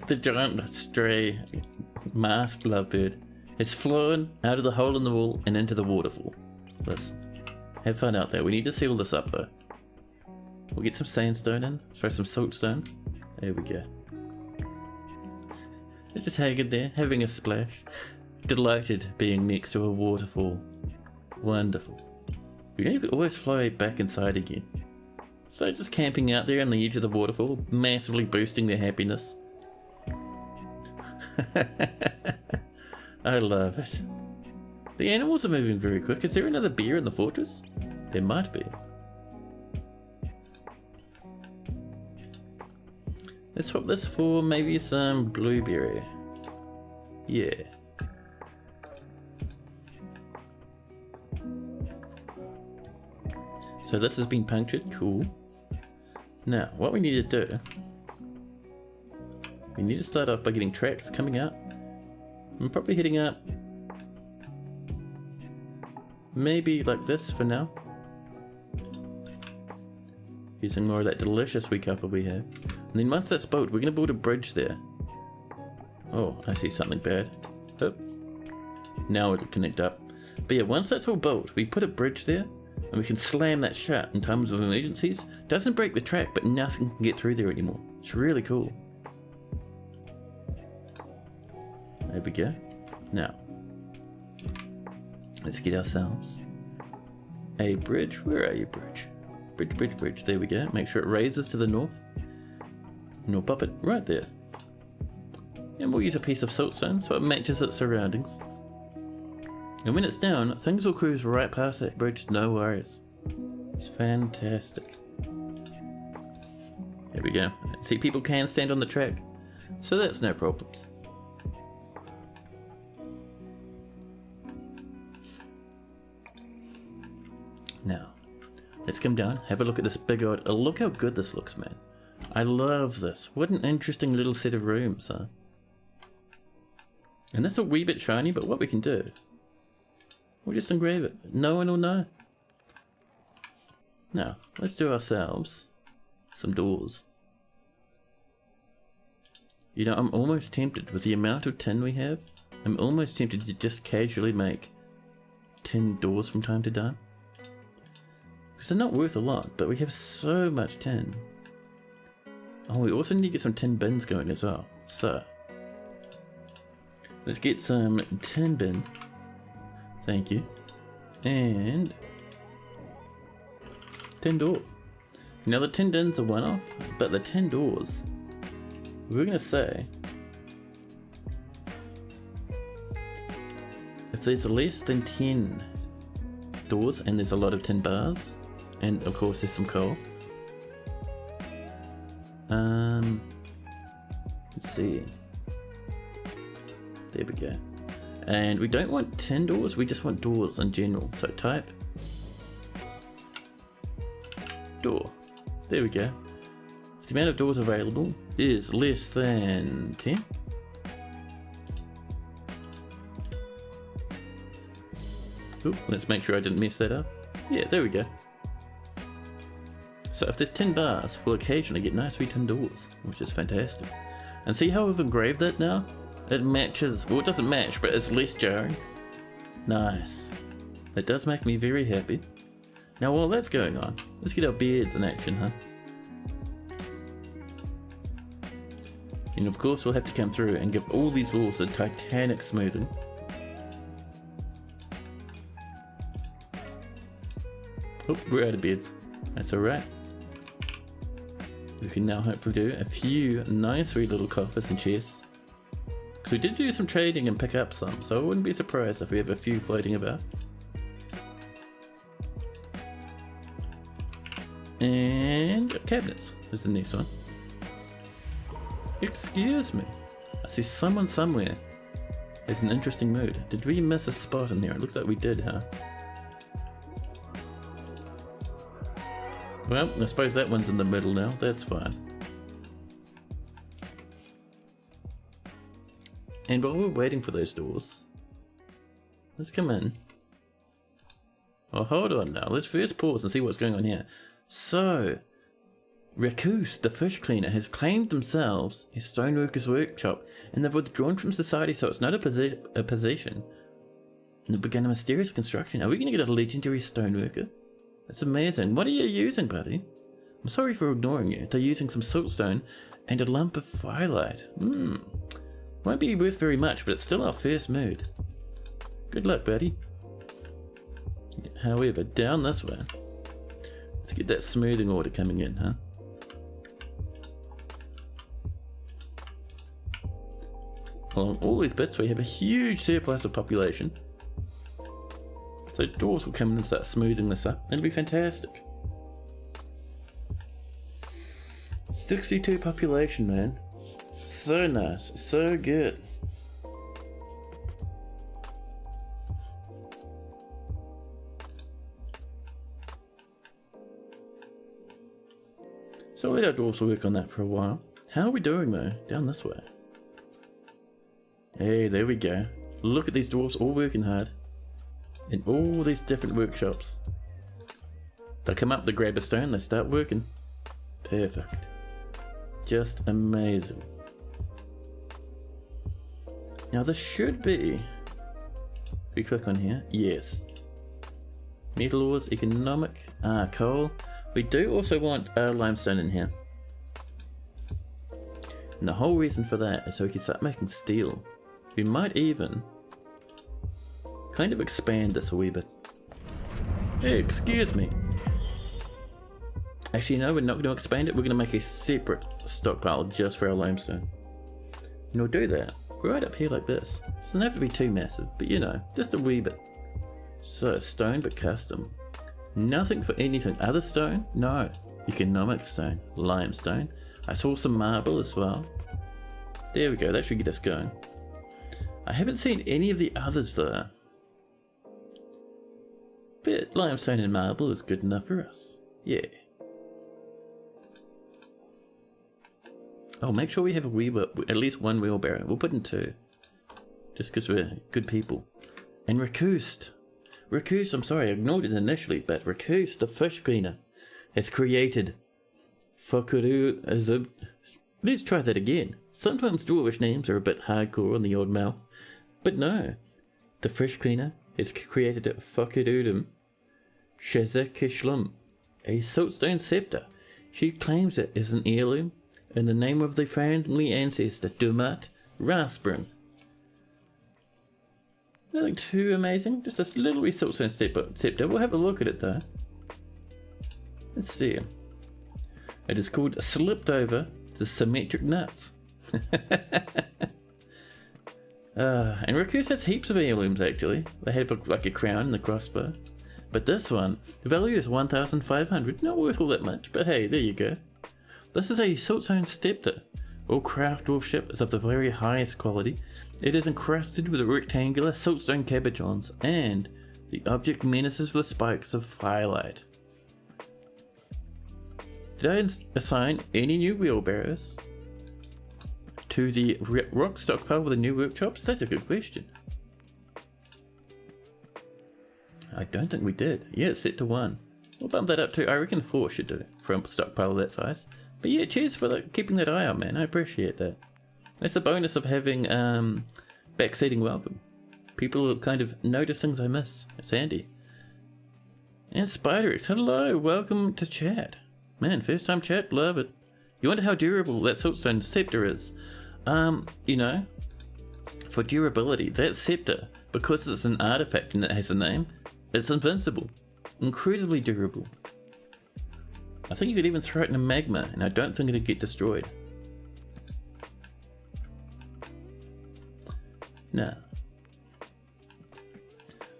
the giant stray masked lovebird has flown out of the hole in the wall and into the waterfall. Let's have fun out there. We need to seal this up though. We'll get some sandstone in, throw some siltstone. There we go. It's just hanging there, having a splash. Delighted being next to a waterfall. Wonderful. You know, you could always fly back inside again. So just camping out there on the edge of the waterfall, massively boosting their happiness. I love it. The animals are moving very quick. Is there another bear in the fortress? There might be. Let's swap this for maybe some blueberry. Yeah. So this has been punctured, cool. Now, what we need to do, we need to start off by getting tracks coming out. I'm probably heading up maybe like this for now. Using more of that delicious wheat copper we have. And then once that's built, we're going to build a bridge there. Oh, I see something bad. Oh. Now it'll connect up. But yeah, once that's all built, we put a bridge there, and we can slam that shut in times of emergencies. Doesn't break the track, but nothing can get through there anymore. It's really cool. There we go. Now, let's get ourselves a bridge. Where are you, bridge? Bridge. There we go. Make sure it raises to the north. And we'll pop it right there. And we'll use a piece of siltstone so it matches its surroundings. And when it's down, things will cruise right past that bridge, no worries. It's fantastic. There we go. See, people can stand on the track, so that's no problems. Now, let's come down, have a look at this big old... Oh, look how good this looks, man. I love this. What an interesting little set of rooms, huh? And that's a wee bit shiny, but what we can do, we'll just engrave it. No one will know. Now, let's do ourselves some doors. You know, I'm almost tempted, with the amount of tin we have, I'm almost tempted to just casually make tin doors from time to time. Because they're not worth a lot, but we have so much tin. Oh, we also need to get some tin bins going as well. So, let's get some tin bin. Thank you. And tin door. Now the tin bins are one off, but the tin doors, we're gonna say, if there's less than 10 doors and there's a lot of tin bars, and of course there's some coal. Let's see. There we go. And we don't want 10 doors, we just want doors in general. So type door. There we go. If the amount of doors available is less than 10, Ooh, let's make sure I didn't mess that up. Yeah, there we go. So if there's tin bars, we'll occasionally get nice tin doors, which is fantastic. And see how we've engraved that now? It matches, well it doesn't match, but it's less jarring. Nice. That does make me very happy. Now while that's going on, let's get our beards in action, huh? And of course we'll have to come through and give all these walls a titanic smoothing. Oh, we're out of beards. That's alright. We can now hopefully do a few nice wee little coffers and chests. Because we did do some trading and pick up some, so I wouldn't be surprised if we have a few floating about. And cabinets is the next one. Excuse me. I see someone somewhere has an interesting mood. Did we miss a spot in there? It looks like we did, huh? Well, I suppose that one's in the middle now. That's fine. And while we're waiting for those doors, let's come in. Oh, hold on now. Let's first pause and see what's going on here. So, Raccoose, the fish cleaner, has claimed themselves a stoneworker's workshop, and they've withdrawn from society, so it's not a possession. And they've begun a mysterious construction. Are we going to get a legendary stoneworker? That's amazing. What are you using, buddy? I'm sorry for ignoring you. They're using some siltstone and a lump of firelight. Won't be worth very much, but it's still our first mood. Good luck, buddy. However, down this way. Let's get that smoothing order coming in, huh? Along all these bits, we have a huge surplus of population. So doors will come in and start smoothing this up. It'll be fantastic. 62 population, man. So nice. So good. So I'll let our dwarves work on that for a while. How are we doing though? Down this way. Hey, there we go. Look at these dwarves all working hard. In all these different workshops. They come up, they grab a stone, they start working. Perfect. Just amazing. Now this should be... If we click on here, yes. Metal ores, economic, coal. We do also want limestone in here. And the whole reason for that is so we can start making steel. We might even kind of expand this a wee bit. Hey, excuse me. Actually, no, we're not going to expand it. We're going to make a separate stockpile just for our limestone. And we'll do that right up here like this. It doesn't have to be too massive, but you know, just a wee bit. So, stone but custom. Nothing for anything other stone? No. Economic stone. Limestone. I saw some marble as well. There we go, that should get us going. I haven't seen any of the others though. But limestone and marble is good enough for us. Yeah. Oh, make sure we have at least one wheelbarrow. We'll put in two. Just because we're good people. And Raccoose. Raccoose, I'm sorry, I ignored it initially, but Raccoose, the fish cleaner, has created Fuckaroo. Let's try that again. Sometimes dwarvish names are a bit hardcore on the old mouth. But no. The fish cleaner has created a Fuckadoodum Shazakishlum, a siltstone scepter. She claims it is an heirloom in the name of the family ancestor Dumat Rasprin. Nothing too amazing, just this little wee siltstone scepter. We'll have a look at it though. Let's see. It is called Slipped Over to Symmetric Nuts. And Raccoose has heaps of heirlooms actually. They have like a crown and a crossbow. But this one, the value is 1,500. Not worth all that much, but hey, there you go. This is a siltstone scepter. All craft dwarfship is of the very highest quality. It is encrusted with rectangular siltstone cabochons, and the object menaces with spikes of firelight. Did I assign any new wheelbarrows to the rock stockpile with the new workshops? That's a good question. I don't think we did. Yeah, it's set to 1. We'll bump that up to, I reckon 4 should do for a stockpile of that size. But yeah, cheers for keeping that eye out, man. I appreciate that. That's the bonus of having backseating welcome. People kind of notice things I miss. It's handy. And Spiderix, hello, welcome to chat. Man, first time chat, love it. You wonder how durable that Siltstone scepter is. You know, for durability, that scepter, because it's an artifact and it has a name, it's invincible. Incredibly durable. I think you could even throw it in a magma and I don't think it'd get destroyed. No.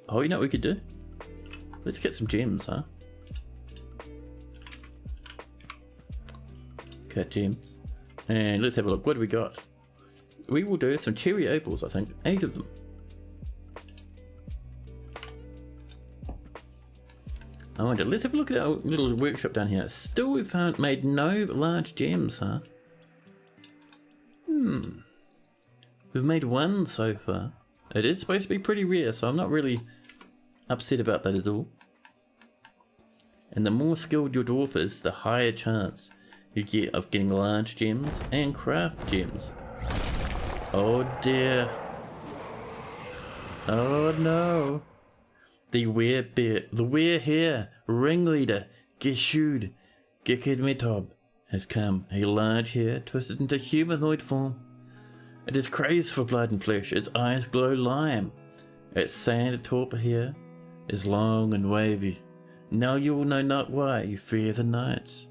Oh, you know what we could do? Let's get some gems, huh? Cut gems. And let's have a look. What do we got? We will do some cherry opals, I think. 8 of them. I wonder, let's have a look at our little workshop down here. Still we've made no large gems, huh? We've made 1 so far. It is supposed to be pretty rare, so I'm not really upset about that at all. And the more skilled your dwarf is, the higher chance you get of getting large gems and craft gems. Oh dear. Oh no. The werehair ringleader, Geshud, Gekidmetob, has come, a large hare twisted into humanoid form. It is crazed for blood and flesh, its eyes glow lime. Its sand torpor hair is long and wavy. Now you will know not why you fear the nights.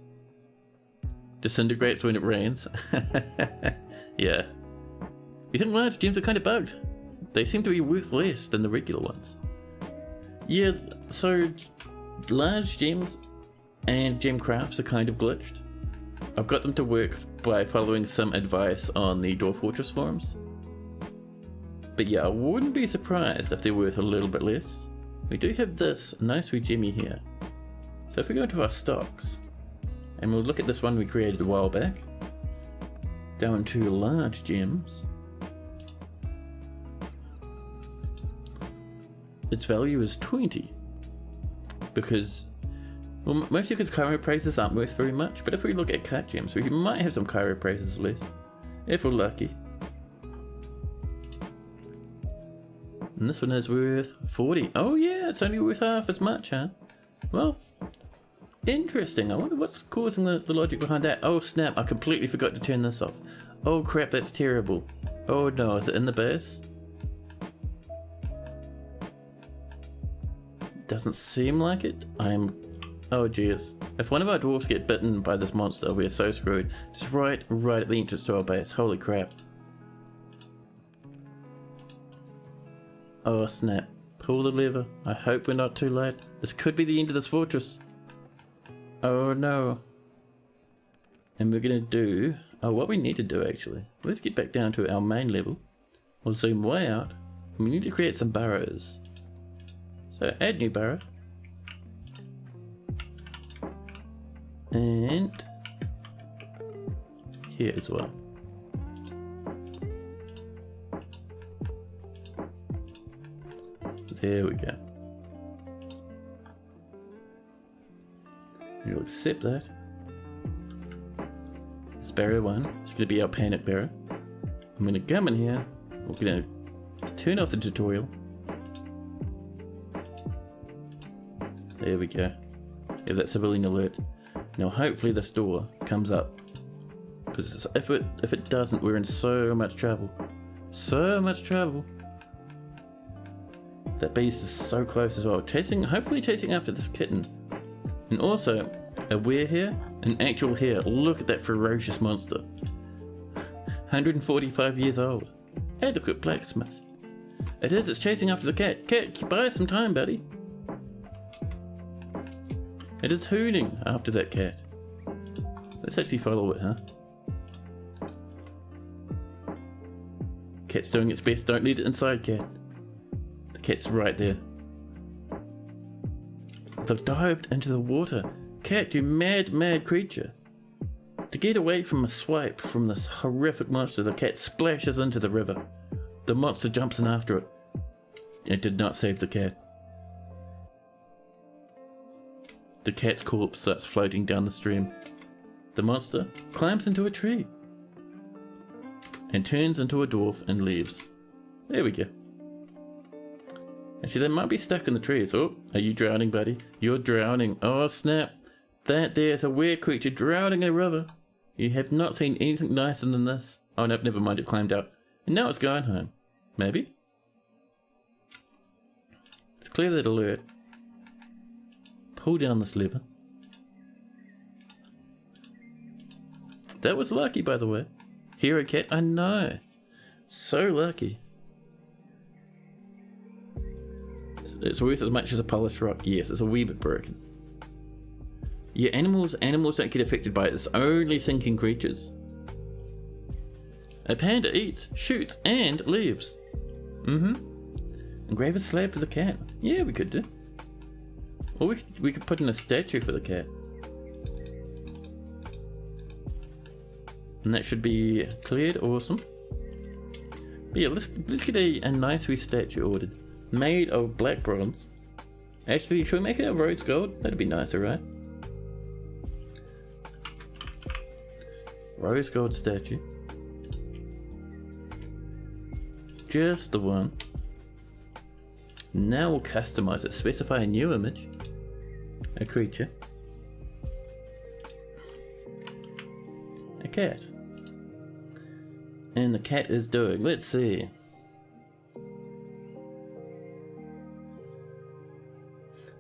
Disintegrates when it rains. Yeah. You think large gems are kind of bugged? They seem to be worth less than the regular ones. Yeah, so large gems and gem crafts are kind of glitched. I've got them to work by following some advice on the Dwarf Fortress forums. But yeah, I wouldn't be surprised if they're worth a little bit less. We do have this nice wee gemmy here. So if we go into our stocks, and we'll look at this one we created a while back, down to large gems, its value is 20. Because, well, mostly because chiropractors aren't worth very much, but if we look at cut gems, we might have some chiropractors left, if we're lucky. And this one is worth 40. Oh yeah, it's only worth half as much, huh? Well, interesting. I wonder what's causing the logic behind that. Oh snap, I completely forgot to turn this off. Oh crap, that's terrible. Oh no, is it in the base? Doesn't seem like it. Oh jeez. If one of our dwarves get bitten by this monster, we're so screwed. Just right at the entrance to our base. Holy crap. Oh snap. Pull the lever. I hope we're not too late. This could be the end of this fortress. Oh no. And we're gonna do... Oh, what we need to do actually. Let's get back down to our main level. We'll zoom way out. And we need to create some burrows. So add new burrow. And here as well. There we go. We'll accept that. This barrow 1 is going to be our panic barrow. I'm going to come in here. We're going to turn off the tutorial. There we go. Have that civilian alert. Now hopefully this door comes up. Because if it doesn't, we're in so much trouble. So much trouble. That beast is so close as well. Hopefully chasing after this kitten. And also, a werehair, an actual hare. Look at that ferocious monster. 145 years old. Adequate blacksmith. It's chasing after the cat. Cat, buy some time, buddy. It is hooning after that cat. Let's actually follow it, huh? Cat's doing its best. Don't let it inside, cat. The cat's right there. They've dived into the water. Cat, you mad creature. To get away from a swipe from this horrific monster, the cat splashes into the river. The monster jumps in after it. It did not save the cat. The cat's corpse starts floating down the stream. The monster climbs into a tree and turns into a dwarf and leaves. There we go. Actually, they might be stuck in the trees. Oh, are you drowning, buddy? You're drowning. Oh, snap. That there is a weird creature drowning in a river. You have not seen anything nicer than this. Oh, no, never mind. It climbed out. And now it's going home. Maybe? Let's clear that alert. Pull down this lever. That was lucky, by the way. Hero cat, I know. So lucky. It's worth as much as a polished rock. Yes, it's a wee bit broken. Yeah, animals don't get affected by it. It's only thinking creatures. A panda eats, shoots, and leaves. Engrave a slab for the cat. Yeah, we could do. Or we could put in a statue for the cat. And that should be cleared. Awesome. But yeah, let's get a nice wee statue ordered. Made of black bronze. Actually, should we make it a rose gold? That'd be nicer, right? Rose gold statue. Just the one. Now we'll customize it. Specify a new image. A creature. A cat. And the cat is doing, let's see.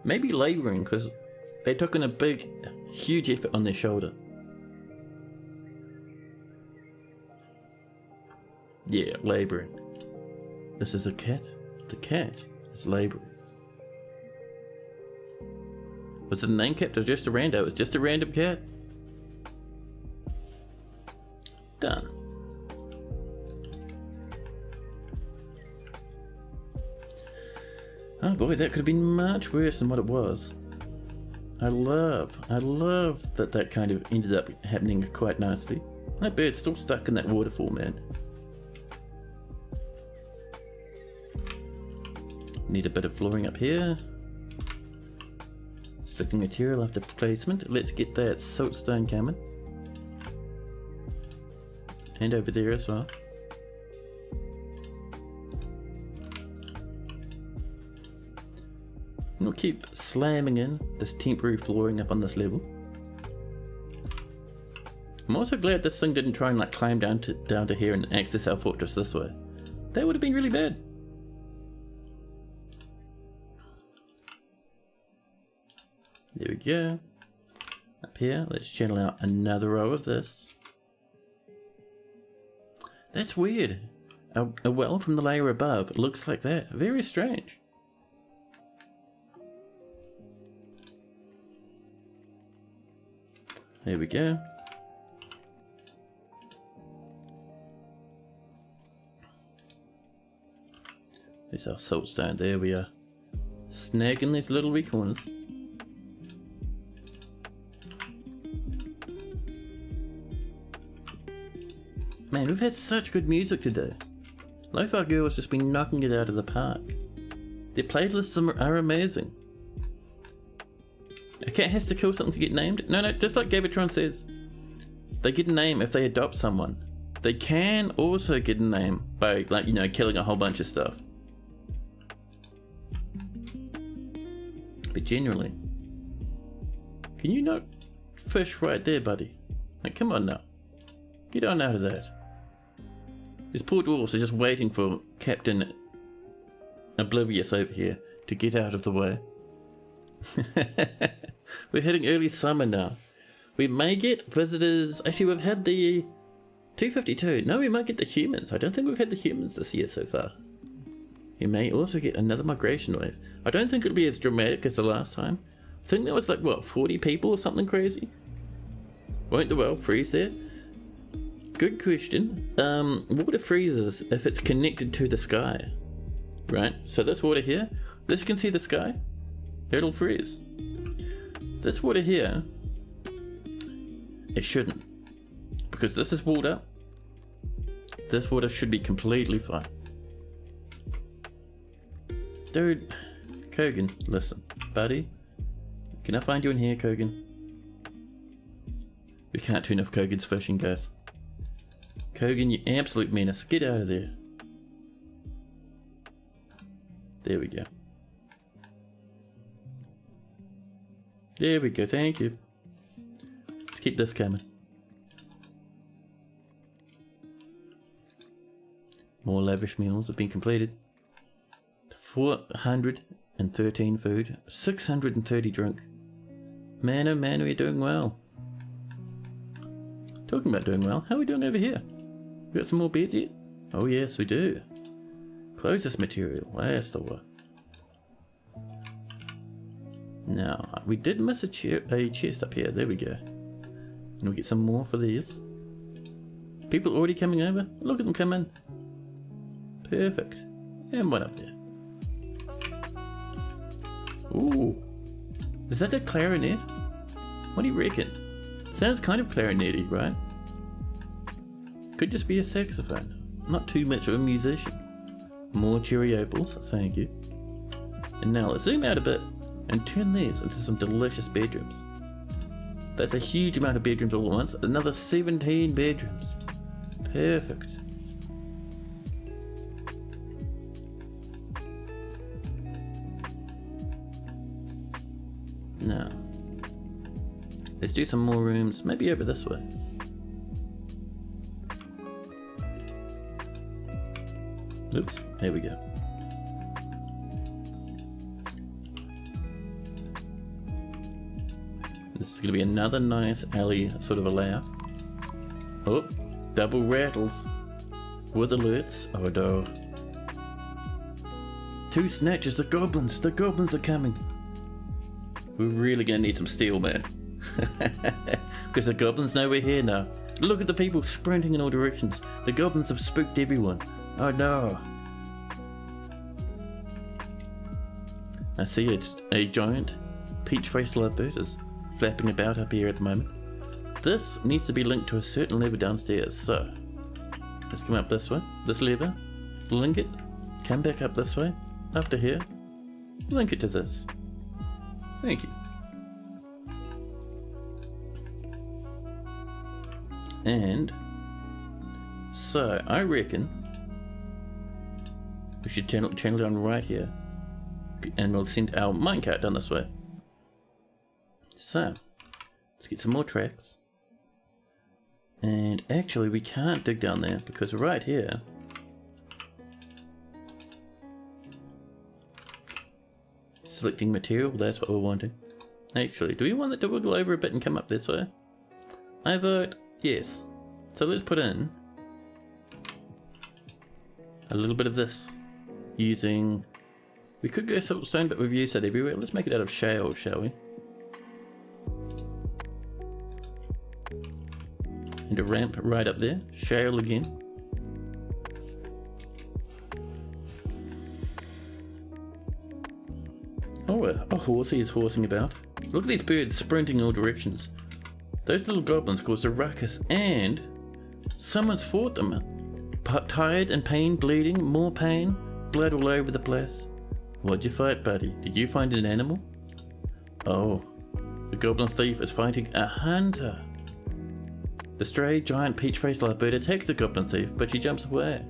Maybe labouring, because they took in a big, huge effort on their shoulder. Yeah, labouring. This is a cat. The cat is labouring. Was it a name cat or just a rando? It was just a random cat. Done. Oh boy, that could have been much worse than what it was. I love that kind of ended up happening quite nicely. That bird's still stuck in that waterfall, man. Need a bit of flooring up here. Sticking material after placement. Let's get that siltstone coming. And over there as well. And we'll keep slamming in this temporary flooring up on this level. I'm also glad this thing didn't try and like climb down to here and access our fortress this way. That would have been really bad. There we go. Up here, let's channel out another row of this. That's weird. A well from the layer above looks like that. Very strange. There we go. There's our siltstone. There we are. Snagging these little wee corners. Man, we've had such good music today. Lofi Girl has just been knocking it out of the park. Their playlists are amazing. A cat has to kill something to get named? No, just like Gabatron says. They get a name if they adopt someone. They can also get a name by, like, you know, killing a whole bunch of stuff. But generally, can you not fish right there, buddy? Like, come on now. Get on out of that. These poor dwarves are just waiting for Captain Oblivious over here to get out of the way. We're heading early summer now. We may get visitors. Actually, we've had the 252. No, we might get the humans. I don't think we've had the humans this year so far. We may also get another migration wave. I don't think it'll be as dramatic as the last time. I think there was like, what, 40 people or something crazy? Won't the well freeze there? Good question. Water freezes if it's connected to the sky. Right? So this water here, this you can see the sky. It'll freeze. This water here, it shouldn't. Because this is water. This water should be completely fine. Dude, Kogan, listen, buddy. Can I find you in here, Kogan? We can't turn off Kogan's fishing, guys. Kogan, you absolute menace. Get out of there. There we go. There we go, thank you. Let's keep this coming. More lavish meals have been completed. 413 food, 630 drink. Man, oh man, we're doing well. Talking about doing well, how are we doing over here? We got some more beds yet? Oh yes, we do. Close this material, that's the one. Now, we did miss a chest up here, there we go. And we'll get some more for these. People already coming over? Look at them come in. Perfect. And one up there. Ooh. Is that a clarinet? What do you reckon? Sounds kind of clarinety, right? Could just be a saxophone. Not too much of a musician. More cherry opals, thank you. And now let's zoom out a bit and turn these into some delicious bedrooms. That's a huge amount of bedrooms all at once. Another 17 bedrooms. Perfect. Now, let's do some more rooms, maybe over this way. Oops, there we go. This is going to be another nice alley sort of a layout. Oh, double rattles with alerts. Oh no. 2 snatches, the goblins are coming. We're really going to need some steel, man. Because the goblins know we're here now. Look at the people sprinting in all directions. The goblins have spooked everyone. Oh no. I see it's a giant peach-faced lovebird is flapping about up here at the moment. This needs to be linked to a certain lever downstairs, so let's come up this way. This lever, link it, come back up this way, up to here, link it to this. Thank you. And so I reckon we should channel down right here, and we'll send our minecart down this way. So let's get some more tracks. And actually we can't dig down there because right here selecting material, that's what we're wanting. Actually, do we want it to wiggle over a bit and come up this way? I vote yes. So let's put in a little bit of this using, we could go siltstone, but we've used that everywhere. Let's make it out of shale, shall we? And a ramp right up there, shale again. Oh, a horsey is horsing about. Look at these birds sprinting in all directions. Those little goblins caused a ruckus, and someone's fought them. Tired and pain, bleeding, more pain, blood all over the place. What'd you fight, buddy? Did you find an animal? Oh, the goblin thief is fighting a hunter. The stray giant peach-faced lovebird attacks the goblin thief, but she jumps away.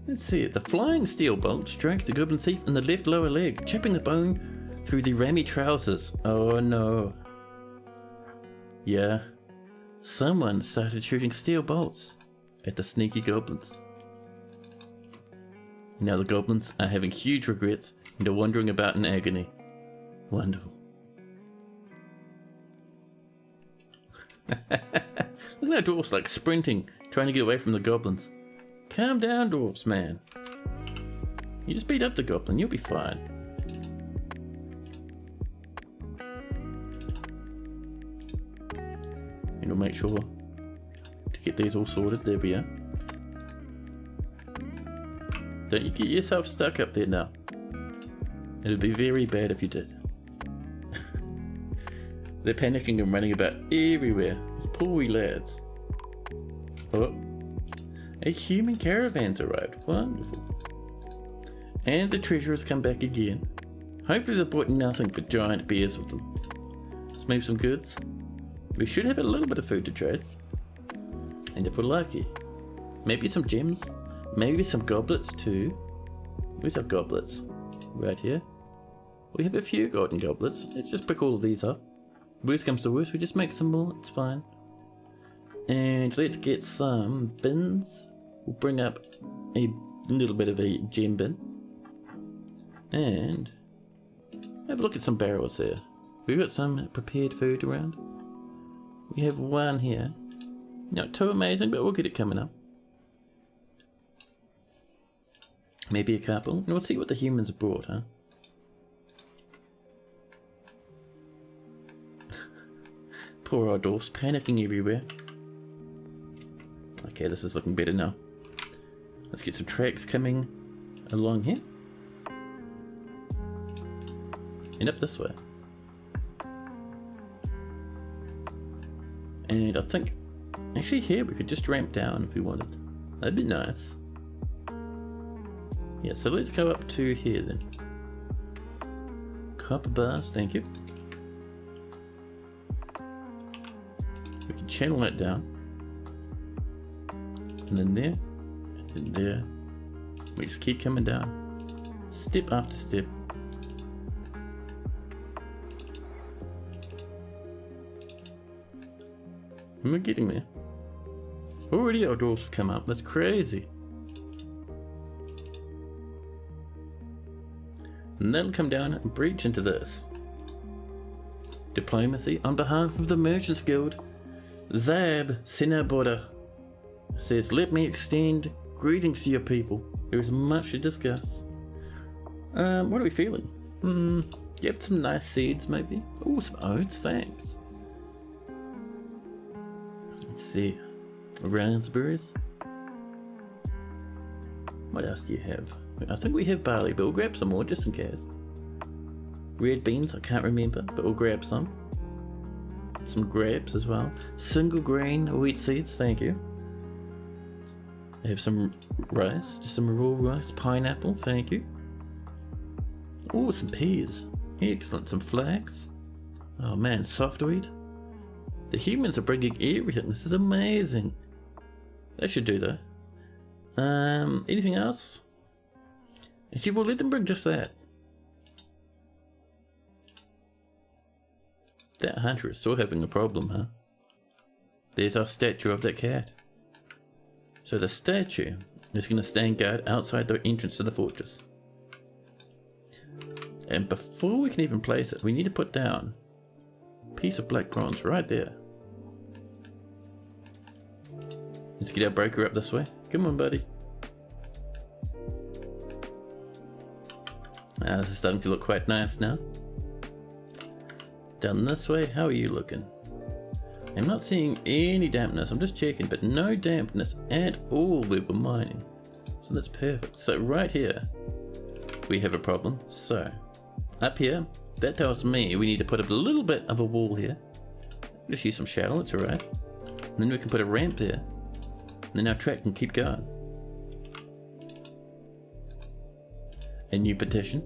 Let's see it. The flying steel bolt strikes the goblin thief in the left lower leg, chipping the bone through the rammy trousers. Oh no. Yeah. Someone started shooting steel bolts at the sneaky goblins. Now the goblins are having huge regrets and are wandering about in agony. Wonderful. Look at our dwarfs like sprinting, trying to get away from the goblins. Calm down, dwarfs, man. You just beat up the goblin, you'll be fine. And we'll make sure to get these all sorted. There we are. Don't you get yourself stuck up there now. It'd be very bad if you did. They're panicking and running about everywhere. These poor wee lads. Oh. A human caravan's arrived. Wonderful. And the treasure has come back again. Hopefully they brought nothing but giant bears with them. Let's move some goods. We should have a little bit of food to trade. And if we're lucky, maybe some gems, maybe some goblets too. Where's our goblets? Right here. We have a few golden goblets. Let's just pick all of these up. Worst comes to worst, we just make some more, it's fine. And let's get some bins. We'll bring up a little bit of a gem bin. And have a look at some barrels here. We've got some prepared food around. We have one here. Not too amazing, but we'll get it coming up. Maybe a couple. And we'll see what the humans have brought, huh? Poor old dwarfs, panicking everywhere. Okay, this is looking better now. Let's get some tracks coming along here. And up this way. And I think, actually here we could just ramp down if we wanted. That'd be nice. Yeah, so let's go up to here then. Copper bars, thank you. We can channel that down. And then there, and then there. We just keep coming down. Step after step. And we're getting there. Already our doors have come up, that's crazy. And that'll come down and breach into this. Diplomacy on behalf of the Merchants Guild. Zab Sinabora says, let me extend greetings to your people. There is much to discuss. What are we feeling? Yep, some nice seeds maybe. Oh, some oats, thanks. Let's see. Raspberries. What else do you have? I think we have barley, but we'll grab some more just in case. Red beans, I can't remember, but we'll grab some. Some grapes as well. Single grain wheat seeds, thank you. I have some rice, just some raw rice. Pineapple, thank you. Oh, some peas. Excellent. Some flax. Oh man, soft wheat. The humans are bringing everything. This is amazing. That should do though. Anything else? You see, we'll let them bring just that. That hunter is still having a problem, huh? There's our statue of that cat. So the statue is going to stand guard outside the entrance to the fortress. And before we can even place it, we need to put down a piece of black bronze right there. Let's get our breaker up this way. Come on, buddy. This is starting to look quite nice now. Down this way, how are you looking? I'm not seeing any dampness, I'm just checking, but no dampness at all where we're mining. So that's perfect. So right here, we have a problem. So, up here, that tells me we need to put up a little bit of a wall here. Just use some shadow, it's alright. And then we can put a ramp there. And then our track can keep going. A new petition.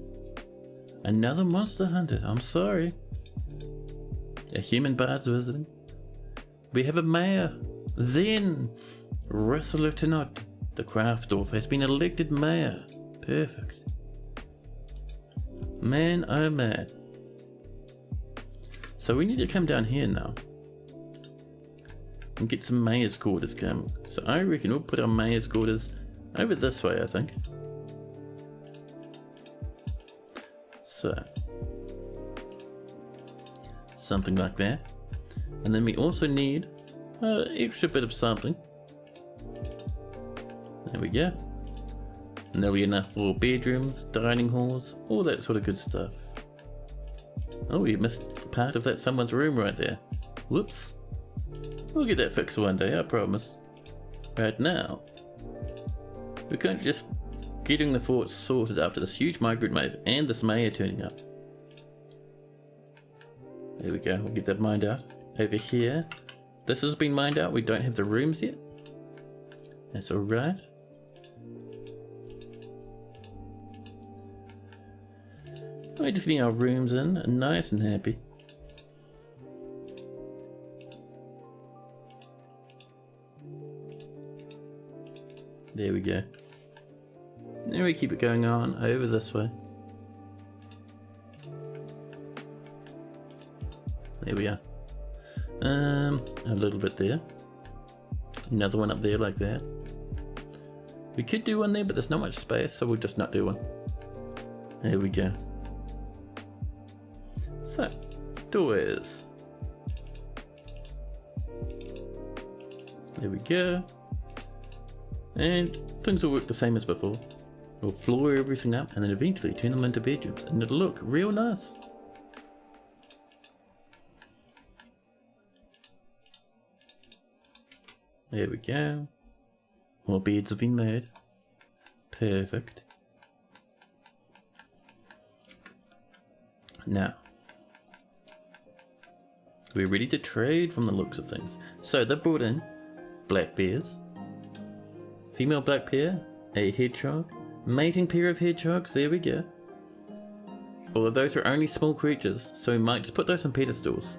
Another monster hunter, I'm sorry. A human bard's visiting. We have a mayor, Zen Lieutenant. The craft dwarf has been elected mayor. Perfect. Man, oh man. So we need to come down here now and get some mayor's quarters coming. So I reckon we'll put our mayor's quarters over this way, I think. So something like that. And then we also need an extra bit of something. There we go. And there'll be enough for bedrooms, dining halls, all that sort of good stuff. Oh, we missed part of that someone's room right there. Whoops. We'll get that fixed one day, I promise. Right now, we're kind of just getting the fort sorted after this huge migrant wave and this mayor turning up. There we go, we'll get that mined out. Over here, this has been mined out, we don't have the rooms yet. That's alright. We're just getting our rooms in, nice and happy. There we go. Now we keep it going on over this way. There we are. A little bit there. Another one up there like that. We could do one there, but there's not much space, so we'll just not do one. There we go. So, doors. There we go. And things will work the same as before. We'll floor everything up and then eventually turn them into bedrooms, and it'll look real nice. There we go. More beds have been made. Perfect. Now, we're ready to trade from the looks of things. So they've brought in black bears, female black bear, a hedgehog, mating pair of hedgehogs, there we go. Although those are only small creatures, so we might just put those on pedestals.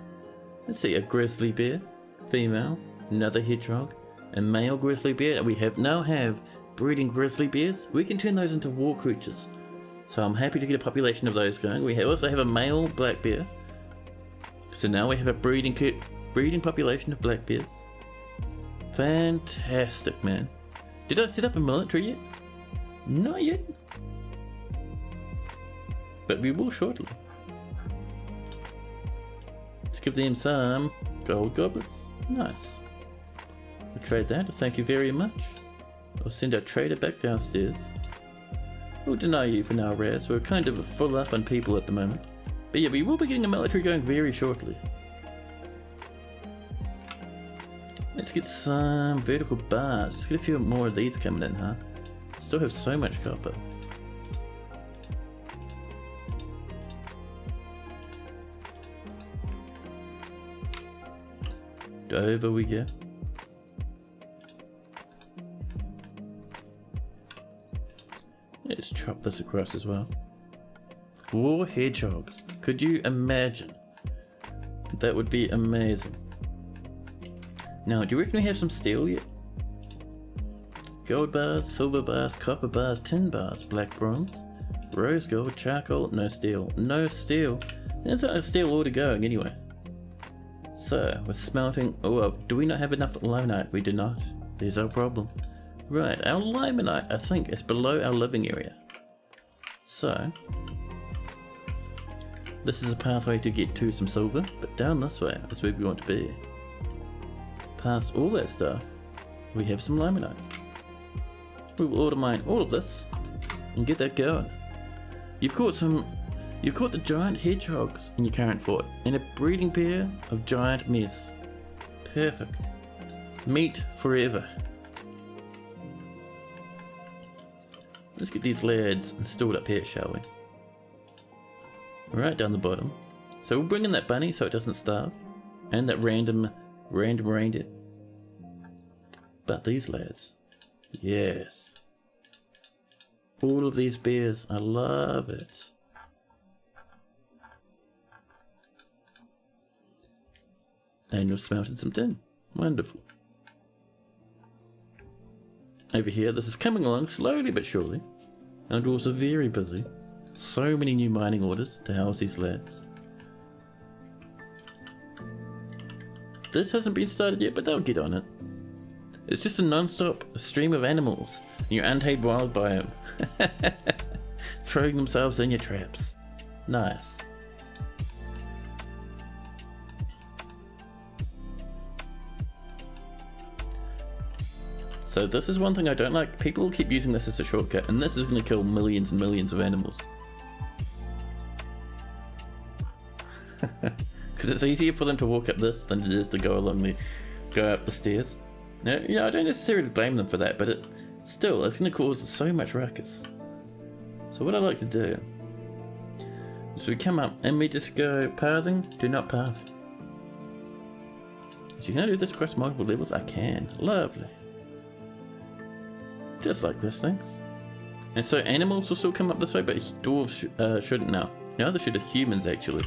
Let's see, a grizzly bear, female, another hedgehog, a male grizzly bear. We now have breeding grizzly bears. We can turn those into war creatures. So I'm happy to get a population of those going. We also have a male black bear. So now we have a breeding population of black bears. Fantastic, man. Did I set up a military yet? Not yet. But we will shortly. Let's give them some gold goblets. Nice. We'll trade that. Thank you very much. I'll send our trader back downstairs. We'll deny you for now, Raz. We're kind of full up on people at the moment. But yeah, we will be getting a military going very shortly. Let's get some vertical bars. Let's get a few more of these coming in, huh? Still have so much copper. Over we go. Let's chop this across as well. War hedgehogs. Could you imagine? That would be amazing. Now, do you reckon we have some steel yet? Gold bars, silver bars, copper bars, tin bars, black bronze, rose gold, charcoal, no steel. No steel. There's not a steel order going anyway. So, we're smelting. Oh, well, do we not have enough limonite? We do not. There's our problem. Right, our limonite, I think, is below our living area. So, this is a pathway to get to some silver, but down this way is where we want to be. Past all that stuff, we have some limonite. We will auto mine all of this and get that going. You've caught the giant hedgehogs in your current fort and a breeding pair of giant mess. Perfect. Meat forever. Let's get these lads installed up here, shall we? Right down the bottom. So we'll bring in that bunny so it doesn't starve. And that random reindeer. But these lads. Yes. All of these bears. I love it. And we've smelted some tin. Wonderful. Over here, this is coming along slowly but surely. And we're also very busy. So many new mining orders to house these lads. This hasn't been started yet, but they'll get on it. It's just a non-stop stream of animals in your untamed wild biome. Throwing themselves in your traps. Nice. So this is one thing I don't like. People will keep using this as a shortcut, and this is going to kill millions and millions of animals. Because it's easier for them to walk up this than it is to go up the stairs. Now, you know, I don't necessarily blame them for that, but it's going to cause so much ruckus. So what I like to do is we come up and we just go pathing, do not path. So can I do this across multiple levels? I can. Lovely. Just like this, thanks. And so animals will still come up this way, but dwarves shouldn't now. Neither should the humans, actually.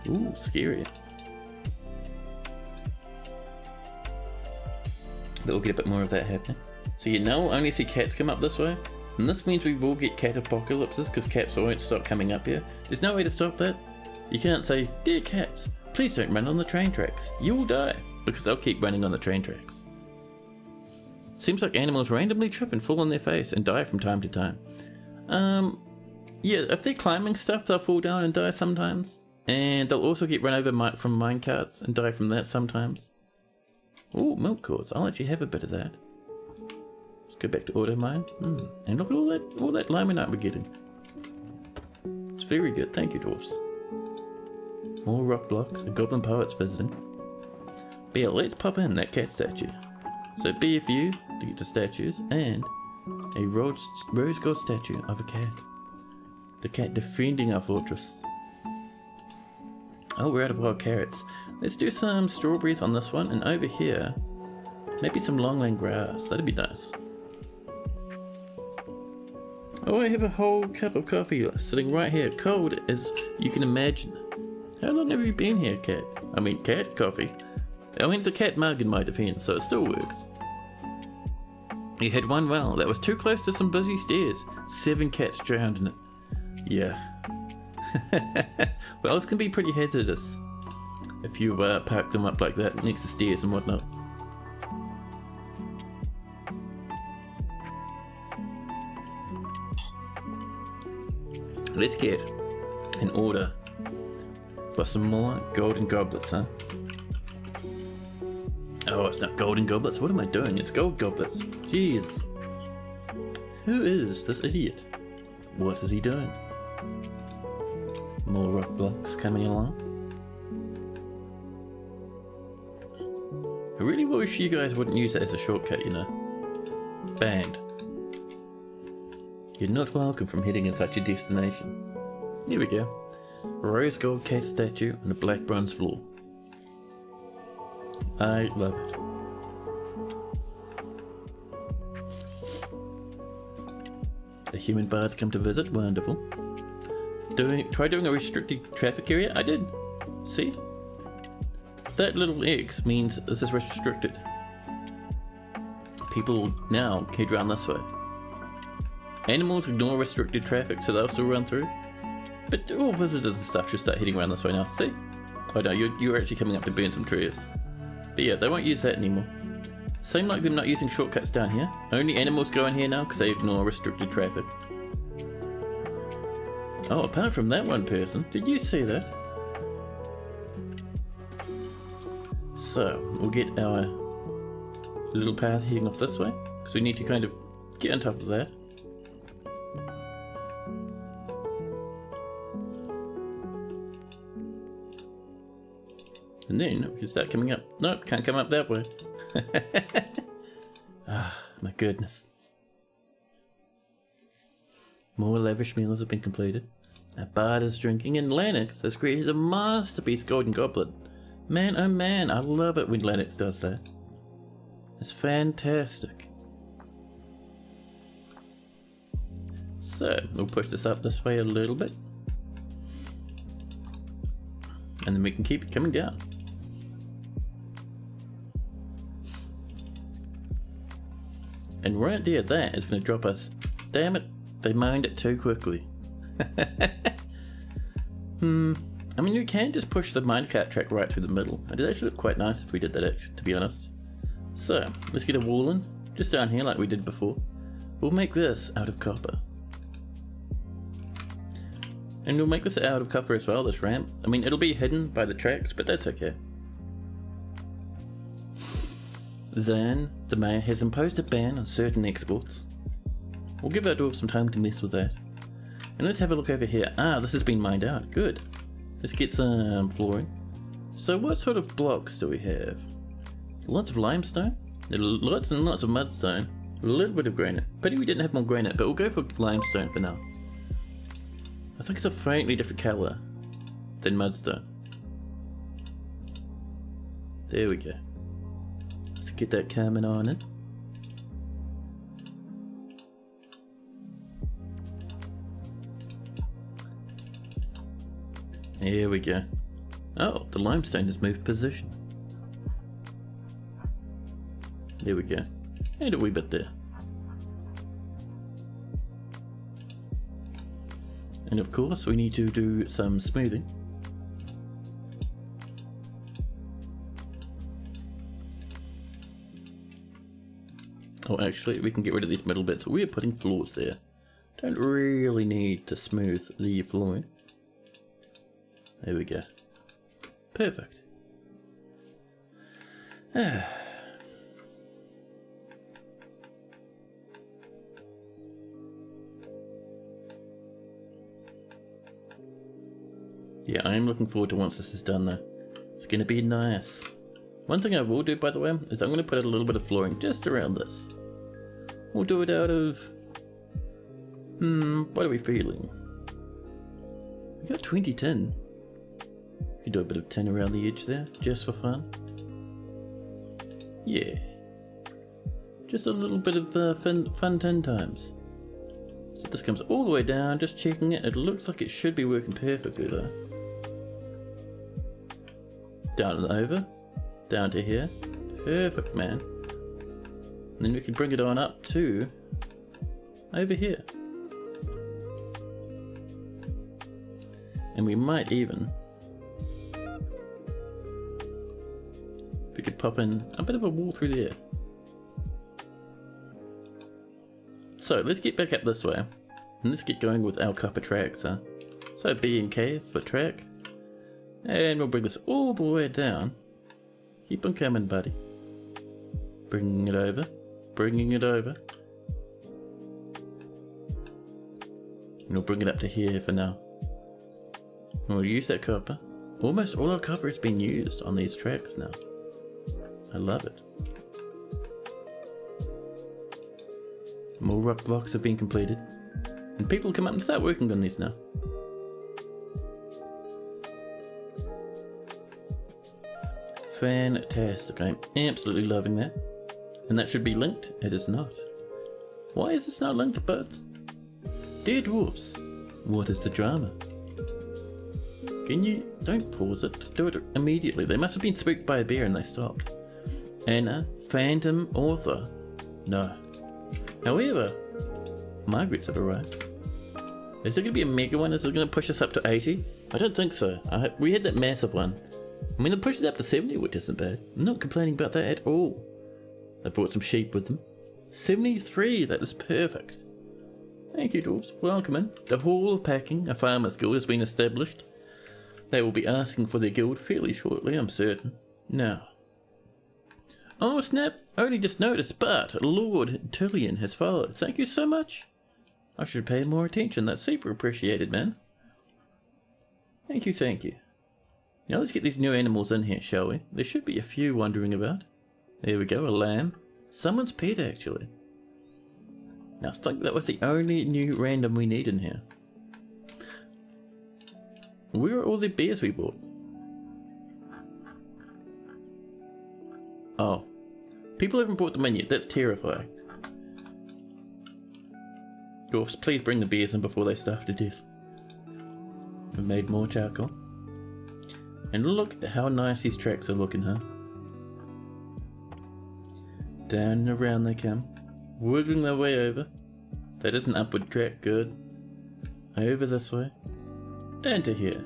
Ooh, scary. But we'll get a bit more of that happening. So you now only see cats come up this way. And this means we will get cat apocalypses because cats won't stop coming up here. There's no way to stop that. You can't say, dear cats, please don't run on the train tracks. You will die. Because they'll keep running on the train tracks. Seems like animals randomly trip and fall on their face and die from time to time. Yeah, if they're climbing stuff, they'll fall down and die sometimes. And they'll also get run over from minecarts and die from that sometimes. Ooh, milk cords. I'll actually have a bit of that. Let's go back to auto mine. And look at all that limonite we're getting. It's very good. Thank you, dwarfs. More rock blocks. A goblin poet's visiting. But yeah, let's pop in that cat statue. So BFU to get to statues and a rose gold statue of a cat. The cat defending our fortress. Oh, we're out of wild carrots. Let's do some strawberries on this one, and over here, maybe some longland grass. That'd be nice. Oh, I have a whole cup of coffee sitting right here, cold as you can imagine. How long have you been here, cat? I mean, cat coffee. I mean, it's a cat mug in my defense, so it still works. You had one well. That was too close to some busy stairs. 7 cats drowned in it. Yeah. Wells can be pretty hazardous if you park them up like that next to stairs and whatnot. Let's get an order for some more golden goblets, huh? Oh, it's not golden goblets. What am I doing? It's gold goblets. Jeez. Who is this idiot? What is he doing? More rock blocks coming along. I really wish you guys wouldn't use it as a shortcut, you know. Banned. You're not welcome from heading in such a destination. Here we go. Rose gold cat statue and a black bronze floor. I love it. The human bards come to visit. Wonderful. Try doing a restricted traffic area. I did. See? That little X means this is restricted. People now head around this way. Animals ignore restricted traffic, so they'll still run through. But all visitors and stuff should start heading around this way now. See? Oh no, you're actually coming up to burn some trees. But yeah, they won't use that anymore. Same like them not using shortcuts down here. Only animals go in here now because they ignore restricted traffic. Oh, apart from that one person, did you see that? So, we'll get our little path heading off this way, because we need to kind of get on top of that. And then we can start coming up. Nope, can't come up that way. Ah, my goodness. More lavish meals have been completed. Our bard is drinking, and Lennox has created a masterpiece golden goblet. Man, oh man, I love it when Lennox does that. It's fantastic. So, we'll push this up this way a little bit. And then we can keep it coming down. And right there, that is going to drop us. Damn it, they mined it too quickly. I mean, you can just push the minecart track right through the middle. It'd actually look quite nice if we did that, actually, to be honest. So, let's get a wall in, just down here like we did before. We'll make this out of copper. And we'll make this out of copper as well, this ramp. I mean, it'll be hidden by the tracks, but that's okay. Zan, the mayor, has imposed a ban on certain exports. We'll give our dwarves some time to mess with that. And let's have a look over here. Ah, this has been mined out. Good. Let's get some flooring. So what sort of blocks do we have? Lots of limestone. Lots and lots of mudstone. A little bit of granite. Pity we didn't have more granite, but we'll go for limestone for now. I think it's a faintly different colour than mudstone. There we go. Let's get that coming on in. There we go. Oh, the limestone has moved position. There we go. And a wee bit there. And of course we need to do some smoothing. Oh, actually we can get rid of these middle bits. We're putting floors there. Don't really need to smooth the flooring. There we go. Perfect. Yeah, I am looking forward to once this is done though. It's going to be nice. One thing I will do, by the way, is I'm going to put a little bit of flooring just around this. We'll do it out of... what are we feeling? We got 20 tin. We can do a bit of tin around the edge there, just for fun. Yeah. Just a little bit of fun tin times. So this comes all the way down, just checking it. It looks like it should be working perfectly though. Down and over. Down to here. Perfect, man. And then we can bring it on up to over here. And we might even, we could pop in a bit of a wall through there. So let's get back up this way and let's get going with our copper tracks, huh? So B and K for track, and we'll bring this all the way down. Keep on coming, buddy. Bringing it over, bringing it over, and we'll bring it up to here for now. And we'll use that copper. Almost all our copper has been used on these tracks now. I love it. More rock blocks have been completed, and people come up and start working on these now. Fantastic, I'm absolutely loving that. And that should be linked. It is not. Why is this not linked, buds? Dear dwarfs, what is the drama? Can you... don't pause it, do it immediately. They must have been spooked by a bear and they stopped. Anna, Phantom, Author. No. However, Margaret's have arrived. Is there going to be a mega one? Is it going to push us up to 80? I don't think so. We had that massive one. I mean, it pushes it up to 70, which isn't bad. I'm not complaining about that at all. They brought some sheep with them. 73, that is perfect. Thank you, dwarves. Welcome in. The Hall of Packing, a farmer's guild, has been established. They will be asking for their guild fairly shortly, I'm certain. Now. Oh snap, only just noticed, but Lord Tillian has followed. Thank you so much. I should pay more attention, that's super appreciated, man. Thank you, thank you. Now let's get these new animals in here, shall we? There should be a few wandering about. There we go, a lamb. Someone's pet, actually. Now I think that was the only new random we need in here. Where are all the bears we bought? Oh. People haven't brought them in yet, that's terrifying. Dwarfs, please bring the bears in before they starve to death. We made more charcoal. And look at how nice these tracks are looking, huh? Down and around they come, wiggling their way over. That is an upward track, good. Over this way, and to here.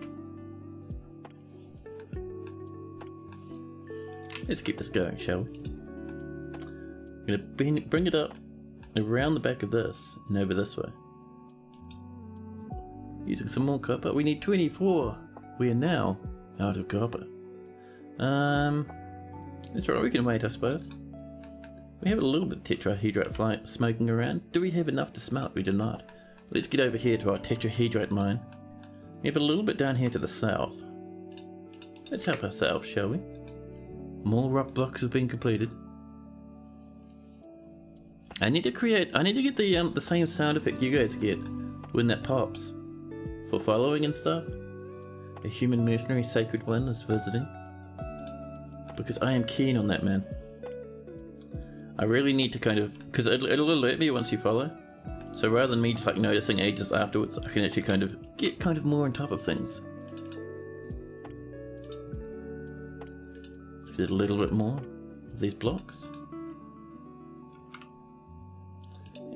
Let's keep this going, shall we? I'm gonna bring it up around the back of this and over this way. Using some more copper. We need 24. We are now out of copper. That's right, we can wait, I suppose. We have a little bit of tetrahedrite smoking around. Do we have enough to smelt? We do not. Let's get over here to our tetrahedrite mine. We have a little bit down here to the south. Let's help ourselves, shall we? More rock blocks have been completed. I need to get the same sound effect you guys get when that pops. For following and stuff. A human mercenary sacred one is visiting. because I am keen on that, man. I really need to kind of, because it'll alert me once you follow. So rather than me just like noticing ages afterwards, I can actually kind of get kind of more on top of things. Let's get a little bit more of these blocks.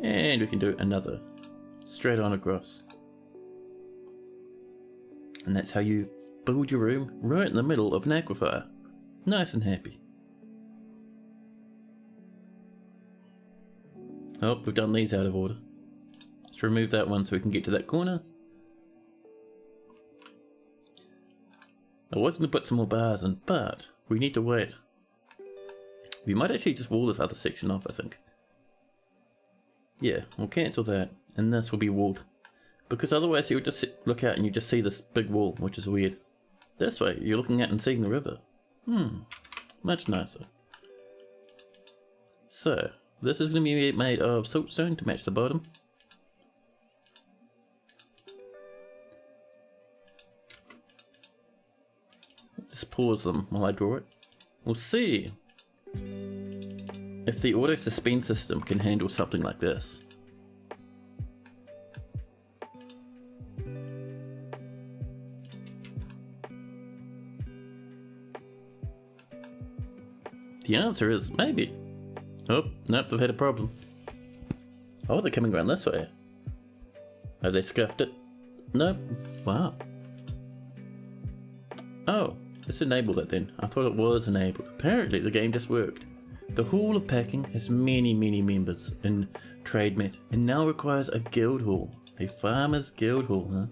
And we can do another straight on across. And that's how you build your room right in the middle of an aquifer. Nice and happy. Oh, we've done these out of order. Let's remove that one so we can get to that corner. I was going to put some more bars in, but we need to wait. We might actually just wall this other section off, I think. Yeah, we'll cancel that, and this will be walled. Because otherwise you would just look out and you just see this big wall, which is weird. This way, you're looking out and seeing the river. Much nicer. So, this is going to be made of siltstone to match the bottom. Just pause them while I draw it. We'll see if the auto suspend system can handle something like this. The answer is maybe. Oh, nope, they've had a problem. Oh, they're coming around this way. Have they scuffed it? Nope. Wow. Oh, let's enable that then. I thought it was enabled. Apparently the game just worked. The Hall of Packing has many members in Trademet and now requires a guild hall. A farmer's guild hall, huh?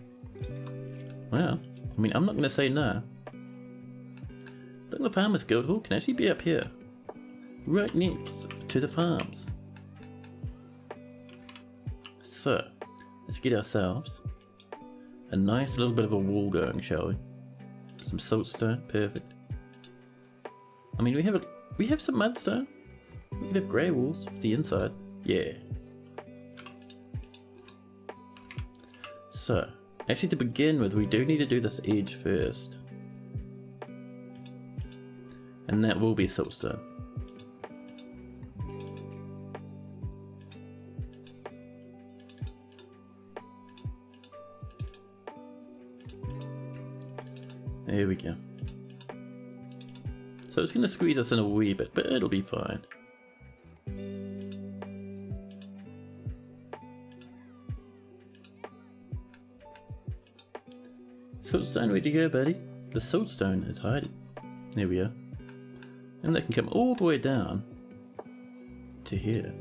Well, I mean, I'm not going to say no. I think the farmer's guild hall can actually be up here. Right next to the farms. So, let's get ourselves a nice little bit of a wall going, shall we? Some siltstone, perfect. I mean, we have some mudstone. We could have grey walls for the inside. Yeah. So, actually to begin with, we do need to do this edge first. And that will be siltstone. There we go. So it's going to squeeze us in a wee bit, but it'll be fine. Siltstone, where'd you go, buddy? The siltstone is hiding. There we are. And that can come all the way down to here.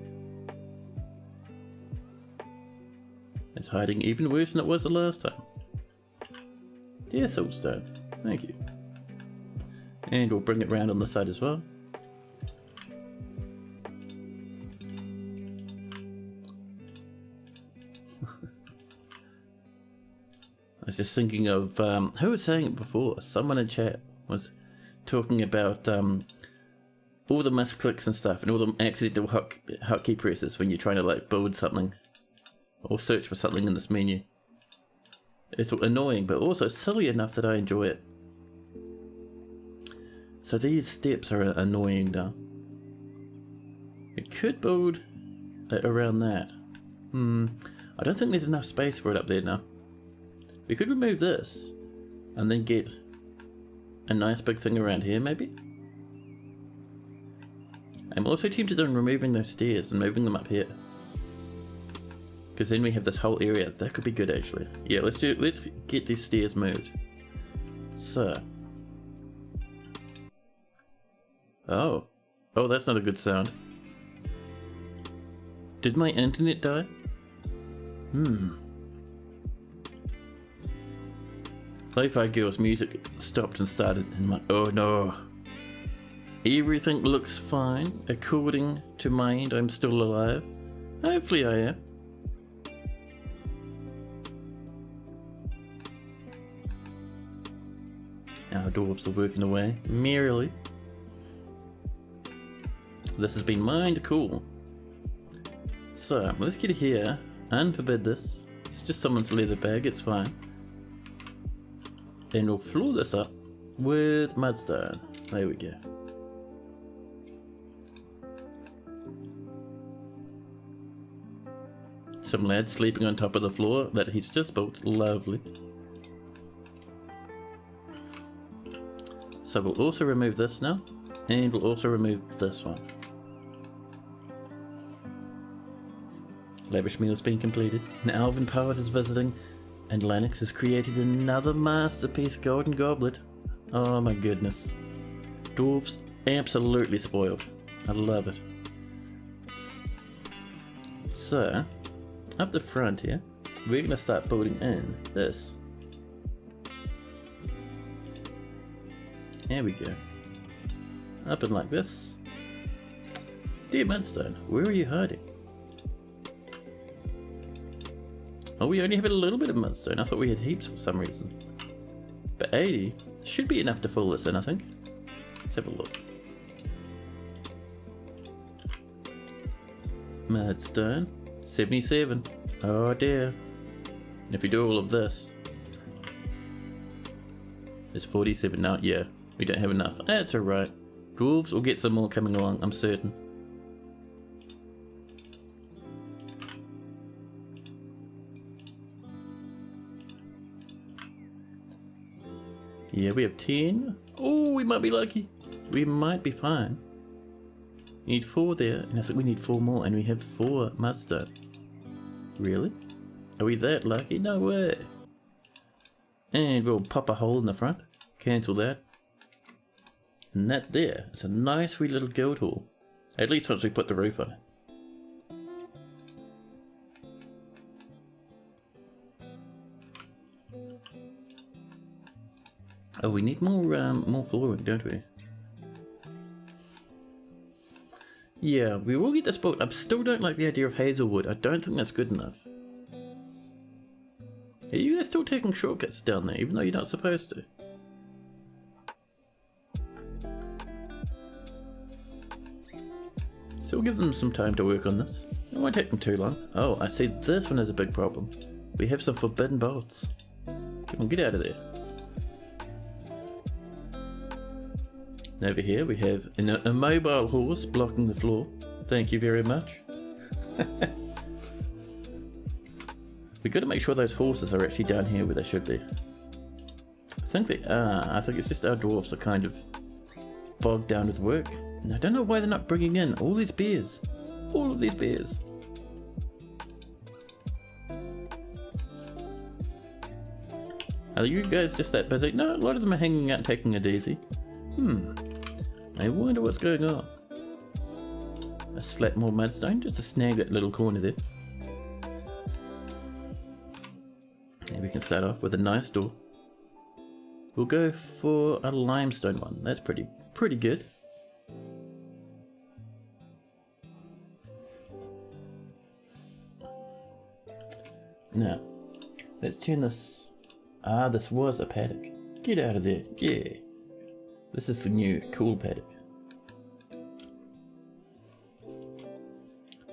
It's hiding even worse than it was the last time. Dear siltstone, thank you. And we'll bring it round on the side as well. I was just thinking of, who was saying it before? Someone in chat was talking about all the misclicks and stuff and all the accidental hotkey presses when you're trying to like build something or search for something in this menu. It's annoying, but also silly enough that I enjoy it. So these steps are annoying now. We could build it around that. I don't think there's enough space for it up there now. We could remove this and then get a nice big thing around here maybe. I'm also tempted on removing those stairs and moving them up here. Because then we have this whole area. That could be good actually. Yeah, let's get these stairs moved. So. Oh, that's not a good sound. Did my internet die? Lofi Girl's music stopped and started and I'm like, oh no. Everything looks fine. According to my end, I'm still alive. Hopefully I am. Our dwarves are working away merrily. This has been mined cool. So let's get here, unforbid this. It's just someone's leather bag, it's fine. And we'll floor this up with mudstone. There we go. just some lad sleeping on top of the floor that he's just built. Lovely. So we'll also remove this now, and we'll also remove this one. Lavish meal's been completed. Now Alvin Powers is visiting, and Lennox has created another masterpiece golden goblet. Oh my goodness. Dwarves absolutely spoiled. I love it. So, up the front here, we're going to start building in this. There we go. Up and like this. Dear Mudstone, where are you hiding? Oh, we only have a little bit of mudstone. I thought we had heaps for some reason. But 80 should be enough to fill this in, I think. Let's have a look. Mudstone, 77. Oh dear. And if we do all of this, there's 47 now. Yeah, we don't have enough. That's alright. Dwarves will get some more coming along, I'm certain. Yeah, we have 10. Oh, we might be lucky. We might be fine. We need 4 there, and I think we need 4 more, and we have 4 mudstone. Really? Are we that lucky? No way. And we'll pop a hole in the front. Cancel that. And that there is a nice wee little guild hall. At least once we put the roof on it. Oh, we need more flooring, don't we? Yeah, we will get this built. I still don't like the idea of hazelwood. I don't think that's good enough. Are you guys still taking shortcuts down there, even though you're not supposed to? So we'll give them some time to work on this. It won't take them too long. Oh, I see this one is a big problem. We have some forbidden bolts. Come on, get out of there. And over here we have a mobile horse blocking the floor. Thank you very much. We've got to make sure those horses are actually down here where they should be. I think they are. I think it's just our dwarves are kind of bogged down with work. And I don't know why they're not bringing in all these bears. All of these bears. Are you guys just that busy? No, a lot of them are hanging out taking it easy. I wonder what's going on. A slap more mudstone just to snag that little corner there. And we can start off with a nice door. We'll go for a limestone one. That's pretty good. Now, let's turn this. Ah, this was a paddock. Get out of there. Yeah. This is the new cool paddock.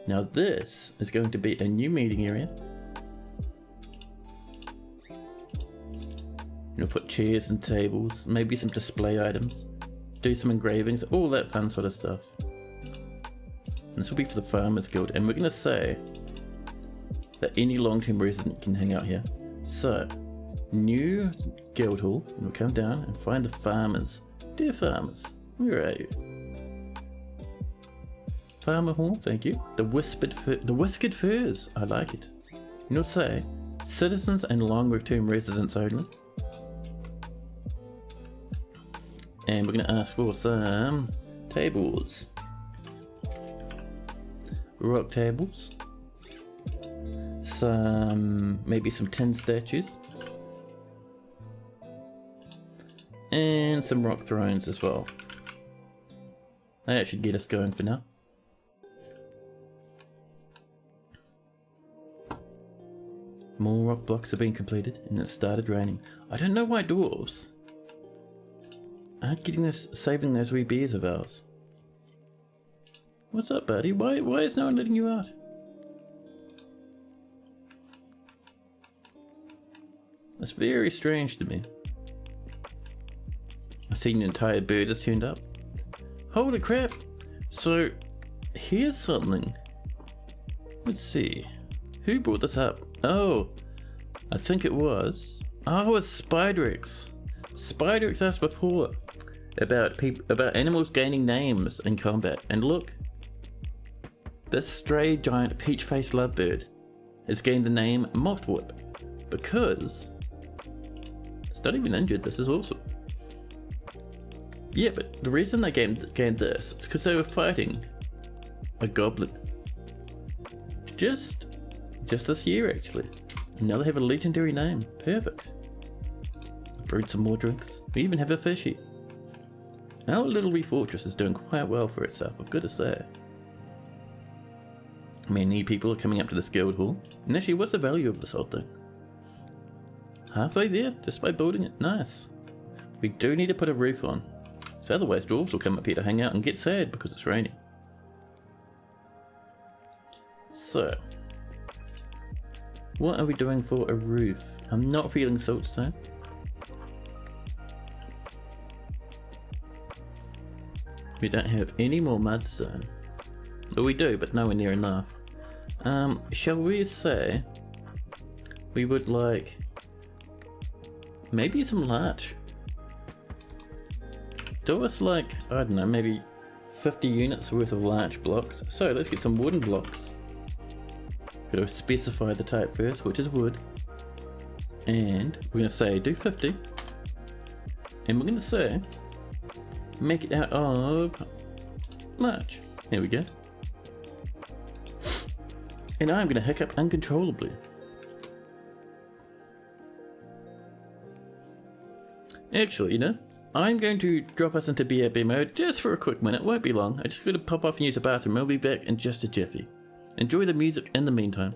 Now this is going to be a new meeting area. You'll put chairs and tables, maybe some display items, do some engravings, all that fun sort of stuff. And this will be for the Farmers Guild, and we're going to say that any long-term resident can hang out here. So, new guild hall, and we'll come down and find the farmers. Dear farmers, where are you? Farmer hall, thank you. The whiskered furs, I like it. You'll say, citizens and long-term residents only. And we're going to ask for some tables. Rock tables. Maybe some tin statues. And some rock thrones as well. That should get us going for now. More rock blocks have been completed and it started raining. I don't know why dwarves aren't saving those wee bears of ours. What's up, buddy? Why is no one letting you out? That's very strange to me. I've seen an entire bird has turned up. Holy crap! So, here's something. Let's see. Who brought this up? Oh, I think it was... Oh, it was Spiderix. Spiderix asked before about animals gaining names in combat. And look, this stray giant peach-faced lovebird has gained the name Mothwhip because it's not even injured. This is awesome. Yeah, but the reason they gained this is because they were fighting a goblin. Just this year, actually. Now they have a legendary name. Perfect. Brewed some more drinks. We even have a fishy. Our little wee fortress is doing quite well for itself, I've got to say. Many people are coming up to this guild hall. And actually, what's the value of this old thing? Halfway there, just by building it. Nice. We do need to put a roof on. So otherwise dwarves will come up here to hang out and get sad because it's raining. So, what are we doing for a roof? I'm not feeling siltstone. We don't have any more mudstone. Well, we do, but nowhere near enough. Shall we say we would like maybe some larch? Do us like, I don't know, maybe 50 units worth of larch blocks. So let's get some wooden blocks. Gotta specify the type first, which is wood. And we're gonna say do 50. And we're gonna say make it out of larch. There we go. And I'm gonna hiccup uncontrollably. Actually, you know, I'm going to drop us into BRB mode just for a quick minute. Won't be long. I just gotta pop off and use the bathroom. I'll be back in just a jiffy. Enjoy the music in the meantime.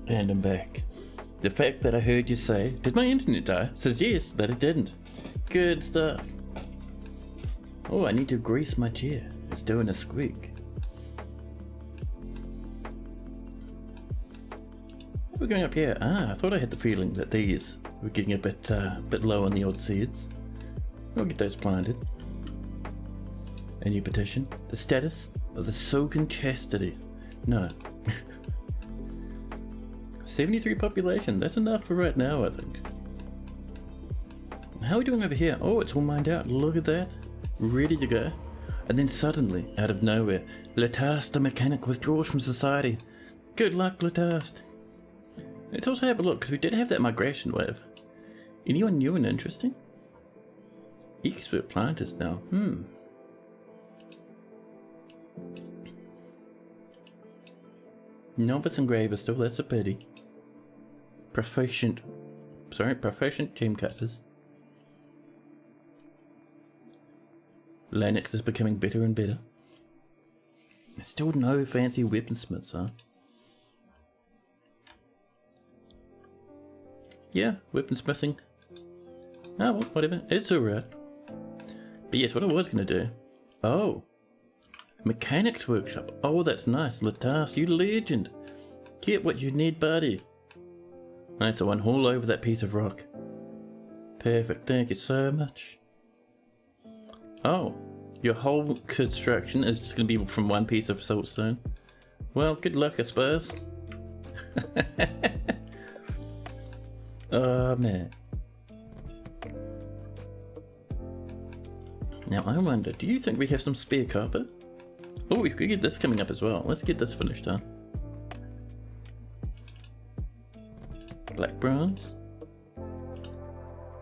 And I'm back. The fact that I heard you say, did my internet die? Says yes, that it didn't. Good stuff. Oh, I need to grease my chair. It's doing a squeak. We're going up here. I thought I had the feeling that these were getting a bit low on the odd seeds. We'll get those planted. A new petition. The status of the Silken Chastity. No. 73 population, that's enough for right now, I think. How are we doing over here? Oh, it's all mined out, look at that. Ready to go. And then suddenly, out of nowhere, Letast the mechanic withdraws from society. Good luck, Letast. Let's also have a look, because we did have that migration wave. Anyone new and interesting? Expert planters now. Novice engraver still, that's a pity. Proficient gem cutters. Lennox is becoming better and better. Still no fancy weaponsmiths, huh? Yeah, weaponsmithing. Oh, well, whatever. It's alright. But yes, what I was going to do... Oh. Mechanics workshop. Oh, that's nice. Letast, you legend. Get what you need, buddy. Nice, I went all over that piece of rock. Perfect, thank you so much. Oh, your whole construction is just going to be from one piece of siltstone. Well, good luck, I suppose. Oh, man. Now, I wonder, do you think we have some spare carpet? Oh, we could get this coming up as well. Let's get this finished, huh? Black bronze.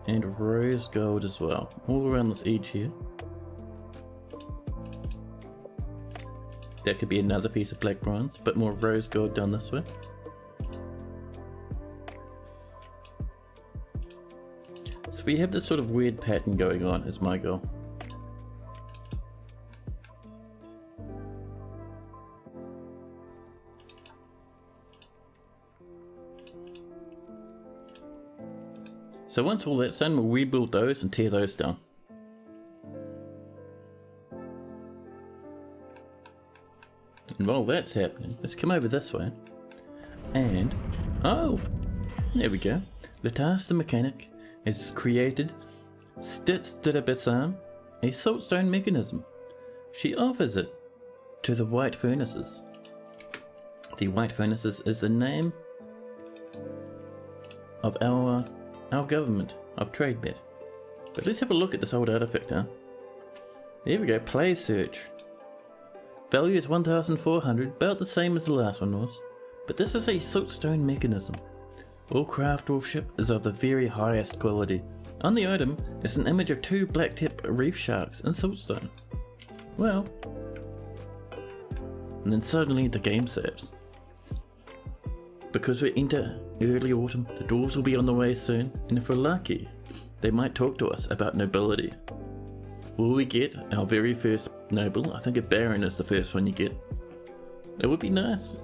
And rose gold as well. All around this edge here. That could be another piece of black bronze, but more rose gold down this way. So we have this sort of weird pattern going on, is my goal. So once all that's done, we'll rebuild those and tear those down. And while that's happening, let's come over this way. And, oh, there we go. Letast the mechanic has created Stitz-Didabissam, a siltstone mechanism. She offers it to the White Furnaces. The White Furnaces is the name of our government of Trademet. But let's have a look at this old artifact, huh? There we go, play search. Value is 1,400, about the same as the last one was. But this is a siltstone mechanism. All craft workshop is of the very highest quality. On the item is an image of two black-tip reef sharks in siltstone. Well. And then suddenly the game saves. Because we enter early autumn, the dwarves will be on the way soon, and if we're lucky, they might talk to us about nobility. Will we get our very first noble? I think a baron is the first one you get. It would be nice.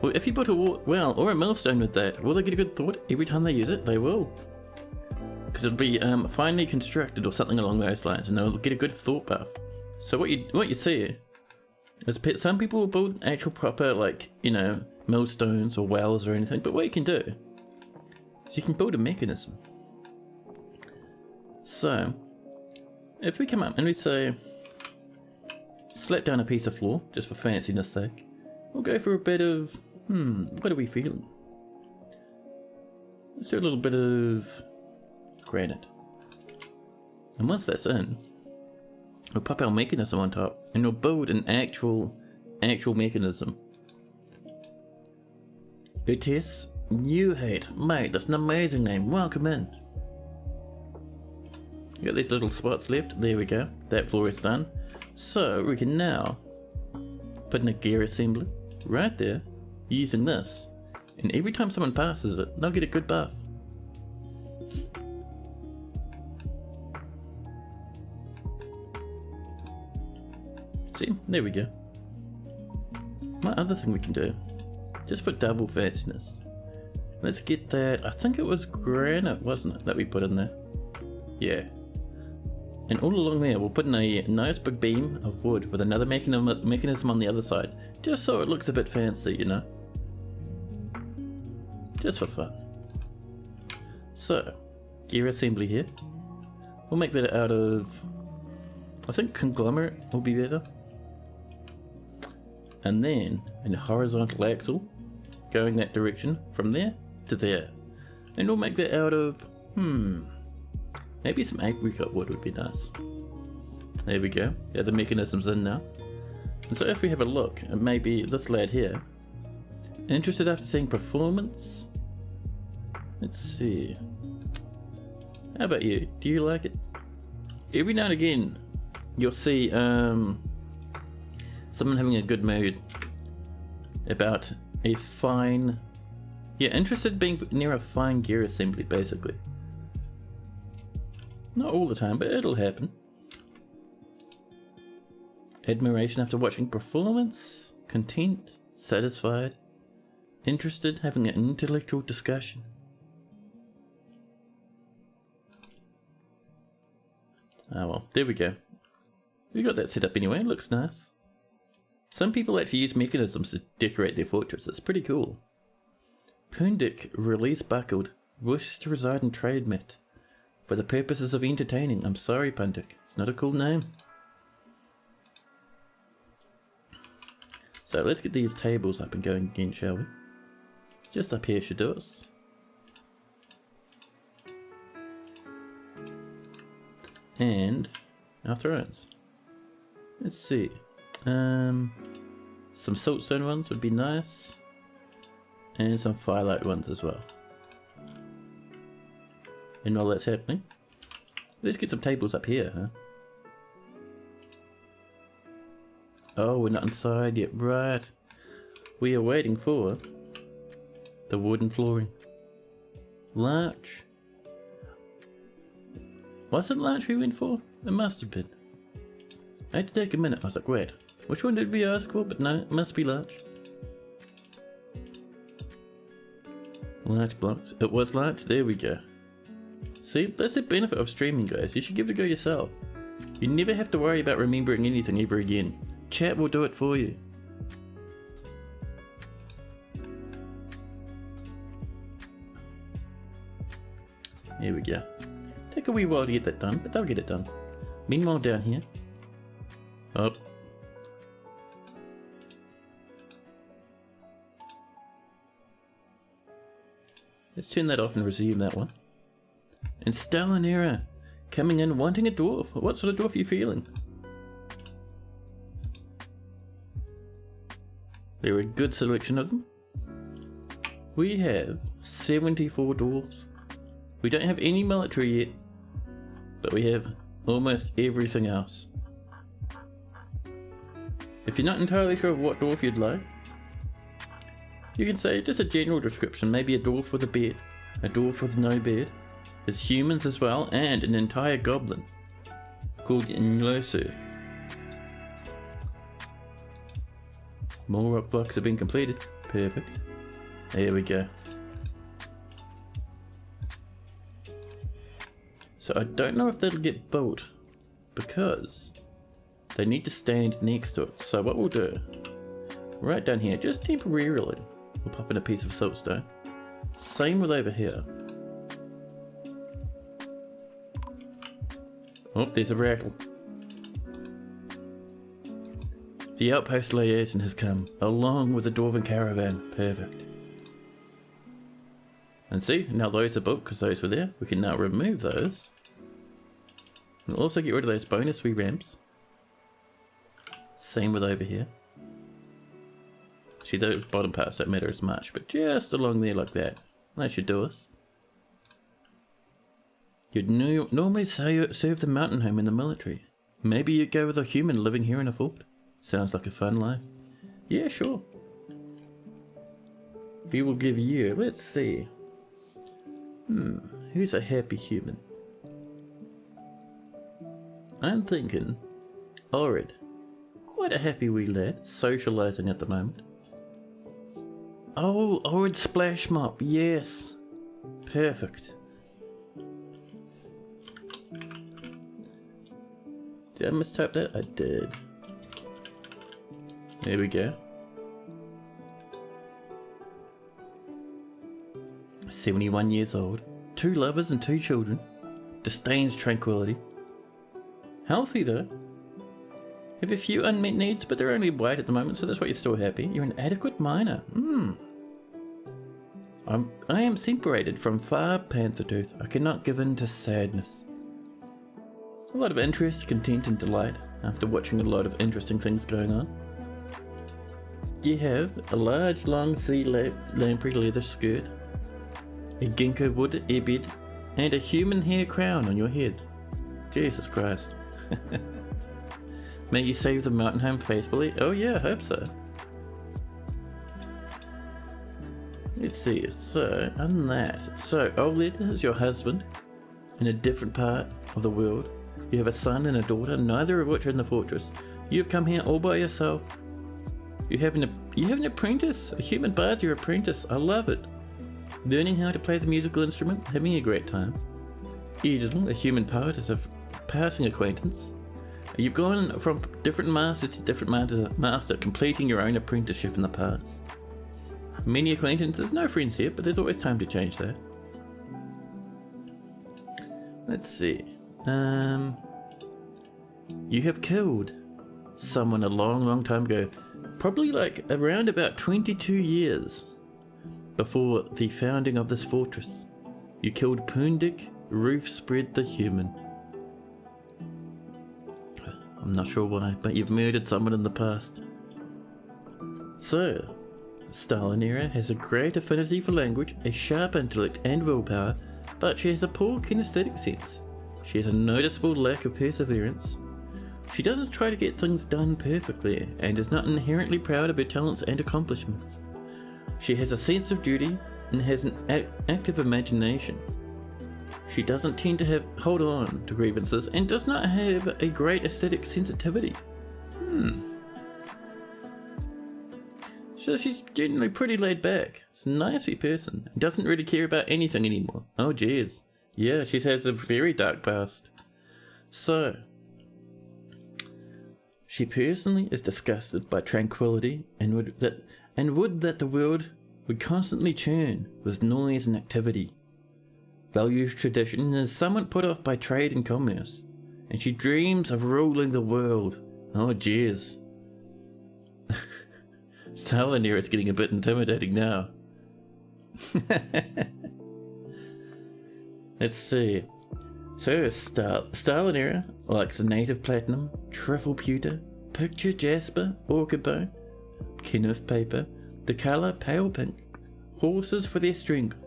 Well, if you put a well or a millstone with that, will they get a good thought every time they use it? They will. Because it'll be finely constructed or something along those lines, and they'll get a good thought buff. So what you see is some people will build actual proper, like, you know, millstones or wells or anything, but what you can do is you can build a mechanism. So if we come up and we say slap down a piece of floor just for fanciness sake, we'll go for a bit of what are we feeling? Let's do a little bit of granite. And once that's in, we'll pop our mechanism on top and we'll build an actual mechanism. Utis New Hate, mate, that's an amazing name. Welcome in. Got these little spots left. There we go. That floor is done. So we can now put in a gear assembly right there using this. And every time someone passes it, they'll get a good buff. See, there we go. My other thing we can do, just for double fanciness, let's get that, I think it was granite, wasn't it, that we put in there? Yeah. And all along there, we'll put in a nice big beam of wood with another mechanism on the other side, just so it looks a bit fancy, you know? Just for fun. So, gear assembly here. We'll make that out of, I think conglomerate will be better. And then, in a horizontal axle, going that direction, from there to there. And we'll make that out of, maybe some apricot wood would be nice. There we go. Yeah, the mechanism's in now. And so if we have a look at maybe this lad here, interested after seeing performance? Let's see. How about you? Do you like it? Every now and again, you'll see someone having a good mood about a fine... Yeah, interested in being near a fine gear assembly, basically. Not all the time, but it'll happen. Admiration after watching performance. Content. Satisfied. Interested, having an intellectual discussion. Ah well, there we go. We got that set up anyway, it looks nice. Some people actually use mechanisms to decorate their fortress, it's pretty cool. Pundik, release buckled, wishes to reside in Trademet for the purposes of entertaining. I'm sorry, Pundik, it's not a cool name. So let's get these tables up and going again, shall we? Just up here should do us. And our thrones. Let's see. Some siltstone ones would be nice. And some firelight ones as well. And while that's happening, let's get some tables up here, huh? Oh, we're not inside yet, right. We are waiting for the wooden flooring. Larch. Was it larch we went for? It must have been. I had to take a minute, I was like, wait, which one did we ask for? But no, it must be larch. Larch blocks. It was larch, there we go. See, that's the benefit of streaming, guys. You should give it a go yourself. You never have to worry about remembering anything ever again. Chat will do it for you. Here we go. Take a wee while to get that done, but they'll get it done. Meanwhile down here. Up. Let's turn that off and resume that one. And Stalinera coming in wanting a dwarf. What sort of dwarf are you feeling? There are a good selection of them. We have 74 dwarves. We don't have any military yet, but we have almost everything else. If you're not entirely sure of what dwarf you'd like, you can say just a general description, maybe a dwarf with a beard, a dwarf with no beard. There's humans as well, and an entire goblin called Nlosu. More rock blocks have been completed. Perfect. There we go. So I don't know if that'll get built because they need to stand next to it. So what we'll do, right down here, just temporarily, we'll pop in a piece of siltstone. Same with over here. Oh, there's a rattle. The outpost liaison has come, along with the dwarven caravan. Perfect. And see, now those are built because those were there. We can now remove those. We'll also get rid of those bonus wee ramps. Same with over here. See, those bottom parts don't matter as much, but just along there like that. That should do us. You'd normally serve the mountain home in the military. Maybe you'd go with a human living here in a fort. Sounds like a fun life. Yeah, sure. We will give you, let's see. Who's a happy human? I'm thinking Orid. Quite a happy wee lad, socialising at the moment. Oh, Orid Splash Mop, yes. Perfect. Did I mistype that? I did. There we go. 71 years old. 2 lovers and 2 children. Disdains tranquility. Healthy though. Have a few unmet needs, but they're only white at the moment, so that's why you're still happy. You're an adequate miner. I am separated from far panther tooth. I cannot give in to sadness. A lot of interest, content and delight after watching a lot of interesting things going on. You have a large long sea lamprey leather skirt, a ginkgo wood earbed, and a human hair crown on your head. Jesus Christ. May you save the mountain home faithfully? Oh yeah, I hope so. Let's see, so, on that. So, Oled is your husband, in a different part of the world. You have a son and a daughter, neither of which are in the fortress. You have come here all by yourself. You have an apprentice, a human bard's your apprentice. I love it. Learning how to play the musical instrument, having a great time. Edel, a human poet, is a passing acquaintance. You've gone from different master to different master, completing your own apprenticeship in the past. Many acquaintances, no friends here, but there's always time to change that. Let's see. You have killed someone a long time ago. Probably like around about 22 years before the founding of this fortress. You killed Pundik, Roofspread the human. I'm not sure why, but you've murdered someone in the past. So, Stalinera has a great affinity for language, a sharp intellect and willpower, but she has a poor kinesthetic sense. She has a noticeable lack of perseverance. She doesn't try to get things done perfectly, and is not inherently proud of her talents and accomplishments. She has a sense of duty, and has an active imagination. She doesn't tend to hold on to grievances, and does not have a great aesthetic sensitivity. So she's generally pretty laid back. She's a nice wee person. Doesn't really care about anything anymore. Oh jeez. Yeah, she has a very dark past. So, she personally is disgusted by tranquility and would that the world would constantly churn with noise and activity. Values tradition and is somewhat put off by trade and commerce. And she dreams of ruling the world. Oh jeez. Stalinera is getting a bit intimidating now. Let's see. So, Stalinera likes native platinum, truffle pewter, picture jasper, orchid bone, Kenneth paper, the colour pale pink, horses for their strength,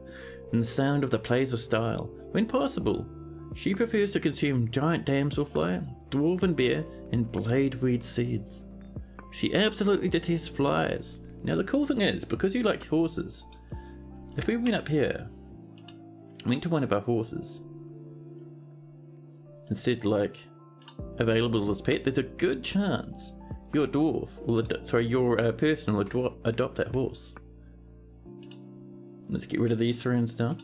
and the sound of the plays of style. When possible, she prefers to consume giant damselfly, dwarven bear, and bladeweed seeds. She absolutely detests flies. Now the cool thing is, because you like horses, if we went up here, went to one of our horses, and said like, available as pet, there's a good chance your dwarf will, your person will adopt that horse. Let's get rid of these thrones now,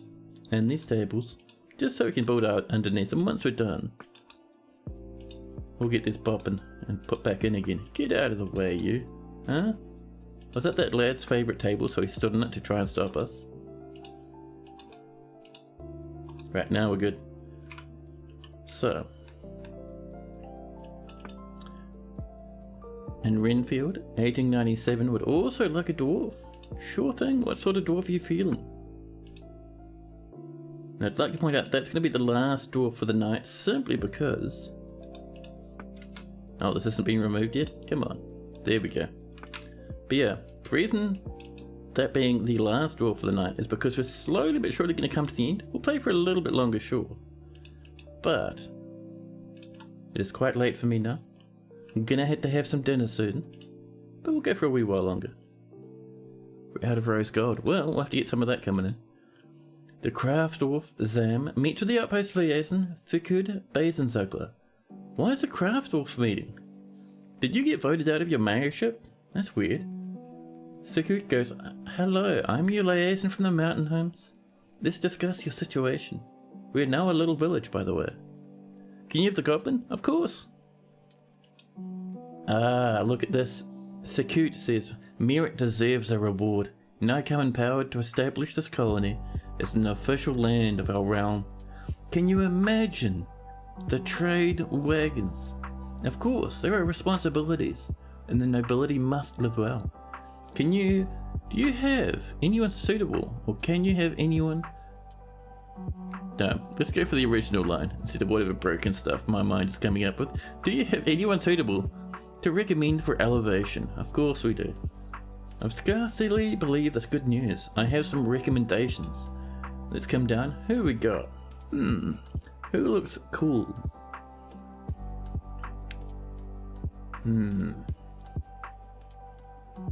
and these tables, just so we can build out underneath them. Once we're done, we'll get this bopping and put back in again. Get out of the way, you. Huh? Was that lad's favourite table, so he stood on it to try and stop us? Right, now we're good. So. And Renfield, 1897, would also like a dwarf. Sure thing, what sort of dwarf are you feeling? And I'd like to point out that's going to be the last dwarf for the night, simply because... Oh, this isn't being removed yet? Come on. There we go. But yeah, the reason that being the last dwarf for the night is because we're slowly but surely going to come to the end. We'll play for a little bit longer, sure. But it is quite late for me now. I'm going to have some dinner soon. But we'll go for a wee while longer. We're out of rose gold. Well, we'll have to get some of that coming in. The craft dwarf, Zam, meets with the outpost liaison, Fikud Basenzugler. Why is the craft dwarf meeting? Did you get voted out of your mayorship? That's weird. Fikud goes, hello, I'm your liaison from the mountain homes. Let's discuss your situation. We're now a little village, by the way. Can you have the goblin? Of course. Ah, look at this. Fikud says, merit deserves a reward. Now come empowered to establish this colony as an official land of our realm. Can you imagine? The trade wagons. Of course, there are responsibilities, and the nobility must live well. Can you Do you have anyone suitable, or can you have anyone? No, let's go for the original line instead of whatever broken stuff my mind is coming up with. Do you have anyone suitable to recommend for elevation? Of course we do. I scarcely believe that's good news. I have some recommendations. Let's come down. Who we got? Who looks cool?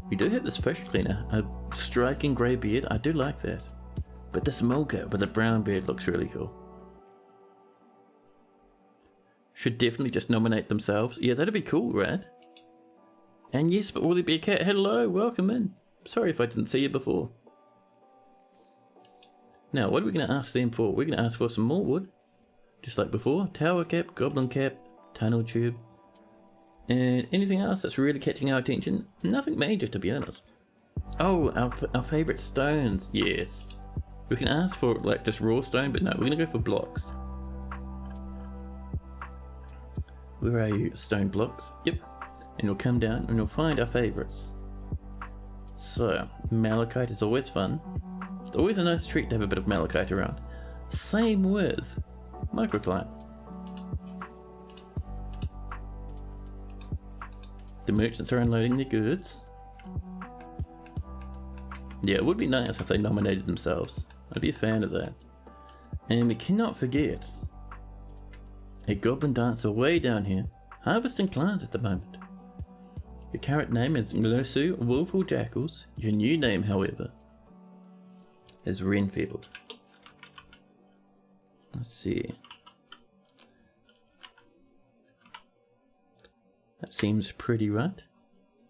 We do have this fish cleaner, a striking grey beard. I do like that. But this milker with a brown beard looks really cool. Should definitely just nominate themselves. Yeah, that'd be cool, right? And yes, but will there be a cat? Hello, welcome in. Sorry if I didn't see you before. Now, what are we going to ask them for? We're going to ask for some more wood. Just like before. Tower cap, goblin cap, tunnel tube. And anything else that's really catching our attention? Nothing major, to be honest. Oh, our favourite stones. Yes. We can ask for like just raw stone, but no, we're going to go for blocks. Where are you? Stone blocks. Yep. And we'll come down and we'll find our favourites. So, malachite is always fun. It's always a nice treat to have a bit of malachite around. Same with microclimate. The merchants are unloading their goods. Yeah, it would be nice if they nominated themselves. I'd be a fan of that. And we cannot forget a goblin dancer way down here, harvesting plants at the moment. Your current name is Losu Willful Jackals. Your new name, however, is Renfield. Let's see. That seems pretty right.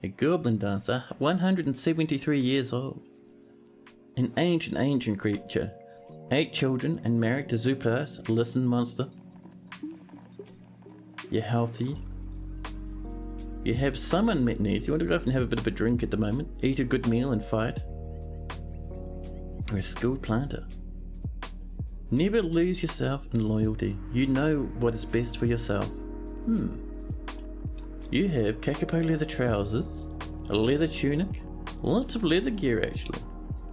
A goblin dancer, 173 years old. An ancient creature. 8 children and married to Zupas. Listen, monster. You're healthy. You have some unmet needs. You want to go off and have a bit of a drink at the moment. Eat a good meal and fight. You're a skilled planter. Never lose yourself in loyalty. You know what is best for yourself. You have Kakapo leather trousers, a leather tunic, lots of leather gear actually.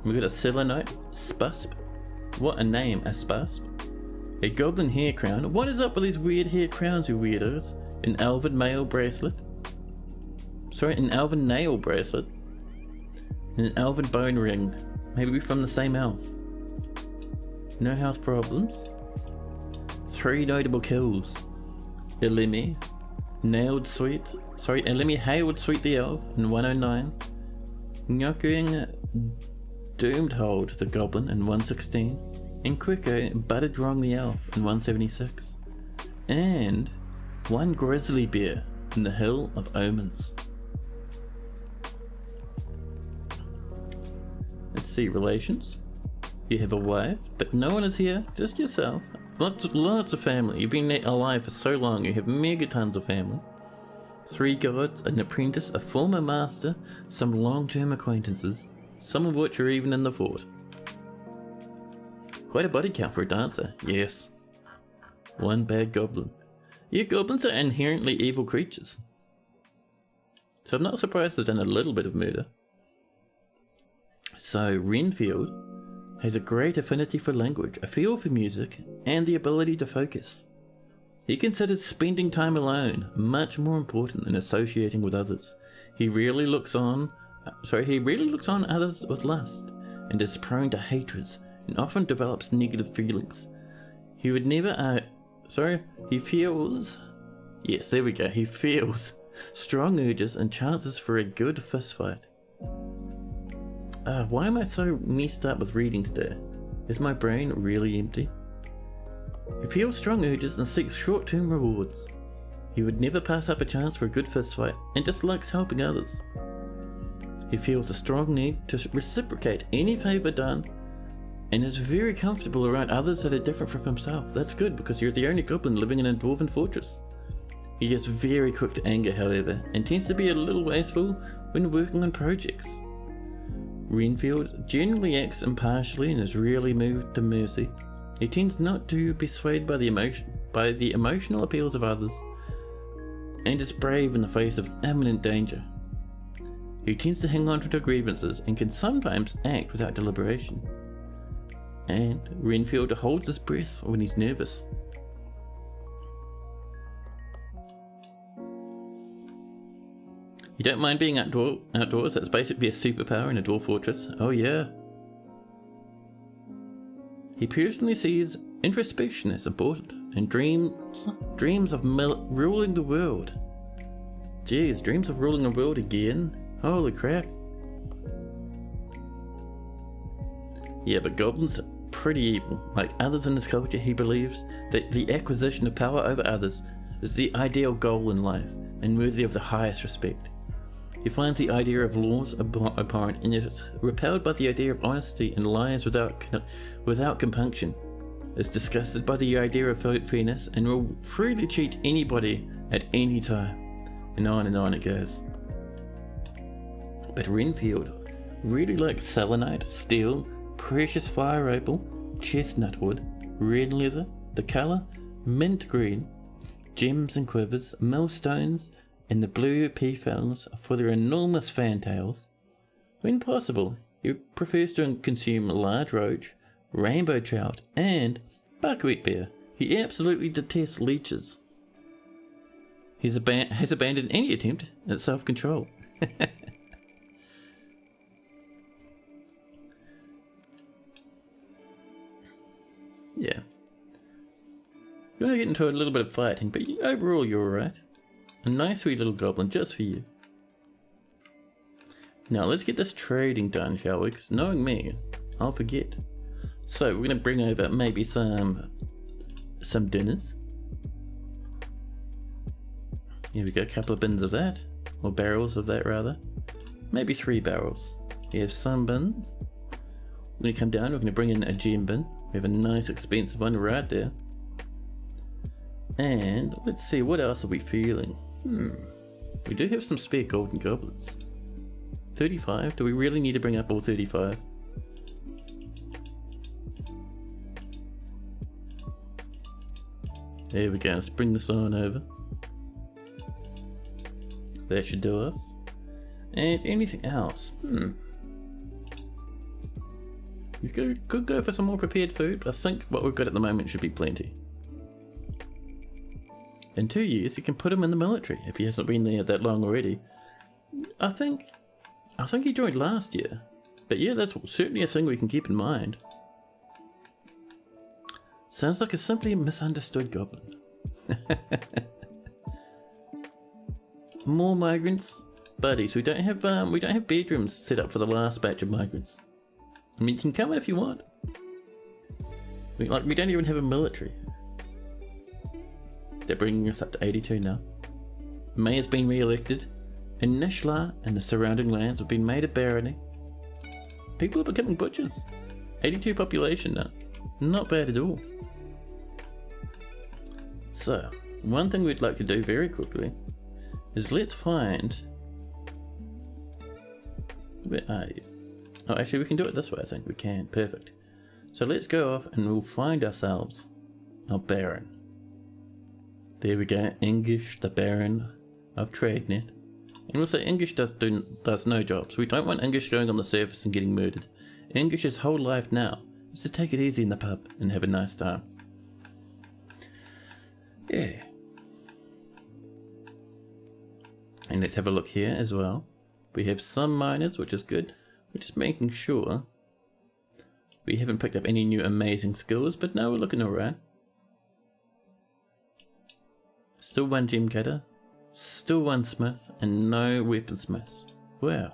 We've got a selenite, spasp. What a name, a spasp. A goblin hair crown. What is up with these weird hair crowns, you weirdos? An elven male bracelet. Sorry, an elven nail bracelet. And an elven bone ring. Maybe we're from the same elf. No health problems. 3 notable kills. Elimi. Nailed Sweet. Sorry, Elimi Hailed Sweet the Elf in 109. Nyokuing Doomed Hold the Goblin in 116. And Quicker Butted Wrong the Elf in 176. And 1 Grizzly Bear in the Hill of Omens. Let's see, relations. You have a wife, but no one is here, just yourself. Lots of family. You've been alive for so long, you have mega tons of family. 3 gods, an apprentice, a former master, some long-term acquaintances, some of which are even in the fort. Quite a body count for a dancer, yes. 1 bad goblin. Yeah, goblins are inherently evil creatures. So I'm not surprised they've done a little bit of murder. So Renfield has a great affinity for language, a feel for music, and the ability to focus. He considers spending time alone much more important than associating with others. He rarely looks on others with lust, and is prone to hatreds, and often develops negative feelings. He feels strong urges and chances for a good fistfight. Why am I so messed up with reading today? Is my brain really empty? He feels strong urges and seeks short-term rewards. He would never pass up a chance for a good fistfight and dislikes helping others. He feels a strong need to reciprocate any favour done and is very comfortable around others that are different from himself. That's good because you're the only goblin living in a dwarven fortress. He is very quick to anger, however, and tends to be a little wasteful when working on projects. Renfield generally acts impartially and is rarely moved to mercy. He tends not to be swayed by the emotional appeals of others, and is brave in the face of imminent danger. He tends to hang on to grievances and can sometimes act without deliberation. And Renfield holds his breath when he's nervous. You don't mind being outdoors? That's basically a superpower in a dwarf fortress. Oh yeah. He personally sees introspection as important and dreams of ruling the world. Jeez, dreams of ruling the world again? Holy crap. Yeah, but goblins are pretty evil. Like others in his culture, he believes that the acquisition of power over others is the ideal goal in life and worthy of the highest respect. He finds the idea of laws abhorrent and is repelled by the idea of honesty and lives without compunction. Is disgusted by the idea of fairness and will freely cheat anybody at any time. And on it goes. But Renfield really likes selenite, steel, precious fire opal, chestnut wood, red leather, the colour, mint green, gems and quivers, millstones, and the blue peafowls for their enormous fantails. When possible, he prefers to consume large roach, rainbow trout, and buckwheat bear. He absolutely detests leeches. He has abandoned any attempt at self-control. Yeah. You're going to get into a little bit of fighting, but overall you're alright. A nice sweet little goblin just for you. Now let's get this trading done, shall we? Because knowing me, I'll forget. So we're going to bring over maybe some dinners. Here we go, a couple of bins of that. Or barrels of that rather. Maybe 3 barrels. We have some bins. We're going to come down, we're going to bring in a gem bin. We have a nice expensive one right there. And let's see, what else are we feeling? We do have some spare golden goblets. 35? Do we really need to bring up all 35? There we go, let's bring this on over. That should do us. And anything else? We could go for some more prepared food, but I think what we've got at the moment should be plenty. In 2 years, he can put him in the military if he hasn't been there that long already. I think he joined last year. But yeah, that's certainly a thing we can keep in mind. Sounds like a simply misunderstood goblin. More migrants, buddies. We don't have bedrooms set up for the last batch of migrants. I mean, you can come in if you want. We don't even have a military. They're bringing us up to 82 now. May has been re-elected, and Nishla and the surrounding lands have been made a barony. People are becoming butchers. 82 population now. Not bad at all. So, one thing we'd like to do very quickly is let's find... Where are you? Oh, actually we can do it this way, I think. We can. Perfect. So let's go off and we'll find ourselves a baron. There we go, English, the Baron of Trademet. And we'll say English does no jobs. We don't want English going on the surface and getting murdered. English's whole life now is to take it easy in the pub and have a nice time. Yeah. And let's have a look here as well. We have some miners, which is good. We're just making sure we haven't picked up any new amazing skills, but no, we're looking alright. Still 1 gem cutter, still 1 smith, and no weaponsmiths. Wow.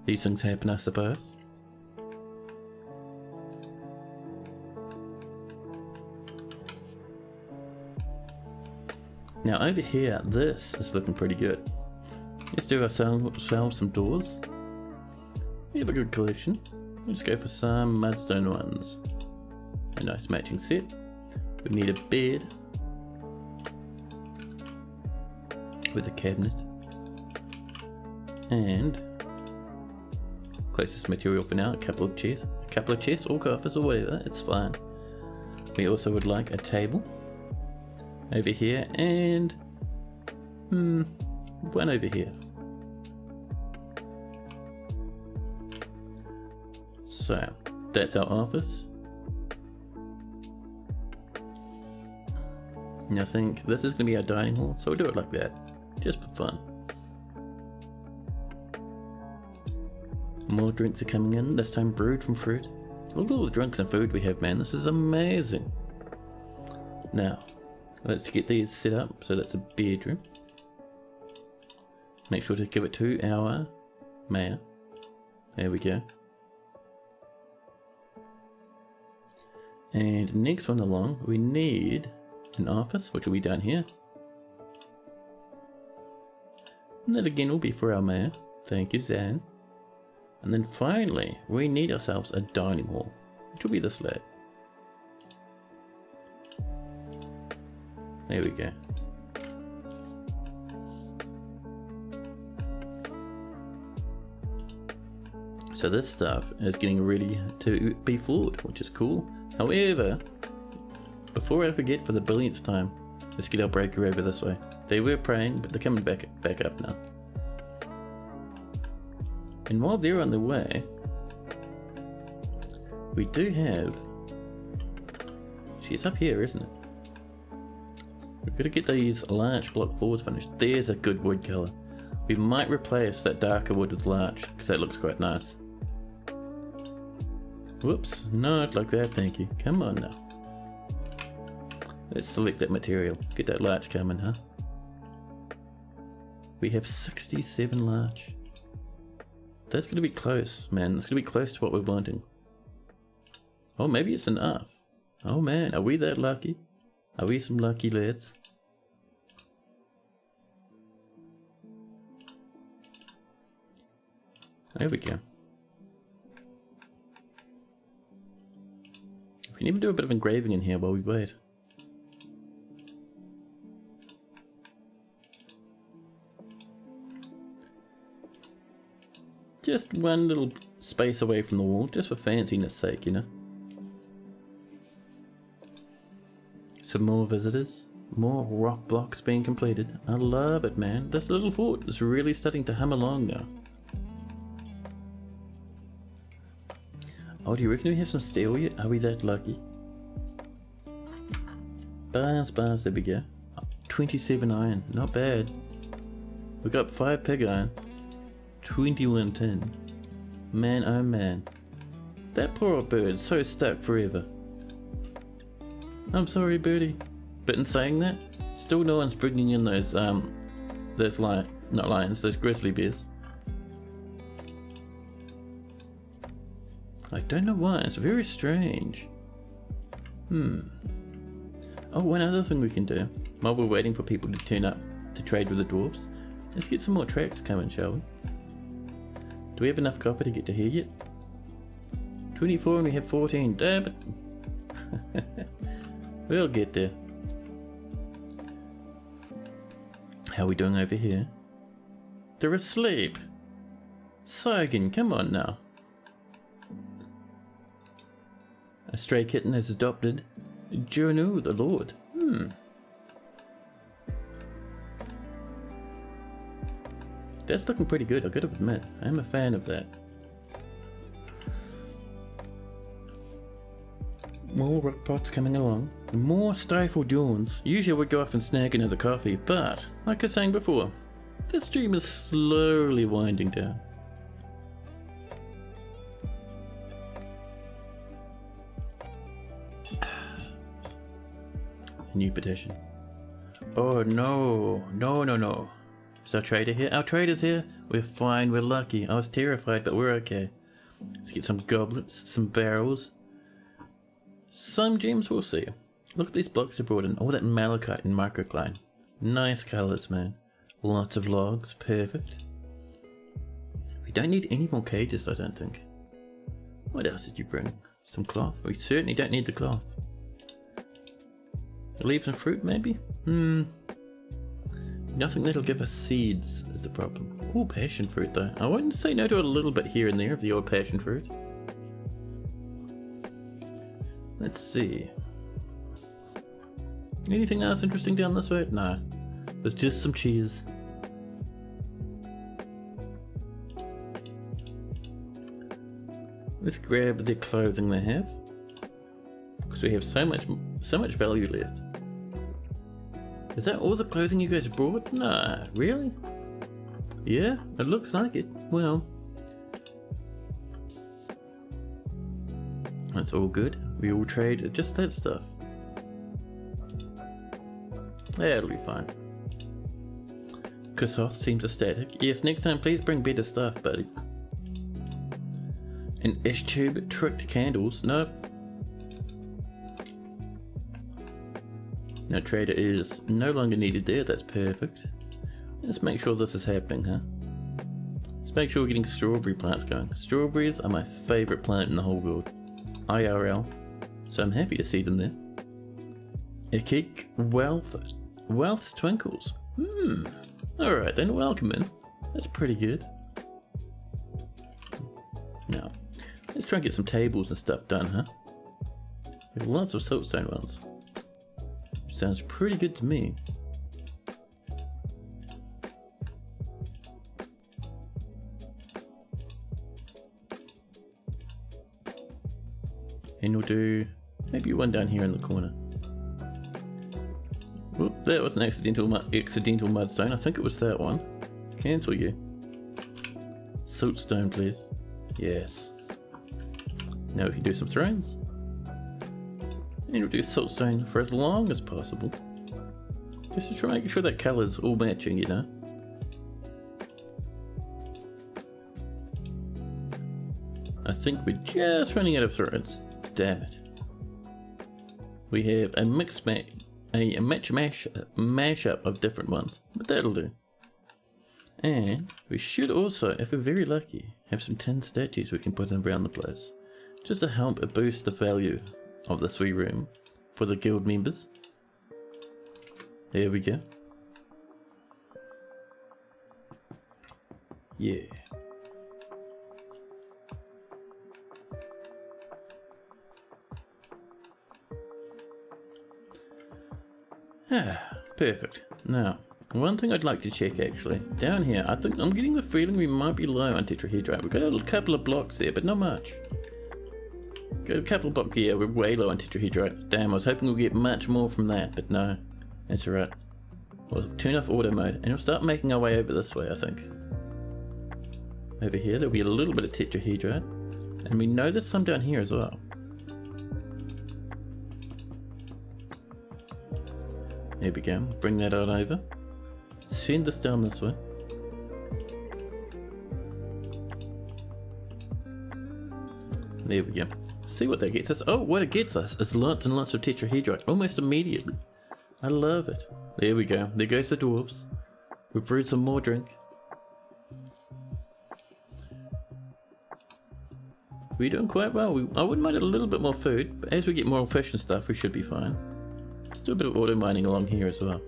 These things happen, I suppose. Now over here, this is looking pretty good. Let's do ourselves some doors. We have a good collection. Let's go for some mudstone ones. A nice matching set. We need a bed with a cabinet and closest material for now, a couple of chests or coffers or whatever, it's fine. We also would like a table over here and one over here. So, that's our office. And I think this is going to be our dining hall, so we'll do it like that, just for fun. More drinks are coming in, this time brewed from fruit. Look at all the drinks and food we have, man, this is amazing. Now, let's get these set up, so that's a bedroom. Make sure to give it to our mayor. There we go. And next one along, we need an office, which will be down here. And that again will be for our mayor. Thank you, Zan. And then finally, we need ourselves a dining hall, which will be this lad. There we go. So this stuff is getting ready to be floored, which is cool. However, before I forget for the billionth time, let's get our breaker over this way. They were praying, but they're coming back up now. And while they're on the way, we do have... She's up here, isn't it? We've got to get these larch block floors finished. There's a good wood colour. We might replace that darker wood with larch, because that looks quite nice. Whoops, not like that, thank you. Come on now. Let's select that material. Get that larch coming, huh? We have 67 larch. That's going to be close, man. That's going to be close to what we're wanting. Oh, maybe it's enough. Oh man, are we that lucky? Are we some lucky lads? There we go. We can even do a bit of engraving in here while we wait. Just one little space away from the wall, just for fanciness sake, you know. Some more visitors, more rock blocks being completed. I love it, man. This little fort is really starting to hum along now. Oh, do you reckon we have some steel yet? Are we that lucky? Bars, there we go. 27 iron, not bad. We got 5 pig iron. 21 tin. Man, oh man. That poor old bird's so stuck forever. I'm sorry, birdie. But in saying that, still no one's bringing in those not lions, those grizzly bears. I don't know why, it's very strange. Oh, one other thing we can do, while we're waiting for people to turn up to trade with the dwarves, let's get some more tracks coming, shall we? Do we have enough copper to get to here yet? 24 and we have 14, damn it. We'll get there. How are we doing over here? They're asleep. Saigan, come on now. A stray kitten has adopted Jonu the Lord. That's looking pretty good, I gotta admit. I'm a fan of that. More rock pots coming along. More stifled yawns. Usually I would go off and snag another coffee, but, like I was saying before, this stream is slowly winding down. A new petition. Oh no, no. Is our trader here? Our trader's here. We're fine, we're lucky. I was terrified, but we're okay. Let's get some goblets, some barrels. Some gems, we'll see. Look at these blocks they brought in. All that malachite and microcline. Nice colours, man. Lots of logs, perfect. We don't need any more cages, I don't think. What else did you bring? Some cloth? We certainly don't need the cloth. Leaves and fruit, maybe? Nothing that'll give us seeds is the problem. Ooh, passion fruit though. I wouldn't say no to a little bit here and there of the old passion fruit. Let's see. Anything else interesting down this way? No. There's just some cheese. Let's grab the clothing they have, because we have so much value left. Is that all the clothing you guys brought? Nah, really? Yeah, it looks like it. Well, that's all good. We all trade just that stuff. That'll be fine. Kasoth seems ecstatic. Yes, next time please bring better stuff, buddy. An ish tube tricked candles? No. Now trader is no longer needed there, that's perfect. Let's make sure this is happening, huh? Let's make sure we're getting strawberry plants going. Strawberries are my favourite plant in the whole world. IRL. So I'm happy to see them there. Ekik Wealth's Twinkles. Alright then, welcome in. That's pretty good. Now, let's try and get some tables and stuff done, huh? We have lots of siltstone ones. Sounds pretty good to me. And we'll do maybe one down here in the corner. Whoop, that was an accidental mudstone. I think it was that one. Cancel you. Siltstone, please. Yes. Now we can do some thrones. And we'll do siltstone for as long as possible. Just to try and make sure that colour's all matching, you know. I think we're just running out of thrones. Damn it. We have a mashup of different ones, but that'll do. And we should also, if we're very lucky, have some tin statues we can put around the place, just to help boost the value of this wee room for the guild members. There we go. Yeah. Perfect. Now, one thing I'd like to check actually, down here, I think I'm getting the feeling we might be low on tetrahedrite. We've got a couple of blocks there, but not much. Got a couple of blocks here, we're way low on tetrahedrite. Damn, I was hoping we'd get much more from that, but no. That's alright. We'll turn off auto mode, and we'll start making our way over this way, I think. Over here, there'll be a little bit of tetrahedrite. And we know there's some down here as well. There we go, bring that on over. Send this down this way. There we go. See what that gets us. Oh, what it gets us is lots and lots of tetrahedrite, almost immediately. I love it. There we go, there goes the dwarves. We've brewed some more drink. We're doing quite well. I wouldn't mind a little bit more food, but as we get more fish and stuff, we should be fine. Let's do a bit of auto mining along here as well.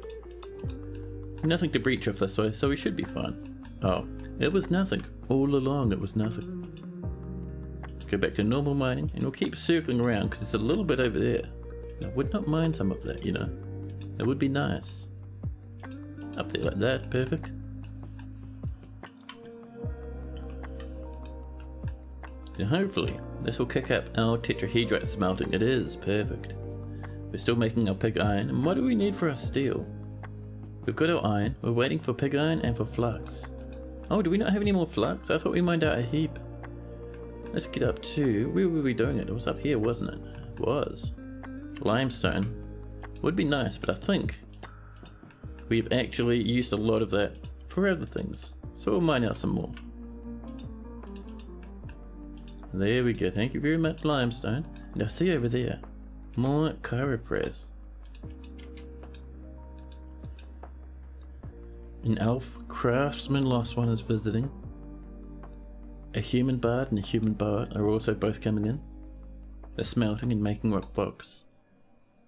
Nothing to breach off this way, so we should be fine. Oh, it was nothing. All along it was nothing. Let's go back to normal mining, and we'll keep circling around because it's a little bit over there. I would not mind some of that, you know. It would be nice. Up there like that, perfect. And hopefully this will kick up our tetrahedrite smelting. It is perfect. We're still making our pig iron, and what do we need for our steel? We've got our iron, we're waiting for pig iron and for flux. Oh, do we not have any more flux? I thought we mined out a heap. Let's get up to, where were we doing it? It was up here, wasn't it? It was. Limestone. Would be nice, but I think we've actually used a lot of that for other things. So we'll mine out some more. There we go, thank you very much, limestone. And I see over there, more chiropress. An elf craftsman lost one is visiting. A human bard and a human bard are also both coming in. They're smelting and making rock blocks.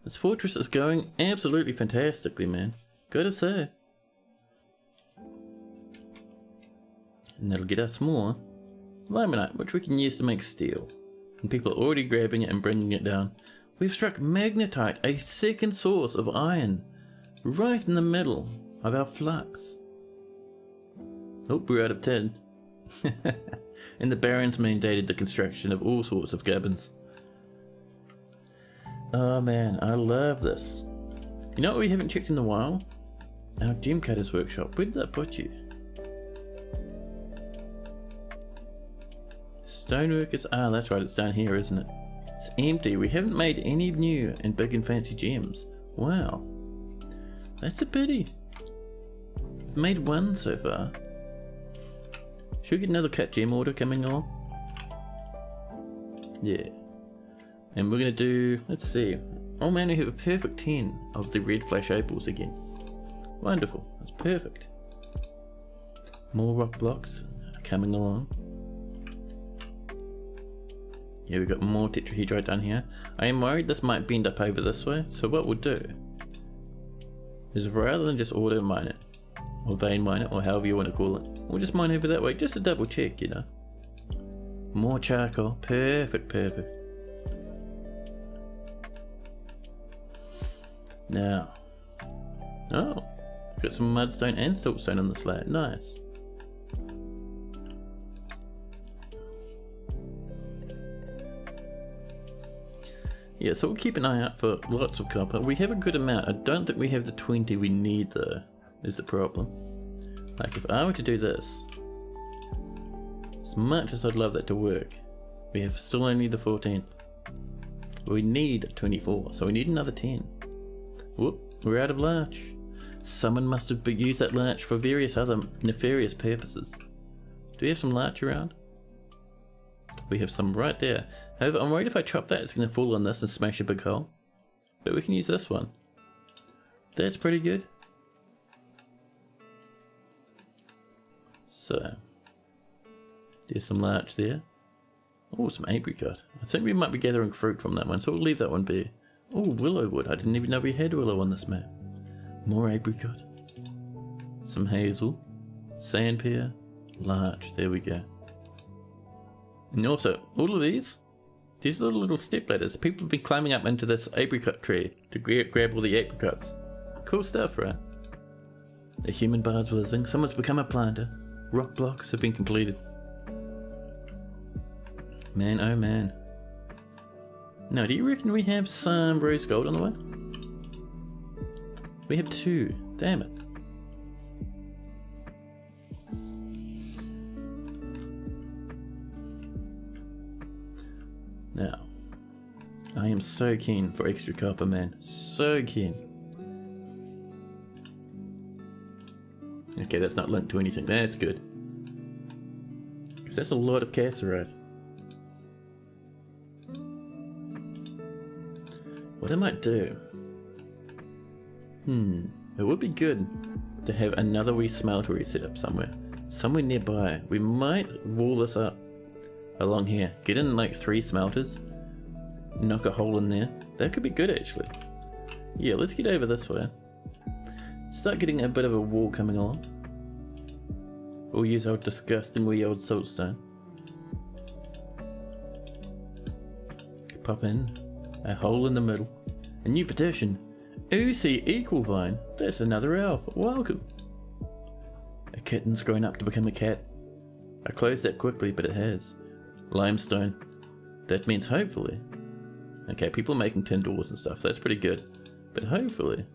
This fortress is going absolutely fantastically, man. Gotta say. And that'll get us more limonite, which we can use to make steel. And people are already grabbing it and bringing it down. We've struck magnetite, a second source of iron, right in the middle of our flux. Oh, we're out of tin. and the barons mandated the construction of all sorts of cabins. Oh man, I love this. You know what we haven't checked in a while? Our gem cutter's workshop. Where did that put you? Stoneworkers. Ah, that's right, it's down here, isn't it? It's empty. We haven't made any new and big and fancy gems. Wow. That's a pity. We've made one so far. Should we get another cut gem order coming along? Yeah. And we're going to do, let's see. Oh man, we have a perfect 10 of the red flash opals again. Wonderful. That's perfect. More rock blocks coming along. Yeah, we've got more tetrahedrite down here. I am worried this might bend up over this way, so what we'll do is rather than just auto mine it, or vein mine it, or however you want to call it, we'll just mine over that way just to double check, you know. More charcoal. Perfect, perfect. Now. Oh, got some mudstone and siltstone on the slab. Nice. Yeah, so we'll keep an eye out for lots of copper. We have a good amount. I don't think we have the 20 we need though, is the problem. Like if I were to do this, as much as I'd love that to work, we have still only the 14th. We need 24, so we need another 10. Whoop, we're out of larch. Someone must have used that larch for various other nefarious purposes. Do we have some larch around? We have some right there. However, I'm worried if I chop that, it's going to fall on this and smash a big hole. But we can use this one. That's pretty good. So, there's some larch there. Oh, some apricot. I think we might be gathering fruit from that one, so we'll leave that one be. Oh, willow wood. I didn't even know we had willow on this map. More apricot. Some hazel. Sandpear. Larch. There we go. And also, all of these are the little step ladders. People have been climbing up into this apricot tree to grab all the apricots. Cool stuff, right? The human bar's whizzing. Someone's become a planter. Rock blocks have been completed. Man, oh man. Now, do you reckon we have some rose gold on the way? We have 2. Damn it. Now, I am so keen for extra copper, man. So keen. Okay, that's not linked to anything. That's good. Because that's a lot of cassiterite. What I might do... it would be good to have another wee smeltery set up somewhere. Somewhere nearby. We might wall this up along here. Get in like 3 smelters. Knock a hole in there. That could be good actually. Yeah, let's get over this way. Start getting a bit of a wall coming along. We'll use our disgusting wee old siltstone. Pop in. A hole in the middle. A new petition. Oozy Equalvine. That's another elf. Welcome. A kitten's grown up to become a cat. I closed that quickly, but it has. Limestone. That means hopefully. Okay, people are making tin doors and stuff. That's pretty good. But hopefully.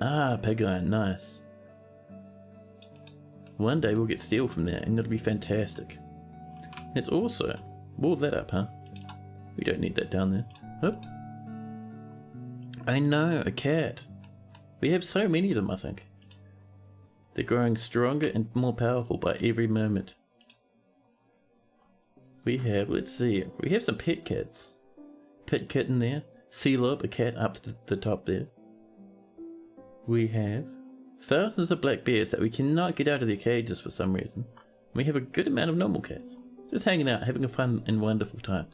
Ah, pig iron. Nice. One day we'll get steel from there, and it'll be fantastic. It's also... wall that up, huh? We don't need that down there. Oop. I know, a cat. We have so many of them, I think. They're growing stronger and more powerful by every moment. We have, let's see, we have some pet cats. Pet kitten there. Sealob, a cat up to the top there. We have thousands of black bears that we cannot get out of their cages for some reason. We have a good amount of normal cats. Just hanging out, having a fun and wonderful time.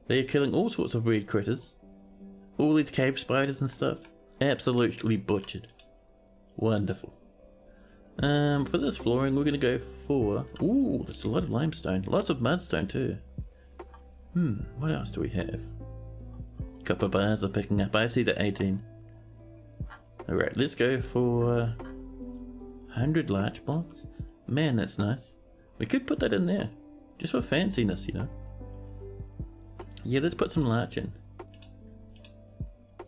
They are killing all sorts of weird critters. All these cave spiders and stuff. Absolutely butchered. Wonderful. For this flooring, we're going to go for... Ooh, that's a lot of limestone. Lots of mudstone too. What else do we have? Copper bars are picking up. I see the 18. Alright, let's go for 100 large blocks. Man, that's nice. We could put that in there. Just for fanciness, you know. Yeah, let's put some larch in.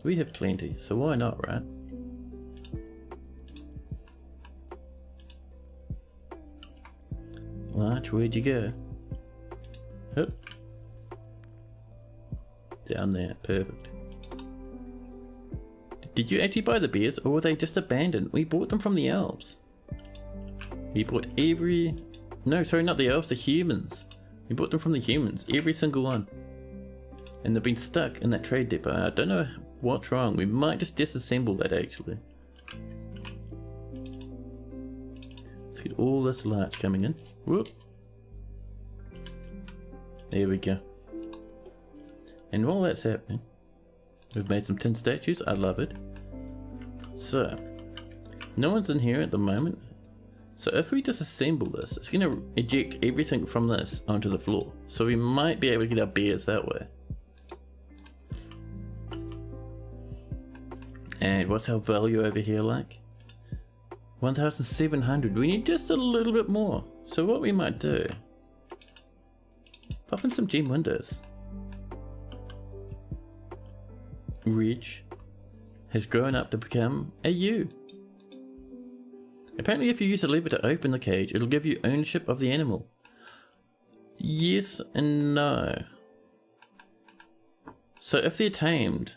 We have plenty, so why not, right? Larch, where'd you go? Up. Down there, perfect. Did you actually buy the bears, or were they just abandoned? We bought them from the elves. We bought every... No, sorry, not the elves, the humans. We bought them from the humans, every single one. And they've been stuck in that trade depot. I don't know what's wrong. We might just disassemble that, actually. Let's get all this larch coming in. Whoop. There we go. And while that's happening, we've made some tin statues. I love it. So, no one's in here at the moment. So if we disassemble this, it's going to eject everything from this onto the floor. So we might be able to get our bears that way. And what's our value over here like? 1,700. We need just a little bit more. So what we might do, pop in some gem windows. Ridge has grown up to become a U. Apparently if you use a lever to open the cage, it'll give you ownership of the animal. Yes and no. So if they're tamed,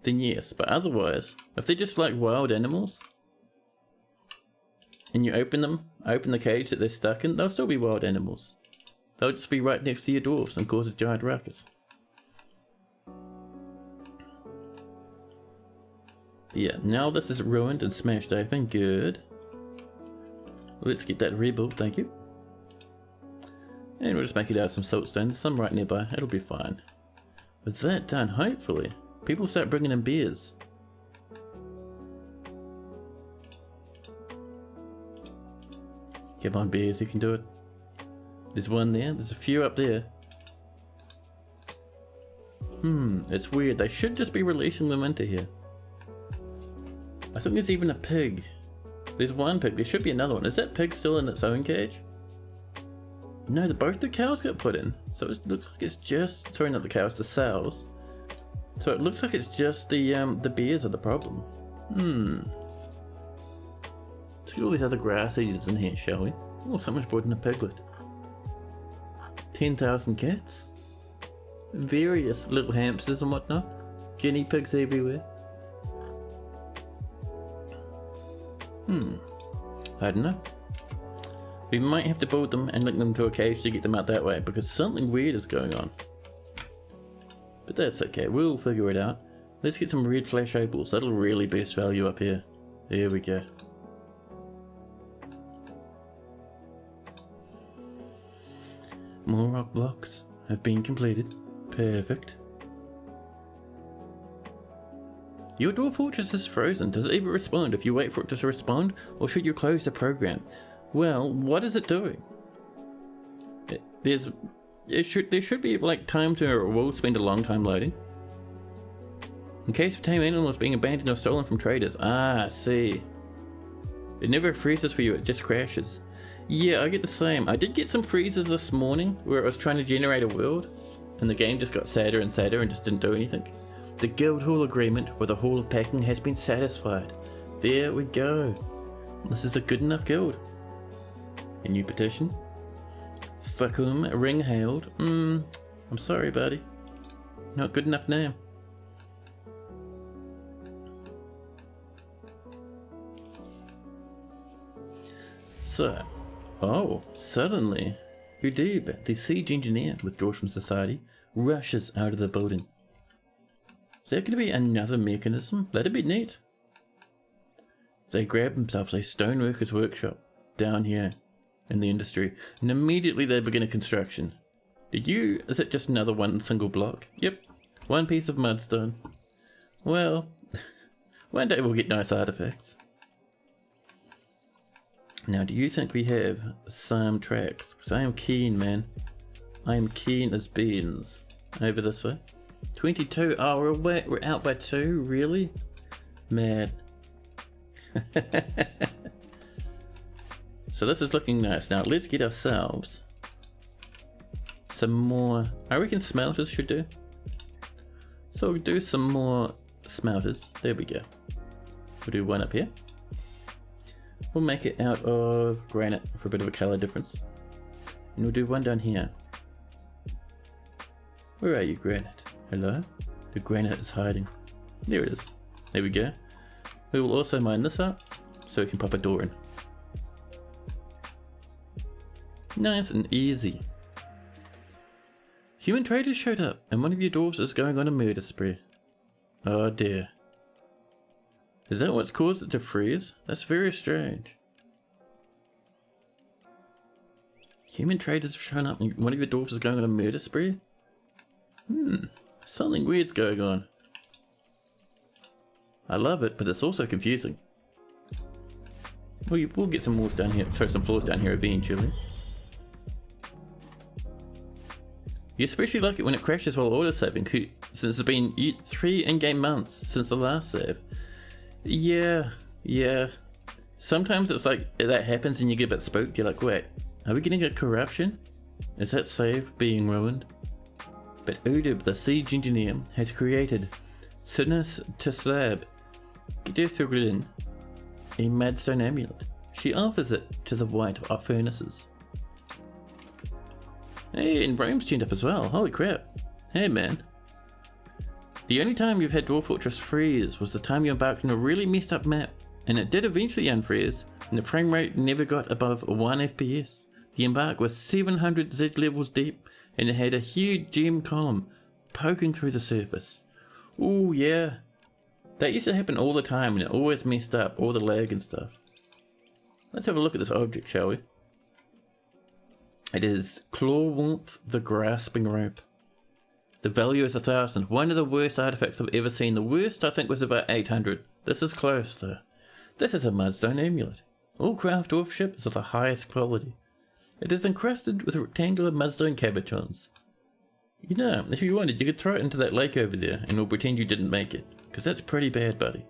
then yes, but otherwise, if they're just like wild animals, and you open the cage that they're stuck in, they'll still be wild animals. They'll just be right next to your dwarves and cause a giant ruckus. Yeah, now this is ruined and smashed open, good. Let's get that rebuilt, thank you. And we'll just make it out of some siltstone, there's some right nearby, it'll be fine. With that done, hopefully, people start bringing in beers. Come on beers, you can do it. There's one there, there's a few up there. It's weird, they should just be releasing them into here. I think there's even a pig. There's one pig, there should be another one. Is that pig still in its own cage? No, both the cows got put in. So it looks like it's just, sorry not the cows, the sows. So it looks like it's just the bears are the problem. Let's get all these other grass eaters in here, shall we? Oh, someone's brought in a piglet. 10,000 cats. Various little hamsters and whatnot. Guinea pigs everywhere. I don't know. We might have to build them and link them to a cage to get them out that way, because something weird is going on. But that's okay, we'll figure it out. Let's get some red flash opals, that'll really boost value up here. There we go. More rock blocks have been completed. Perfect. Your dwarf fortress is frozen. Does it even respond if you wait for it to respond, or should you close the program? Well, what is it doing? There should be like times where it will spend a long time loading. In case of tame animals being abandoned or stolen from traders. Ah, I see. It never freezes for you, it just crashes. Yeah, I get the same. I did get some freezes this morning where I was trying to generate a world, and the game just got sadder and sadder and just didn't do anything. The guild hall agreement for the hall of packing has been satisfied. There we go. This is a good enough guild. A new petition. Fuckum ring hailed. I'm sorry, buddy. Not good enough name. So, suddenly, Udib, the siege engineer withdraws from society, rushes out of the building. Is there going to be another mechanism? That'd be neat. They grab themselves a stoneworker's workshop down here in the industry, and immediately they begin a construction. Is it just another one single block? Yep, one piece of mudstone. Well, one day we'll get nice artifacts. Now, do you think we have some tracks? Because I am keen, man. I am keen as beans. Over this way. 22. Oh, we're out by 2? Really? Mad. So this is looking nice. Now let's get ourselves some more, I reckon smelters should do. So we'll do some more smelters. There we go. We'll do one up here. We'll make it out of granite for a bit of a color difference. And we'll do one down here. Where are you, granite? Hello? The granite is hiding. There it is. There we go. We will also mine this up so we can pop a door in. Nice and easy. Human traders showed up, and one of your dwarves is going on a murder spree. Oh dear. Is that what's caused it to freeze? That's very strange. Human traders have shown up, and one of your dwarves is going on a murder spree? Something weird's going on. I love it, but it's also confusing. We'll get some walls down here, throw some floors down here eventually. You especially like it when it crashes while autosaving, since it's been 3 in-game months since the last save. Yeah. Sometimes it's like that happens and you get a bit spooked. You're like, wait, are we getting a corruption? Is that save being ruined? But Udib, the siege engineer, has created Sinus Tislab Gidithrin, a Madstone amulet. She offers it to the white of furnaces. Hey, and Rome's tuned up as well. Holy crap. Hey man. The only time you've had Dwarf Fortress freeze was the time you embarked on a really messed up map, and it did eventually unfreeze, and the frame rate never got above 1 FPS. The embark was 700 Z levels deep, and it had a huge gem column poking through the surface. Ooh yeah. That used to happen all the time, and it always messed up, all the lag and stuff. Let's have a look at this object, shall we? It is Claw Warmth, the Grasping Rope. The value is 1,000. One of the worst artifacts I've ever seen. The worst I think was about 800. This is close though. This is a Mudstone amulet. All craft dwarf ship is of the highest quality. It is encrusted with rectangular mudstone cabochons. You know, if you wanted, you could throw it into that lake over there and we'll pretend you didn't make it. Because that's pretty bad, buddy.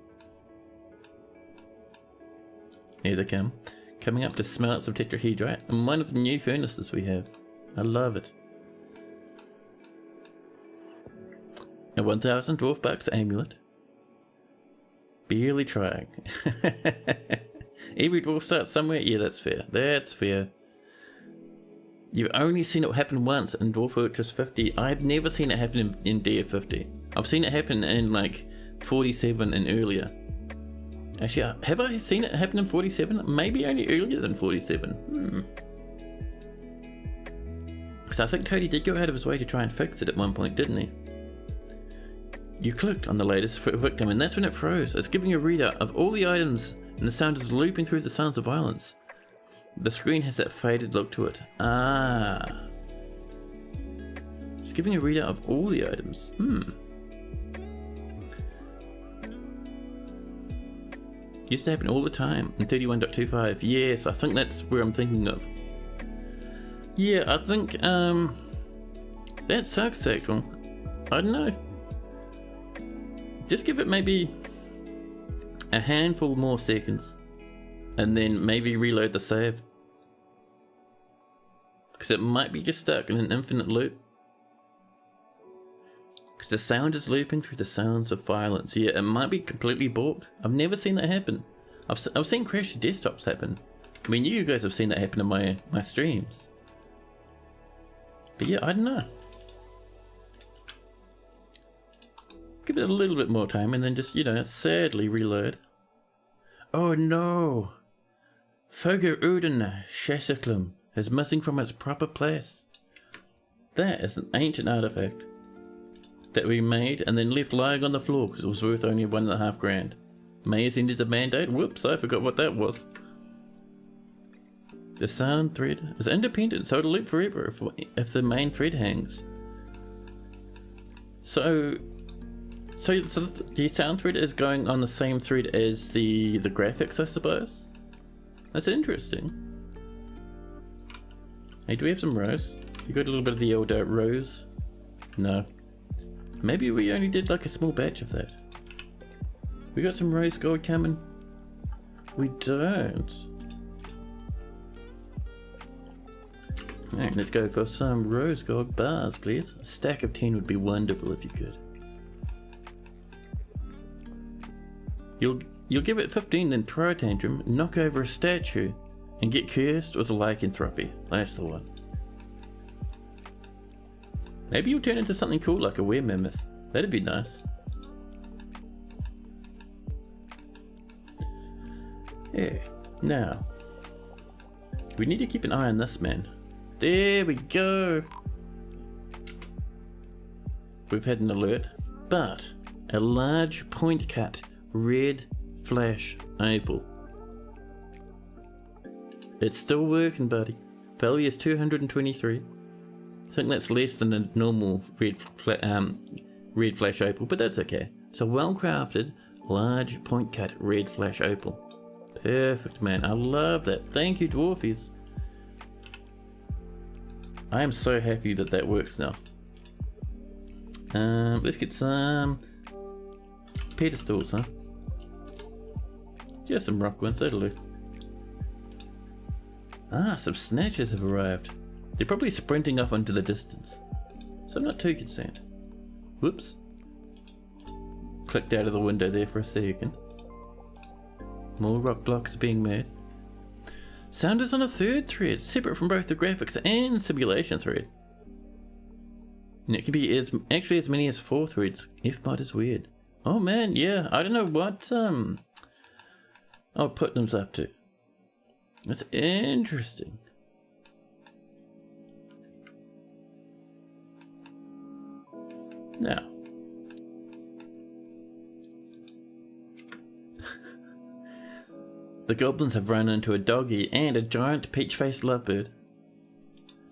Here they come. Coming up to smell some tetrahedrite and one of the new furnaces we have. I love it. A 1,000 dwarf bucks amulet. Barely trying. Every dwarf starts somewhere. Yeah, that's fair. That's fair. You've only seen it happen once in Dwarf Fortress 50. I've never seen it happen in DF50. I've seen it happen in like 47 and earlier. Actually, have I seen it happen in 47? Maybe only earlier than 47. Because I think Cody did go out of his way to try and fix it at one point, didn't he? You clicked on the latest victim and that's when it froze. It's giving you a readout of all the items and the sound is looping through the sounds of violence. The screen has that faded look to it. Ah. It's giving you a readout of all the items. Used to happen all the time in 31.25. Yes, I think that's where I'm thinking of. Yeah, I think that sucks actually. I don't know. Just give it maybe a handful more seconds and then maybe reload the save. Because it might be just stuck in an infinite loop. Because the sound is looping through the sounds of violence. Yeah, it might be completely balked. I've never seen that happen. I've seen crashed desktops happen. I mean, you guys have seen that happen in my streams. But yeah, I don't know. Give it a little bit more time and then just, you know, sadly reload. Oh no! Foger Uden Shasiklum is missing from its proper place. That is an ancient artifact that we made and then left lying on the floor because it was worth only 1.5 grand. May has ended the mandate. Whoops, I forgot what that was. The sound thread is independent, so it'll loop forever if the main thread hangs. So the sound thread is going on the same thread as the graphics, I suppose. That's interesting. Hey, do we have some rose? You got a little bit of the old rose? No. Maybe we only did like a small batch of that. We got some rose gold coming? We don't. Alright, let's go for some rose gold bars, please. A stack of 10 would be wonderful if you could. You'll give it 15, then throw a tantrum, knock over a statue, and get cursed with a lycanthropy. That's the one. Maybe you'll turn into something cool like a were mammoth. That'd be nice. Yeah, now we need to keep an eye on this man. There we go. We've had an alert, but a large point cut red flash opal. It's still working, buddy. Value is 223. I think that's less than a normal red flash opal, but that's okay. It's a well crafted, large point cut red flash opal. Perfect, man. I love that. Thank you, dwarfies. I am so happy that that works now. Let's get some pedestals, huh? Just some rock ones, that'll do. Ah, some snatchers have arrived. They're probably sprinting off into the distance, so I'm not too concerned. Whoops. Clicked out of the window there for a second. More rock blocks are being made. Sound is on a third thread, separate from both the graphics and simulation thread. And it can be actually as many as 4 threads. F-mod is weird. Oh man, yeah, I don't know what I'll put them up to. That's interesting. Now, the goblins have run into a doggy and a giant peach-faced lovebird.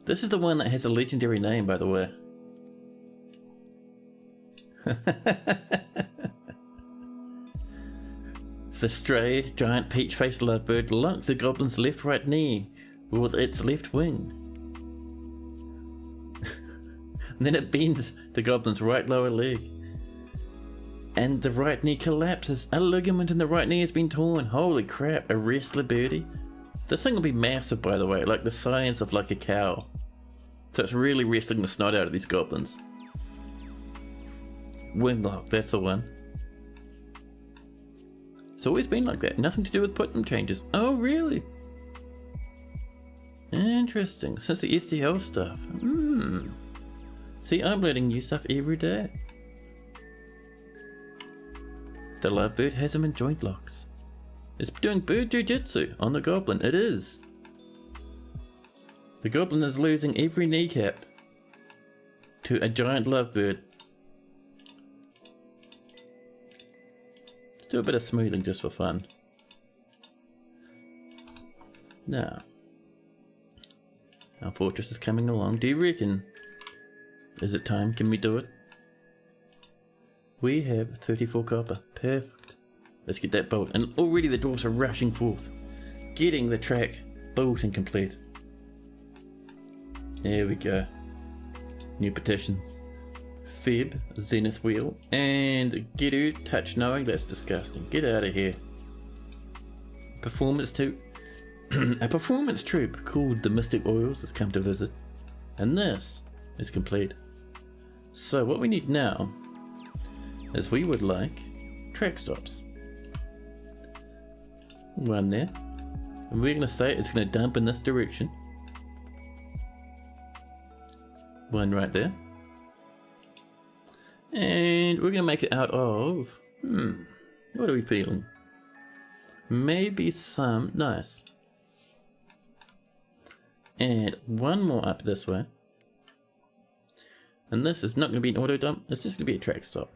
This is the one that has a legendary name, by the way. The stray, giant peach-faced lovebird lunks the goblin's left-right knee with its left wing. Then it bends the goblin's right lower leg, and the right knee collapses. A ligament in the right knee has been torn. Holy crap, a wrestler birdie. This thing will be massive, by the way, like the size of like a cow. So it's really wrestling the snot out of these goblins. Winglock, that's the one. It's always been like that. Nothing to do with putting changes. Oh, really? Interesting. Since the STL stuff. See, I'm learning new stuff every day. The lovebird has him in joint locks. It's doing bird jujitsu on the goblin. It is. The goblin is losing every kneecap to a giant lovebird. Let's do a bit of smoothing just for fun. Now, our fortress is coming along. Do you reckon? Is it time? Can we do it? We have 34 copper. Perfect. Let's get that built. And already the dwarves are rushing forth, getting the track built and complete. There we go. New petitions. Fib, Zenith Wheel, and Geru Touch Knowing. That's disgusting. Get out of here. Performance to a performance troupe called the Mystic Oils has come to visit, and this is complete. So what we need now is we would like track stops. One there, and we're going to say it's going to dump in this direction. One right there. And we're going to make it out of, what are we feeling? Maybe some, nice. And one more up this way. And this is not going to be an auto dump, it's just going to be a track stop.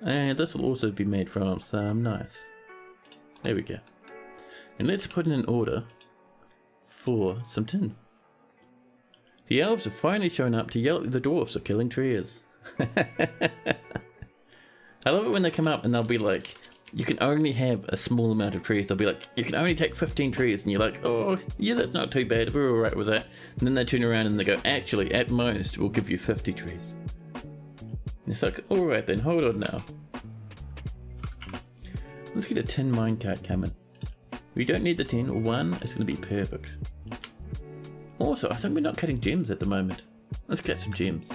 And this will also be made from some, nice. There we go. And let's put in an order for some tin. The elves have finally shown up to yell at the dwarfs are killing trees. I love it when they come up and they'll be like, you can only have a small amount of trees. They'll be like, you can only take 15 trees, and you're like, oh yeah, that's not too bad, we're alright with that. And then they turn around and they go, actually at most we'll give you 50 trees. And it's like, alright then, hold on now. Let's get a tin minecart coming. We don't need the 10, 1 is going to be perfect. Also, I think we're not cutting gems at the moment. Let's get some gems.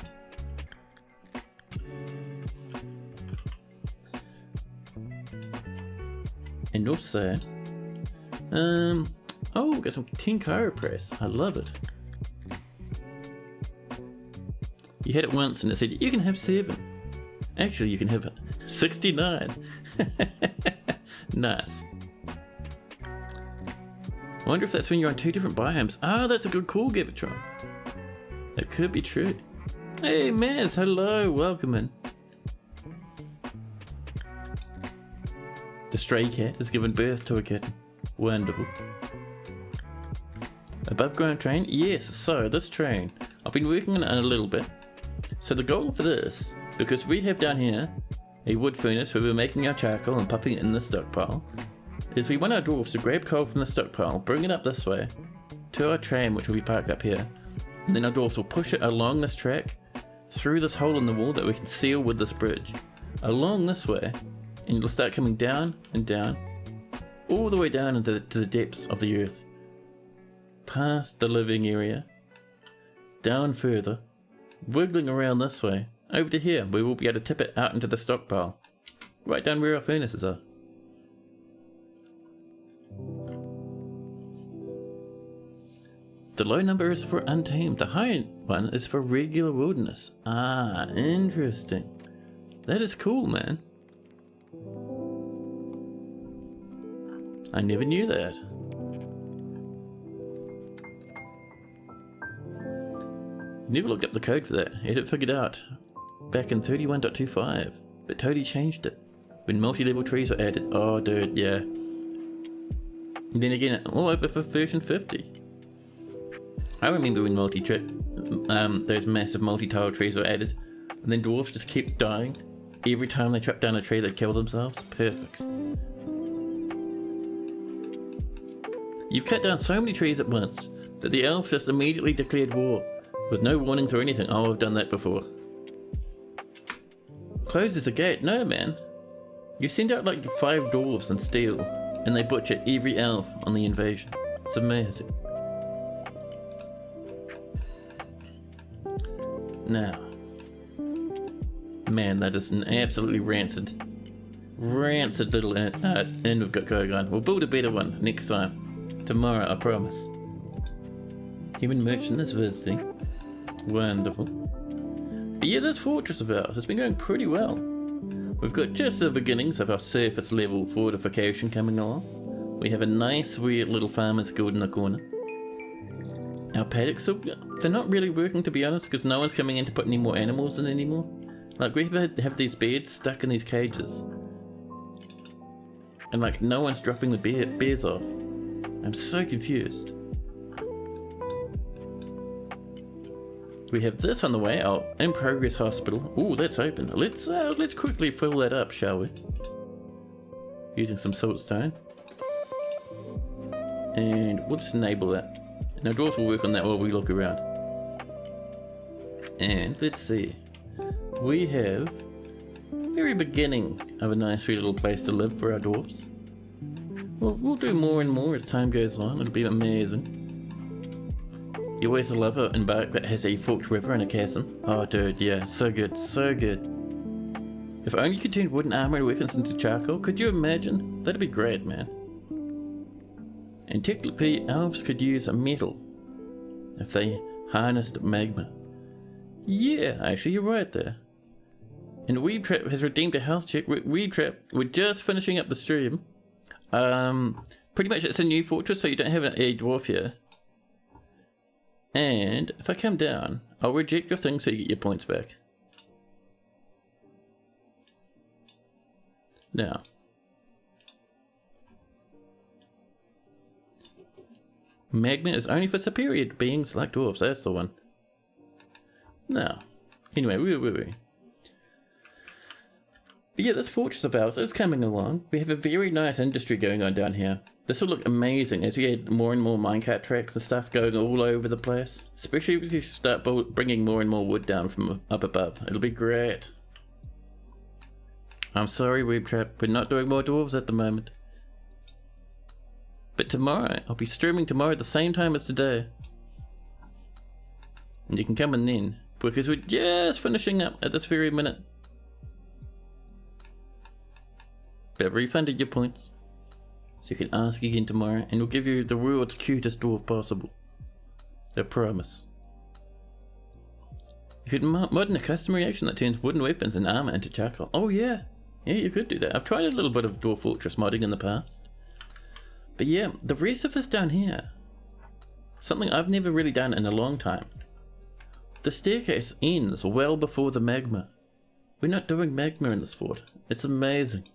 And also, oh, we've got some Tenkara press. I love it. You had it once and it said you can have 7. Actually, you can have 69. Nice. I wonder if that's when you're on 2 different biomes. Oh, that's a good call, Givatron. It could be true. Hey, Maz, hello, welcome in. The stray cat has given birth to a kitten. Wonderful. Above ground train? Yes, so this train, I've been working on it a little bit. So the goal for this, because we have down here a wood furnace where we're making our charcoal and popping it in the stockpile, is we want our dwarves to grab coal from the stockpile, bring it up this way to our train, which will be parked up here, and then our dwarves will push it along this track through this hole in the wall that we can seal with this bridge along this way, and it'll start coming down and down all the way down into the depths of the earth, past the living area, down further, wiggling around this way over to here where we'll be able to tip it out into the stockpile, right down where our furnaces are. The low number is for untamed, the high one is for regular wilderness. Ah, interesting. That is cool, man. I never knew that. Never looked up the code for that. Had it figured out back in 31.25, but totally changed it when multi-level trees were added. Oh, dude, yeah. And then again, all over for version 50. I remember when those massive multi-tile trees were added, and then dwarves just kept dying. Every time they chopped down a tree, they'd kill themselves. Perfect. You've cut down so many trees at once that the elves just immediately declared war, with no warnings or anything. Oh, I've done that before. Closes the gate. No, man. You send out like 5 dwarves and steel, and they butcher every elf on the invasion. It's amazing. Now, man, that is an absolutely rancid little inn we've got going on. We'll build a better one next time. Tomorrow, I promise. Human merchant is visiting. Wonderful. But yeah, this fortress of ours has been going pretty well. We've got just the beginnings of our surface level fortification coming along. We have a nice weird little farmer's guild in the corner. Our paddocks, they're not really working, to be honest, because no one's coming in to put any more animals in anymore. Like, we have these bears stuck in these cages. And like, no one's dropping the bears off. I'm so confused. We have this on the way, our in-progress hospital. Ooh, that's open. Let's quickly fill that up, shall we? Using some siltstone. And we'll just enable that. Now dwarves will work on that while we look around. And let's see. We have very beginning of a nice sweet little place to live for our dwarves. We'll do more and more as time goes on. It'll be amazing. You always love an embark that has a forked river and a chasm. Oh dude, yeah, so good, so good. If only you could turn wooden armor and weapons into charcoal, could you imagine? That'd be great, man. And technically, elves could use a metal if they harnessed magma. Yeah, actually, you're right there. And Weeb Trap has redeemed a health check. Weeb Trap, we're just finishing up the stream. Pretty much it's a new fortress, so you don't have a dwarf here. And if I come down, I'll reject your thing so you get your points back. Now. Magma is only for superior beings like dwarves, that's the one. Now, anyway, But yeah, this fortress of ours is coming along. We have a very nice industry going on down here. This will look amazing as we add more and more minecart tracks and stuff going all over the place. Especially as you start bringing more and more wood down from up above. It'll be great. I'm sorry, Weeb Trap, we're not doing more dwarves at the moment. But tomorrow, I'll be streaming tomorrow at the same time as today. And you can come in then, because we're just finishing up at this very minute. But I've refunded your points, so you can ask again tomorrow, and we'll give you the world's cutest dwarf possible. I promise. You could mod in a custom reaction that turns wooden weapons and armor into charcoal. Oh yeah, you could do that. I've tried a little bit of Dwarf Fortress modding in the past. But yeah, the rest of this down here, something I've never really done in a long time. The staircase ends well before the magma. We're not doing magma in this fort. It's amazing.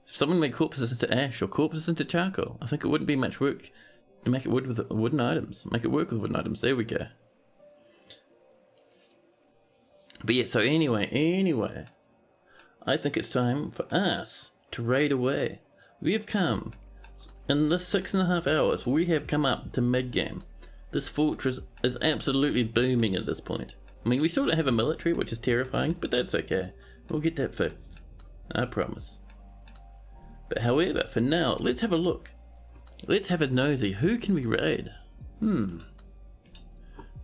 If someone made corpses into ash or corpses into charcoal, I think it wouldn't be much work to make it wood with wooden items. Make it work with wooden items. There we go. But yeah, so anyway, I think it's time for us to raid away. We have come, in this 6.5 hours, we have come up to mid-game. This fortress is absolutely booming at this point. I mean, we still don't have a military, which is terrifying, but that's okay. We'll get that fixed. I promise. But however, for now, let's have a look. Let's have a nosy. Who can we raid? Let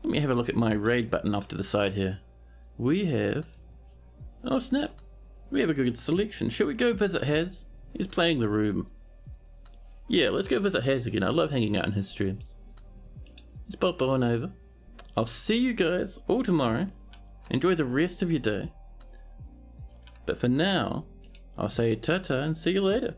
me have a look at my raid button off to the side here. We have... Oh snap. We have a good selection. Shall we go visit Haz? He's playing the room. Yeah, let's go visit Haz again. I love hanging out in his streams. Let's pop on over. I'll see you guys all tomorrow. Enjoy the rest of your day. But for now, I'll say ta-ta and see you later.